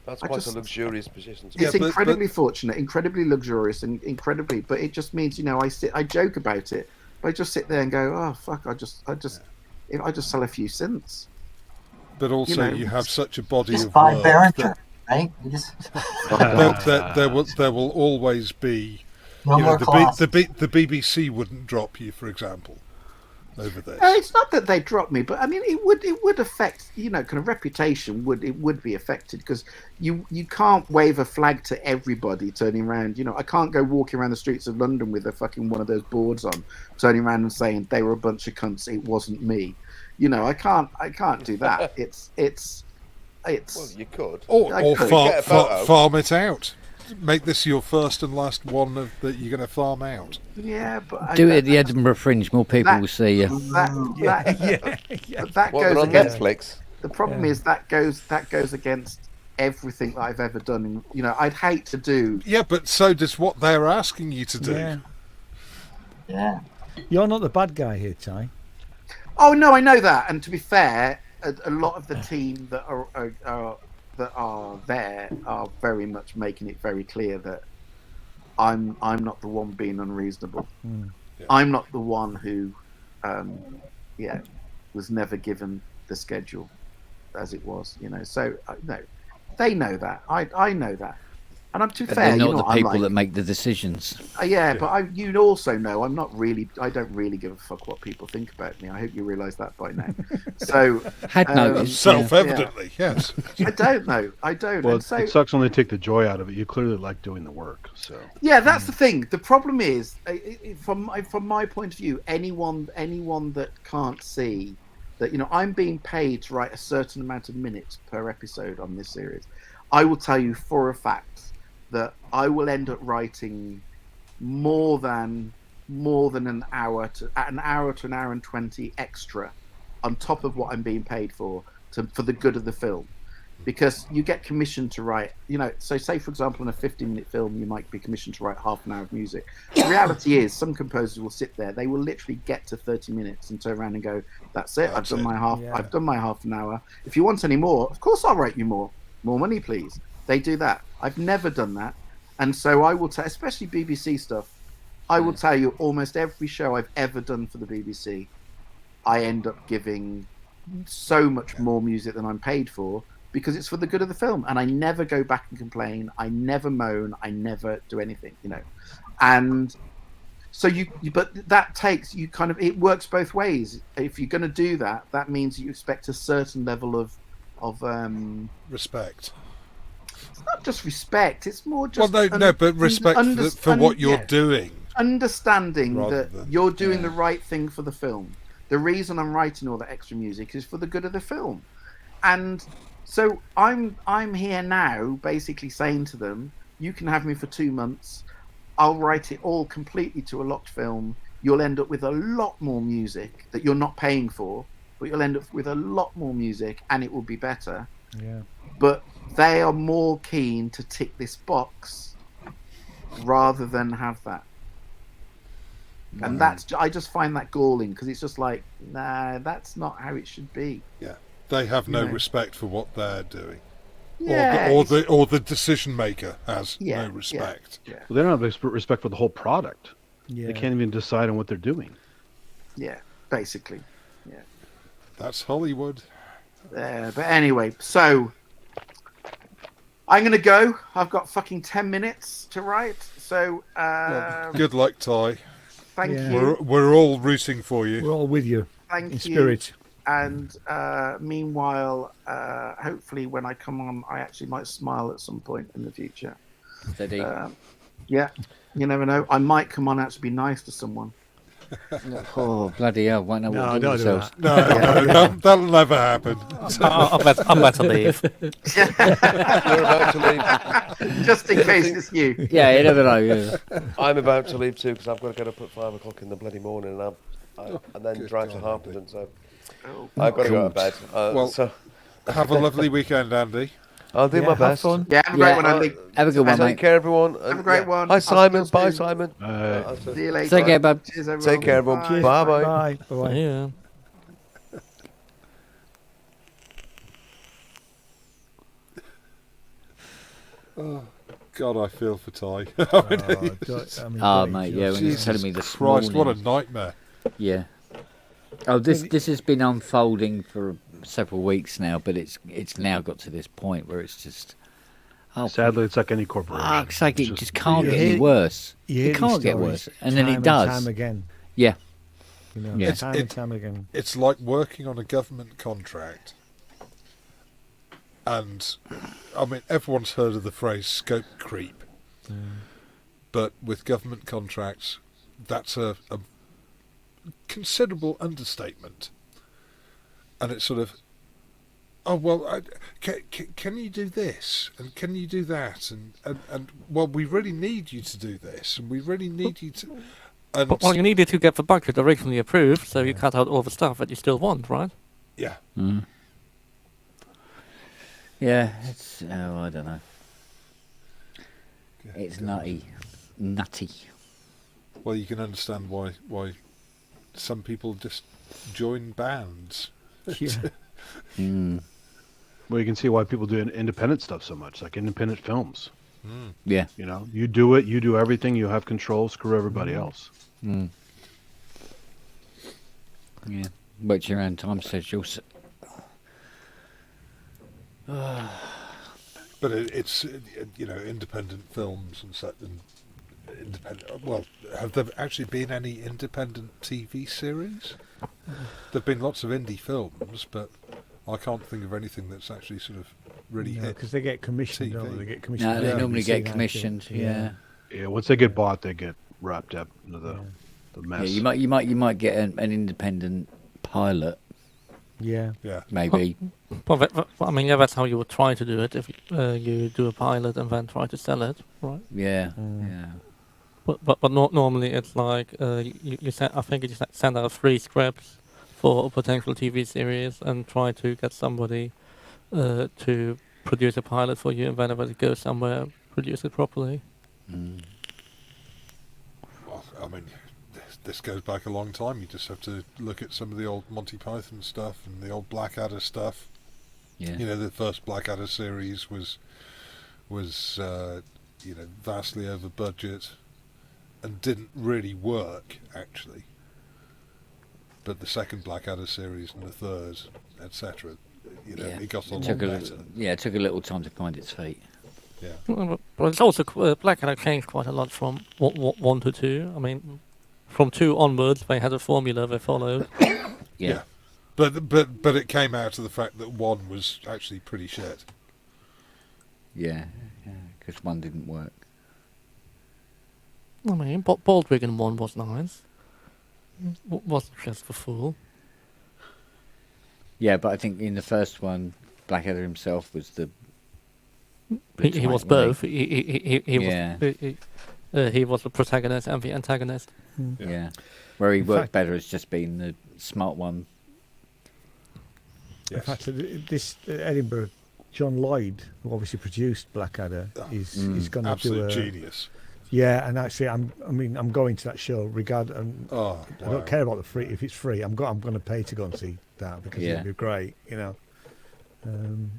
That's quite a luxurious position. It's incredibly fortunate, incredibly luxurious, and incredibly. But it just means, I joke about it, but I just sit there and go, oh fuck, I just sell a few synths. But also, you have such a body just of buy work Behringer, right? There will always be. The BBC wouldn't drop you, for example, over this. It's not that they drop me, but I mean it would affect, kind of reputation would be affected because you can't wave a flag to everybody turning around. I can't go walking around the streets of London with a fucking one of those boards on, turning around and saying they were a bunch of cunts. It wasn't me. I can't do that. It's. Well, you could. Or farm it out. Make this your first and last one that you're going to farm out. Yeah, but do it at the Edinburgh Fringe. More people will see you. That goes on against Netflix. The problem is that goes against everything that I've ever done. I'd hate to do. Yeah, but so does what they're asking you to do. Yeah. You're not the bad guy here, Ty. Oh no, I know that. And to be fair, a lot of the team that are there are very much making it very clear that I'm not the one being unreasonable. I'm not the one who was never given the schedule as it was, so no, they know that. I know that, and I'm too fair. They're not the people that make the decisions. But you also know I don't really give a fuck what people think about me. I hope you realise that by now. So had noticed self-evidently, yes. I don't know. I don't. Well, so, it sucks when they take the joy out of it. You clearly like doing the work, so. Yeah, that's the thing. The problem is, from my point of view, anyone that can't see that I'm being paid to write a certain amount of minutes per episode on this series, I will tell you for a fact that I will end up writing more than an hour to an hour and 20 extra on top of what I'm being paid for the good of the film, because you get commissioned to write. So say for example in a 15-minute film you might be commissioned to write half an hour of music. The reality is some composers will sit there, they will literally get to 30 minutes and turn around and go, that's it, I've done my half an hour. If you want any more, of course I'll write you more money please. They do that. I've never done that. And so I will tell, especially BBC stuff, I will tell you almost every show I've ever done for the BBC, I end up giving so much more music than I'm paid for because it's for the good of the film, and I never go back and complain. I never moan. I never do anything, and. So but that takes you kind of. It works both ways. If you're going to do that, that means you expect a certain level of respect. It's not just respect. It's more just but respect for what you're doing. Understanding that you're doing the right thing for the film. The reason I'm writing all that extra music is for the good of the film, and so I'm here now, basically saying to them, you can have me for 2 months. I'll write it all completely to a locked film. You'll end up with a lot more music that you're not paying for, but you'll end up with a lot more music and it will be better. Yeah. But they are more keen to tick this box rather than have that. And I just find that galling because it's just like, nah, that's not how it should be. Yeah. They have no respect for what they're doing. Yeah, or the decision maker has no respect. Well, they don't have respect for the whole product. Yeah. They can't even decide on what they're doing. Yeah, basically. Yeah. That's Hollywood. But anyway, so I'm going to go. I've got fucking 10 minutes to write. So good luck, Ty. Thank you. We're all rooting for you. We're all with you. Thank you. In spirit. And meanwhile, hopefully when I come on, I actually might smile at some point in the future. Steady. Yeah, you never know. I might come on and actually be nice to someone. Oh, bloody hell. Won't know what to do don't themselves. do that. No, that'll never happen. I'm about to leave. You're about to leave. Just in case it's you. Yeah, you never know. Yeah. I'm about to leave too because I've got to get up at 5 o'clock in the bloody morning and then drive to Harpenden. So I've got to go to bed. So have a lovely weekend, Andy. I'll do my best. Have fun. Yeah, have a great one, Andy. Have a good one, mate. Take care, everyone. Have a great one. Hi, Simon. Bye, Simon. See you later. Take care, bud. Cheers, everyone. Take care, everyone. Bye. Bye-bye. Bye. Bye. Yeah. Oh, God, I feel for Ty. Mate, yeah, when you were telling me this Christ, morning. what a nightmare. Yeah. Oh, this has been unfolding for several weeks now, but it's now got to this point where it's just. Oh, sadly, it's like any corporation. It's like it just can't get any worse. It can't get worse, and then it does. Time again. Yeah. Time and time again. It's like working on a government contract. And, I mean, everyone's heard of the phrase scope creep. But with government contracts, that's a considerable understatement. And it's sort of, oh, well, can you do this? And can you do that? And well, we really need you to do this. And we really need you to... And Well, you needed to get the budget originally approved, so you cut out all the stuff that you still want, right? Yeah. Mm. Yeah, it's... Oh, I don't know. It's nutty. Well, you can understand why some people just join bands. Yeah. Well, you can see why people do independent stuff so much, like independent films. Yeah. You know, you do it, you do everything, you have control, screw everybody else. Yeah. Wait your own time schedules. But it's independent films and such. And independent. Well, have there actually been any independent TV series? There've been lots of indie films, but I can't think of anything that's actually sort of really hit. Because they get commissioned, don't they? They get commissioned. No, they normally get commissioned. Yeah. Yeah, once they get bought, they get wrapped up into the mess. Yeah, you might get an independent pilot. Yeah. Yeah. Maybe. Well, I mean, yeah, that's how you would try to do it if you do a pilot and then try to sell it, right? Yeah. Yeah. But not normally. It's like you send. I think you just send out 3 scripts for a potential TV series and try to get somebody to produce a pilot for you, and whenever it goes somewhere, produce it properly. Well, I mean, this goes back a long time. You just have to look at some of the old Monty Python stuff and the old Blackadder stuff. Yeah. You know, the first Blackadder series was vastly over budget and didn't really work, actually. but the second Blackadder series and the third, etc. It got a lot better. It took a little time to find its feet. Yeah. But it's also Blackadder changed quite a lot from 1 to 2. I mean, from 2 onwards, they had a formula they followed. Yeah. But it came out to the fact that 1 was actually pretty shit. Yeah, because 1 didn't work. I mean, Baldwin 1 was nice. Wasn't just for fool. Yeah, but I think in the first one, Blackadder himself was the. He was both. He was the protagonist and the antagonist. Yeah, where he worked better as just being the smart one. Yes. In fact, this Edinburgh, John Lloyd, who obviously produced Blackadder, is going to do a genius. Yeah, and actually, I'm going to that show. I don't care about the free. If it's free, I'm going to pay to go and see that because it'll be great, And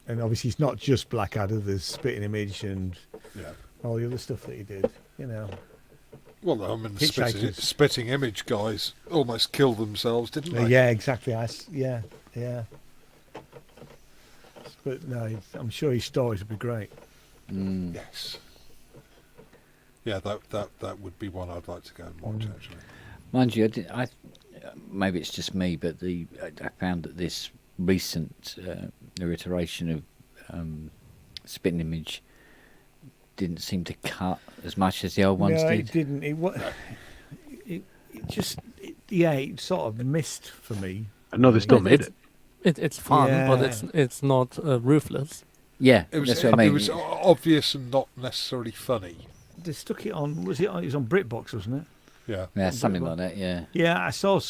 obviously, it's not just Blackadder. There's Spitting Image and all the other stuff that he did, Well, the Spitting Image guys almost killed themselves, didn't they? Yeah, exactly. Yeah. But no, I'm sure his stories would be great. Yes. Yeah, that would be one I'd like to go and watch, actually. Mind you, maybe it's just me, but I found that this recent iteration of Spitting Image didn't seem to cut as much as the old ones did. No, it didn't. It sort of missed for me. I know they still made it. It's fun, but it's not ruthless. Yeah, that's what I mean. It was obvious and not necessarily funny. They stuck it on. It was on BritBox, wasn't it? Yeah, something like that. Yeah. Yeah, I saw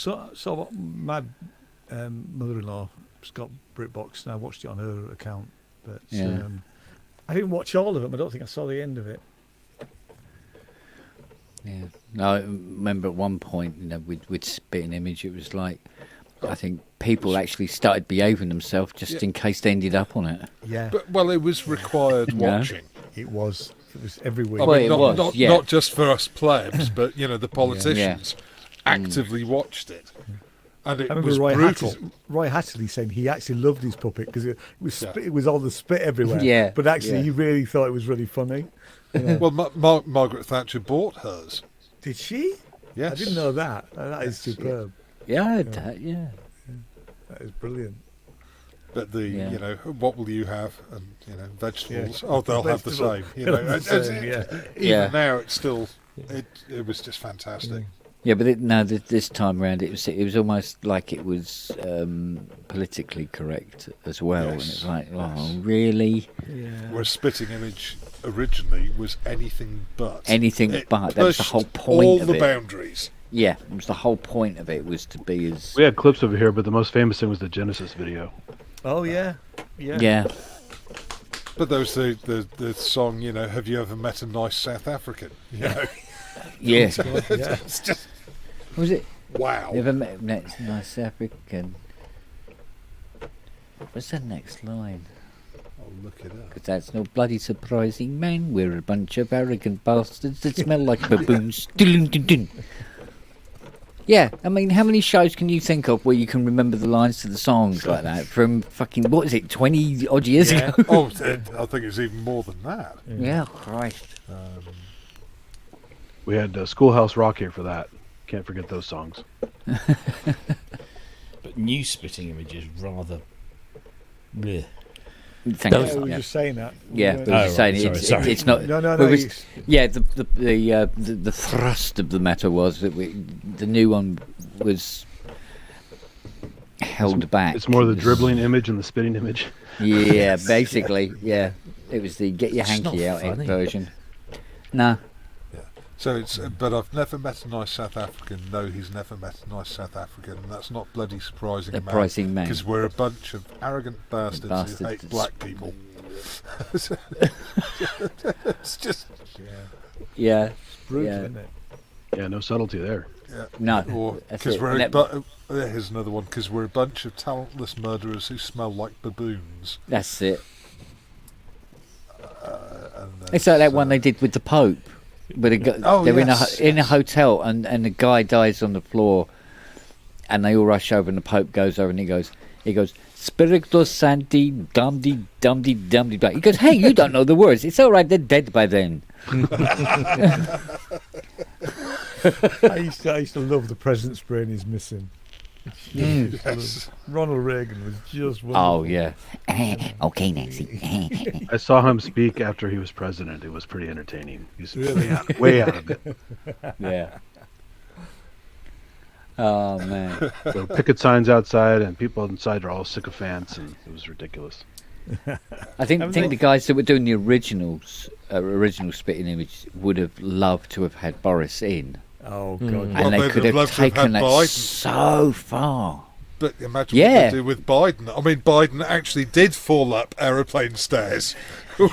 my mother-in-law's got BritBox, and I watched it on her account. But I didn't watch all of them. I don't think I saw the end of it. Yeah. No, I remember at one point, with Spitting Image, it was like, I think people actually started behaving themselves just in case they ended up on it. Yeah. But it was required watching. It was every week. Not just for us plebs, but the politicians actively watched it, and it was brutal. Roy Hatterley saying he actually loved his puppet because it was all the spit everywhere. Yeah, but actually he really thought it was really funny. Well, Margaret Thatcher bought hers. Did she? Yes. I didn't know that. That is superb. Yeah, I heard that. Yeah, that is brilliant. But what will you have? And vegetables. Yeah. Oh, they'll have the same. Even now, it's still. It was just fantastic. Yeah, but this time around, it was almost like it was politically correct as well, and it's like, oh, really? Yeah. Whereas Spitting Image originally was anything but. That was the whole point all of the it. Boundaries. Yeah, it was the whole point of it was to be as. We had clips over here, but the most famous thing was the Genesis video. Oh yeah. But there was the song, have you ever met a nice South African? Yeah. It's just. What was it? Wow. You ever met a nice African? What's the next line? I'll look it up. Because that's no bloody surprising, man. We're a bunch of arrogant bastards that smell like baboons. Yeah, I mean, how many shows can you think of where you can remember the lines to the songs like that from fucking, 20 odd years ago? Oh, I think it's even more than that. Yeah, Christ. We had Schoolhouse Rock here for that. Can't forget those songs. But new Spitting Image is rather. Bleh. Thank you. We were just saying that. Yeah, we were saying it's not. No. Yeah, the thrust of the matter was that the new one was held back. It's more the dribbling image and the spitting image. Yeah, basically, yeah. It was the get your hanky out version. Nah. So but I've never met a nice South African. No, he's never met a nice South African, and that's not bloody surprising. Man. Because we're a bunch of arrogant bastards who hate black people. It's just. Yeah. It's brutal, isn't it? Yeah, no subtlety there. Yeah. No. Or because here's another one. Because we're a bunch of talentless murderers who smell like baboons. That's it. It's like that one they did with the Pope. But they're in a hotel and the guy dies on the floor, and they all rush over, and the Pope goes over, and he goes, Spiritus Sancti, Dumdy, Dumdy, Dumdy. He goes, hey, you don't know the words. It's all right, they're dead by then. I used to love The President's Brain is Missing. Yes. Ronald Reagan was just wonderful. Oh, yeah. Okay, Nancy. I saw him speak after he was president. It was pretty entertaining. He's way out of it. Yeah. Oh, man. So picket signs outside, and people inside are all sycophants, and it was ridiculous. I think the guys that were doing the original Spitting Image would have loved to have had Boris in. Oh, God. And they could have taken that Biden so far. But imagine what they do with Biden. I mean, Biden actually did fall up aeroplane stairs.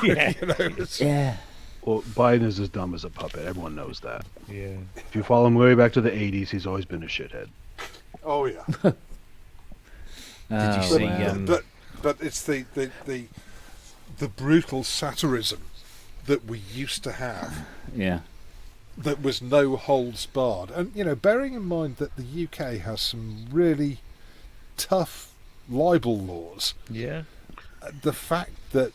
Yeah. Well, Biden is as dumb as a puppet. Everyone knows that. Yeah. If you follow him way back to the 80s, he's always been a shithead. Oh, yeah. Did you see... But it's the brutal satirism that we used to have. Yeah. That was no holds barred. And, bearing in mind that the UK has some really tough libel laws. Yeah. The fact that...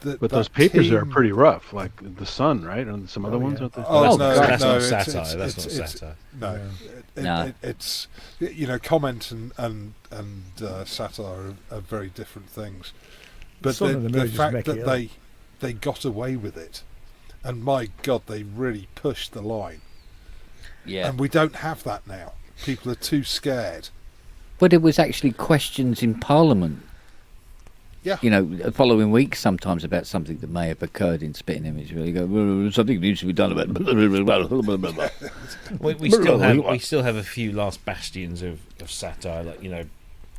But those papers are pretty rough, like The Sun, right? And some other ones? No, that's not satire. That's not satire. No. It's comment and satire are very different things. But the fact that they got away with it, and my God, they really pushed the line. Yeah. And we don't have that now. People are too scared. But it was actually questions in Parliament. Yeah. The following week sometimes about something that may have occurred in Spitting Image. Where you go, well, something needs to be done about. we still have a few last bastions of satire. Like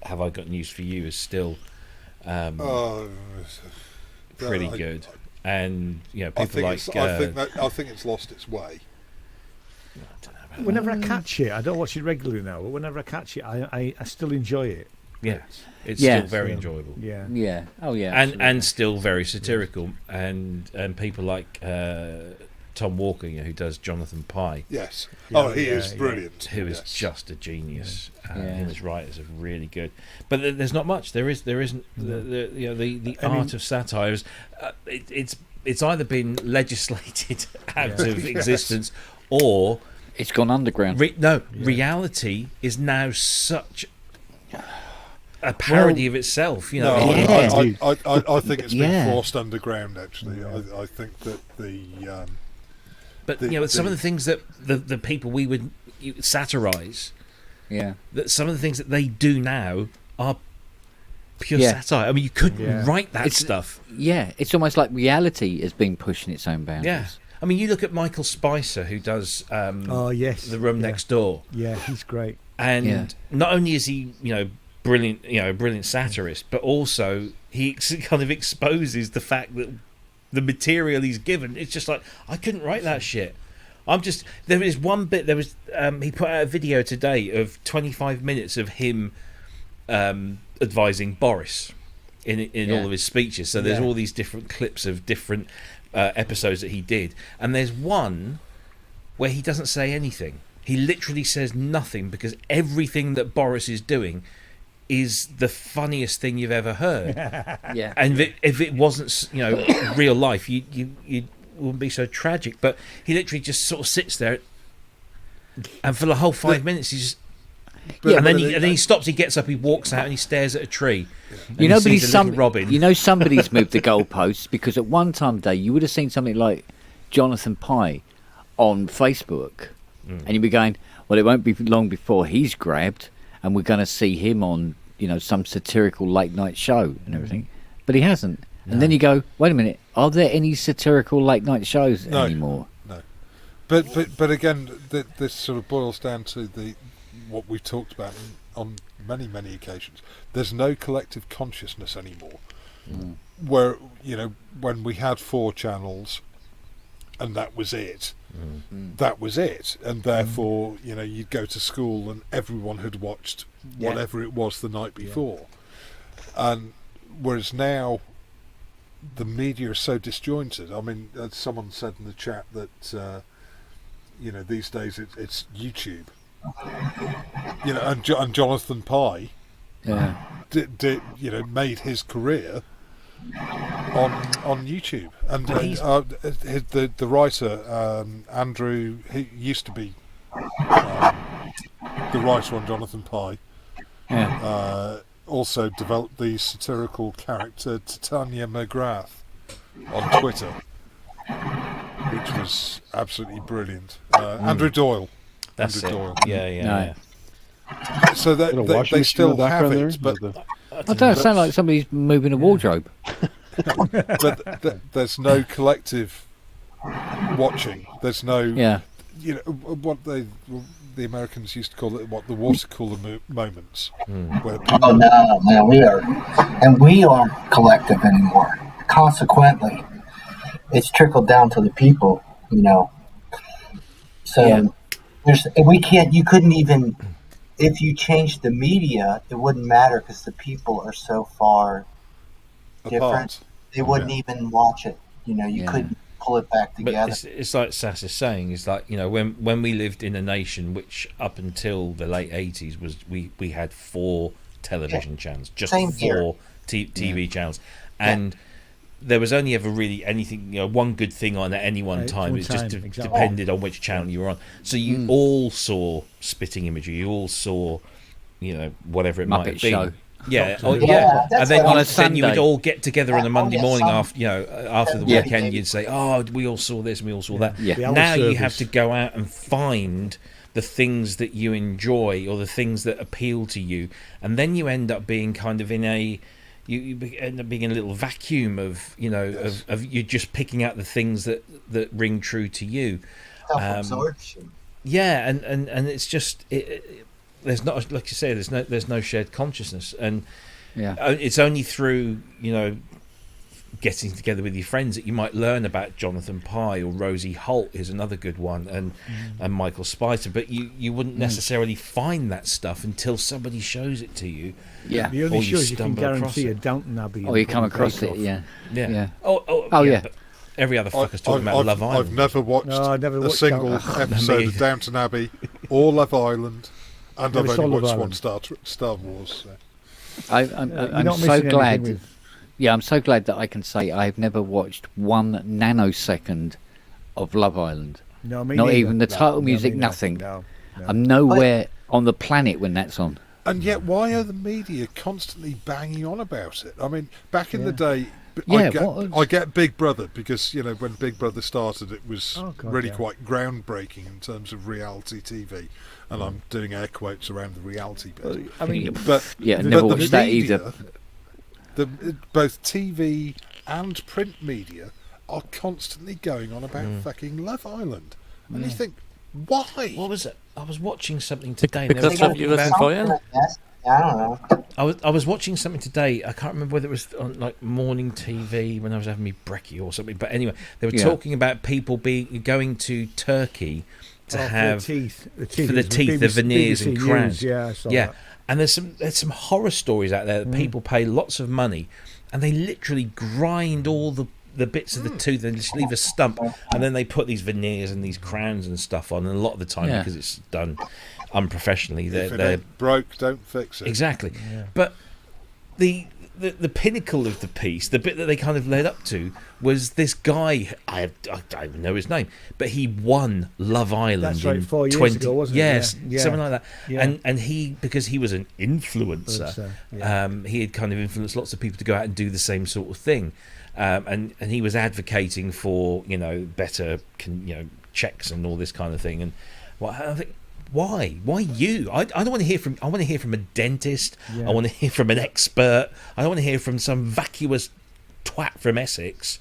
Have I Got News for You is still pretty good. And people I think it's lost its way. Whenever I catch it, I don't watch it regularly now, but whenever I catch it, I still enjoy it. Yeah, it's still very enjoyable. Yeah, yeah, oh yeah, and still very satirical, and people like Tom Walker, who does Jonathan Pye. Yes, he is brilliant. Who is just a genius. Him as writers are really good, but there's not much. There isn't the art of satire. It's either been legislated out of existence, or it's gone underground. Reality is now such a parody of itself. I think it's been forced underground. Actually, I think that some of the things that the people we would satirise, that some of the things that they do now are pure satire. I mean, you couldn't write that stuff. Yeah, it's almost like reality has been pushing its own boundaries. Yeah. I mean, you look at Michael Spicer, who does The Room Next Door. Yeah, he's great. And not only is he, brilliant satirist, but also he kind of exposes the fact that the material he's given, it's just like, I couldn't write that shit. There is one bit, he put out a video today of 25 minutes of him advising Boris in all of his speeches. So there's all these different clips of different episodes that he did, and there's one where he doesn't say anything. He literally says nothing, because everything that Boris is doing is the funniest thing you've ever heard. Yeah. And if it wasn't real life, you wouldn't be so tragic. But he literally just sort of sits there, and for the whole 5 minutes he's just and then he stops, he gets up, he walks out, and he stares at a tree. Robin. Somebody's moved the goalposts, because at one time today you would have seen something like Jonathan Pye on Facebook, and you'd be going, well, it won't be long before he's grabbed, and we're going to see him on some satirical late night show and everything. But he hasn't. No. And then you go, wait a minute, are there any satirical late night shows anymore? No. But again, this sort of boils down to what we've talked about on many occasions. There's no collective consciousness anymore. Where when we had 4 channels, and that was it. That was it, and therefore you'd go to school and everyone had watched whatever it was the night before. And whereas now the media is so disjointed. I mean, someone said in the chat that these days it's YouTube. You know, and Jonathan Pye, made his career on YouTube, and the writer Andrew, he used to be the writer on Jonathan Pye. Also developed the satirical character Titania McGrath on Twitter, which was absolutely brilliant. Andrew Doyle. That's Andrew it. Doyle. Yeah. So they still have it, but I don't sound like somebody's moving a wardrobe. but there's no collective watching. There's no, you know, what the Americans used to call it, the water cooler moments. Where people we aren't collective anymore. Consequently, it's trickled down to the people, you know. So you couldn't even, if you changed the media, it wouldn't matter because the people are so far different. They wouldn't even watch it. You know, you couldn't pull it back together. But it's like Sass is saying, it's like, you know, when we lived in a nation which up until the late 80s was we had 4 television channels, just 4 TV channels, and there was only ever really anything, you know, one good thing on at any one time. It just depended on which channel you were on. So you all saw spitting imagery, you all saw, you know, whatever it might have been. Show. Yeah, and then you would all get together on a Monday morning after the weekend. You'd say, "Oh, we all saw this and we all saw that." Yeah. Now you have to go out and find the things that you enjoy or the things that appeal to you, and then you end up being kind of in a you end up being in a little vacuum of, you know, of you just picking out the things that ring true to you. Self-absorption. Yeah, and it's just there's not, like you say, there's no shared consciousness, and it's only through, you know, getting together with your friends that you might learn about Jonathan Pye or Rosie Holt is another good one, and Michael Spicer, but you wouldn't necessarily find that stuff until somebody shows it to you. Yeah, the only shows you can guarantee are Downton Abbey. Or you come across it, yeah. Oh yeah. But every other fucker's talking about Love Island. I've never watched a single episode of Downton Abbey or Love Island, and I've only watched one Star Wars. So. I'm so glad. Yeah, I'm so glad that I can say I've never watched 1 nanosecond of Love Island. No, me not neither. even the title music, nothing. No. I'm nowhere on the planet when that's on. And yet, why are the media constantly banging on about it? I mean, back in the day, I get Big Brother because, you know, when Big Brother started, it was really quite groundbreaking in terms of reality TV. And I'm doing air quotes around the reality bit. I mean, never watched that either. Both TV and print media are constantly going on about fucking Love Island. And you think, why? What was it? I was watching something today. Because of you listening for you? I don't know. I was watching something today. I can't remember whether it was on like morning TV when I was having me brekkie or something. But anyway, they were talking about people going to Turkey to have for the teeth, the veneers BBC and crowns. News, I saw that. And there's some horror stories out there that people pay lots of money, and they literally grind all the bits of the tooth and just leave a stump, and then they put these veneers and these crowns and stuff on. And a lot of the time, because it's done unprofessionally, they're broke, don't fix it. Exactly. Yeah. But the pinnacle of the piece, the bit that they kind of led up to, was this guy. I don't know his name, but he won Love Island. That's right, 4 years ago, wasn't it? Yes, Yeah. something like that. Yeah. And he, because he was an influencer, he had kind of influenced lots of people to go out and do the same sort of thing. And he was advocating for, you know, better checks and all this kind of thing. And I think, why you? I don't want to hear from. I want to hear from a dentist. I want to hear from an expert. I don't want to hear from some vacuous twat from Essex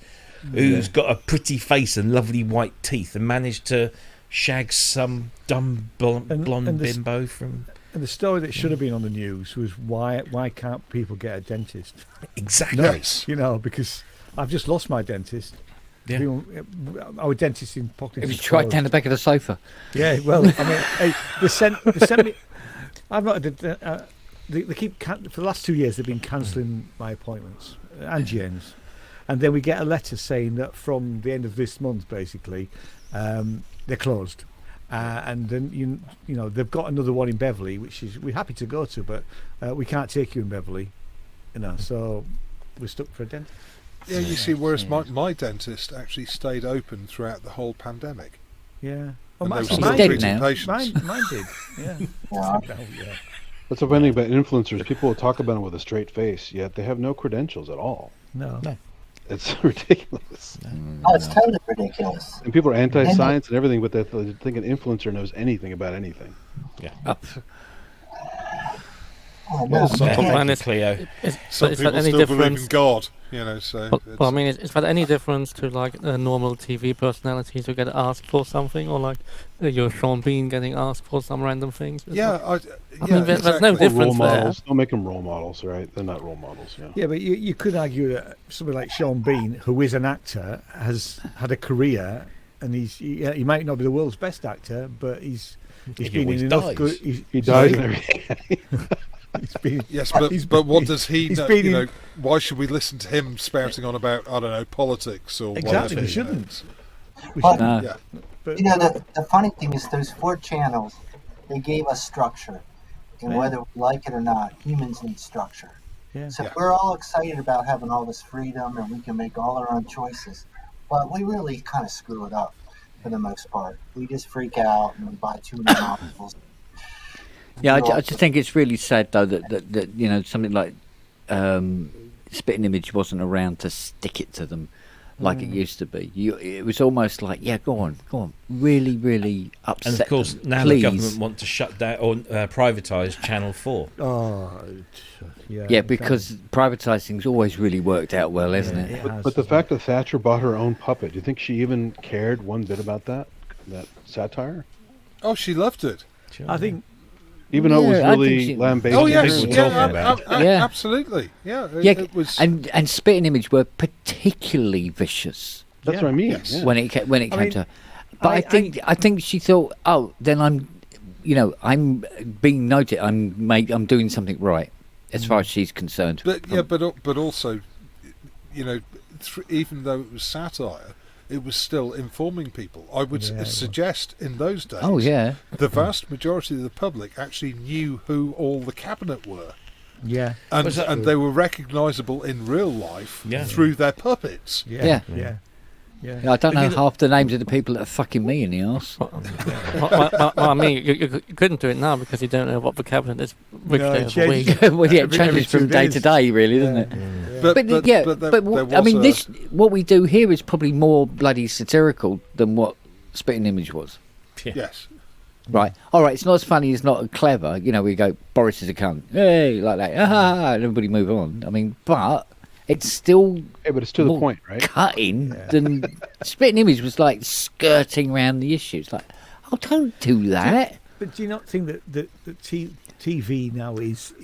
who's got a pretty face and lovely white teeth and managed to shag some dumb blonde bimbo from. And the story that should have been on the news was why can't people get a dentist? Exactly. Nice. You know, because I've just lost my dentist. Yeah. Our dentist in Pockness. Have you tried down the back of the sofa? Yeah, well, I mean, they sent me. I've not. They keep for the last 2 years they've been cancelling my appointments and Jane's, and then we get a letter saying that from the end of this month, basically, they're closed. And then you know they've got another one in Beverley, which is we're happy to go to, but we can't take you in Beverley, you know. So we're stuck for a dentist. Yeah, you see, whereas my dentist actually stayed open throughout the whole pandemic. Yeah. Well, mine did now. Patients. Mine did. Yeah. That's the funny thing about influencers. People will talk about them with a straight face, yet they have no credentials at all. No. It's ridiculous. Oh, it's totally ridiculous. And people are anti-science and everything, but they think an influencer knows anything about anything. Yeah. Well, some people, Cleo. Some people still believe in God, you know. So, well, I mean, is that any difference to like normal TV personalities who get asked for something, or like your Sean Bean getting asked for some random things? Yeah, I mean, there's no difference role there. models. Don't make them role models, right? They're not role models. Yeah. Yeah, but you could argue that somebody like Sean Bean, who is an actor, has had a career, and he might not be the world's best actor, but he's been in enough good. He dies and everything. Yes, but what does he know? You know, why should we listen to him spouting on about, I don't know, politics or exactly? Whatever, We shouldn't. Yeah. But, you know, the funny thing is those 4 channels, they gave us structure, and whether we like it or not, humans need structure. Yeah. So we're all excited about having all this freedom and we can make all our own choices, but we really kind of screw it up for the most part. We just freak out and we buy too many novels. Yeah, I just think it's really sad though that you know something like Spitting Image wasn't around to stick it to them like it used to be. It was almost like, yeah, go on, really, really upset. And of course, them, now please. the government want to shut down or privatise Channel 4. Oh, yeah. Yeah, because privatising's always really worked out well, isn't it? But the fact that Thatcher bought her own puppet, do you think she even cared one bit about that satire? Oh, she loved it. I think. Even though it was really lambasted. Oh yes, absolutely. Yeah, it was. And Spitting Image were particularly vicious. That's what I mean. Yes. When it came to, but I think she thought, oh, then I'm being noted. I'm doing something right, as far as she's concerned. But also, you know, even though it was satire, it was still informing people. I would suggest in those days, the vast majority of the public actually knew who all the cabinet were. Yeah. And they were recognisable in real life through their puppets. Yeah. I don't know half the names of the people that are fucking me in the arse. Well, I mean, you couldn't do it now because you don't know what the cabinet is which day of the week. Well, it changes from day to day, really, doesn't it? But I mean, what we do here is probably more bloody satirical than what Spitting Image was. Yes. Right. All right. It's not as funny. It's not clever. You know, we go, Boris is a cunt. Hey, like that. And everybody move on. I mean, but it's still. Yeah, but it's to the point, right? Cutting than Spitting Image was like skirting around the issues. Like, oh, don't do that. But do you not think that TV now is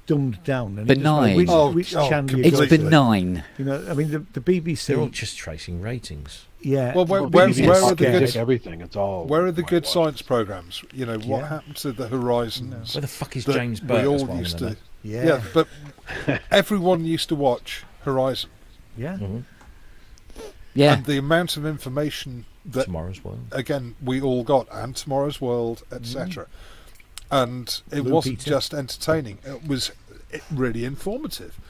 dumbed down? And benign. Which channel it's benign. You know, I mean, the BBC. They're all just tracing ratings. Yeah. Well, where are the good everything? It's all. Where are the good science programs? You know, what happened to the Horizons? Where the fuck is James Burt? We all used to. Yeah, but everyone used to watch Horizon. Yeah. Mm-hmm. Yeah. And the amount of information that Tomorrow's World. Again, we all got, and Tomorrow's World, etc. And it wasn't just entertaining; it was really informative.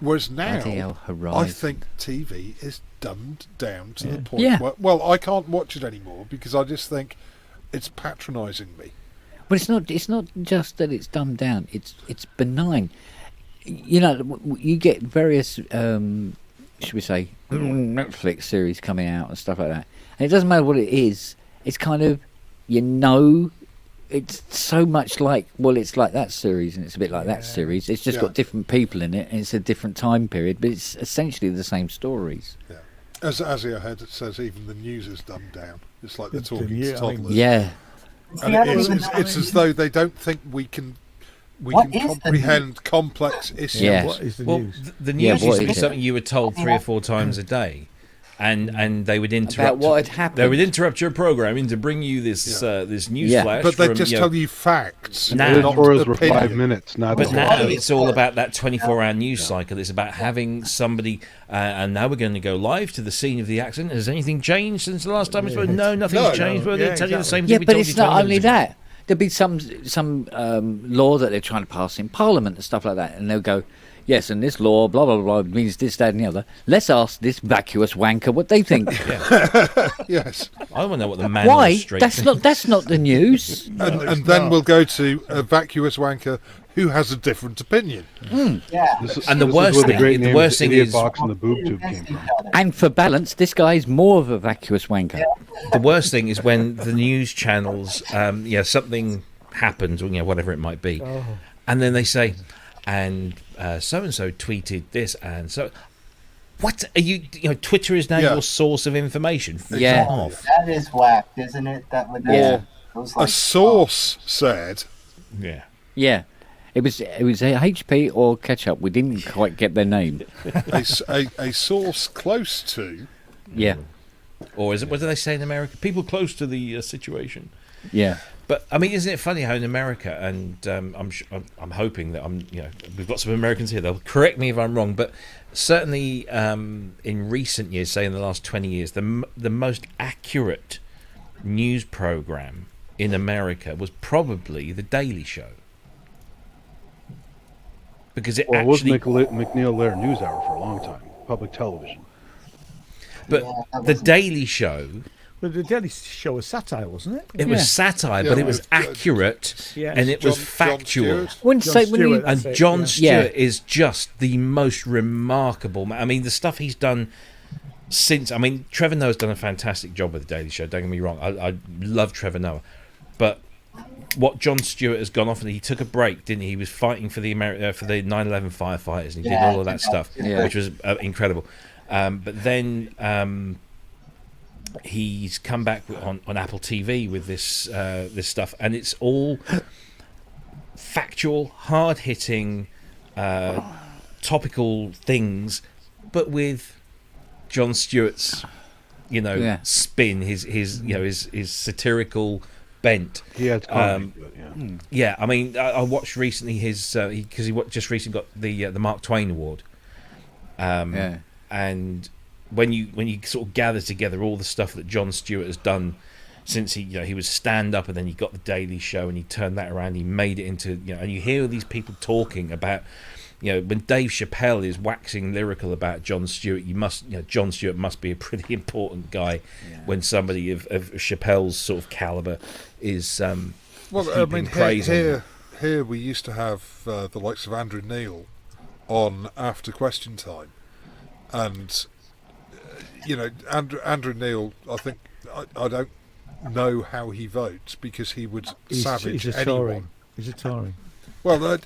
Whereas now, I think TV is dumbed down to the point where, well, I can't watch it anymore because I just think it's patronising me. But it's not just that it's dumbed down. It's benign. You know, you get various, should we say, Netflix series coming out and stuff like that, and it doesn't matter what it is. It's kind of, it's so much like, well, it's like that series and it's a bit like that series. It's just got different people in it and it's a different time period, but it's essentially the same stories. Yeah. As Ahead says, even the news is dumbed down. It's like they're talking to toddlers. And it's as though they don't think we can comprehend complex issues. Yeah. What is the news? The news used to be something you were told 3 or 4 times a day. and they would interrupt. About what had happened. They would interrupt your programming to bring you this this news flash. But they just tell you facts. Now, editorials were 5 minutes. Not but now it's all about that 24-hour news cycle. It's about having somebody. And now we're going to go live to the scene of the accident. Has anything changed since the last time we spoke? No, nothing's changed. Well, they tell you the same thing. Yeah, but it's not only that. There'll be some law that they're trying to pass in Parliament and stuff like that, and they'll go, yes, and this law, blah, blah, blah, means this, that, and the other. Let's ask this vacuous wanker what they think. Yes. I want to know what the man Why? is straight. That's not the news. And then we'll go to a vacuous wanker who has a different opinion. Yeah. And the worst thing is, box and the boob tube came from. And for balance, this guy is more of a vacuous wanker. the worst thing is when the news channels, something happens, whatever it might be, and then they say, and so and so tweeted this, and so. What are you? Twitter is now your source of information. Yeah, that is whacked, isn't it? A source said. Yeah. It was a HP or Ketchup. We didn't quite get their name. a source close to. Yeah. Or is it? What do they say in America? People close to the situation. Yeah. But I mean, isn't it funny how in America, and I'm hoping that we've got some Americans here. They'll correct me if I'm wrong, but certainly in recent years, say in the last 20 years, the most accurate news program in America was probably The Daily Show. Because it was McNeil Laird NewsHour for a long time, public television. But The Daily Show. But The Daily Show was satire, wasn't it? It was satire, but it was accurate and it was factual. Jon Stewart is just the most remarkable man. I mean, the stuff he's done since. I mean, Trevor Noah's done a fantastic job with The Daily Show. Don't get me wrong. I love Trevor Noah, but what Jon Stewart has gone off and he took a break, didn't he? He was fighting for the 9/11 firefighters and he did all of that stuff, which was incredible. But then he's come back on Apple TV with this stuff, and it's all factual, hard-hitting, topical things, but with Jon Stewart's spin, his satirical bent. I mean, I watched recently his because he just recently got the Mark Twain Award, and when you sort of gather together all the stuff that Jon Stewart has done since he was stand up, and then he got the Daily Show and he turned that around, he made it into and you hear all these people talking about when Dave Chappelle is waxing lyrical about Jon Stewart, Jon Stewart must be a pretty important guy when somebody of Chappelle's sort of caliber is praising. Here we used to have the likes of Andrew Neil on after Question Time, and Andrew Neil, I think I don't know how he votes because he would savage anyone. He's a Tory. Well,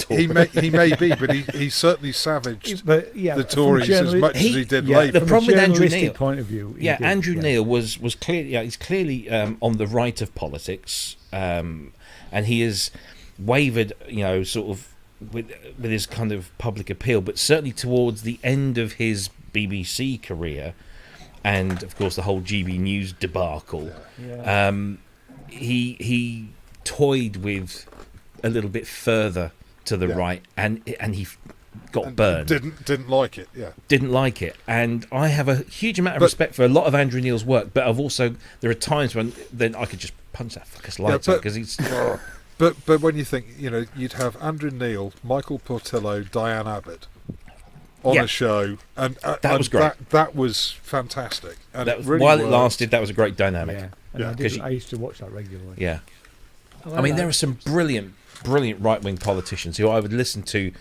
he may be, but he certainly savaged the Tories as much as he did Labour. The problem with Andrew Neil, point of view, Andrew Neil was clearly he's clearly on the right of politics, and he has wavered, sort of with his kind of public appeal, but certainly towards the end of his BBC career, and of course the whole GB News debacle, he toyed with a little bit further to the right, and he got burned. Didn't like it. Didn't like it, and I have a huge amount of respect for a lot of Andrew Neil's work, but I've also there are times when then I could just punch that fucker's lights out because he's. But when you think you'd have Andrew Neil, Michael Portillo, Diane Abbott on a show, and that was great. That was fantastic. And that was, really while it lasted, that was a great dynamic. I used to watch that regularly. Yeah, I mean, there are some brilliant right-wing politicians who I would listen to.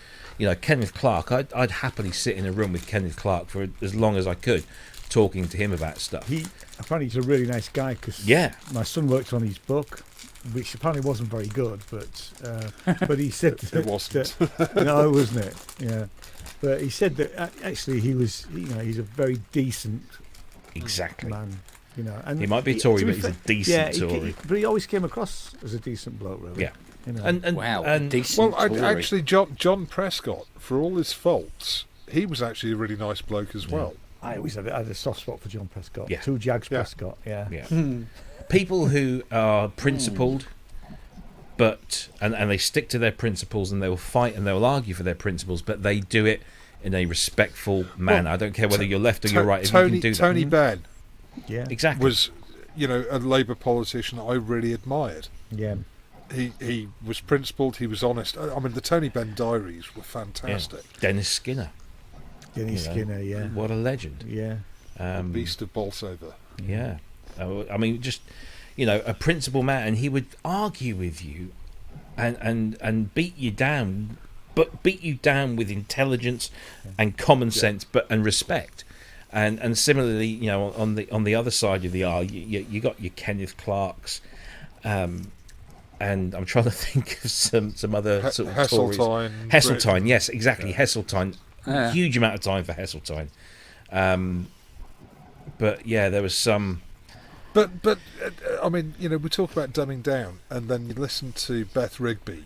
Kenneth Clarke. I'd happily sit in a room with Kenneth Clarke for as long as I could, talking to him about stuff. Apparently he's a really nice guy because my son worked on his book, which apparently wasn't very good, but he said it wasn't. No, wasn't it? Yeah, but he said that actually he was, he's a very decent man. And he might be a Tory, but he's a decent Tory. But he always came across as a decent bloke, really. Yeah. And decent Tory. Actually, John Prescott, for all his faults, he was actually a really nice bloke as well. I always had a soft spot for John Prescott. Yeah. 2 Jags Prescott. Yeah. People who are principled, but and they stick to their principles, and they will fight and they will argue for their principles, but they do it in a respectful manner. Well, I don't care whether you're left or you're right. If Tony, you can do Tony that. Benn, exactly, was a Labour politician I really admired. Yeah. He was principled. He was honest. I mean, the Tony Benn diaries were fantastic. Yeah. Dennis Skinner. Skinner, yeah. What a legend. Yeah. The Beast of Bolsover. Yeah. I mean, just, a principled man, and he would argue with you and beat you down, but beat you down with intelligence and common sense, and respect. And similarly, on the other side of the aisle, you got your Kenneth Clarks, and I'm trying to think of some other sort of Heseltine. Tories. Heseltine, yes, exactly, Heseltine. Huge amount of time for Heseltine. But yeah, there was some. But I mean, we talk about dumbing down, and then you listen to Beth Rigby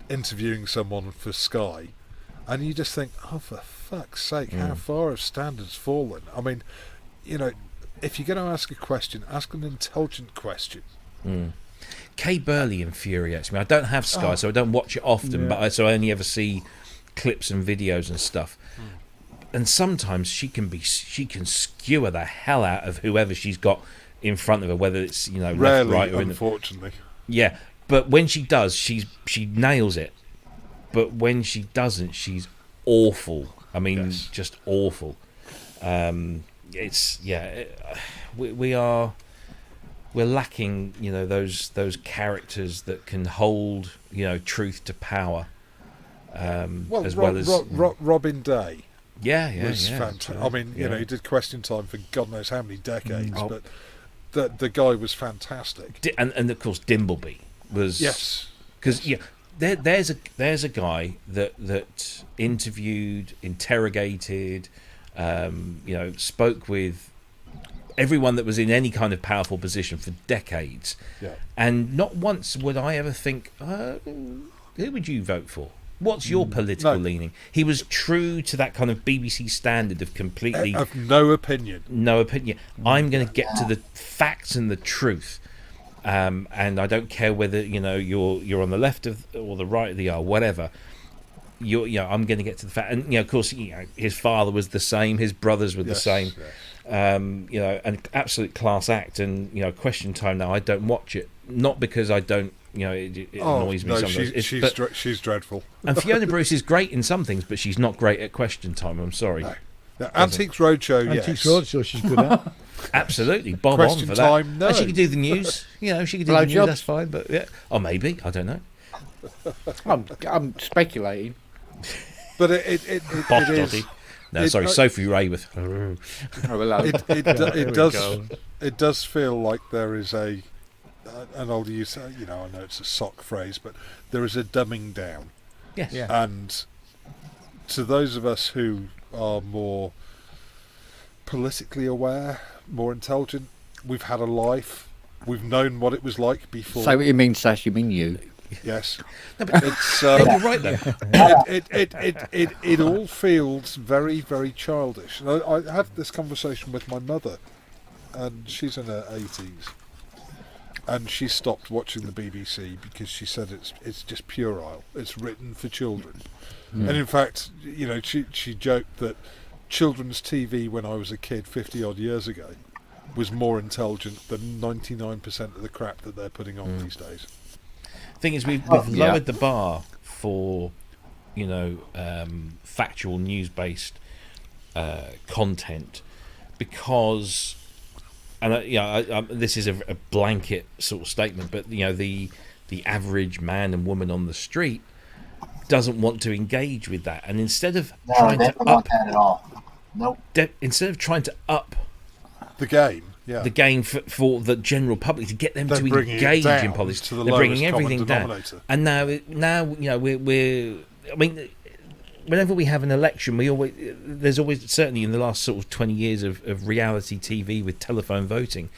interviewing someone for Sky, and you just think, oh, for fuck's sake, how far have standards fallen? I mean, if you're going to ask a question, ask an intelligent question. Kay Burley infuriates me. I don't have Sky, so I don't watch it often, but I only ever see clips and videos and stuff. And sometimes she can skewer the hell out of whoever she's got in front of her, whether it's Rarely, left, right, or unfortunately. Yeah, but when she does, she nails it. But when she doesn't, she's awful. I mean, just awful. We're lacking, those characters that can hold, truth to power. As well as Robin Day. Was fantastic. I mean, he did Question Time for God knows how many decades, but the guy was fantastic. And of course Dimbleby was because there's a guy that interviewed, interrogated, spoke with everyone that was in any kind of powerful position for decades, and not once would I ever think, who would you vote for? What's your political leaning? He was true to that kind of BBC standard of completely of no opinion. No opinion. I'm going to get to the facts and the truth, and I don't care whether you're on the left or the right of the aisle, whatever. I'm going to get to the fact. And of course, his father was the same. His brothers were the same. An absolute class act. And Question Time now, I don't watch it, not because I don't. It annoys me sometimes. She's dreadful. And Fiona Bruce is great in some things, but she's not great at Question Time. I'm sorry. No, Antiques Roadshow, Antiques Roadshow, she's good at. Absolutely, bob Question on for that. Time, no. And she could do the news. She could do the news. That's fine. But or maybe I don't know. I'm speculating. But it is. No, sorry, Sophie Raworth. It does feel like there is an old use. I know it's a sock phrase, but there is a dumbing down. Yes. Yeah. And to those of us who are more politically aware, more intelligent, we've had a life. We've known what it was like before. So what you mean, Sash? You mean you? Yes. No, but it's you're right though. It all feels very, very childish. And I had this conversation with my mother, and she's in her 80s, and she stopped watching the BBC because she said it's just puerile. It's written for children. And in fact, she joked that children's TV when I was a kid 50 odd years ago was more intelligent than 99% of the crap that they're putting on these days. Thing is, we've lowered the bar for factual news-based content because, and this is a blanket sort of statement, but the average man and woman on the street doesn't want to engage with that, and instead of trying to up that at all. Nope. Instead of trying to up the game. Yeah. The game for the general public to get them to engage in politics. They're bringing everything down. And now we're. I mean, whenever we have an election, there's always, certainly in the last sort of 20 years of reality TV with telephone voting,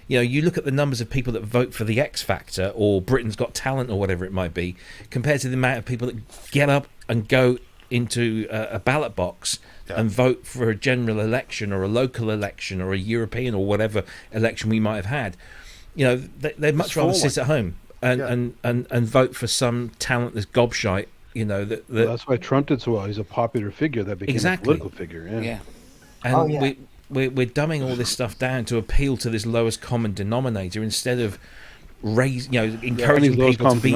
you look at the numbers of people that vote for the X Factor or Britain's Got Talent or whatever it might be, compared to the amount of people that get up and go into a ballot box and vote for a general election or a local election or a European or whatever election we might have had. You know, they'd much rather sit at home and vote for some talentless gobshite. You know well, that's why Trump did so well. He's a popular figure that became a political figure. And we're dumbing all this stuff down to appeal to this lowest common denominator instead of encouraging people to be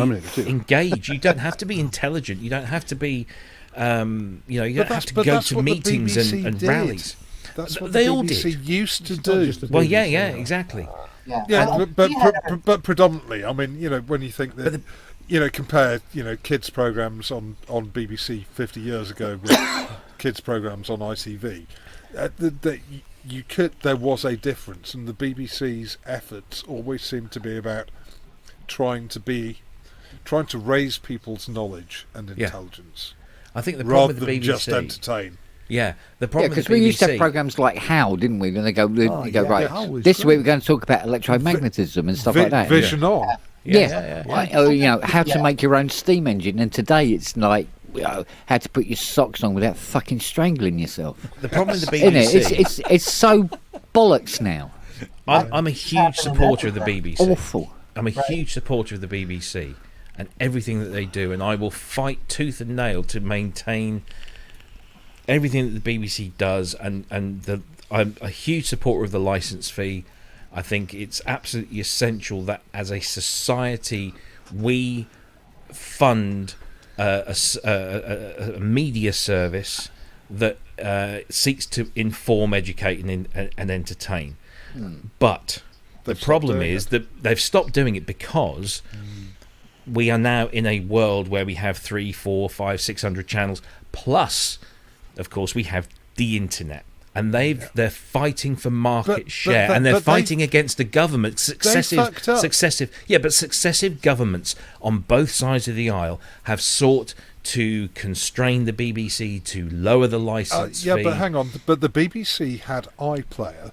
engaged. You don't have to be intelligent. You don't have to be, you don't have to go to meetings and rallies. That's what they the all BBC did. used to do. Well, exactly. But predominantly, I mean, you know, when you think that, you know, compare, you know, kids programs on BBC 50 years ago with kids programs on ITV, there was a difference, and the BBC's efforts always seemed to be about trying to raise people's knowledge and intelligence. I think the problem rather with the than BBC, just entertain. Yeah, the problem because we used to have programs like How, didn't we? And they go, right, this week we're going to talk about electromagnetism and stuff like that. Vision on. How to make your own steam engine, and today it's like how to put your socks on without fucking strangling yourself. The problem with the BBC, it's so bollocks now. I'm a huge supporter of the BBC. Awful. I'm a huge supporter of the BBC and everything that they do, and I will fight tooth and nail to maintain everything that the BBC does. I'm a huge supporter of the licence fee. I think it's absolutely essential that as a society we fund a media service that seeks to inform, educate and entertain. But the problem is that they've stopped doing it because we are now in a world where we have 300, 400, 500, 600 channels, plus of course we have the internet. And they're fighting for market share, and they're fighting against the government. Successive governments on both sides of the aisle have sought to constrain the BBC, to lower the licence fee. But hang on. But the BBC had iPlayer,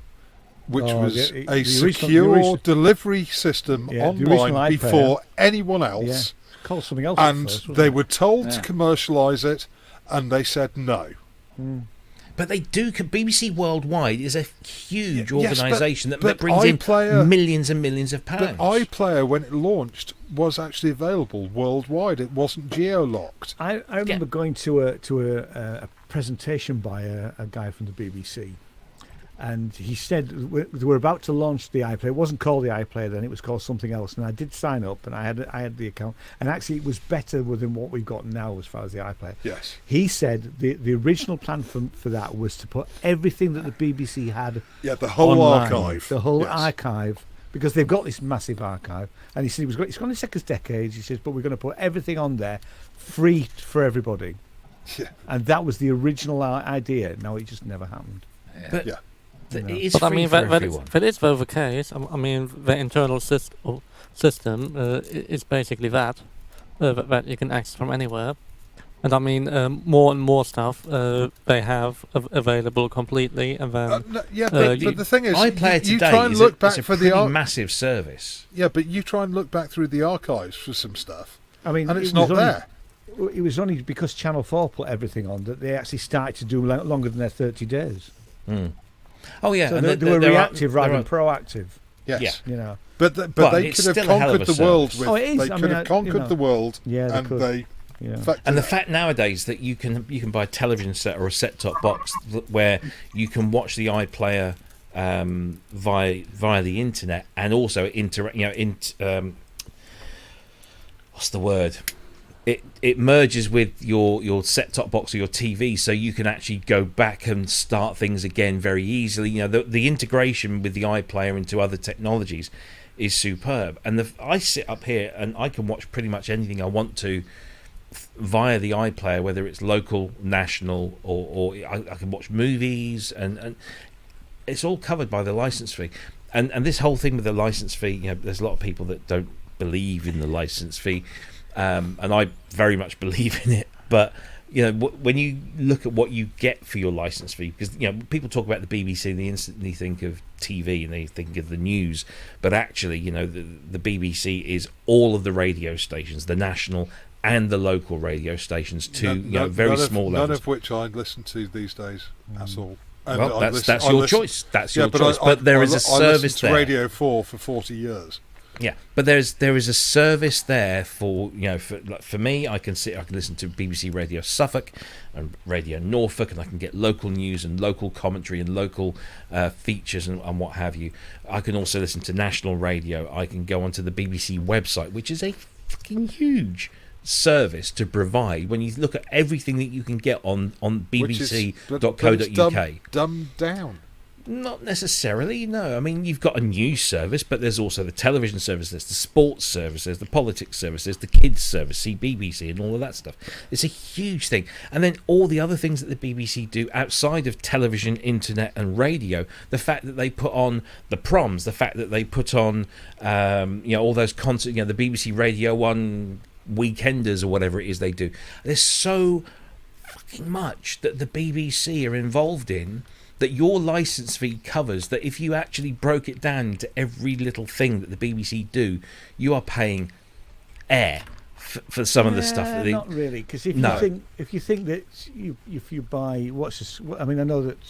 which was a secure delivery system online before anyone else. Called something else. And they were told to commercialise it, and they said no. But they do. BBC Worldwide is a huge organisation that brings iPlayer, in millions and millions of pounds. But iPlayer, when it launched, was actually available worldwide. It wasn't geo-locked. I remember going to a presentation by a guy from the BBC, and he said they were about to launch the iPlayer. It wasn't called the iPlayer then; it was called something else. And I did sign up, and I had the account. And actually, it was better than what we've got now as far as the iPlayer. Yes. He said the original plan for that was to put everything that the BBC had. Yeah, the whole online, archive. The whole archive, because they've got this massive archive. And he said it's going to take us decades. He says, but we're going to put everything on there, free for everybody. Yeah. And that was the original idea. No, it just never happened. But I mean, that is the case. I mean, the internal system is basically that you can access from anywhere. And I mean, more and more stuff they have available completely. And then, but the thing is, iPlayer you today try and look back is a for pretty massive service. Yeah, but you try and look back through the archives for some stuff. I mean, and it's not there. It was only because Channel 4 put everything on that they actually started to do longer than their 30 days. Oh yeah, so and they were reactive rather than proactive. Yes, you know. But they could have conquered the world with. They could have conquered the world. Yeah, they. And the fact nowadays that you can buy a television set or a set-top box where you can watch the iPlayer via the internet, and also what's the word? It merges with your set-top box or your TV, so you can actually go back and start things again very easily. You know, the integration with the iPlayer into other technologies is superb. And I sit up here and I can watch pretty much anything I want to via the iPlayer, whether it's local, national, or I can watch movies, and it's all covered by the license fee. And this whole thing with the license fee, you know, there's a lot of people that don't believe in the license fee. And I very much believe in it, but you know, when you look at what you get for your license fee, because you know, people talk about the BBC and they instantly think of TV and they think of the news, but actually, you know, the BBC is all of the radio stations, the national and the local radio stations to very small levels. None of which I listen to these days at all. And well, that's your choice. That's your choice. But there is a service there. I listened to Radio 4 for 40 years. Yeah, but there is a service there for for me. I can listen to BBC Radio Suffolk and Radio Norfolk, and I can get local news and local commentary and local features and what have you. I can also listen to national radio. I can go onto the BBC website, which is a fucking huge service to provide when you look at everything that you can get on bbc.co.uk. Dumbed down. Not necessarily, no. I mean, you've got a news service, but there's also the television service, there's the sports service, there's the politics service, there's the kids service, BBC and all of that stuff. It's a huge thing. And then all the other things that the BBC do outside of television, internet and radio, the fact that they put on the proms, the fact that they put on all those concerts, the BBC Radio 1 Weekenders or whatever it is they do. There's so fucking much that the BBC are involved in that your license fee covers, that if you actually broke it down to every little thing that the BBC do, you are paying air for some of the stuff that they... Not really, because if you think that if you buy I mean, I know that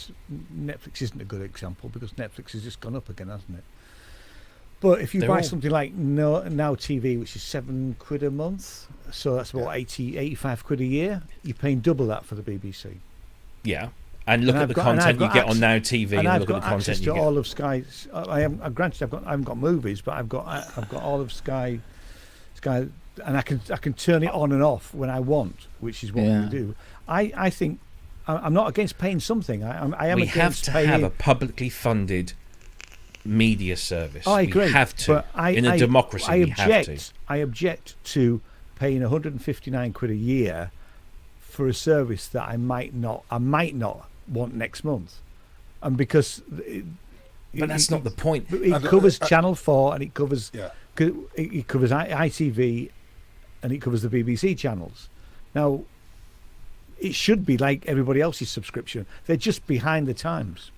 Netflix isn't a good example because Netflix has just gone up again, hasn't it? But if you buy something like Now TV, which is £7 a month, so that's about 85 quid a year, you're paying double that for the BBC. Yeah. And look at the content you get on Now TV, and look at the content you get. All of Sky's. Granted, I haven't got movies, but I've got all of Sky, and I can turn it on and off when I want, which is what we do. I think I'm not against paying something. I am. We have to have a publicly funded media service. I agree. We have to. In a democracy, we have to. I object to paying 159 quid a year for a service that I might not want next month, and because but that's not the point. It covers Channel 4 and it covers ITV and it covers the BBC channels. Now it should be like everybody else's subscription. They're just behind the times.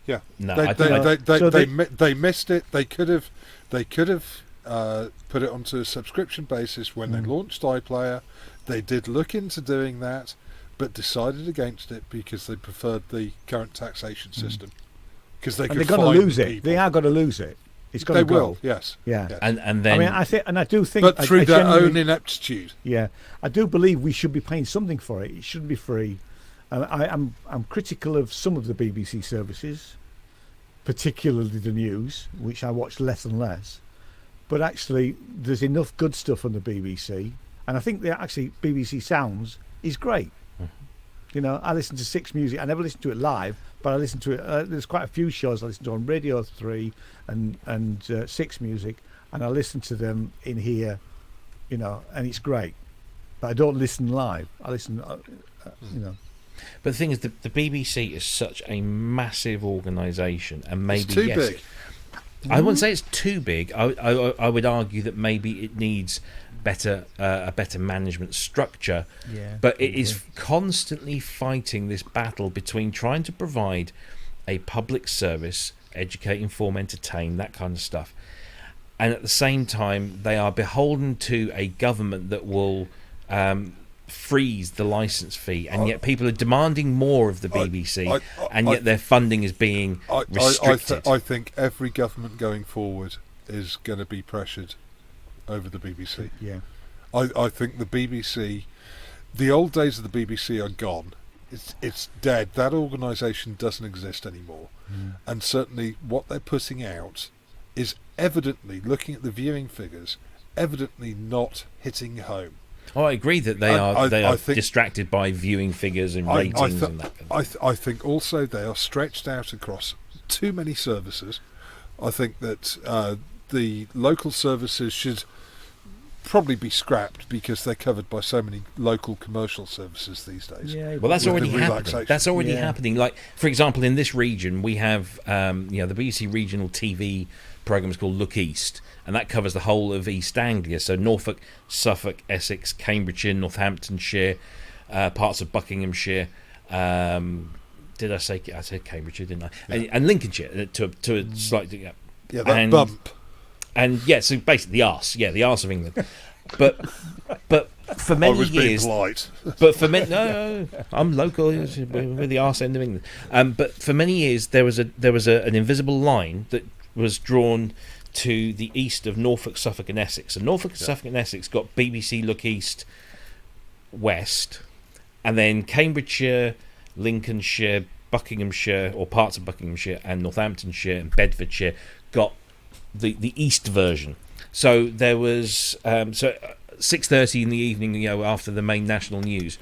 Yeah, no, they missed it. They could have put it onto a subscription basis when they launched iPlayer. They did look into doing that, but decided against it because they preferred the current taxation system. Because they're going to lose it. They are going to lose it. It's going to go. They will. Yes. Yeah. Yes. And then. I mean, I do think. But through their own ineptitude. Yeah, I do believe we should be paying something for it. It shouldn't be free. I'm critical of some of the BBC services, particularly the news, which I watch less and less. But actually, there's enough good stuff on the BBC, and I think BBC Sounds is great. I listen to Six Music. I never listen to it live, but I listen to it. There's quite a few shows I listen to on Radio 3 and Six Music, and I listen to them in here, and it's great. But I don't listen live. I listen, But the thing is, the BBC is such a massive organisation, and maybe it's too big. I wouldn't say it's too big. I would argue that maybe it needs a better management structure. Yeah, but it is constantly fighting this battle between trying to provide a public service, educate, inform, entertain, that kind of stuff, and at the same time they are beholden to a government that will freeze the license fee, and yet people are demanding more of the BBC, and yet their funding is being restricted. I think every government going forward is going to be pressured over the BBC. Yeah, I think the BBC, the old days of the BBC are gone. It's dead. That organisation doesn't exist anymore, and certainly what they're putting out is evidently, looking at the viewing figures, evidently not hitting home. Oh, I agree that they are distracted by viewing figures and ratings and that. I think also they are stretched out across too many services. I think that the local services should probably be scrapped because they're covered by so many local commercial services these days. Yeah, well, that's already happening. That's already happening. Like, for example, in this region, we have the BBC regional TV program is called Look East, and that covers the whole of East Anglia, so Norfolk, Suffolk, Essex, Cambridgeshire, Northamptonshire, parts of Buckinghamshire. Did I say Cambridgeshire? Didn't I? Yeah. And Lincolnshire to a slightly bump. And so basically the arse of England. But for many I was years, being polite. but for many, no, I'm local. We're the arse end of England. But for many years, there was an invisible line that was drawn to the east of Norfolk, Suffolk, and Essex. And Norfolk, Suffolk, and Essex got BBC Look East, West, and then Cambridgeshire, Lincolnshire, Buckinghamshire, or parts of Buckinghamshire, and Northamptonshire and Bedfordshire got the east version. So there was 6:30 in the evening, after the main national news.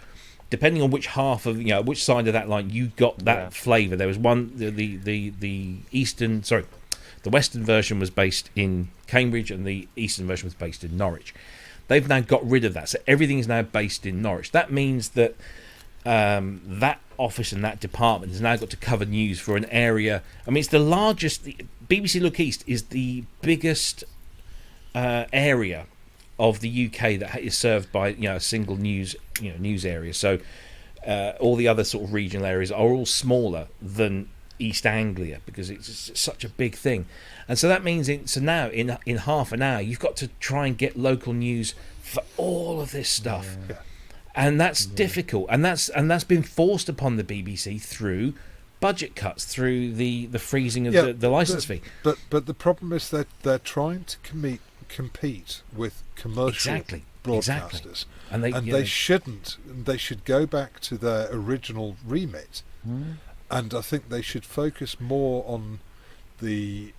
Depending on which half of which side of that line you got that flavour. There was one the western version was based in Cambridge, and the eastern version was based in Norwich. They've now got rid of that, so everything is now based in Norwich. That means that that office and that department has now got to cover news for an area. I mean, it's the largest. BBC Look East is the biggest area of the UK that is served by a single news area. So all the other sort of regional areas are all smaller than East Anglia because it's such a big thing. And so that means now in half an hour you've got to try and get local news for all of this stuff. Yeah. And that's difficult, and that's been forced upon the BBC through budget cuts, through the freezing of the licence fee. But the problem is that they're trying to compete with commercial broadcasters, and they shouldn't. They should go back to their original remit, and I think they should focus more on the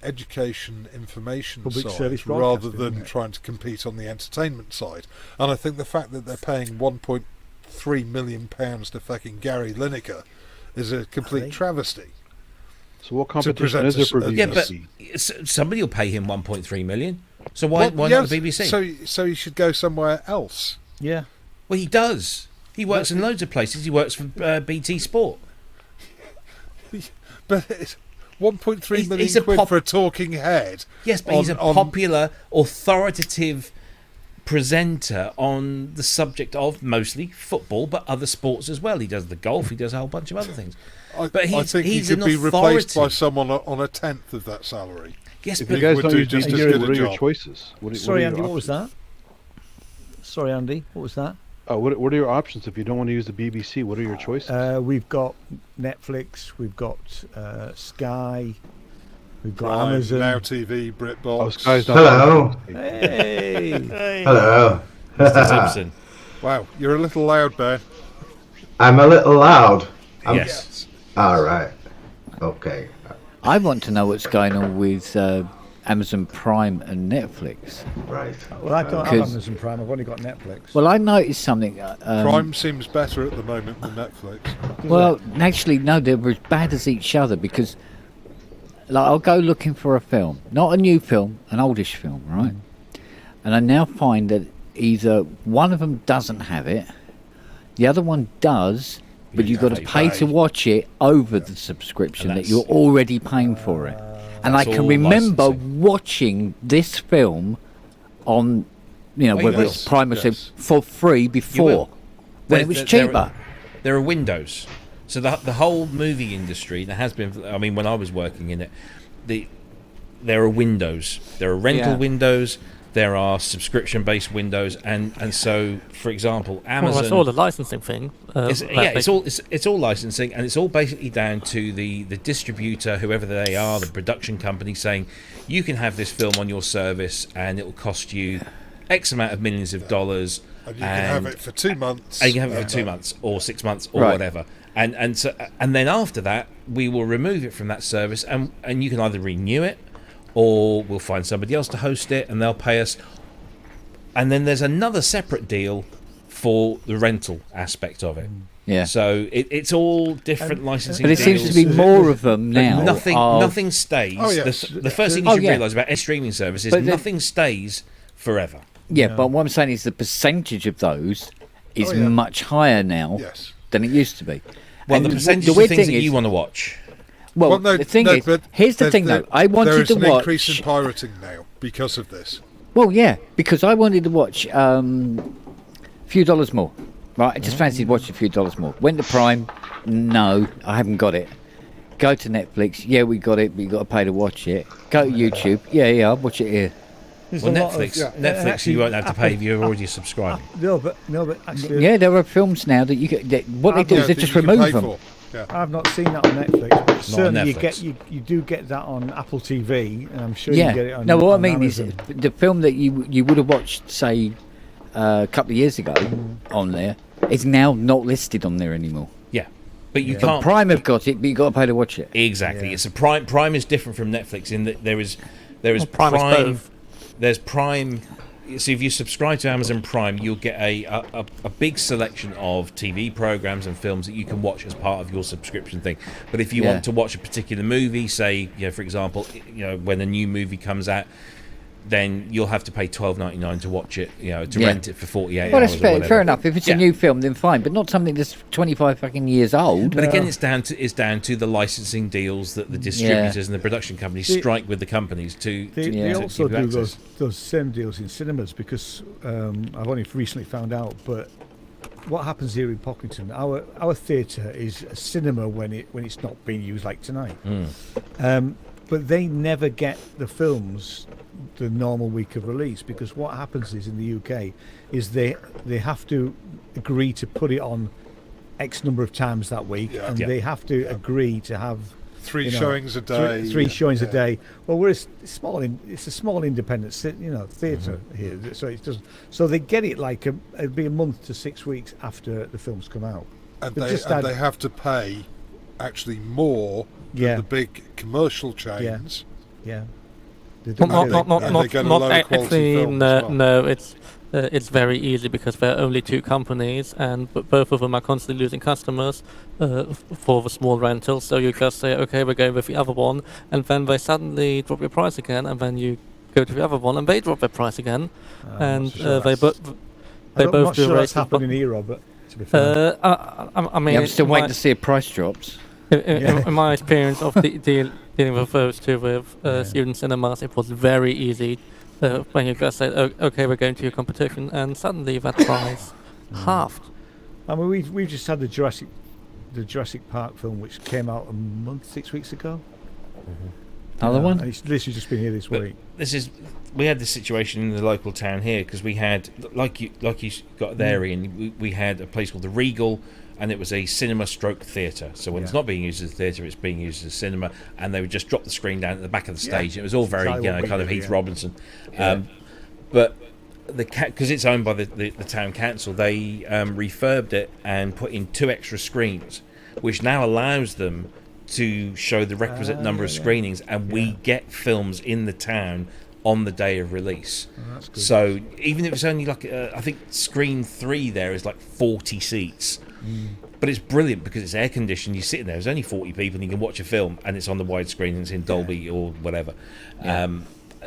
education information public side rather than trying to compete on the entertainment side. And I think the fact that they're paying £1.3 million to fucking Gary Lineker is a complete travesty. So what competition is it for BBC? Yeah, but somebody will pay him 1.3 million. So why not the BBC? So he should go somewhere else. Yeah. Well, he does. He works in loads of places. He works for BT Sport. But it's 1.3 million quid for a talking head. Yes, but he's a popular, authoritative presenter on the subject of mostly football, but other sports as well. He does the golf. He does a whole bunch of other things. I think he could be replaced by someone on a tenth of that salary. Yes, if but you guys don't do just as good a job. Your choices? Sorry, Andy, what was that? Sorry, Andy, what was that? Oh, what are your options if you don't want to use the BBC? What are your choices? We've got Netflix, we've got Sky, we've got Amazon, Now TV, BritBox. Oh, Sky's not. Hello. Hey. Hello. Mr. Simpson. Wow, you're a little loud, Ben. I'm a little loud. Yes. All right. Okay. I want to know what's going on with Amazon Prime and Netflix. Right. Well, I don't have Amazon Prime. I've only got Netflix. Well, I noticed something. Prime seems better at the moment than Netflix. Well, actually, no, they're as bad as each other because, I'll go looking for a film, not a new film, an oldish film, right? And I now find that either one of them doesn't have it, the other one does, but you've got to pay to watch it over the subscription that you're already paying for it. And I can remember watching this film on, whether it's Prime or for free before, when it was cheaper. There are windows. So the whole movie industry, there has been, when I was working in it, there are windows. There are rental windows. There are subscription-based windows, and so, for example, Amazon. Well, that's all the licensing thing. It's all licensing, and it's all basically down to the distributor, whoever they are, the production company, saying you can have this film on your service, and it will cost you X amount of millions of dollars, and you can have it for 2 months. And you can have it for 2 months or 6 months or whatever, and then after that, we will remove it from that service, and you can either renew it, or we'll find somebody else to host it and they'll pay us. And then there's another separate deal for the rental aspect of it. Yeah. So it's all different licensing But it deals. seems to be more of them now. Nothing stays. Oh, yes. The first thing you should realise about a streaming service is nothing stays forever. Yeah, but what I'm saying is the percentage of those is much higher now than it used to be. Well, the percentage of things that you want to watch. Well, the thing is, here's the thing though. I wanted to watch. There is an increase in pirating now because of this. Well, yeah, because I wanted to watch a few dollars more. Right, I just fancied watching a few dollars more. Went to Prime, no, I haven't got it. Go to Netflix, yeah, we got it, but you got to pay to watch it. Go to YouTube, yeah, I'll watch it here. Well, Netflix, actually, you won't have to pay if you're already subscribed. No, but actually, yeah, there are films now that you get. What they do is they just remove them. Yeah. I've not seen that on Netflix, but certainly Netflix. you do get that on Apple TV, and I'm sure you get it on. No, what I on mean Amazon. is the film that you would have watched, say, a couple of years ago on there is now not listed on there anymore. Yeah, but you can't. Prime have got it, but you got to pay to watch it. Exactly, it's a Prime. Prime is different from Netflix in that there is Prime is Prime. both. There's Prime. So if you subscribe to Amazon Prime, you'll get a big selection of TV programs and films that you can watch as part of your subscription thing. But if you want to watch a particular movie, say, for example, when a new movie comes out, then you'll have to pay $12.99 to watch it, to rent it for 48 hours. Well, that's or whatever. fair enough. If it's a new film, then fine, but not something that's 25 fucking years old. But again, it's down to the licensing deals that the distributors and the production companies strike with the companies to. They also give do access. those same deals in cinemas because I've only recently found out, but what happens here in Pocklington, our theatre is a cinema when it's not being used, like tonight. But they never get the films the normal week of release, because what happens is in the UK is they have to agree to put it on X number of times that week, and they have to agree to have three showings a day. Three showings a day. Well, it's a small independent theatre here, so it doesn't. So they get it like it'd be a month to 6 weeks after the films come out, and they have to pay actually more than the big commercial chains. Not actually. No, it's very easy because there are only two companies, and both of them are constantly losing customers for the small rentals. So you just say, okay, we're going with the other one, and then they suddenly drop your price again, and then you go to the other one, and they drop their price again, and they both do. That's happening here, Robert. To be fair, I mean, I'm still waiting to see if price drops. In my experience of dealing with those two with student cinemas, it was very easy when you just said, okay, we're going to your competition, and suddenly that price halved. I mean, we've just had the Jurassic Park film, which came out a 6 weeks ago. Another one? And it's literally just been here this week. We had this situation in the local town here because we had, like you got there, Ian, we had a place called the Regal, and it was a cinema stroke theatre. So when it's not being used as a theatre, it's being used as a cinema, and they would just drop the screen down at the back of the stage. It was all very kind of Heath Robinson. But because it's owned by the town council, they refurbed it and put in 2 extra screens, which now allows them to show the requisite number of screenings, and we get films in the town on the day of release. That's good. So even if it's only like I think screen 3 there is like 40 seats, but it's brilliant because it's air conditioned. You sit in there, there's only 40 people, and you can watch a film, and it's on the widescreen, and it's in Dolby or whatever.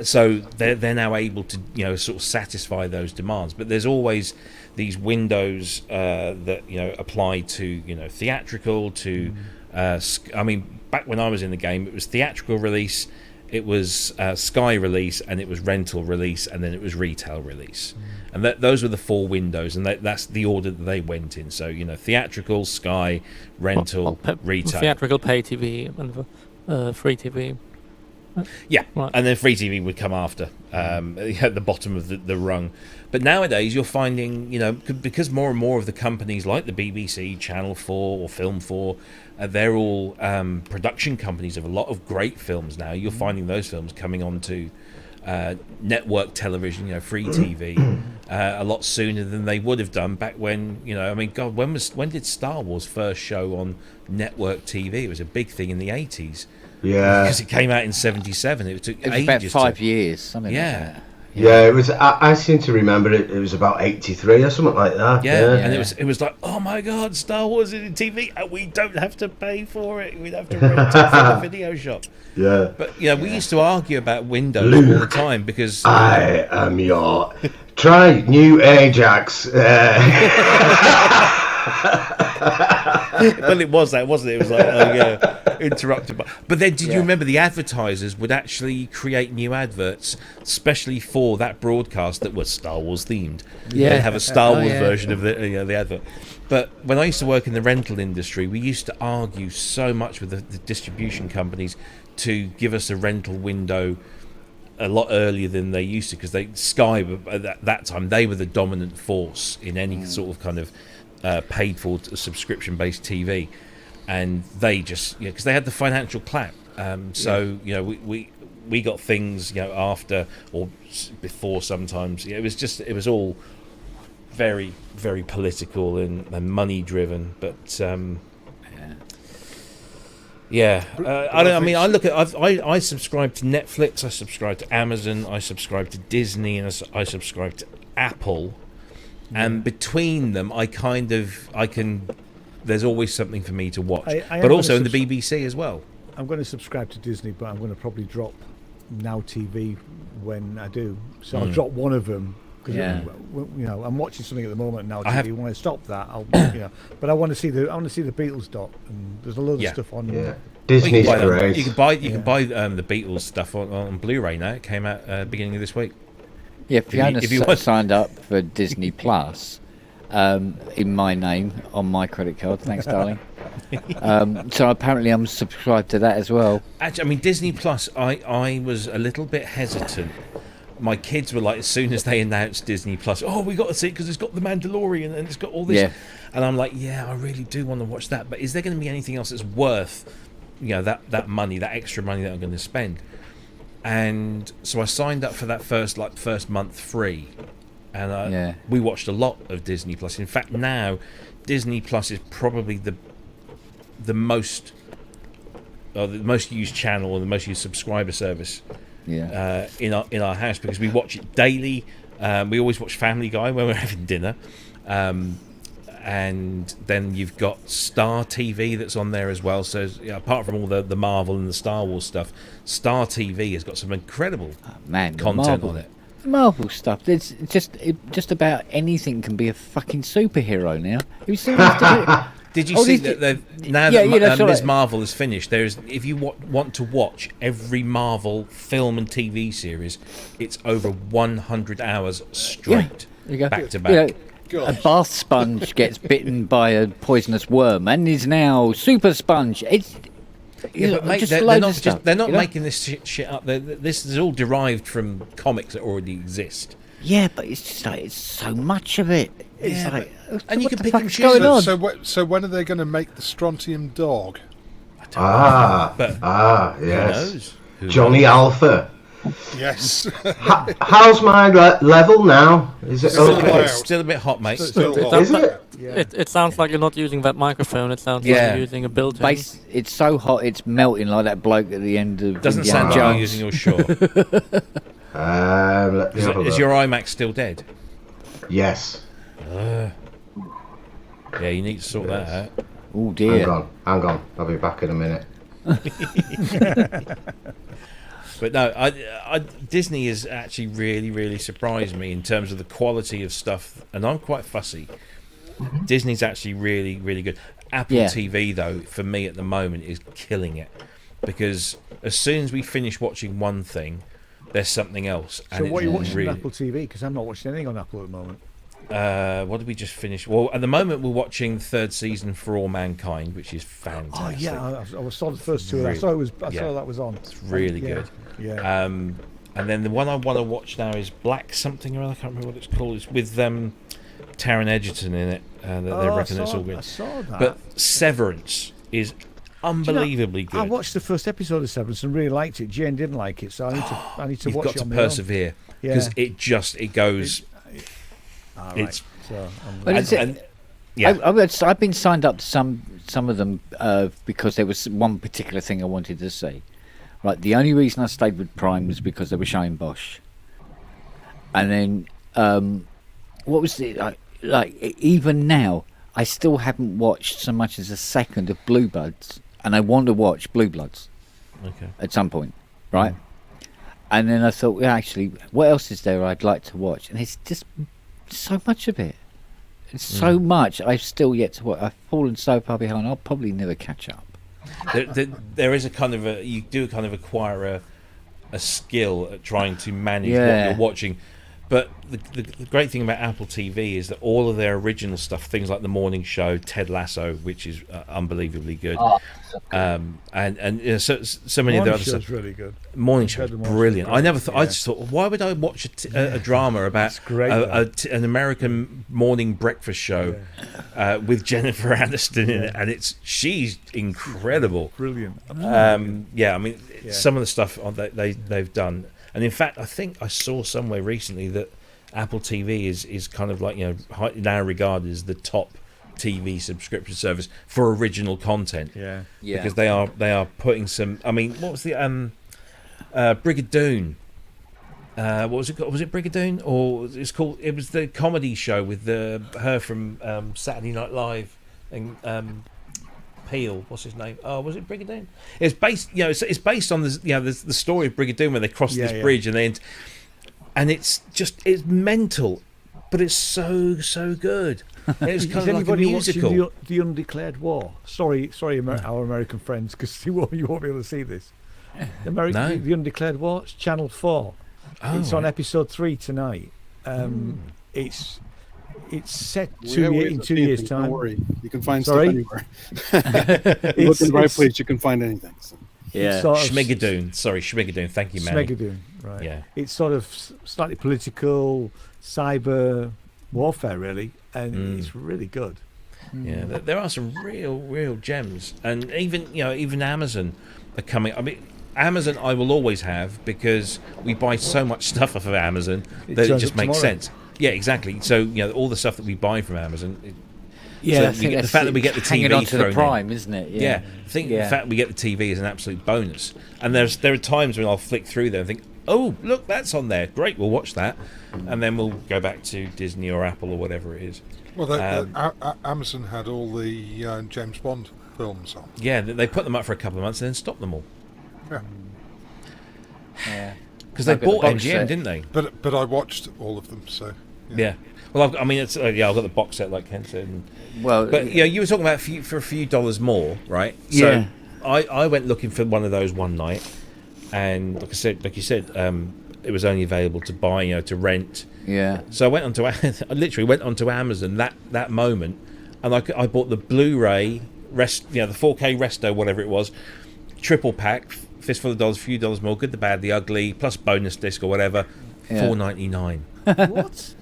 So they're now able to sort of satisfy those demands. But there's always these windows that apply to theatrical to. I mean, back when I was in the game, it was theatrical release, it was Sky release, and it was rental release, and then it was retail release. And those were the 4 windows, and that's the order that they went in. So, theatrical, Sky, rental, retail. Theatrical, pay TV, and free TV. Right. And then free TV would come after, at the bottom of the rung. But nowadays, you're finding, because more and more of the companies like the BBC, Channel 4 or Film 4, they're all production companies of a lot of great films now. You're finding those films coming onto network television, free TV, a lot sooner than they would have done back when, I mean, God, when did Star Wars first show on network TV? It was a big thing in the 80s. Yeah. Because it came out in 1977. It took ages. About 5 years, something like that. Yeah, it was. I seem to remember it was about 83 or something like that. Yeah, and it was like, oh my God, Star Wars is in TV, and we don't have to pay for it. We'd have to rent it from the video shop. Yeah. But we used to argue about Windows all the time because I am your. Try new Ajax. Well, it was that, wasn't it? It was like, interrupted. But then, did you remember the advertisers would actually create new adverts, especially for that broadcast that was Star Wars themed? Yeah, they'd have a Star Wars version of the advert. But when I used to work in the rental industry, we used to argue so much with the distribution companies to give us a rental window a lot earlier than they used to, because Sky at that time, they were the dominant force in any sort of kind of paid for subscription based TV, and they just because they had the financial clout. We got things after or before sometimes. It was all very, very political and money driven, but I subscribe to Netflix, I subscribe to Amazon, I subscribe to Disney, and I subscribe to Apple, and between them I can there's always something for me to watch, but also in the BBC as well. I'm going to subscribe to Disney, but I'm going to probably drop Now TV when I do, so I'll drop one of them. I'm watching something at the moment now. TV. When I stop that, I'll but I want to see the Beatles doc, and there's a load of stuff on. Yeah, Disney's great. You can buy the Beatles stuff on Blu-ray now. It came out beginning of this week. Yeah, if you signed up for Disney Plus in my name on my credit card. Thanks, darling. So apparently I'm subscribed to that as well. Actually, I mean Disney Plus. I was a little bit hesitant. My kids were like, as soon as they announced Disney Plus, we got to see it because it's got The Mandalorian and it's got all this. Yeah. And I'm like, I really do want to watch that. But is there going to be anything else that's worth, that money, that extra money that I'm going to spend? And so I signed up for that first month free, and we watched a lot of Disney Plus. In fact, now Disney Plus is probably the most used channel and the most used subscriber service. In our house, because we watch it daily. We always watch Family Guy when we're having dinner, and then you've got Star TV that's on there as well. So apart from all the Marvel and the Star Wars stuff, Star TV has got some incredible content on it. Marvel stuff. It's just about anything can be a fucking superhero now. Did you see that now that Ms. Marvel is finished, if you want to watch every Marvel film and TV series, it's over 100 hours straight, back to back. A bath sponge gets bitten by a poisonous worm and is now super sponge. They're not making this shit up. This is all derived from comics that already exist. Yeah, but it's just like it's so much of it. It's like, and you can pick and choose. So when are they going to make the strontium dog? Yes. Johnny Alpha. Yes. How's my level now? Is it okay? Still a bit hot, mate. Is it? It sounds like you're not using that microphone. It sounds like you're using a built-in. It's so hot, it's melting like that bloke at the end of. Doesn't sound like you're using your Shure. Is your iMac still dead? Yes. You need to sort that out. Oh dear. Hang on. I'll be back in a minute. But no, Disney has actually really, really surprised me in terms of the quality of stuff, and I'm quite fussy. Disney's actually really, really good. Apple TV, though, for me at the moment, is killing it, because as soon as we finish watching one thing, there's something else. So what are you watching on Apple TV? Because I'm not watching anything on Apple at the moment. What did we just finish? Well, at the moment we're watching the third season For All Mankind, which is fantastic. I saw the first two. I saw that was on. It's really good. Yeah. And then the one I want to watch now is Black something or other. I can't remember what it's called. It's with Taron Egerton in it. They reckon it's all good. I saw that. But Severance is unbelievably good. I watched the first episode of Severance and really liked it. Jane didn't like it, so I need to watch it. You've got to persevere, because it goes. It's I've been signed up to some of them because there was one particular thing I wanted to see. Right, the only reason I stayed with Prime was because they were showing Bosch. And then what was the like? Even now, I still haven't watched so much as a second of Blue Bloods, and I want to watch Blue Bloods. Okay. At some point, right? And then I thought, actually, what else is there I'd like to watch? And it's just so much of it. It's so much I've still yet to watch. I've fallen so far behind. I'll probably never catch up. There is a kind of you do kind of acquire a skill at trying to manage what you're watching, But the great thing about Apple TV is that all of their original stuff, things like The Morning Show, Ted Lasso, which is unbelievably good, and you know, so many of the other stuff. Really good. Morning Show's brilliant. I never thought. I just thought, why would I watch a drama about an American morning breakfast show with Jennifer Aniston in it, and she's incredible, brilliant. Yeah, I mean, some of the stuff they've done. And in fact, I think I saw somewhere recently that Apple TV is kind of like, you know, now regarded as the top TV subscription service for original content. Yeah. Because they are putting some. I mean, what was the Brigadoon? What was it called? Was it Brigadoon, or it's called? It was the comedy show with her from Saturday Night Live and Peel, what's his name? Oh, was it Brigadoon? It's based, you know, it's based on the story of Brigadoon when they cross this bridge and it's mental, but it's so good. It's kind of like a musical. The Undeclared War. Sorry, our American friends, because you won't be able to see this. The Undeclared War. It's Channel 4. Oh, it's on episode 3 tonight. It's set in 2 years' time. Don't worry, you can find stuff anywhere. You look in the right place, you can find anything. So. Yeah, Schmigadoon. Sorry, Schmigadoon. Thank you, man. Schmigadoon, right? Yeah, it's sort of slightly political, cyber warfare, really, and it's really good. Yeah, there are some real gems, and even Amazon are coming. I mean, Amazon I will always have because we buy so much stuff off of Amazon that it just makes sense. Yeah, exactly. So all the stuff that we buy from Amazon. So the fact that we get the TV thrown the Prime, isn't it? Yeah. I think the fact that we get the TV is an absolute bonus. And there are times when I'll flick through there and think, oh, look, that's on there. Great, we'll watch that, and then we'll go back to Disney or Apple or whatever it is. Well, Amazon had all the James Bond films on. Yeah, they put them up for a couple of months and then stopped them all. Yeah. Because they bought MGM, didn't they? But I watched all of them, so. Yeah. Well, I mean, it's I've got the box set, like Ken said. But you were talking about for a few dollars more, right? So I went looking for one of those one night, and like you said, it was only available to buy, to rent. Yeah. So I literally went onto Amazon that moment, and I bought the Blu-ray the 4K Resto, whatever it was, triple pack, fistful of dollars, a few dollars more, good, the bad, the ugly, plus bonus disc or whatever, $4.99. What?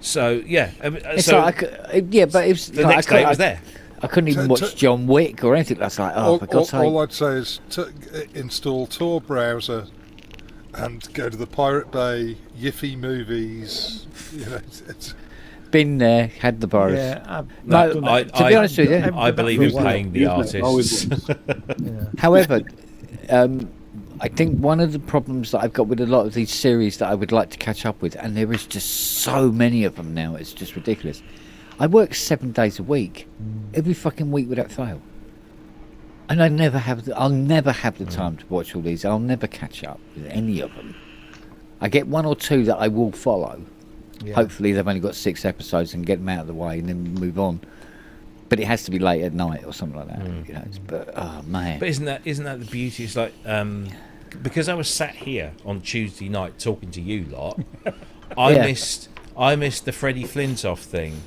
So yeah, but it was the next day it was there. I couldn't even watch John Wick or anything. That's like, for God's sake. All I'd say is install Tor browser and go to the Pirate Bay, Yiffy Movies. It's been there, had the virus. Yeah, to be honest with you, I believe in paying the artists. However, I think one of the problems that I've got with a lot of these series that I would like to catch up with, and there is just so many of them now, it's just ridiculous. I work 7 days a week, every fucking week without fail, and I'll never have the time to watch all these. I'll never catch up with any of them. I get one or two that I will follow. Yeah. Hopefully they've only got 6 episodes and get them out of the way and then move on. But it has to be late at night or something like that. But oh man! But isn't that the beauty? It's like because I was sat here on Tuesday night talking to you lot, I missed the Freddie Flintoff thing,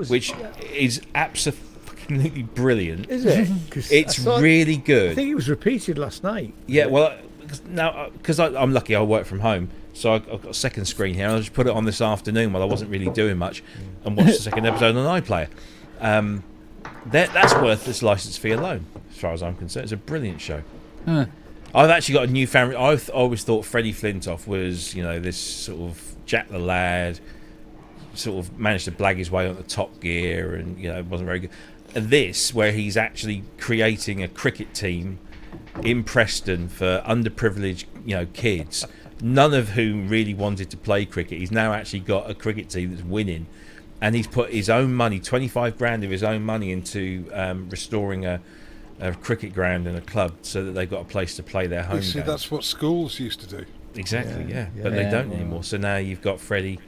which is absolutely brilliant. Is it? It's really good. I think it was repeated last night. Yeah, well, now because I'm lucky, I work from home, so I've got a second screen here. I just put it on this afternoon while I wasn't really doing much, and watched the second episode on iPlayer. That's worth this license fee alone, as far as I'm concerned. It's a brilliant show. I've actually got a new family. I always thought Freddie Flintoff was, this sort of Jack the Lad, sort of managed to blag his way on the Top Gear, and it wasn't very good. And this, where he's actually creating a cricket team in Preston for underprivileged, kids, none of whom really wanted to play cricket. He's now actually got a cricket team that's winning. And he's put his own money, 25 grand of his own money, into restoring a cricket ground and a club so that they've got a place to play their home games. That's what schools used to do. Exactly, but they don't anymore. So now you've got Freddie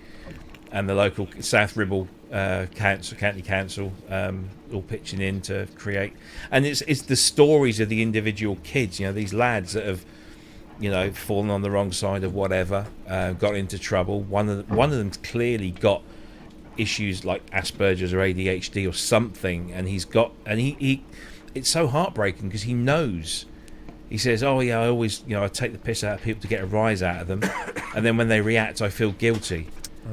and the local South Ribble County Council all pitching in to create. And it's the stories of the individual kids, these lads that have fallen on the wrong side of whatever, got into trouble. One of them's clearly got issues like Asperger's or ADHD or something, and he it's so heartbreaking because he knows. He says, "Oh yeah, I always, I take the piss out of people to get a rise out of them, and then when they react, I feel guilty." Oh.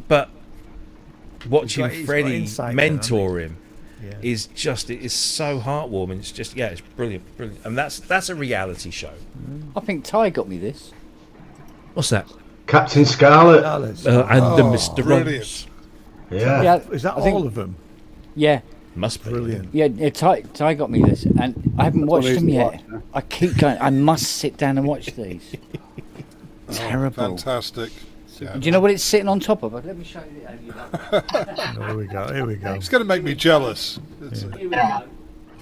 But watching Freddie mentor him is so heartwarming. It's just it's brilliant, and that's a reality show. I think Ty got me this. What's that? Captain Scarlet and the Mr. Ross. Yeah. Is that I think, all of them? Yeah. Must be. Brilliant. Yeah, Ty got me this, and I haven't watched them yet. I keep going, I must sit down and watch these. Terrible. Fantastic. Do you know what it's sitting on top of? Let me show you. Here we go. It's going to make me jealous. Here we go.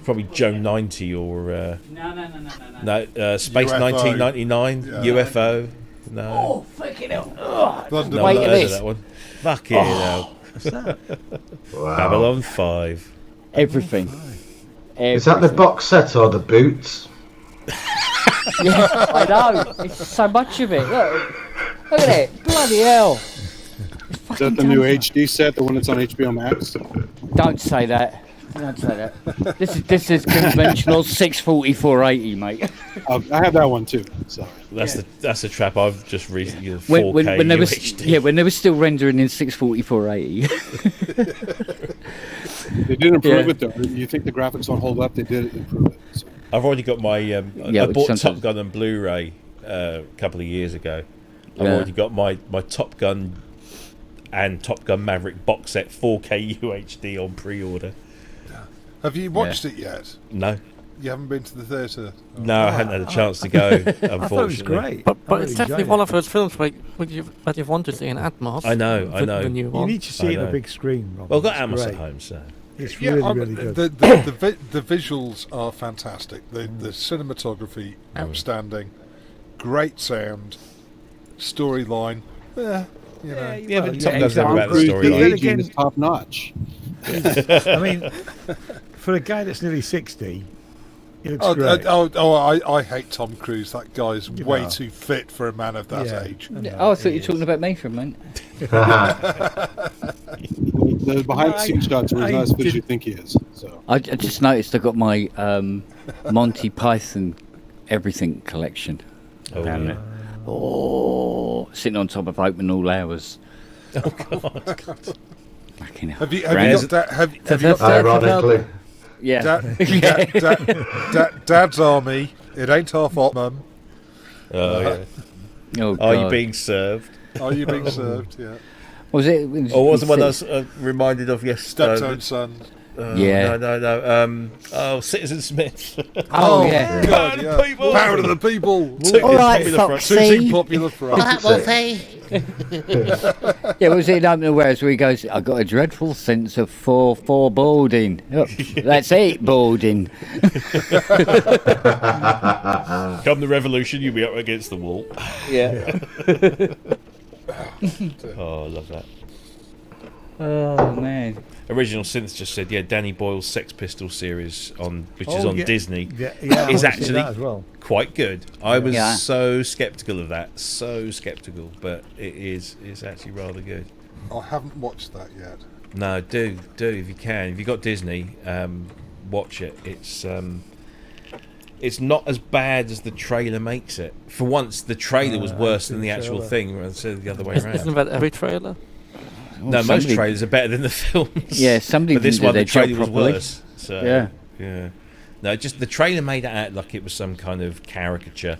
Probably Joe 90 or... No, Space UFO. 1999, UFO. No. Oh, fucking hell. No, wait not at heard of this. that one. Fucking hell. What's that? Wow. Babylon 5. Everything. Is that the box set or the boots? Yeah, I know. It's so much of it. Look at it. Bloody hell. Is that the new HD set, the one that's on HBO Max? Don't say that. Don't say that. This is conventional 640-480, mate. I have that one too. Sorry. That's the trap I've just recently. 4K when they UHD. when they were still rendering in 640-480. They did improve it though. You think the graphics won't hold up? They did improve it. So. I've already got my. I bought Top Gun on Blu-ray a couple of years ago. I've already got my Top Gun and Top Gun Maverick box set 4K UHD on pre-order. Have you watched it yet? No. You haven't been to the theatre? No, I hadn't had a chance to go, unfortunately. I thought it was great. But it's definitely one of those films that you've wanted to see in Atmos. I know. The new one. You need to see it on a big screen, Rob. Well, I've got It's Atmos great. at home, so... It's really good. The visuals are fantastic. The cinematography, outstanding. Great sound. Storyline. Top Gun's exactly. never about the The storyline. aging is top notch. I mean, for a guy that's nearly 60, he looks great. I hate Tom Cruise. That guy's way too fit for a man of that age. Oh, I thought you were talking about me for a minute. The behind-the-scenes shots are as fit as you think he is. So I just noticed I got my Monty Python everything collection down there. Oh, sitting on top of Open All Hours. Oh God! Have you got that? Have you got that? Ironically. Yeah. Dad's Army. It ain't half hot, Mum. Oh yeah. Oh, Are you God. being served? Are you being served? Yeah. Was it? Or was the one I was reminded of yesterday? Steptoe Son. Yeah. No. Citizen Smith. Oh, yeah. God, yeah. People. Power to the people. All right, Foxy. Too popular for us. Yeah, was it in Open All Hours where he goes, I got a dreadful sense of foreboding. Oh, that's it, boarding. Come the revolution, you'll be up against the wall. Yeah. Oh, I love that. Oh, man. Original Synth just said, Danny Boyle's Sex Pistols series, which is on yeah. Disney, Yeah, is I actually that as well. quite good. I was Yeah. so sceptical of that, but it's actually rather good. I haven't watched that yet. No, do if you can. If you've got Disney, watch it. It's not as bad as the trailer makes it. For once, the trailer was worse than the actual thing, instead of the other way around. Isn't that every trailer? No, most trailers are better than the films. Yeah, somebody but this didn't do one, their the trailer job was properly. worse. So, yeah. No, just the trailer made it out like it was some kind of caricature,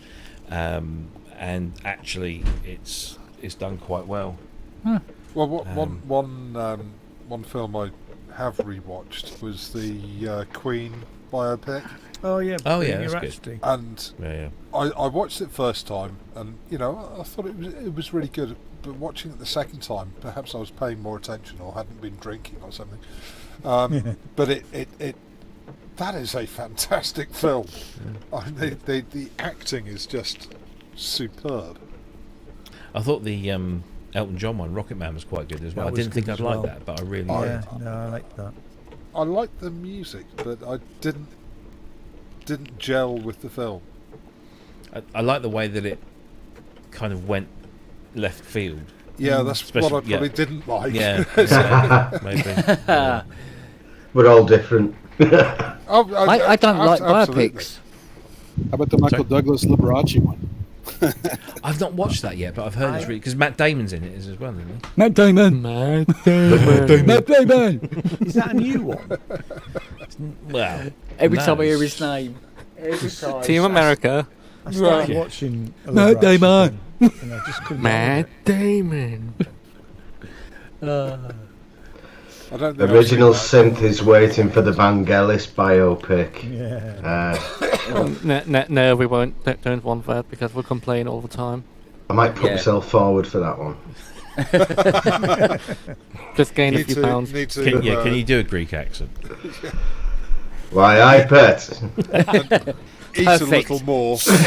and actually, it's done quite well. Huh. Well, one film I have rewatched was the Queen biopic. Oh yeah, that's good. And Yeah. I watched it first time, and I thought it was really good. But watching it the second time, perhaps I was paying more attention or hadn't been drinking or something. But it that is a fantastic film. I mean, the acting is just superb. I thought the Elton John one, Rocket Man, was quite good as well. I didn't think I'd like that, but I really I like that. I liked the music, but I didn't gel with the film. I like the way that it kind of went left field. Yeah, that's what I probably didn't like. Yeah, maybe. Yeah. We're all different. I don't like biopics. How about the Michael Douglas Liberace one? I've not watched that yet, but I've heard it's really because Matt Damon's in it as well, isn't he? Matt Damon. Matt Damon. Is that a new one? Well, every time I hear his name, Team America. I started watching Matt Damon. And I just couldn't. Matt Damon. I don't think Original synth is waiting for the Vangelis biopic. Yeah. No, we won't. Don't want that because we'll complain all the time. I might put myself forward for that one. Just gain a few pounds. Can you do a Greek accent? Why, I bet. Eat a little more. You're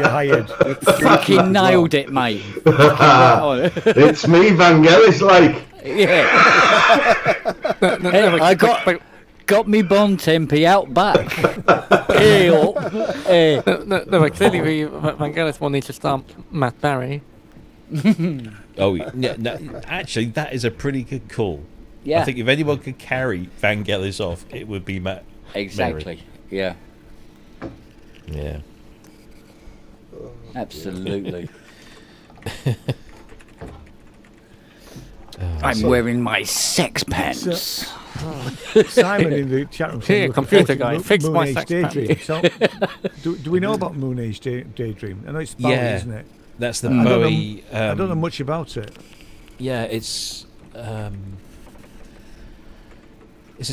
hired. Fucking nailed it, mate. It's me, Vangelis, like. Yeah. Hey, I got me Bon Tempe out back. No, but clearly Vangelis will need to stamp Matt Barry. Oh, yeah, no, actually, that is a pretty good call. Yeah. I think if anyone could carry Vangelis off, it would be Matt. Exactly. Barry. Yeah. Yeah. Absolutely. I'm wearing my sex pants. Simon in the chat room saying, Here, computer guy, fix my Age sex Daydream. pants. So, do we know about Moon Age Daydream? I know it's Bowie, isn't it? That's the Bowie. I don't know much about it. Yeah, it's a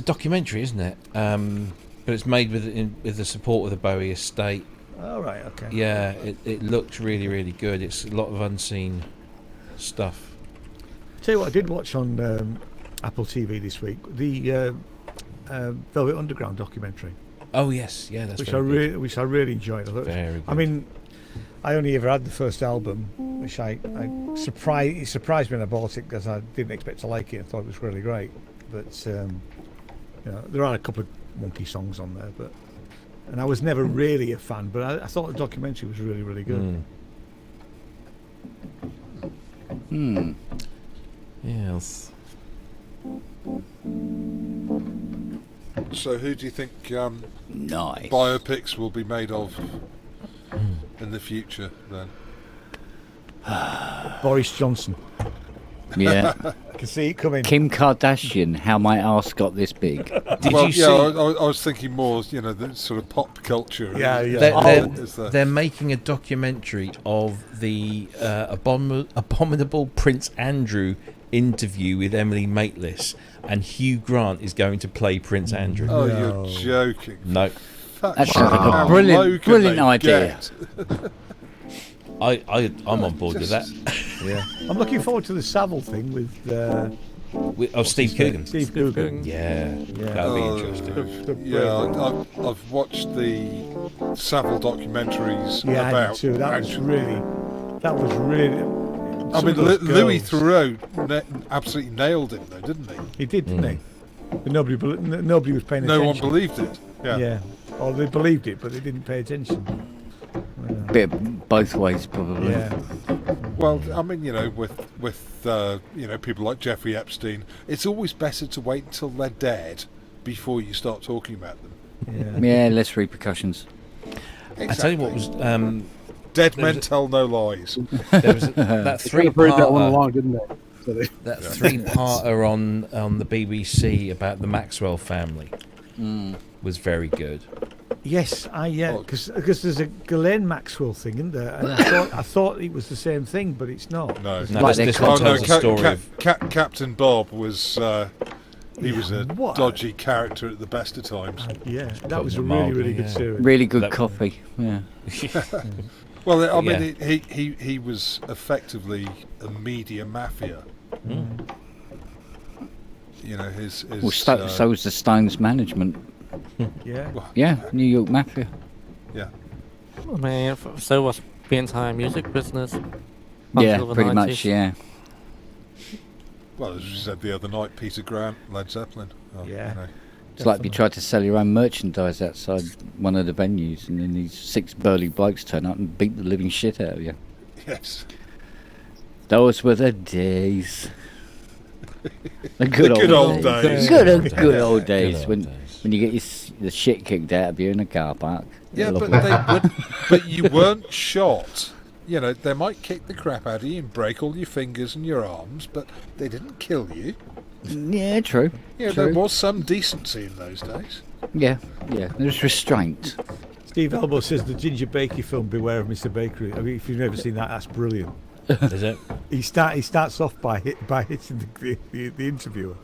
documentary, isn't it? But it's made with the support of the Bowie estate. Oh, right, okay. Yeah, it looks really, really good. It's a lot of unseen stuff. Tell you what, I did watch on Apple TV this week, the Velvet Underground documentary. Oh yes, yeah, that's which very I really enjoyed. I thought, very good. I mean, I only ever had the first album, which it surprised me when I bought it because I didn't expect to like it. I thought it was really great, but there are a couple of wonky songs on there, and I was never really a fan. But I thought the documentary was really, really good. Yes. So, who do you think nice biopics will be made of in the future? Then Boris Johnson. Yeah. I can see it coming. Kim Kardashian, how my arse got this big. Did you see? I was thinking more, the sort of pop culture. They're making a documentary of the abominable Prince Andrew interview with Emily Maitlis, and Hugh Grant is going to Prince Andrew. Oh, you're joking. No. That's a brilliant idea. I'm on board with that. Yeah, I'm looking forward to the Savile thing with Steve Coogan. Steve Coogan. Yeah, that'll be interesting. Yeah, I've watched the Savile documentaries I about. did too. That was really. I mean, Louis Theroux absolutely nailed it, though, didn't he? He did, didn't he? But nobody was paying attention. No one believed it. Yeah. Or they believed it, but they didn't pay attention. Bit both ways, probably. Yeah. Well, I mean, with people like Jeffrey Epstein, it's always better to wait until they're dead before you start talking about them. Yeah, less repercussions. Exactly. I tell you what was. Dead men tell no lies. There was that three-parter. That one along, didn't they? That three-parter on the BBC about the Maxwell family was very good. Yes, because there's a Ghislaine Maxwell thing, isn't there? And I thought it was the same thing, but it's not. No, this one tells the story of Captain Bob was. He was a dodgy character at the best of times. That was a really, really good series. Really good coffee. Yeah. Well, I mean, he was effectively a media mafia. His so was the Stones management. Yeah. New York mafia. Yeah. I mean, so was the entire music business. Yeah, pretty much. Yeah. Well, as we said the other night, Peter Grant, Led Zeppelin. It's like you tried to sell your own merchandise outside one of the venues, and then these 6 burly blokes turn up and beat the living shit out of you. Yes. Those were the days. The good old days. Good old days. When you get the shit kicked out of you in a car park. Yeah, but you weren't shot. You know, they might kick the crap out of you and break all your fingers and your arms, but they didn't kill you. Yeah, true. Yeah, there was some decency in those days. Yeah. There's restraint. Steve Elbow says the Ginger Bakey film Beware of Mr. Bakery. I mean, if you've never seen that, that's brilliant. Is it? He starts off by hitting the interviewer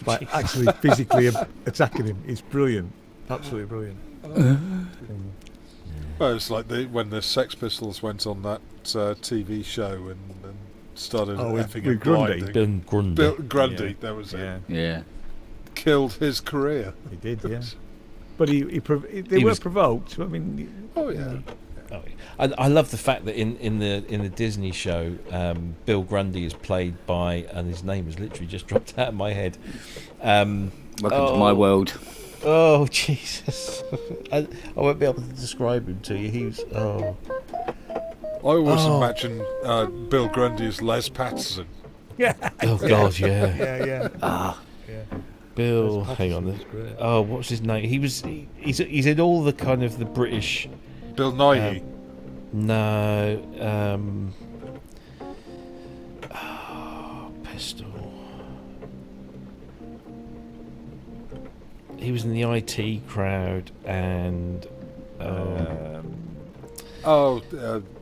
by actually physically attacking him. It's brilliant, absolutely brilliant. Well, it's like when the Sex Pistols went on that TV show and started effing and blinding. Bill Grundy, that was it. Yeah. Killed his career. He did, yeah. But they were provoked. I mean, I love the fact that in the Disney show, Bill Grundy is played by, and his name has literally just dropped out of my head. Welcome to my world. Oh Jesus! I won't be able to describe him to you. He was I always imagine Bill Grundy as Les Patterson. Yeah. Oh God, yeah. Yeah. Yeah. Bill, hang on. Oh, what's his name? He's in all the kind of the British. Bill Nighy. No. Pistol. He was in the IT crowd and.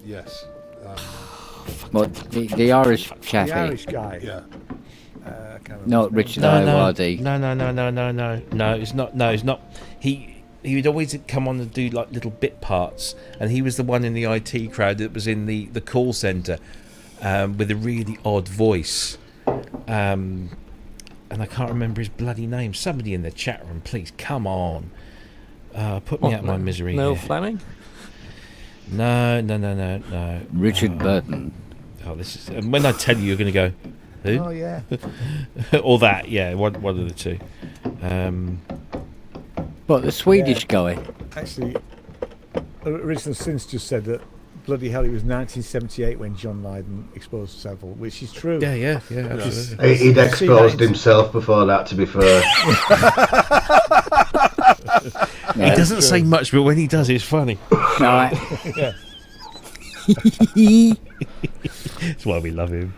Yes. What the Irish chappie? The Irish guy. Yeah. Not Richard Ayoade. No, it's not. No, it's not. He would always come on and do like little bit parts, and he was the one in the IT crowd that was in the call centre with a really odd voice. And I can't remember his bloody name. Somebody in the chat room, please, come on. Put me out of my misery. Neil here. Fleming? No. Richard Burton. Oh, this is. And when I tell you, you're going to go, who? Oh, yeah. Or that, yeah, one of the two. What, the Swedish guy? Actually, Original Sins just said that bloody hell, it was 1978 when John Lydon exposed Seville, which is true. Yeah, absolutely. He'd exposed himself before that, to be fair. He doesn't say much, but when he does, it's funny. Right. That's why we love him.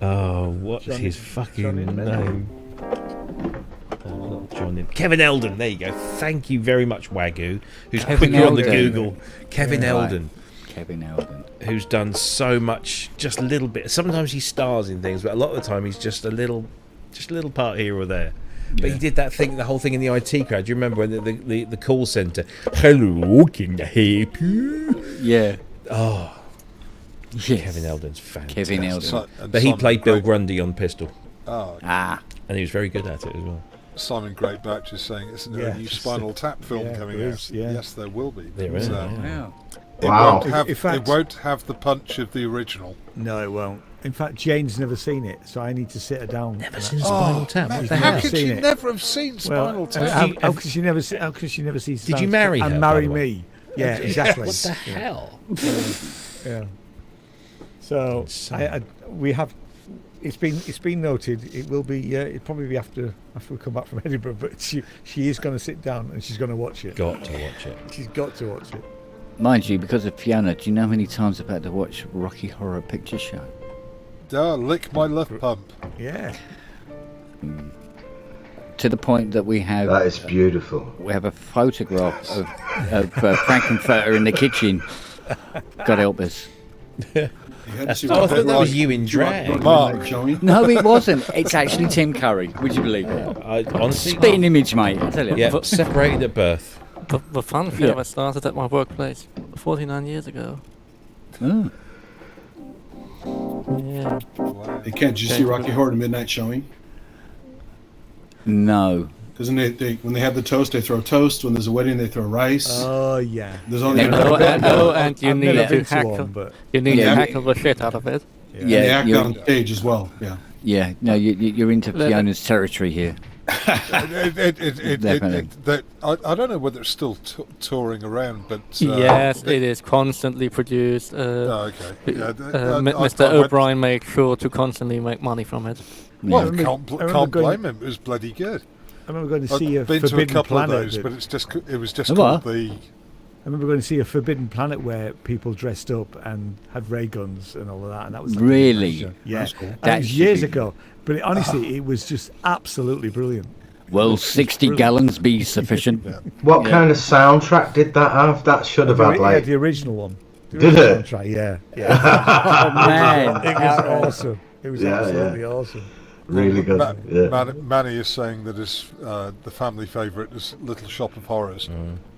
Oh, what's his fucking name? Kevin Eldon, there you go. Thank you very much, Wagyu, who's quicker on the Google. Kevin Eldon. Kevin Eldon. Who's done so much, just a little bit. Sometimes he stars in things, but a lot of the time he's just a little part here or there. But he did that thing, the whole thing in the IT crowd. Do you remember when the call centre? Hello, can I help you? Yeah. Oh. Yes. Kevin Eldon's fantastic. Kevin Eldon. But he played Bill Grundy on Pistol. Oh. And he was very good at it as well. Simon Greatbatch is saying, isn't there a new Spinal Tap film coming out? Yes, there will be. There is. Wow. It won't have the punch of the original. No, it won't. In fact, Jane's never seen it, so I need to sit her down. Never seen Spinal Tap? How could she never have seen Spinal Tap? How could she never see? Did you marry her? And marry me? Yeah, exactly. What the hell? Yeah. So we have. It's been noted. It will be. It'll probably be after we come back from Edinburgh. But she is going to sit down and she's going to watch it. Got to watch it. She's got to watch it. Mind you, because of Fiona, do you know how many times I've had to watch Rocky Horror Picture Show? Lick my love pump. Yeah. To the point that we have. That is beautiful. We have a photograph of Frankenfurter in the kitchen. God help us. I thought that was you in drag. No, it wasn't. It's actually Tim Curry. Would you believe it? Honestly, spitting image, mate. I tell you. Yeah, separated at birth. The fun film started at my workplace 49 years ago. Oh. Yeah. Hey, Ken, did you see Rocky Horror Midnight Showing? No. Doesn't they when they have the toast, they throw toast. When there's a wedding, they throw rice. Oh yeah. There's only and you need to hackle the shit out of it. Yeah, they act on stage as well. Yeah. Yeah. No, you're into Fiona's territory here. I don't know whether it's still touring around, but yes, it is constantly produced. Okay. Yeah, Mr. O'Brien made sure to constantly make money from it. Well, can't blame him. It was bloody good. I remember going to see a been Forbidden to a couple Planet, of those, but it was just called the. I remember going to see a Forbidden Planet where people dressed up and had ray guns and all of that, and that was like really, that's cool. That was years ago. But honestly, it was just absolutely brilliant. Will 60 gallons be sufficient? What kind of soundtrack did that have? That should have had like the original one. Did it? Soundtrack, yeah. Oh, man, it was awesome. It was absolutely awesome. Really good. Manny is saying that the family favourite is Little Shop of Horrors,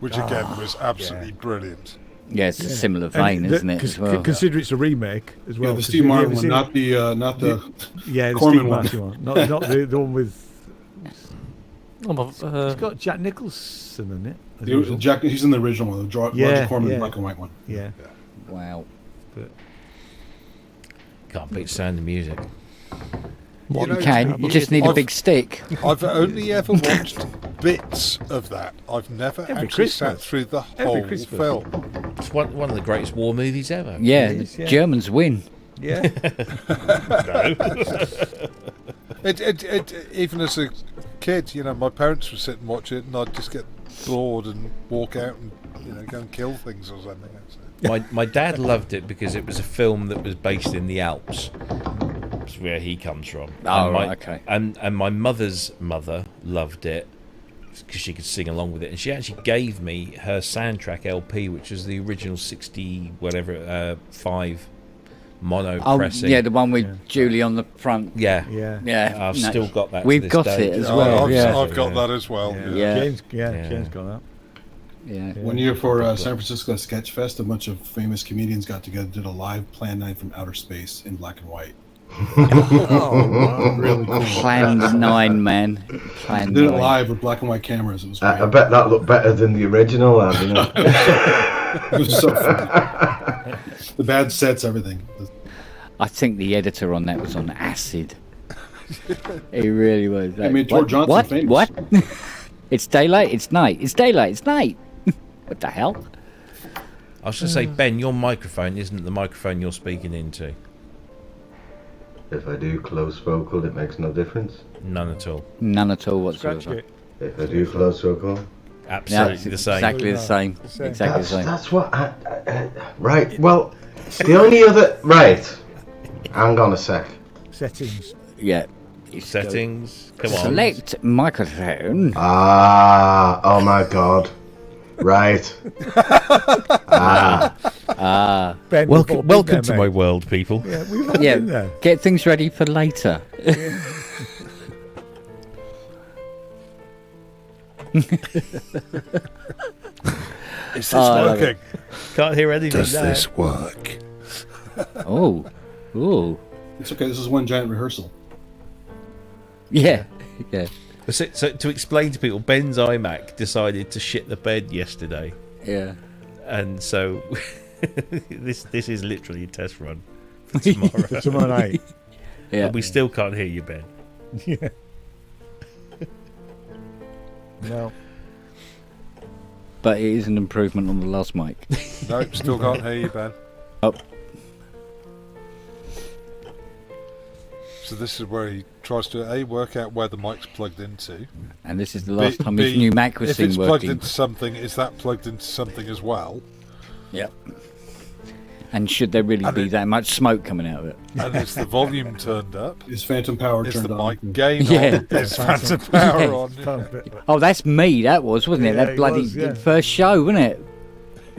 which again was absolutely brilliant. Yeah, it's a similar vein, isn't it? As well? Consider it's a remake as well. Yeah, the Steve Martin one, not the Corman one. Not the one with. It's got Jack Nicholson in it. He's in the original one, the Roger Corman black and white one. Yeah. Wow. Can't beat sound of music. You can. You just need a big stick. I've only ever watched bits of that. I've never actually sat through the whole film. It's one of the greatest war movies ever. Yeah, the Germans win. Yeah. No. Even as a kid, my parents would sit and watch it, and I'd just get bored and walk out and go and kill things or something. My dad loved it because it was a film that was based in the Alps. That's where he comes from. Oh, okay. And my mother's mother loved it because she could sing along with it, and she actually gave me her soundtrack LP, which was the original 5 mono pressing. Yeah, the one with Julie on the front. Yeah. I've still got that. We've got day. it as well. I've got that as well. James got that. Yeah. One year for San Francisco Sketch Fest, a bunch of famous comedians got together, did a live Plan 9 from outer space in black and white. Wow. Really cool. Plan 9, man. Plan did 9. it live with black and white cameras. It was I bet that looked better than the original. It was so funny. The bad sets, everything. I think the editor on that was on acid. He really was. Like, made George Johnson famous. What? It's daylight, it's night. It's daylight, it's night. What the hell? I was going to say, Ben, your microphone isn't the microphone you're speaking into. If I do close vocal, it makes no difference. None at all. None at all whatsoever. If I do close vocal, absolutely the same. Exactly the same. Exactly the same. That's what. Right. Well, the only other. Right. Hang on a sec. Settings. Yeah. Settings. Come on. Select microphone. Oh my God. Right. Ben, welcome to my world, people. Yeah, we've all been there. Get things ready for later. Is this working? Can't hear anything. Does this work? Oh. It's okay. This is one giant rehearsal. Yeah. So to explain to people, Ben's iMac decided to shit the bed yesterday. Yeah. And so this is literally a test run for tomorrow. Tomorrow night. Yeah. And we still can't hear you, Ben. Yeah. No. But it is an improvement on the last mic. Nope, still can't hear you, Ben. Oh. So this is where he tries to work out where the mic's plugged into. And this is the last time his new Mac was seen working. If it's plugged into something, is that plugged into something as well? Yeah. And should there really be that much smoke coming out of it? And is the volume turned up? Is Phantom Power turned on? Is the mic gain on? Is Phantom Power on? Oh, that's me, that was, wasn't it? That bloody first show, wasn't it?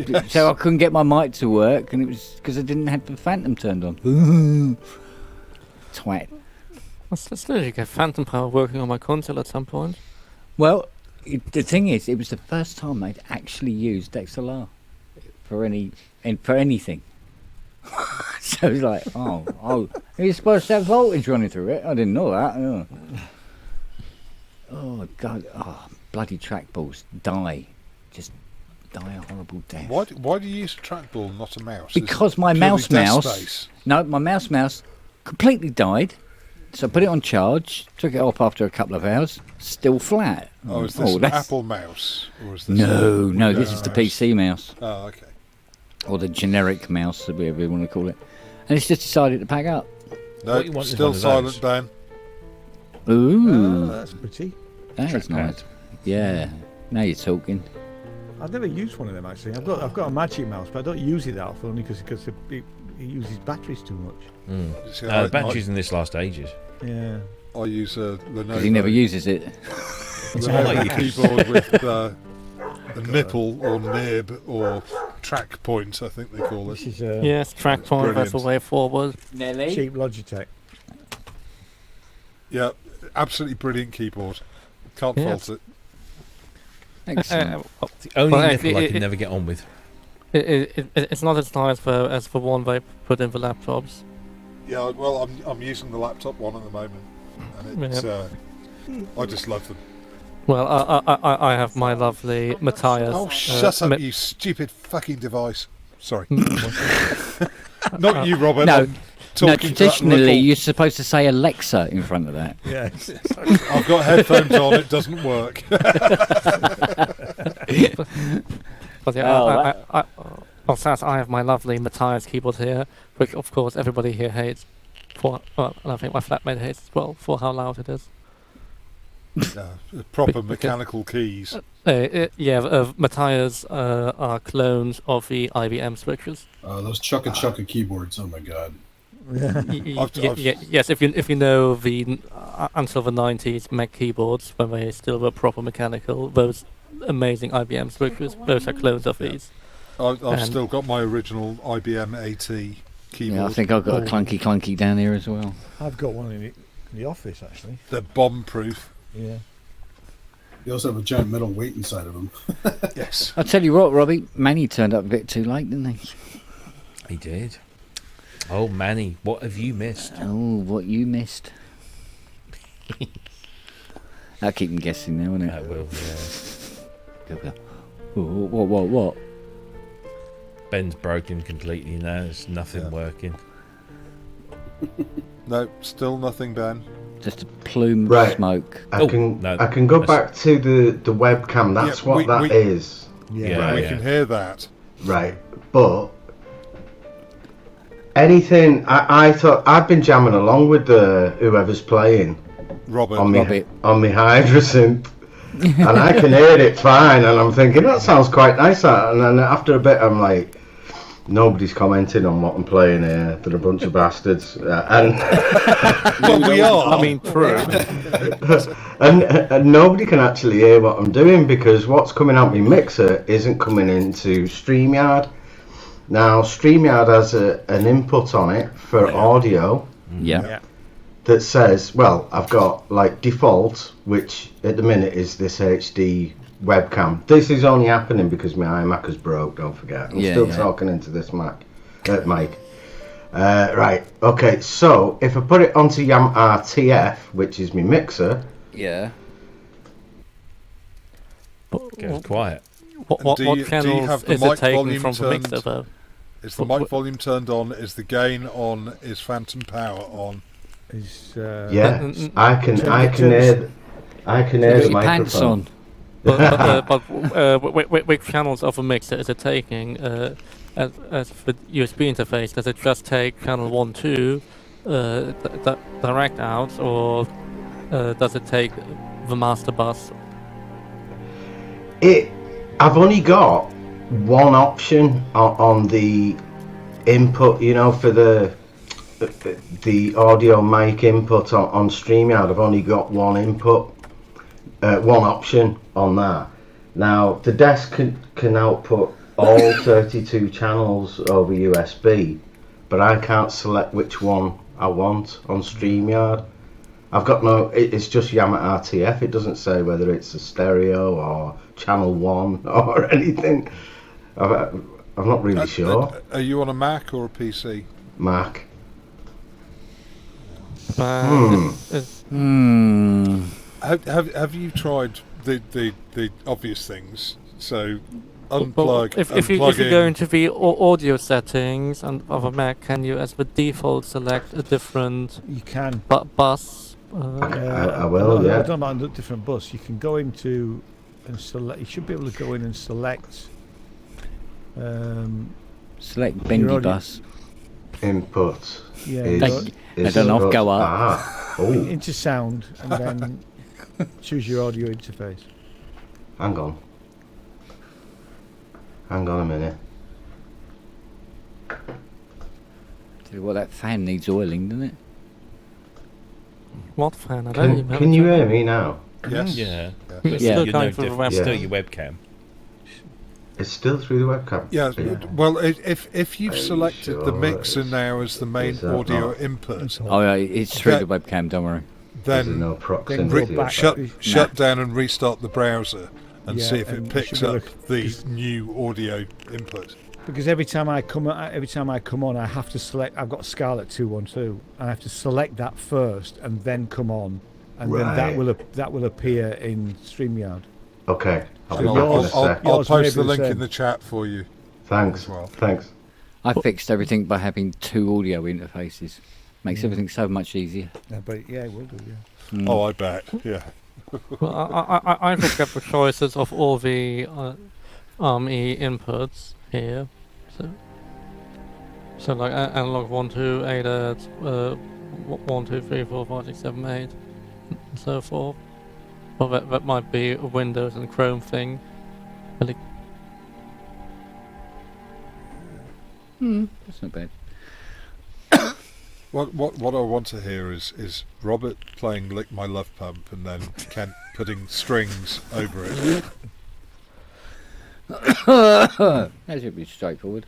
Yes. So I couldn't get my mic to work, and it was because I didn't have the Phantom turned on. Twat. Let's literally get Phantom Power working on my console at some point. Well, the thing is, it was the first time I'd actually used XLR for anything. So it was like, oh, you're supposed to have voltage running through it. I didn't know that. Oh God, bloody trackballs die, just die a horrible death. Why do you use a trackball, not a mouse? Because my mouse, no, my mouse completely died. So I put it on charge, took it off after a couple of hours, still flat. Oh, is this an Apple mouse? Or is this no, this is the PC mouse. Oh, okay. Or the generic mouse, whatever you want to call it. And it's just decided to pack up. No, still silent, Dan. Ooh. That's pretty. That is nice. Yeah, now you're talking. I've never used one of them actually. I've got a Magic Mouse, but I don't use it that often only because it uses batteries too much. The batteries in this last ages. Yeah. I use a Lenovo. He never uses it. Lenovo keyboard with the nipple or nib or track point, I think they call it. Yes, track point. That's the way forward. Nelly. Cheap Logitech. Yeah, absolutely brilliant keyboard. Can't fault it. Excellent. It's the only nipple I can never get on with. It's not as nice as the one they put in the laptops. Yeah, well, I'm using the laptop one at the moment, and it's I just love them. Well, I have my lovely Matthias. Oh, shut up, you stupid fucking device. Sorry. Not you, Robert. No, traditionally you're supposed to say Alexa in front of that. Yeah. I've got headphones on, it doesn't work. But yeah, I have my lovely Matthias keyboard here, which of course everybody here hates. And I think my flatmate hates as well for how loud it is. Proper mechanical keys. Matthias are clones of the IBM switches. Those chukka keyboards. Oh my god. Yes, if you know the until the 90s Mac keyboards when they still were proper mechanical, those amazing IBM switches, those are clone of these. I've still got my original IBM AT keyboard. Yeah, I think I've got a clunky down here as well. I've got one in the office actually. They're bomb-proof. Yeah. They also have a giant metal weight inside of them. Yes. I'll tell you what, Robbie, Manny turned up a bit too late, didn't he? He did. Oh, Manny, what have you missed? Oh, what you missed. I'll keep him guessing now, won't it? I will, yeah. What? Ben's broken completely now. There's nothing working. No, still nothing, Ben. Just a plume of smoke. I can go back to the webcam. That's what that is. Yeah, we can hear that. Right, but anything. I thought I've been jamming along with whoever's playing. Robert. On my Hydrosynth. And I can hear it fine, and I'm thinking that sounds quite nice. And then after a bit, I'm like, nobody's commenting on what I'm playing here. They're a bunch of bastards. Well, we are. I mean, true. and nobody can actually hear what I'm doing because what's coming out my mixer isn't coming into StreamYard. Now, StreamYard has an input on it for audio. Yeah. That says, well, I've got like default, which at the minute is this HD webcam. This is only happening because my iMac is broke, don't forget. I'm still talking into this mic. Right, okay, so if I put it onto Yamaha TF, which is my mixer. Yeah. Goes quiet. What channels is it taking from the mixer, though? Is the mic volume turned on? Is the gain on? Is phantom power on? I can hear the microphone. But which channels of a mixer is it taking? As for USB interface, does it just take channel 1, 2 direct out, or does it take the master bus? I've only got one option on the input, for the audio mic input on StreamYard. I've only got one input, one option on that. Now the desk can output all 32 channels over USB, but I can't select which one I want on StreamYard. I've got it's just Yamaha TF. It doesn't say whether it's a stereo or channel 1 or anything. I'm not really sure. Are you on a Mac or a PC? Mac. Have you tried the obvious things? So unplug. If you go into the audio settings of a Mac, can you, as the default, select a different? You can. Bus. I will. I Yeah. don't know about a different bus. You can go into and select. You should be able to go in and select. Select bendy bus. Input. Yeah. They don't off go up. Into sound and then choose your audio interface. Hang on a minute. Tell you what, that fan needs oiling, doesn't it? What fan? I don't even Can you hear me now? Yes. Yeah. It's still going through the webcam. Still your webcam. It's still through the webcam. Yeah. Well, if you've selected the mixer now as the main audio input. Oh yeah, it's through the webcam. Don't worry. Then no proximity. shut down and restart the browser and see if it picks should up the new audio input. Because every time I come on, I have to select. I've got Scarlett 212. I have to select that first and then come on, and then that will appear in StreamYard. Okay. I'll post the link in the chat for you. Thanks. Well. Thanks. I fixed everything by having 2 audio interfaces. Makes everything so much easier. Yeah, but it will do. Yeah. Oh, I bet. Yeah. Well, I looked at the choices of all the E inputs here. So like analog 1, 2, 8, 1, 2, 3, 4, 5, 6, 7, 8, and so forth. Well, that might be a Windows and Chrome thing. That's not bad. What I want to hear is Robert playing "Lick My Love Pump" and then Kent putting strings over it. That should be straightforward.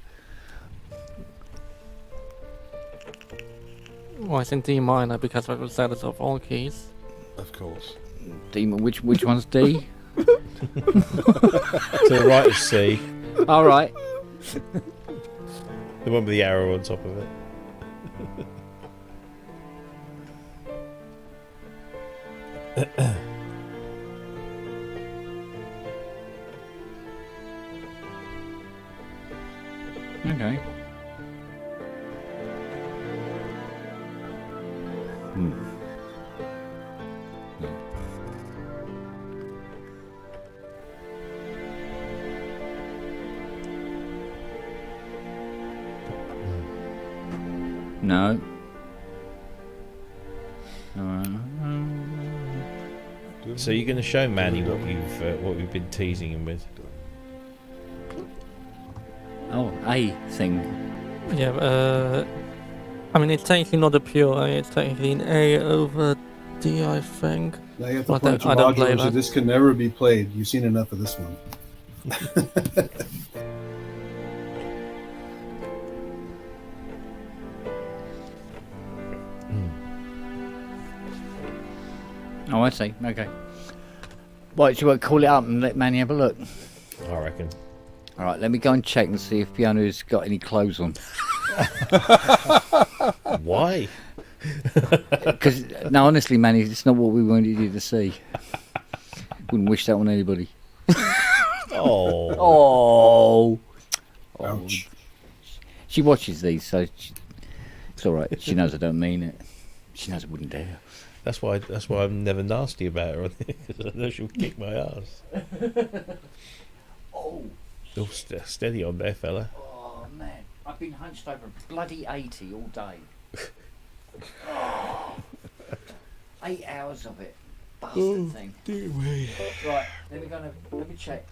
Well, it's in D minor because that was status of all keys. Of course. D. Which one's D? To the right is C. All right. The one with the arrow on top of it. Okay. No. So you're going to show Manny what we've been teasing him with? Oh, A thing. Yeah. I mean, it's technically not a pure A. It's technically an A over D, I think. Now you have to point to modules that this can never be played. You've seen enough of this one. Oh, I see. Okay. Right, should we call it up and let Manny have a look? I reckon. All right, let me go and check and see if Fiona's got any clothes on. Why? Because, no, honestly, Manny, it's not what we wanted you to see. Wouldn't wish that on anybody. Oh. Ouch. She watches these, so it's all right. She knows I don't mean it. She knows I wouldn't dare. That's why I'm never nasty about her on here, because I know she'll kick my ass. Oh, steady on there, fella. Oh man, I've been hunched over bloody 80 all day. 8 hours of it, bastard thing. Dear me. Right, let me check.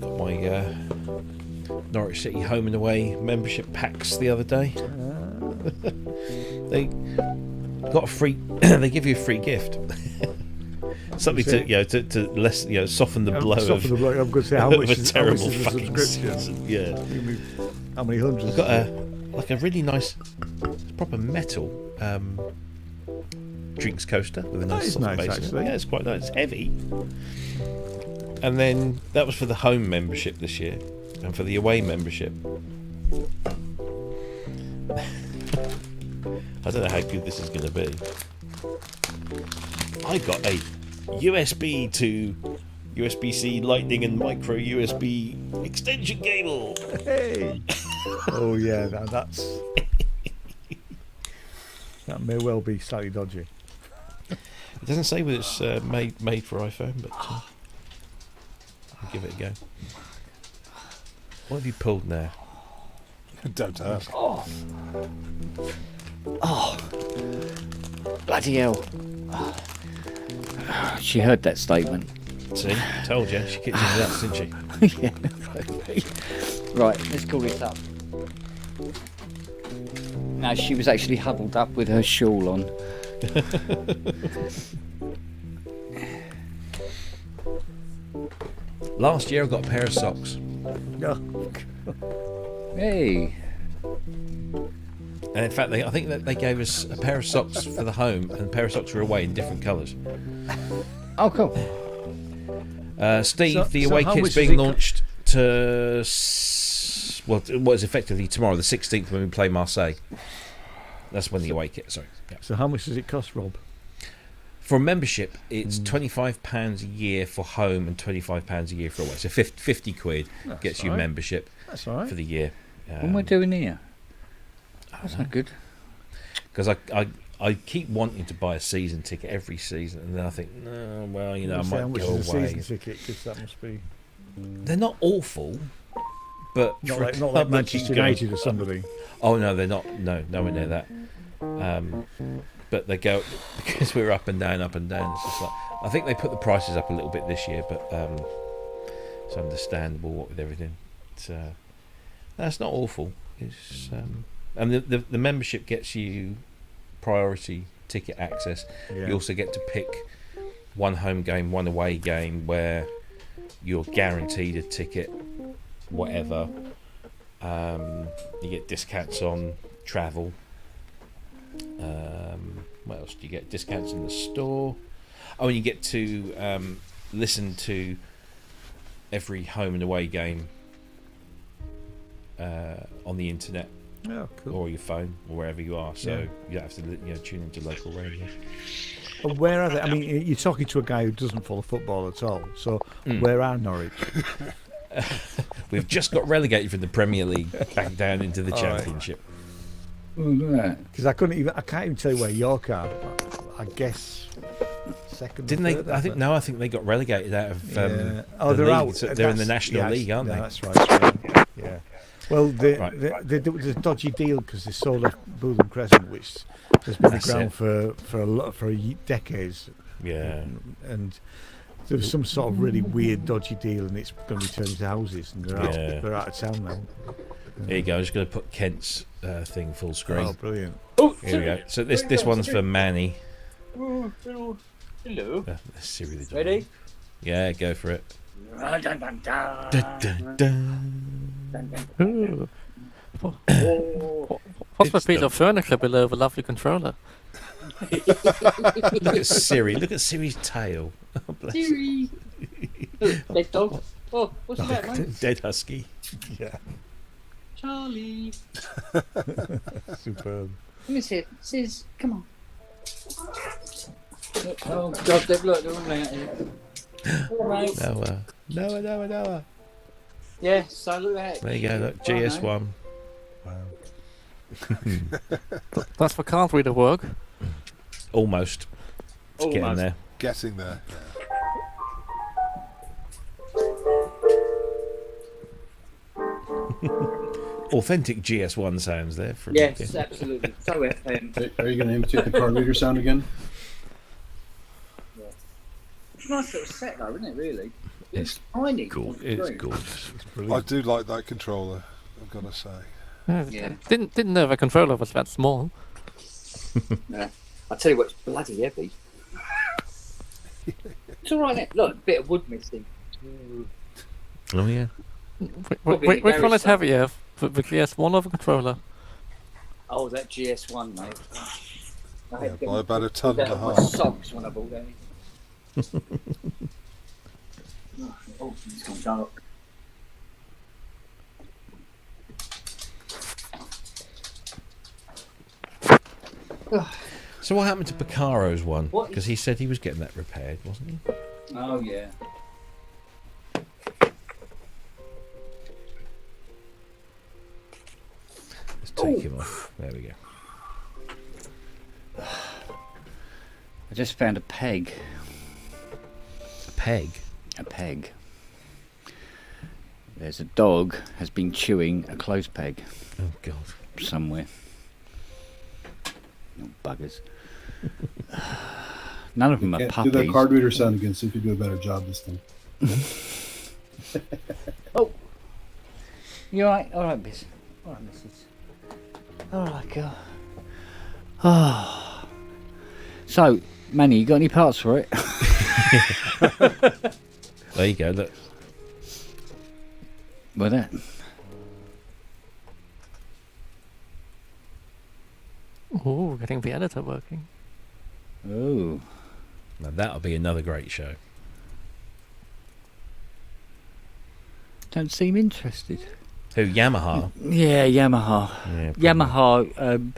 Got my Norwich City home and away membership packs the other day. They got a free. They give you a free gift. Something to less soften the blow. Soften the blow. I'm going to say how much is a terrible the fucking subscription? Yeah. How many hundreds? I've got a really nice proper metal drinks coaster with a nice soft base. Actually. Yeah, it's quite nice. It's heavy. And then that was for the home membership this year, and for the away membership. I don't know how good this is going to be. I got a USB to USB-C Lightning and micro USB extension cable. Hey! Oh yeah, that may well be slightly dodgy. It doesn't say whether it's made for iPhone, but I'll give it a go. What have you pulled now? Don't ask. Oh, bloody hell! She heard that statement. See, I told you, she kicked into that, didn't she? Yeah. Right, let's call this up. No, she was actually huddled up with her shawl on. Last year I got a pair of socks. Hey. And in fact, I think that they gave us a pair of socks for the home and a pair of socks for away in different colours. Oh, cool. Steve, the away kit's being launched to what is effectively tomorrow, the 16th, when we play Marseille. That's when the away kit. Sorry. Yeah. So how much does it cost, Rob? For a membership, it's £25 a year for home and £25 a year for away. So 50 quid gets you membership for the year. What am I doing here? That's not good. Because I keep wanting to buy a season ticket every season, and then I think, no, well, I might go away. Season ticket, because that must be. They're not awful, but not like Manchester United or somebody. Oh no, they're not. No, nowhere near that. But they go because we're up and down. It's just like, I think they put the prices up a little bit this year, but it's understandable what with everything. That's not awful. It's and the membership gets you priority ticket access. Yeah. You also get to pick one home game, one away game where you're guaranteed a ticket, whatever. You get discounts on travel. What else do you get? Discounts in the store. Oh, and you get to listen to every home and away game on the internet. Oh, cool. Or your phone, or wherever you are. So you don't have to tune into local radio. And where are they? I mean, you're talking to a guy who doesn't follow football at all. So where are Norwich? We've just got relegated from the Premier League back down into the Championship. Because I can't even tell you where York are. I guess second. Didn't they? I think they got relegated out of. They're league. out. So they're in the National League, aren't they? That's right. Yeah. Well, there was a dodgy deal because they sold off Bootham Crescent, which has been around for decades. Yeah. And there was some sort of really weird dodgy deal, and it's going to be turned into houses, and they're out of town now. Here you go. I'm just going to put Kent's thing full screen. Oh, brilliant! Here we go. So this one's for Manny. Oh, hello. Hello. Siri the dog. Ready? Yeah, go for it. Dun, dun, dun, dun. Dun, dun, dun. What's my piece of furniture below the lovely controller? Look at Siri. Look at Siri's tail. Oh, bless Siri. Dead dog. Oh, what's that, mate? Dead husky. Yeah. Charlie. Superb. Come here, Sis. Come on. Oh, God, they've looked. They're running at you. All right. Noah. Yeah, so look at that. There you go, look, GS1. Wow. That's for card reader work. Almost. It's getting there. Getting there. Authentic GS1 sounds there. From yes, absolutely. So FM. Are you going to imitate the card reader sound again? Yeah. It's a nice little set, though, isn't it, really? It's tiny. Cool. It's gorgeous. I do like that controller, I've got to say. Yeah. Didn't know the controller was that small. Yeah. I tell you what, it's bloody heavy. It's all right, isn't it? Look, a bit of wood missing. Oh yeah. Which one is heavier? The GS1 or the controller? Oh, that GS1, mate. I had by about a ton and a half. My socks when I bought that. Oh, it's gone dark. So what happened to Piccaro's one? What Because he said he was getting that repaired, wasn't he? Oh, yeah. Let's take him off. There we go. I just found a peg. A peg? A peg. There's a dog has been chewing a clothes peg. Oh, God. Somewhere. Oh, buggers. None of them are puppies. Do that card reader sound again, see if you do a better job this time. Oh. You alright? Alright, Biz. Alright, Mrs. Alright, girl. Oh. So, Manny, you got any parts for it? There you go, look. Well, that. Oh, getting the editor working. Oh. Now that'll be another great show. Don't seem interested. Who, Yamaha? Yeah, Yamaha. Yeah, Yamaha.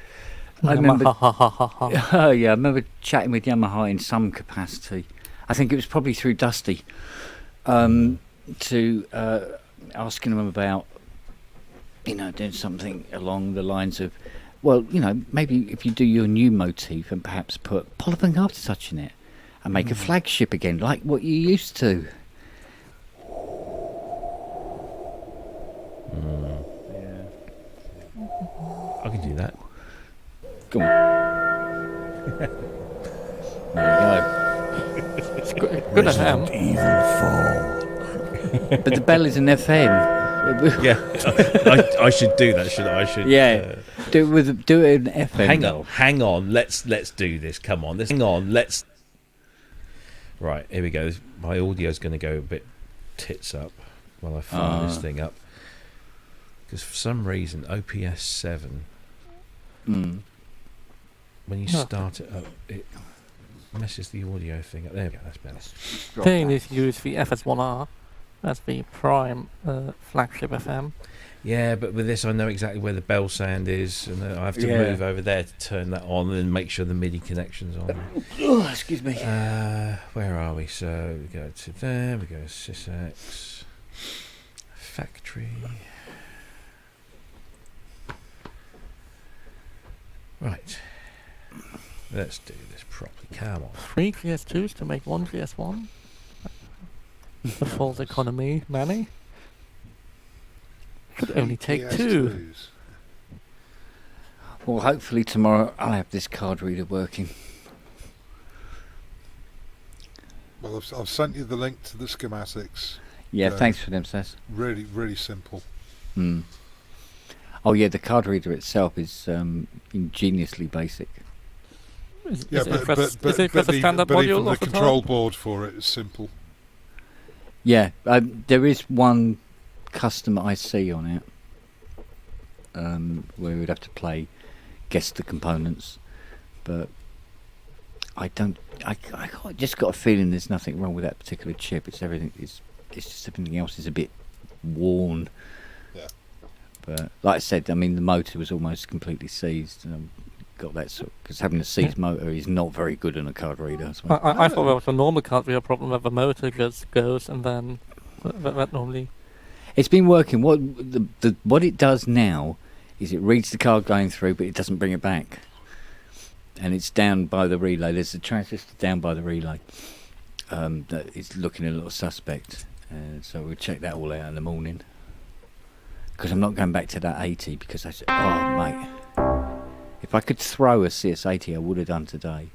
I remember. Oh yeah, I remember chatting with Yamaha in some capacity. I think it was probably through Dusty. To asking them about, doing something along the lines of, well, maybe if you do your new motif and perhaps put polyphonic aftertouch in it and make a flagship again, like what you used to. I can do that. Come on. There you go. It's good FM. Evil fall. But the bell is an FM. Yeah, I should do that, shouldn't I? I should. Yeah, do it in FM. Hang on. Let's do this. Come on. Let's. Right, here we go. My audio's going to go a bit tits up while I fire this thing up, because for some reason OPS 7. When you start it up, it messes the audio thing up. There we go. That's better. Thing is, use the FS1R. That's the prime flagship FM. Yeah, but with this, I know exactly where the bell sound is, and I have to move over there to turn that on and make sure the MIDI connection's on. Oh, excuse me. Where are we? So we go to there. We go to SysX factory. Right. Let's do this properly. Come on. 3 GS2s to make 1 GS1. The false economy, Manny. Could only take 2. Well, hopefully tomorrow I'll have this card reader working. Well, I've sent you the link to the schematics. Yeah, thanks for them, Sess. Really, really simple. Oh yeah, the card reader itself is ingeniously basic. But the control board for it is simple. Yeah, there is one custom IC on it where we'd have to guess the components, but I just got a feeling there's nothing wrong with that particular chip. It's just everything else is a bit worn. Yeah. But like I said, I mean the motor was almost completely seized. Got that sort because having a seized motor is not very good on a card reader. So I thought that was a normal card reader problem where the motor just goes and then that normally. It's been working. What it does now is it reads the card going through, but it doesn't bring it back, and it's down by the relay. There's a transistor down by the relay that is looking a little suspect. So we'll check that all out in the morning. Because I'm not going back to that 80 because I said, oh mate. If I could throw a CS80, I would have done today.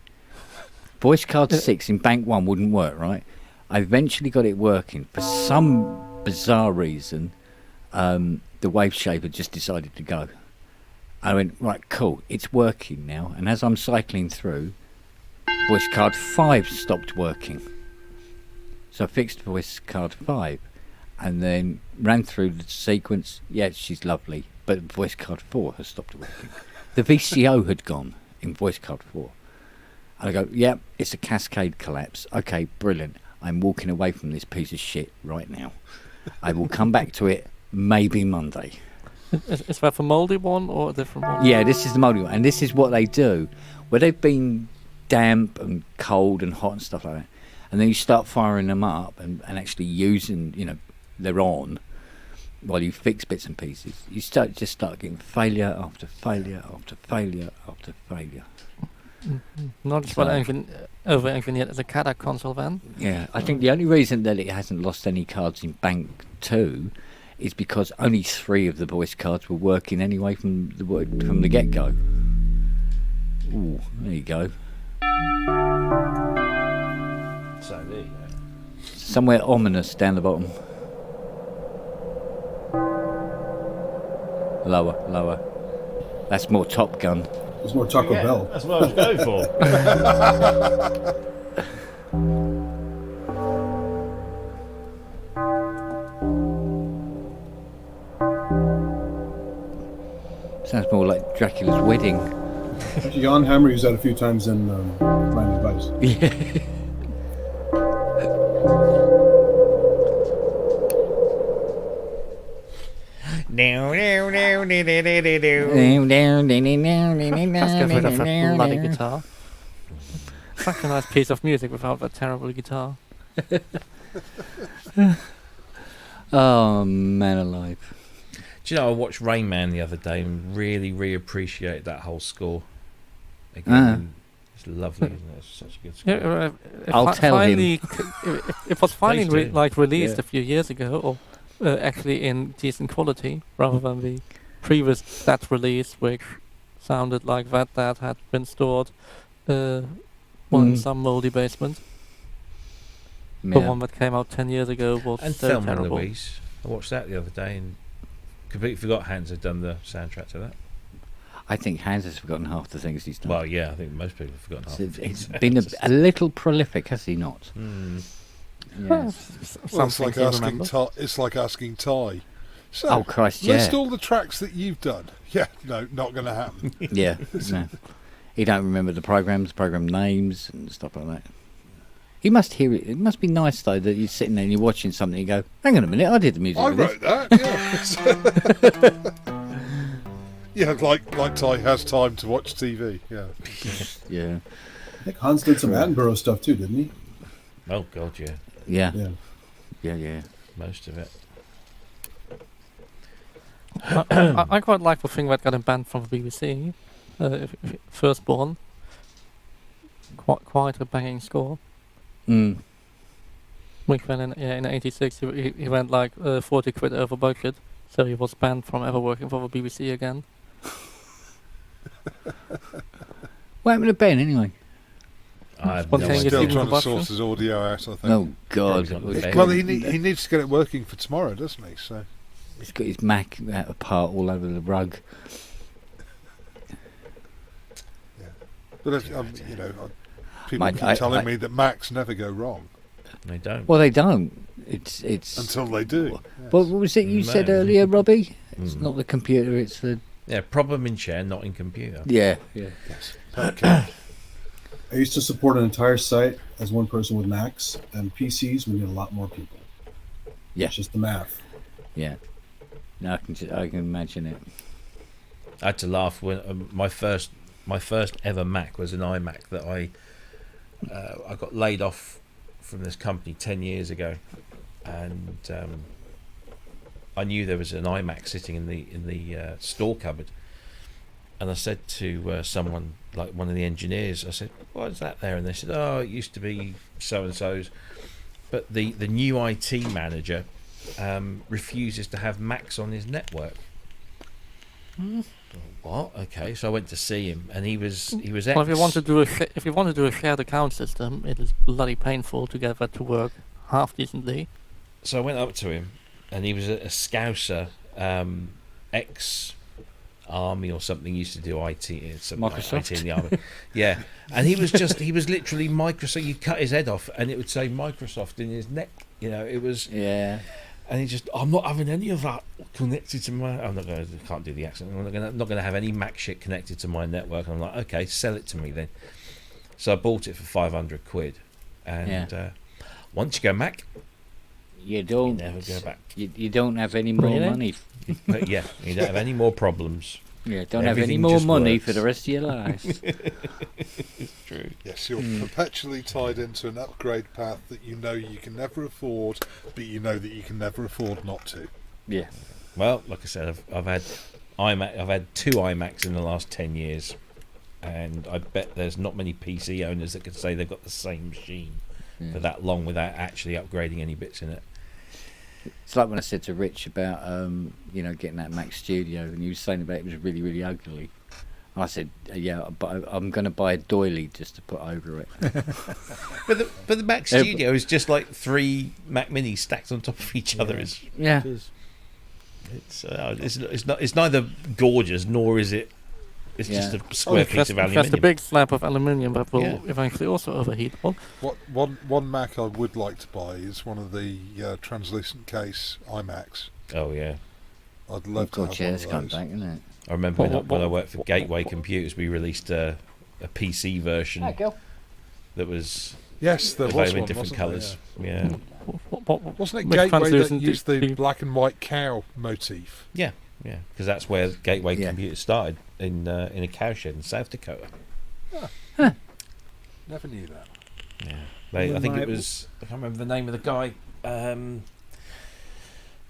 Voice card 6 in bank 1 wouldn't work, right? I eventually got it working. For some bizarre reason, the wave shaper just decided to go. I went, right, cool, it's working now. And as I'm cycling through, voice card 5 stopped working. So I fixed voice card 5 and then ran through the sequence. Yeah, she's lovely, but voice card 4 has stopped working. The VCO had gone in voice card 4. And I go, yep, it's a cascade collapse. Okay, brilliant. I'm walking away from this piece of shit right now. I will come back to it maybe Monday. Is that the mouldy one or a different one? Yeah, this is the mouldy one. And this is what they do. Where they've been damp and cold and hot and stuff like that. And then you start firing them up and actually using, they're on while you fix bits and pieces. You start getting failure after failure after failure after failure. Mm-hmm. Not just anything yet as a CADA console then? Yeah, I think the only reason that it hasn't lost any cards in Bank 2 is because only 3 of the voice cards were working anyway from the get-go. Ooh, there you go. So there you go. Somewhere ominous down the bottom. Lower. That's more Top Gun. There's more Taco Bell. That's what I was going for. Sounds more like Dracula's wedding. Jan Hammer used that a few times in Miami Vice. Yeah. Let's get rid of that bloody guitar. Such a nice piece of music without that terrible guitar. Oh, man alive. Do you know, I watched Rain Man the other day and really reappreciated that whole score. Again, it's lovely, isn't it? It's such a good score. Yeah, I'll tell him. It was finally released a few years ago, or actually in decent quality, rather than the previous that release, which sounded like that had been stored in some mouldy basement. Yeah. The one that came out 10 years ago was And so Thelma and terrible. Louise. I watched that the other day and completely forgot Hans had done the soundtrack to that. I think Hans has forgotten half the things he's done. Well, yeah, I think most people have forgotten half the things. It's been a little prolific, has he not? Yes. Well, it's like asking Ty. So, oh Christ! Yeah. List all the tracks that you've done. Yeah, no, not going to happen. Yeah, no. He don't remember the program names and stuff like that. He must hear it. It must be nice though that you're sitting there and you're watching something. And you go, "Hang on a minute, I did the music." I for wrote this. that. Yeah, like Ty has time to watch TV. Yeah. Yeah. I think Hans did some Attenborough stuff too, didn't he? Oh God, yeah. Yeah. Yeah. Most of it. I quite like the thing that got him banned from the BBC. Firstborn. Quite a banging score. Which then in '86 he went like 40 quid over budget, so he was banned from ever working for the BBC again. What happened to Ben anyway? He's still trying to source his audio out, I think. Oh God! Well, he needs to get it working for tomorrow, doesn't he? So he's got his Mac apart all over the rug. Yeah, but people keep telling me that Macs never go wrong. They don't. Well, they don't. It's until they do. Yes. What was it you said earlier, Robbie? It's not the computer. It's the problem in chair, not in computer. Yeah. Yes. Okay. I used to support an entire site as one person with Macs, and PCs we need a lot more people. Yeah, it's just the math. Yeah, no, I can imagine it. I had to laugh when my first ever Mac was an iMac that I got laid off from this company 10 years ago, and I knew there was an iMac sitting in the store cupboard. And I said to someone, like one of the engineers, I said, "What is that there?" And they said, "Oh, it used to be so-and-so's. But the new IT manager refuses to have Macs on his network." What? Okay, so I went to see him, and he was Well, if you want to do a shared account system, it is bloody painful to get that to work half decently. So I went up to him, and he was a Scouser, ex-army or something. Used to do IT, Microsoft. Like IT in the army. Yeah, and he was literally Microsoft. You cut his head off, and it would say Microsoft in his neck. It was. Yeah. And he just, I'm not having any of that connected to my. Can't do the accent. I'm not going to have any Mac shit connected to my network. And I'm like, okay, sell it to me then. So I bought it for 500 quid. And once you go Mac, you don't never go back. You don't have any more money. But yeah, you don't have any more problems. Yeah, don't have any more money for the rest of your life. It's true. Yes, you're perpetually tied into an upgrade path that you know you can never afford, but you know that you can never afford not to. Yeah. Well, like I said, I've had I've had 2 iMacs in the last 10 years, and I bet there's not many PC owners that can say they've got the same machine for that long without actually upgrading any bits in it. It's like when I said to Rich about getting that Mac Studio, and he was saying about it was really, really ugly. I said, yeah, but I'm going to buy a doily just to put over it. but the Mac Studio is just like 3 Mac Minis stacked on top of each other. Yeah. It's neither gorgeous nor is it. It's just a square piece of aluminium. Just a big slab of aluminium that will eventually also overheat. One Mac I would like to buy is one of the translucent case iMacs. Oh yeah, I'd love to have one of those. Back, isn't it? I remember when I worked for Gateway Computers, we released a PC version that was available in different colours. Yeah. Wasn't it Gateway that used the black and white cow motif? Yeah, because that's where Gateway Computers started in a cowshed in South Dakota. Never knew that. Yeah, I think it was. I can't remember the name of the guy.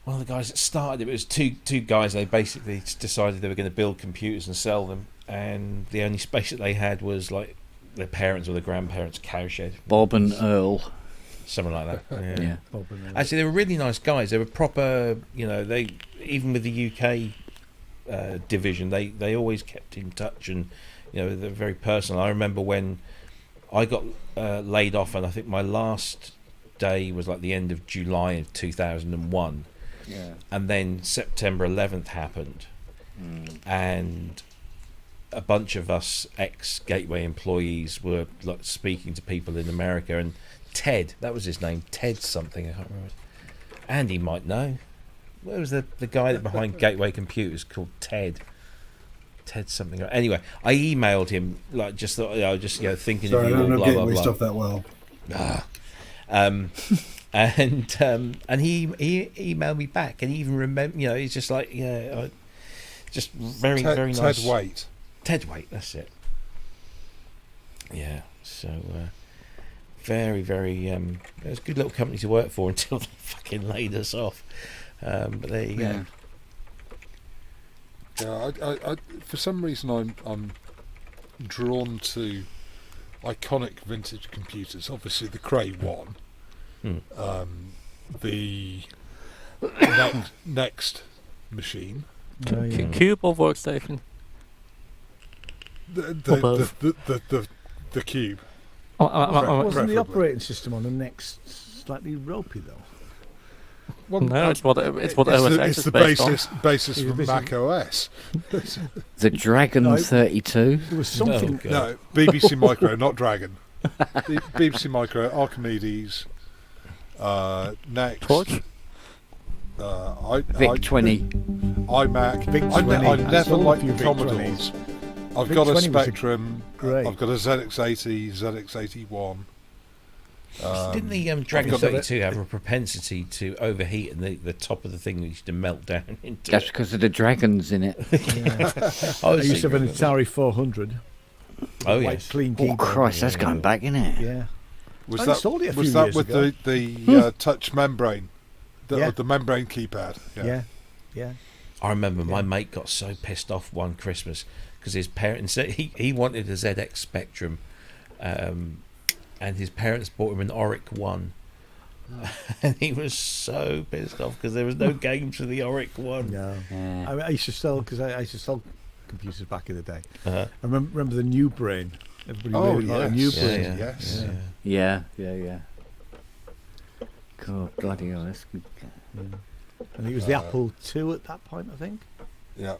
One of the guys that started it was two guys. They basically decided they were going to build computers and sell them, and the only space that they had was like their parents' or their grandparents' cowshed. Bob and Earl. Something like that. Yeah. Actually, they were really nice guys. They were proper. They even with the UK division, they always kept in touch, and they're very personal. I remember when I got laid off, and I think my last day was like the end of July of 2001. Yeah. And then September 11th happened, and a bunch of us ex-Gateway employees were like speaking to people in America, and Ted, that was his name, Ted something, I can't remember. Andy might know. Where was the guy that behind Gateway Computers called Ted? Ted something. Anyway, I emailed him like just thought thinking Sorry, of you. I don't know blah, Gateway blah, blah. stuff that well. And he emailed me back, and he even remember. He's just like just very very nice. Ted Waite. Ted Waite, that's it. Yeah. So. Very, very. It was a good little company to work for until they fucking laid us off. But there you go. Yeah, I for some reason I'm drawn to iconic vintage computers. Obviously, the Cray one, the next machine, Cube or Workstation. The Cube. Wasn't the operating system on the next slightly ropey though? Well, no, it's what OS X is the basis for Mac OS. The Dragon 32. There was something. No, BBC Micro, not Dragon. BBC Micro, Archimedes. Next. Torch. VIC 20. iMac. VIC 20. I never liked the VIC Commodores. 20s. I've VIC got a 20 was Spectrum. great. I've got a ZX80, ZX81. Didn't the Dragon 32 have a propensity to overheat, and the top of the thing used to melt down into That's it? because of the dragons in it. I used to have an Atari 400. Oh White yes. clean Oh keyboard. Christ, that's going back, isn't it? Yeah. Was I that sold it a few was that years with ago. the touch membrane? Yeah. The membrane keypad. Yeah. I remember my mate got so pissed off one Christmas because his parents said he wanted a ZX Spectrum, and his parents bought him an Oric 1. And he was so pissed off because there was no games for the Oric 1. No. I used to sell, because I used to sell computers back in the day. Uh-huh. I remember the New Brain. Everybody really liked the New Brain. Yes. Yeah. God, bloody hell, that's good. And it was the Apple II at that point, I think. Yeah.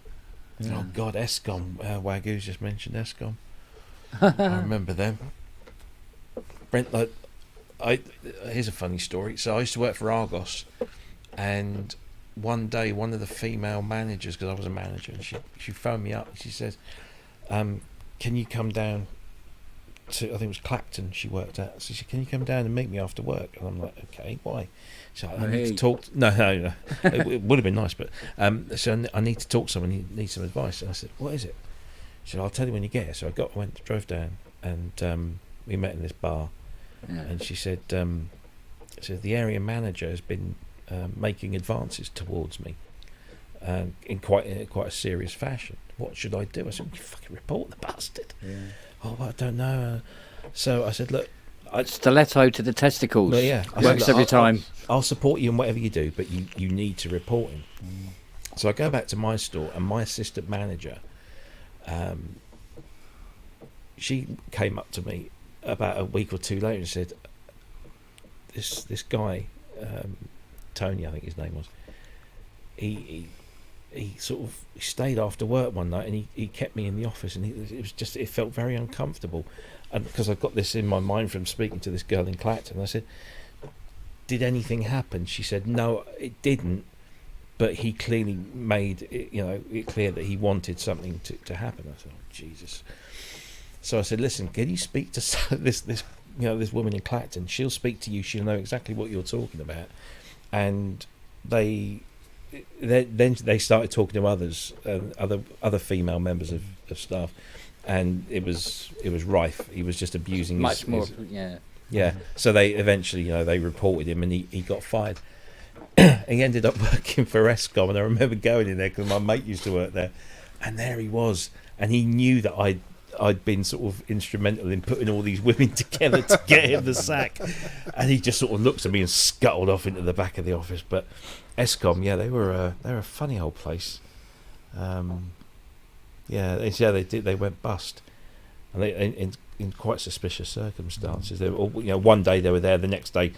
Oh God, Escom. Wagoo's just mentioned Escom. I remember them. Brent, here's a funny story. So I used to work for Argos, And one day, one of the female managers, because I was a manager, and she phoned me up. And she says, "Can you come down to?" I think it was Clapton. She worked at. So she said, "Can you come down and meet me after work?" And I'm like, "Okay, why?" So I need to talk. No. It would have been nice, but so I need to talk to someone. You need some advice. And I said, "What is it?" She said, "I'll tell you when you get here." So drove down, and we met in this bar. Yeah. And she said, "So the area manager has been making advances towards me, in quite a serious fashion. What should I do?" I said, "You fucking report the bastard." Yeah. "Oh, well, I don't know." So I said, "Look, stiletto to the testicles." Well, yeah, works every time. I'll support you in whatever you do, but you need to report him. So I go back to my store, and my assistant manager, she came up to me about a week or two later and said, "This guy, Tony, I think his name was, he sort of stayed after work one night, and he kept me in the office, and it felt very uncomfortable, and because I've got this in my mind from speaking to this girl in Clacton." I said, "Did anything happen?" She said, "No, it didn't, but he clearly made it clear that he wanted something to happen." I said, "Oh, Jesus." So I said, "Listen, can you speak to this this woman in Clacton? She'll speak to you. She'll know exactly what you're talking about." And then they started talking to others, other female members of staff, and it was rife. He was just abusing much more. Yeah. So they eventually, they reported him, and he got fired. He ended up working for Escom, and I remember going in there because my mate used to work there, and there he was, and he knew that I'd been sort of instrumental in putting all these women together to get him the sack, and he just sort of looked at me and scuttled off into the back of the office. But Escom, they were a funny old place. They went bust, and they in quite suspicious circumstances. They were all, one day they were there, the next day,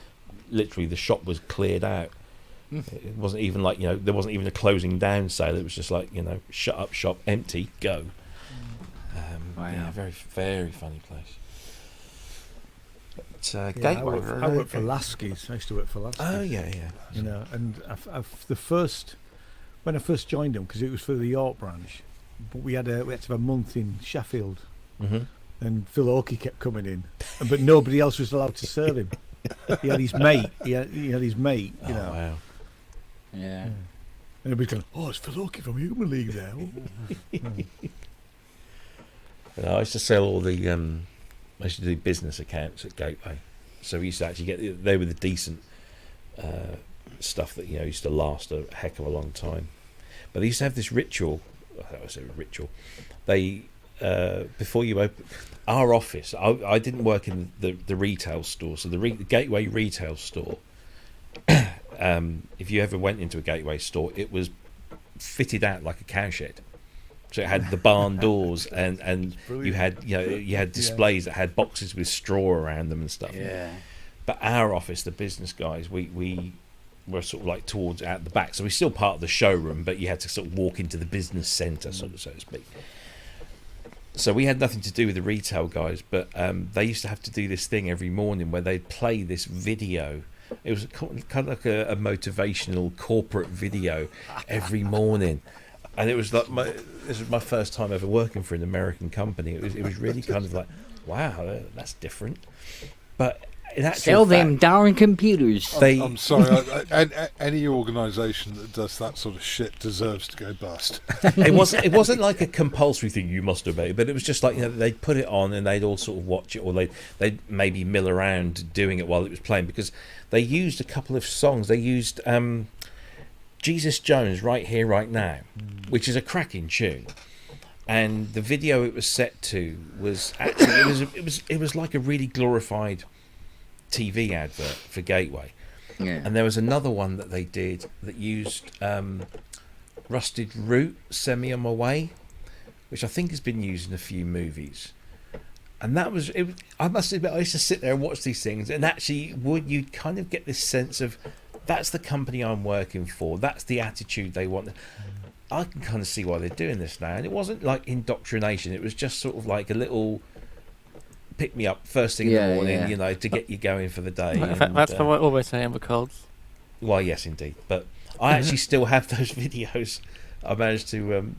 literally the shop was cleared out. It wasn't even like there wasn't even a closing down sale. It was just like shut up shop, empty, go. Wow. Yeah, very, very funny place. But, Gateway. I worked for Lasky's. I used to work for Lasky's. Oh yeah. And when I first joined them, because it was for the York branch, but we had to have a month in Sheffield, and Phil Oakey kept coming in, but nobody else was allowed to serve him. He had his mate. He had his mate. Wow. Yeah. And everybody's going, "Oh, it's Phil Oakey from Human League there." I used to sell all the. I used to do business accounts at Gateway, so we used to actually they were the decent stuff that used to last a heck of a long time. But they used to have this ritual. I say ritual. They before you open our office. I didn't work in the retail store, so the Gateway retail store. If you ever went into a Gateway store, it was fitted out like a cowshed. So it had the barn doors, and you had displays that had boxes with straw around them and stuff. Yeah. But our office, the business guys, we were sort of like towards out the back, so we're still part of the showroom, but you had to sort of walk into the business centre, so to speak. So we had nothing to do with the retail guys, but they used to have to do this thing every morning where they'd play this video. It was kind of like a motivational corporate video every morning. And it was like this was my first time ever working for an American company. It was really kind of like, wow, that's different. But in actual sell them darn computers. I'm sorry. Any organisation that does that sort of shit deserves to go bust. It wasn't like a compulsory thing you must obey, but it was just like they'd put it on and they'd all sort of watch it, or they'd maybe mill around doing it while it was playing, because they used a couple of songs. They used Jesus Jones, Right Here, Right Now, which is a cracking tune, and the video it was set to was actually it was like a really glorified TV advert for Gateway. Yeah. And there was another one that they did that used Rusted Root, Send Me On My Way, which I think has been used in a few movies. And that was it. I must admit, I used to sit there and watch these things, and actually you'd kind of get this sense of, that's the company I'm working for. That's the attitude they want. I can kind of see why they're doing this now. And it wasn't like indoctrination. It was just sort of like a little pick me up first thing in the morning, to get you going for the day. That's how I always say in the codes. Well, yes, indeed. But I actually still have those videos. I managed to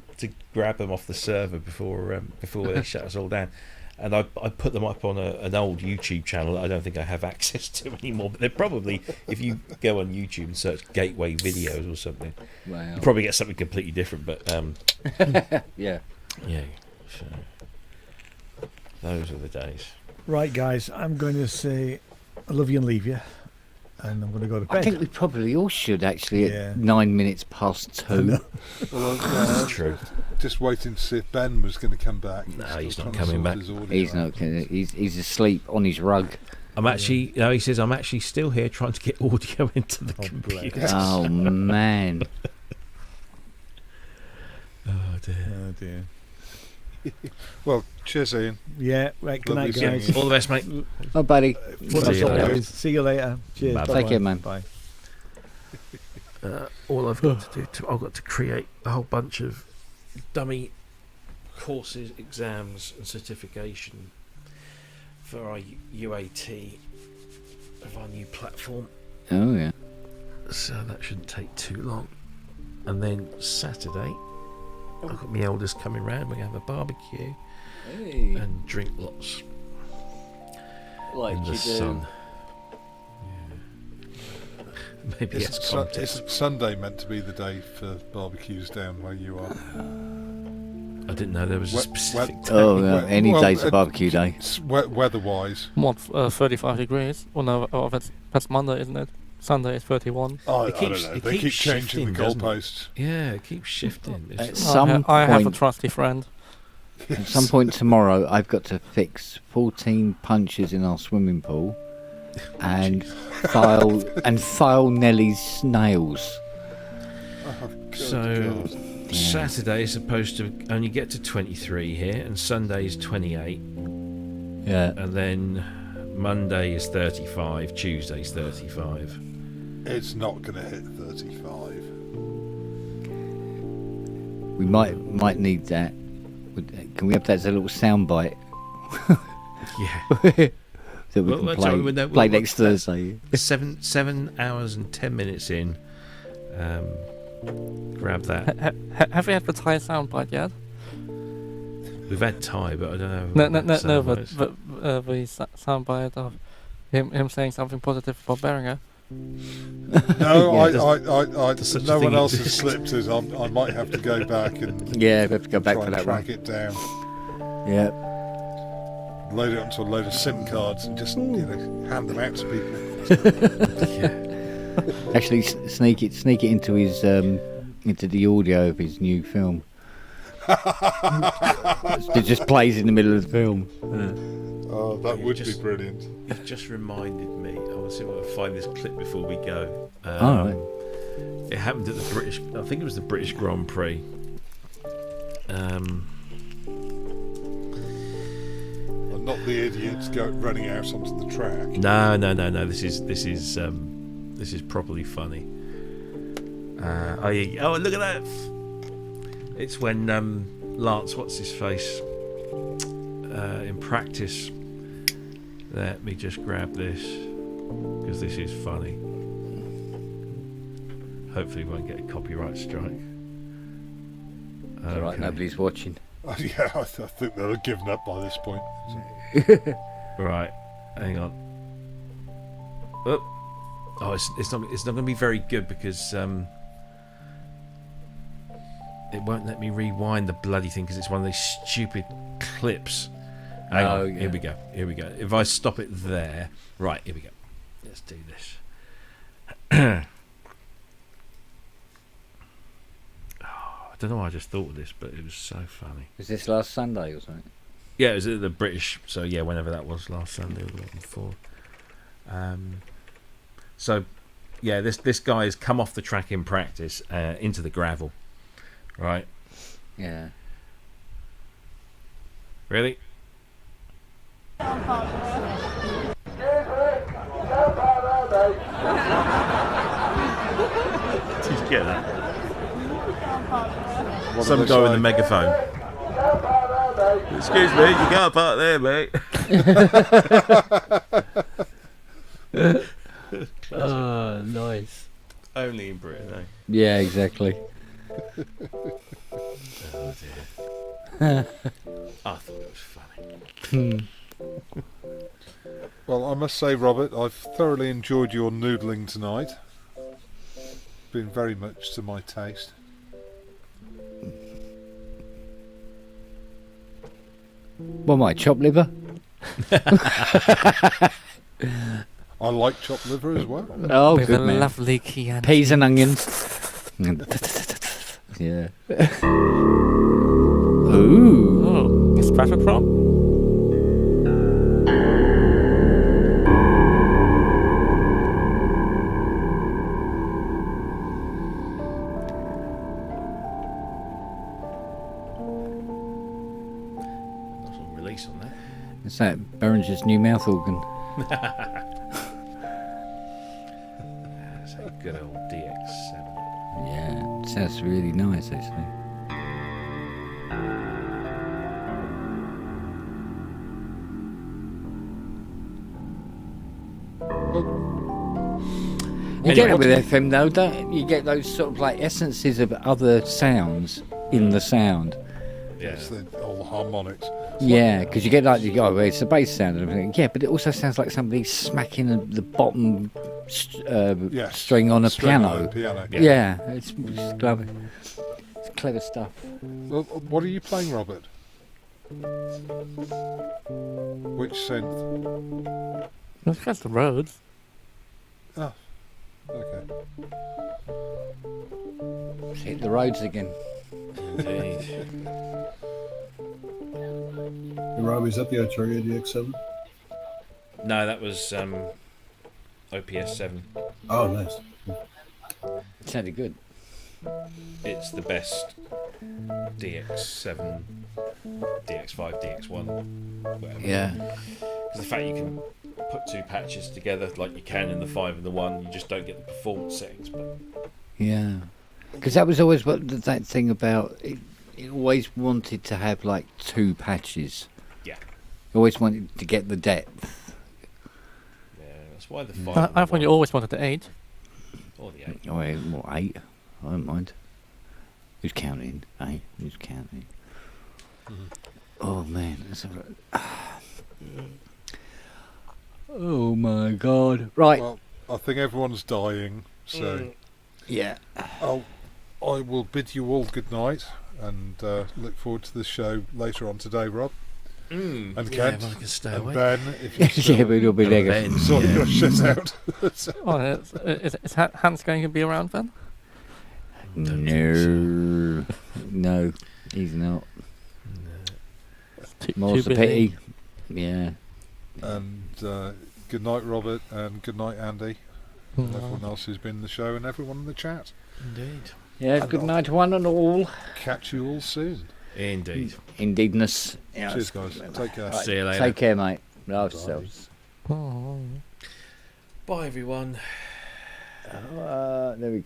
grab them off the server before they shut us all down, and I put them up on an old YouTube channel that I don't think I have access to anymore. But they're probably, if you go on YouTube and search Gateway Videos or something, you probably get something completely different. But yeah. So, those are the days. Right, guys, I'm going to say I love you and leave you. And I'm going to go to bed. I think we probably all should, actually, at 9 minutes past 2. Well, that's true. Just waiting to see if Ben was going to come back. No, he's not coming back. He's not. He's asleep on his rug. I'm actually. He says I'm actually still here trying to get audio into the computer. Oh man. Oh dear. Oh dear. Well, cheers, Ian. Yeah, right. Good night, guys. All the best, mate. Oh, buddy. See you later. Cheers. Bye. Take care, man. Bye. All I've got to do, I've got to create a whole bunch of dummy courses, exams, and certification for our UAT of our new platform. Oh yeah. So that shouldn't take too long. And then Saturday, I've got my eldest coming round. We're going to have a barbecue and drink lots in the sun. Yeah. Maybe it's contest. Is Sunday meant to be the day for barbecues down where you are? I didn't know there was a specific day. Oh, no, any day's a barbecue day. Weather-wise. What, 35 degrees? Well, no, that's Monday, isn't it? Sunday is 31. Oh, I don't know. They keep changing the goalposts. Yeah, it keeps shifting. I have a trusty friend. At some point tomorrow, I've got to fix 14 punches in our swimming pool and file Nellie's nails. Oh, so Saturday is supposed to only get to 23 here, and Sunday is 28. Yeah. And then Monday is 35, Tuesday's 35. It's not going to hit 35. We might need that. Can we have that as a little soundbite? Yeah. That we can play next Thursday. 7 hours and 10 minutes in. Grab that. Have you had the Thai soundbite yet? We've had Thai, but I don't know. No, but the soundbite of him saying something positive about Beringer. No, I no one else has slipped us. I might have to go back and we have to go back try for and that track one. it down. Yeah. Load it onto a load of SIM cards and just hand them out to people. Actually, sneak it into his into the audio of his new film. It just plays in the middle of the film. Oh, that would be brilliant. You've just reminded me. I want to see if I can find this clip before we go. All right. It happened at the British. I think it was the British Grand Prix. Not the idiots running out onto the track. No. This is properly funny. Oh, look at that! It's when Lance, what's his face, in practice. Let me just grab this because this is funny. Hopefully, we won't get a copyright strike. All right, nobody's watching. Yeah, I think they'll have given up by this point. Right, hang on. Oh, it's not going to be very good because it won't let me rewind the bloody thing because it's one of these stupid clips. Hang on, yeah. Here we go. If I stop it there, right, here we go. Let's do this. I don't know why I just thought of this, but it was so funny. Was this last Sunday or something? Yeah, it was at the British. So yeah, whenever that was, last Sunday or the week before. So yeah, this guy has come off the track in practice into the gravel, right? Yeah. Ready? Did you get that? Some guy with a megaphone. Excuse me, you can't park there, mate. Oh, nice. Only in Britain, eh? Yeah, exactly. Oh dear. I thought it was funny. Well, I must say, Robert, I've thoroughly enjoyed your noodling tonight. Been very much to my taste. What, my chopped liver? I like chopped liver as well. Oh, with good a man. lovely Chianti. Peas and onions. Yeah. Ooh. Oh, espresso crop. Not on release on that. It's that Behringer's new mouth organ. That's a good old DX7. Yeah, it sounds really nice actually. You get it with FM though, don't you? Get those sort of like essences of other sounds in the sound. Yeah. It's all the harmonics. Yeah, because you get like it's the bass sound and everything. Yeah, but it also sounds like somebody smacking the bottom string on a piano. Yeah, it's lovely. It's clever stuff. Well, what are you playing, Robert? Which synth? It's just the Rhodes. Oh, okay. Hit the roads again. Indeed. Hey, Robbie, is that the Arturia DX7? No, that was OPS 7. Oh, nice. It sounded good. It's the best DX7, DX5, DX1, whatever. Yeah. Because the fact you can put two patches together like you can in the 5 and the 1, you just don't get the performance settings. But Yeah, because that was always that thing about it. It always wanted to have like two patches. Yeah. Always wanted to get the depth. Yeah, that's why the 5. I thought you always wanted the 8. Or the 8. Oh, 8? I don't mind. Who's counting? 8? Who's counting? Oh man, that's oh my god! Right. Well, I think everyone's dying, so yeah. I will bid you all good night and look forward to the show later on today, Rob. And Kent, I can stay and away. Ben, if you still Yeah, but it'll be there. sort your shit out. Oh, is Hans going to be around then? No, no, he's not. Too More's the busy. pity. Yeah. And good night, Robert, and good night, Andy, and everyone else who's been in the show, and everyone in the chat. Indeed. Yeah. Good night, one and all. Catch you all soon. Indeed. Indeedness. Yeah, Cheers, guys. Take care. Right, See you later. Take care, mate. Love yourselves. Oh. Bye, everyone. There we go.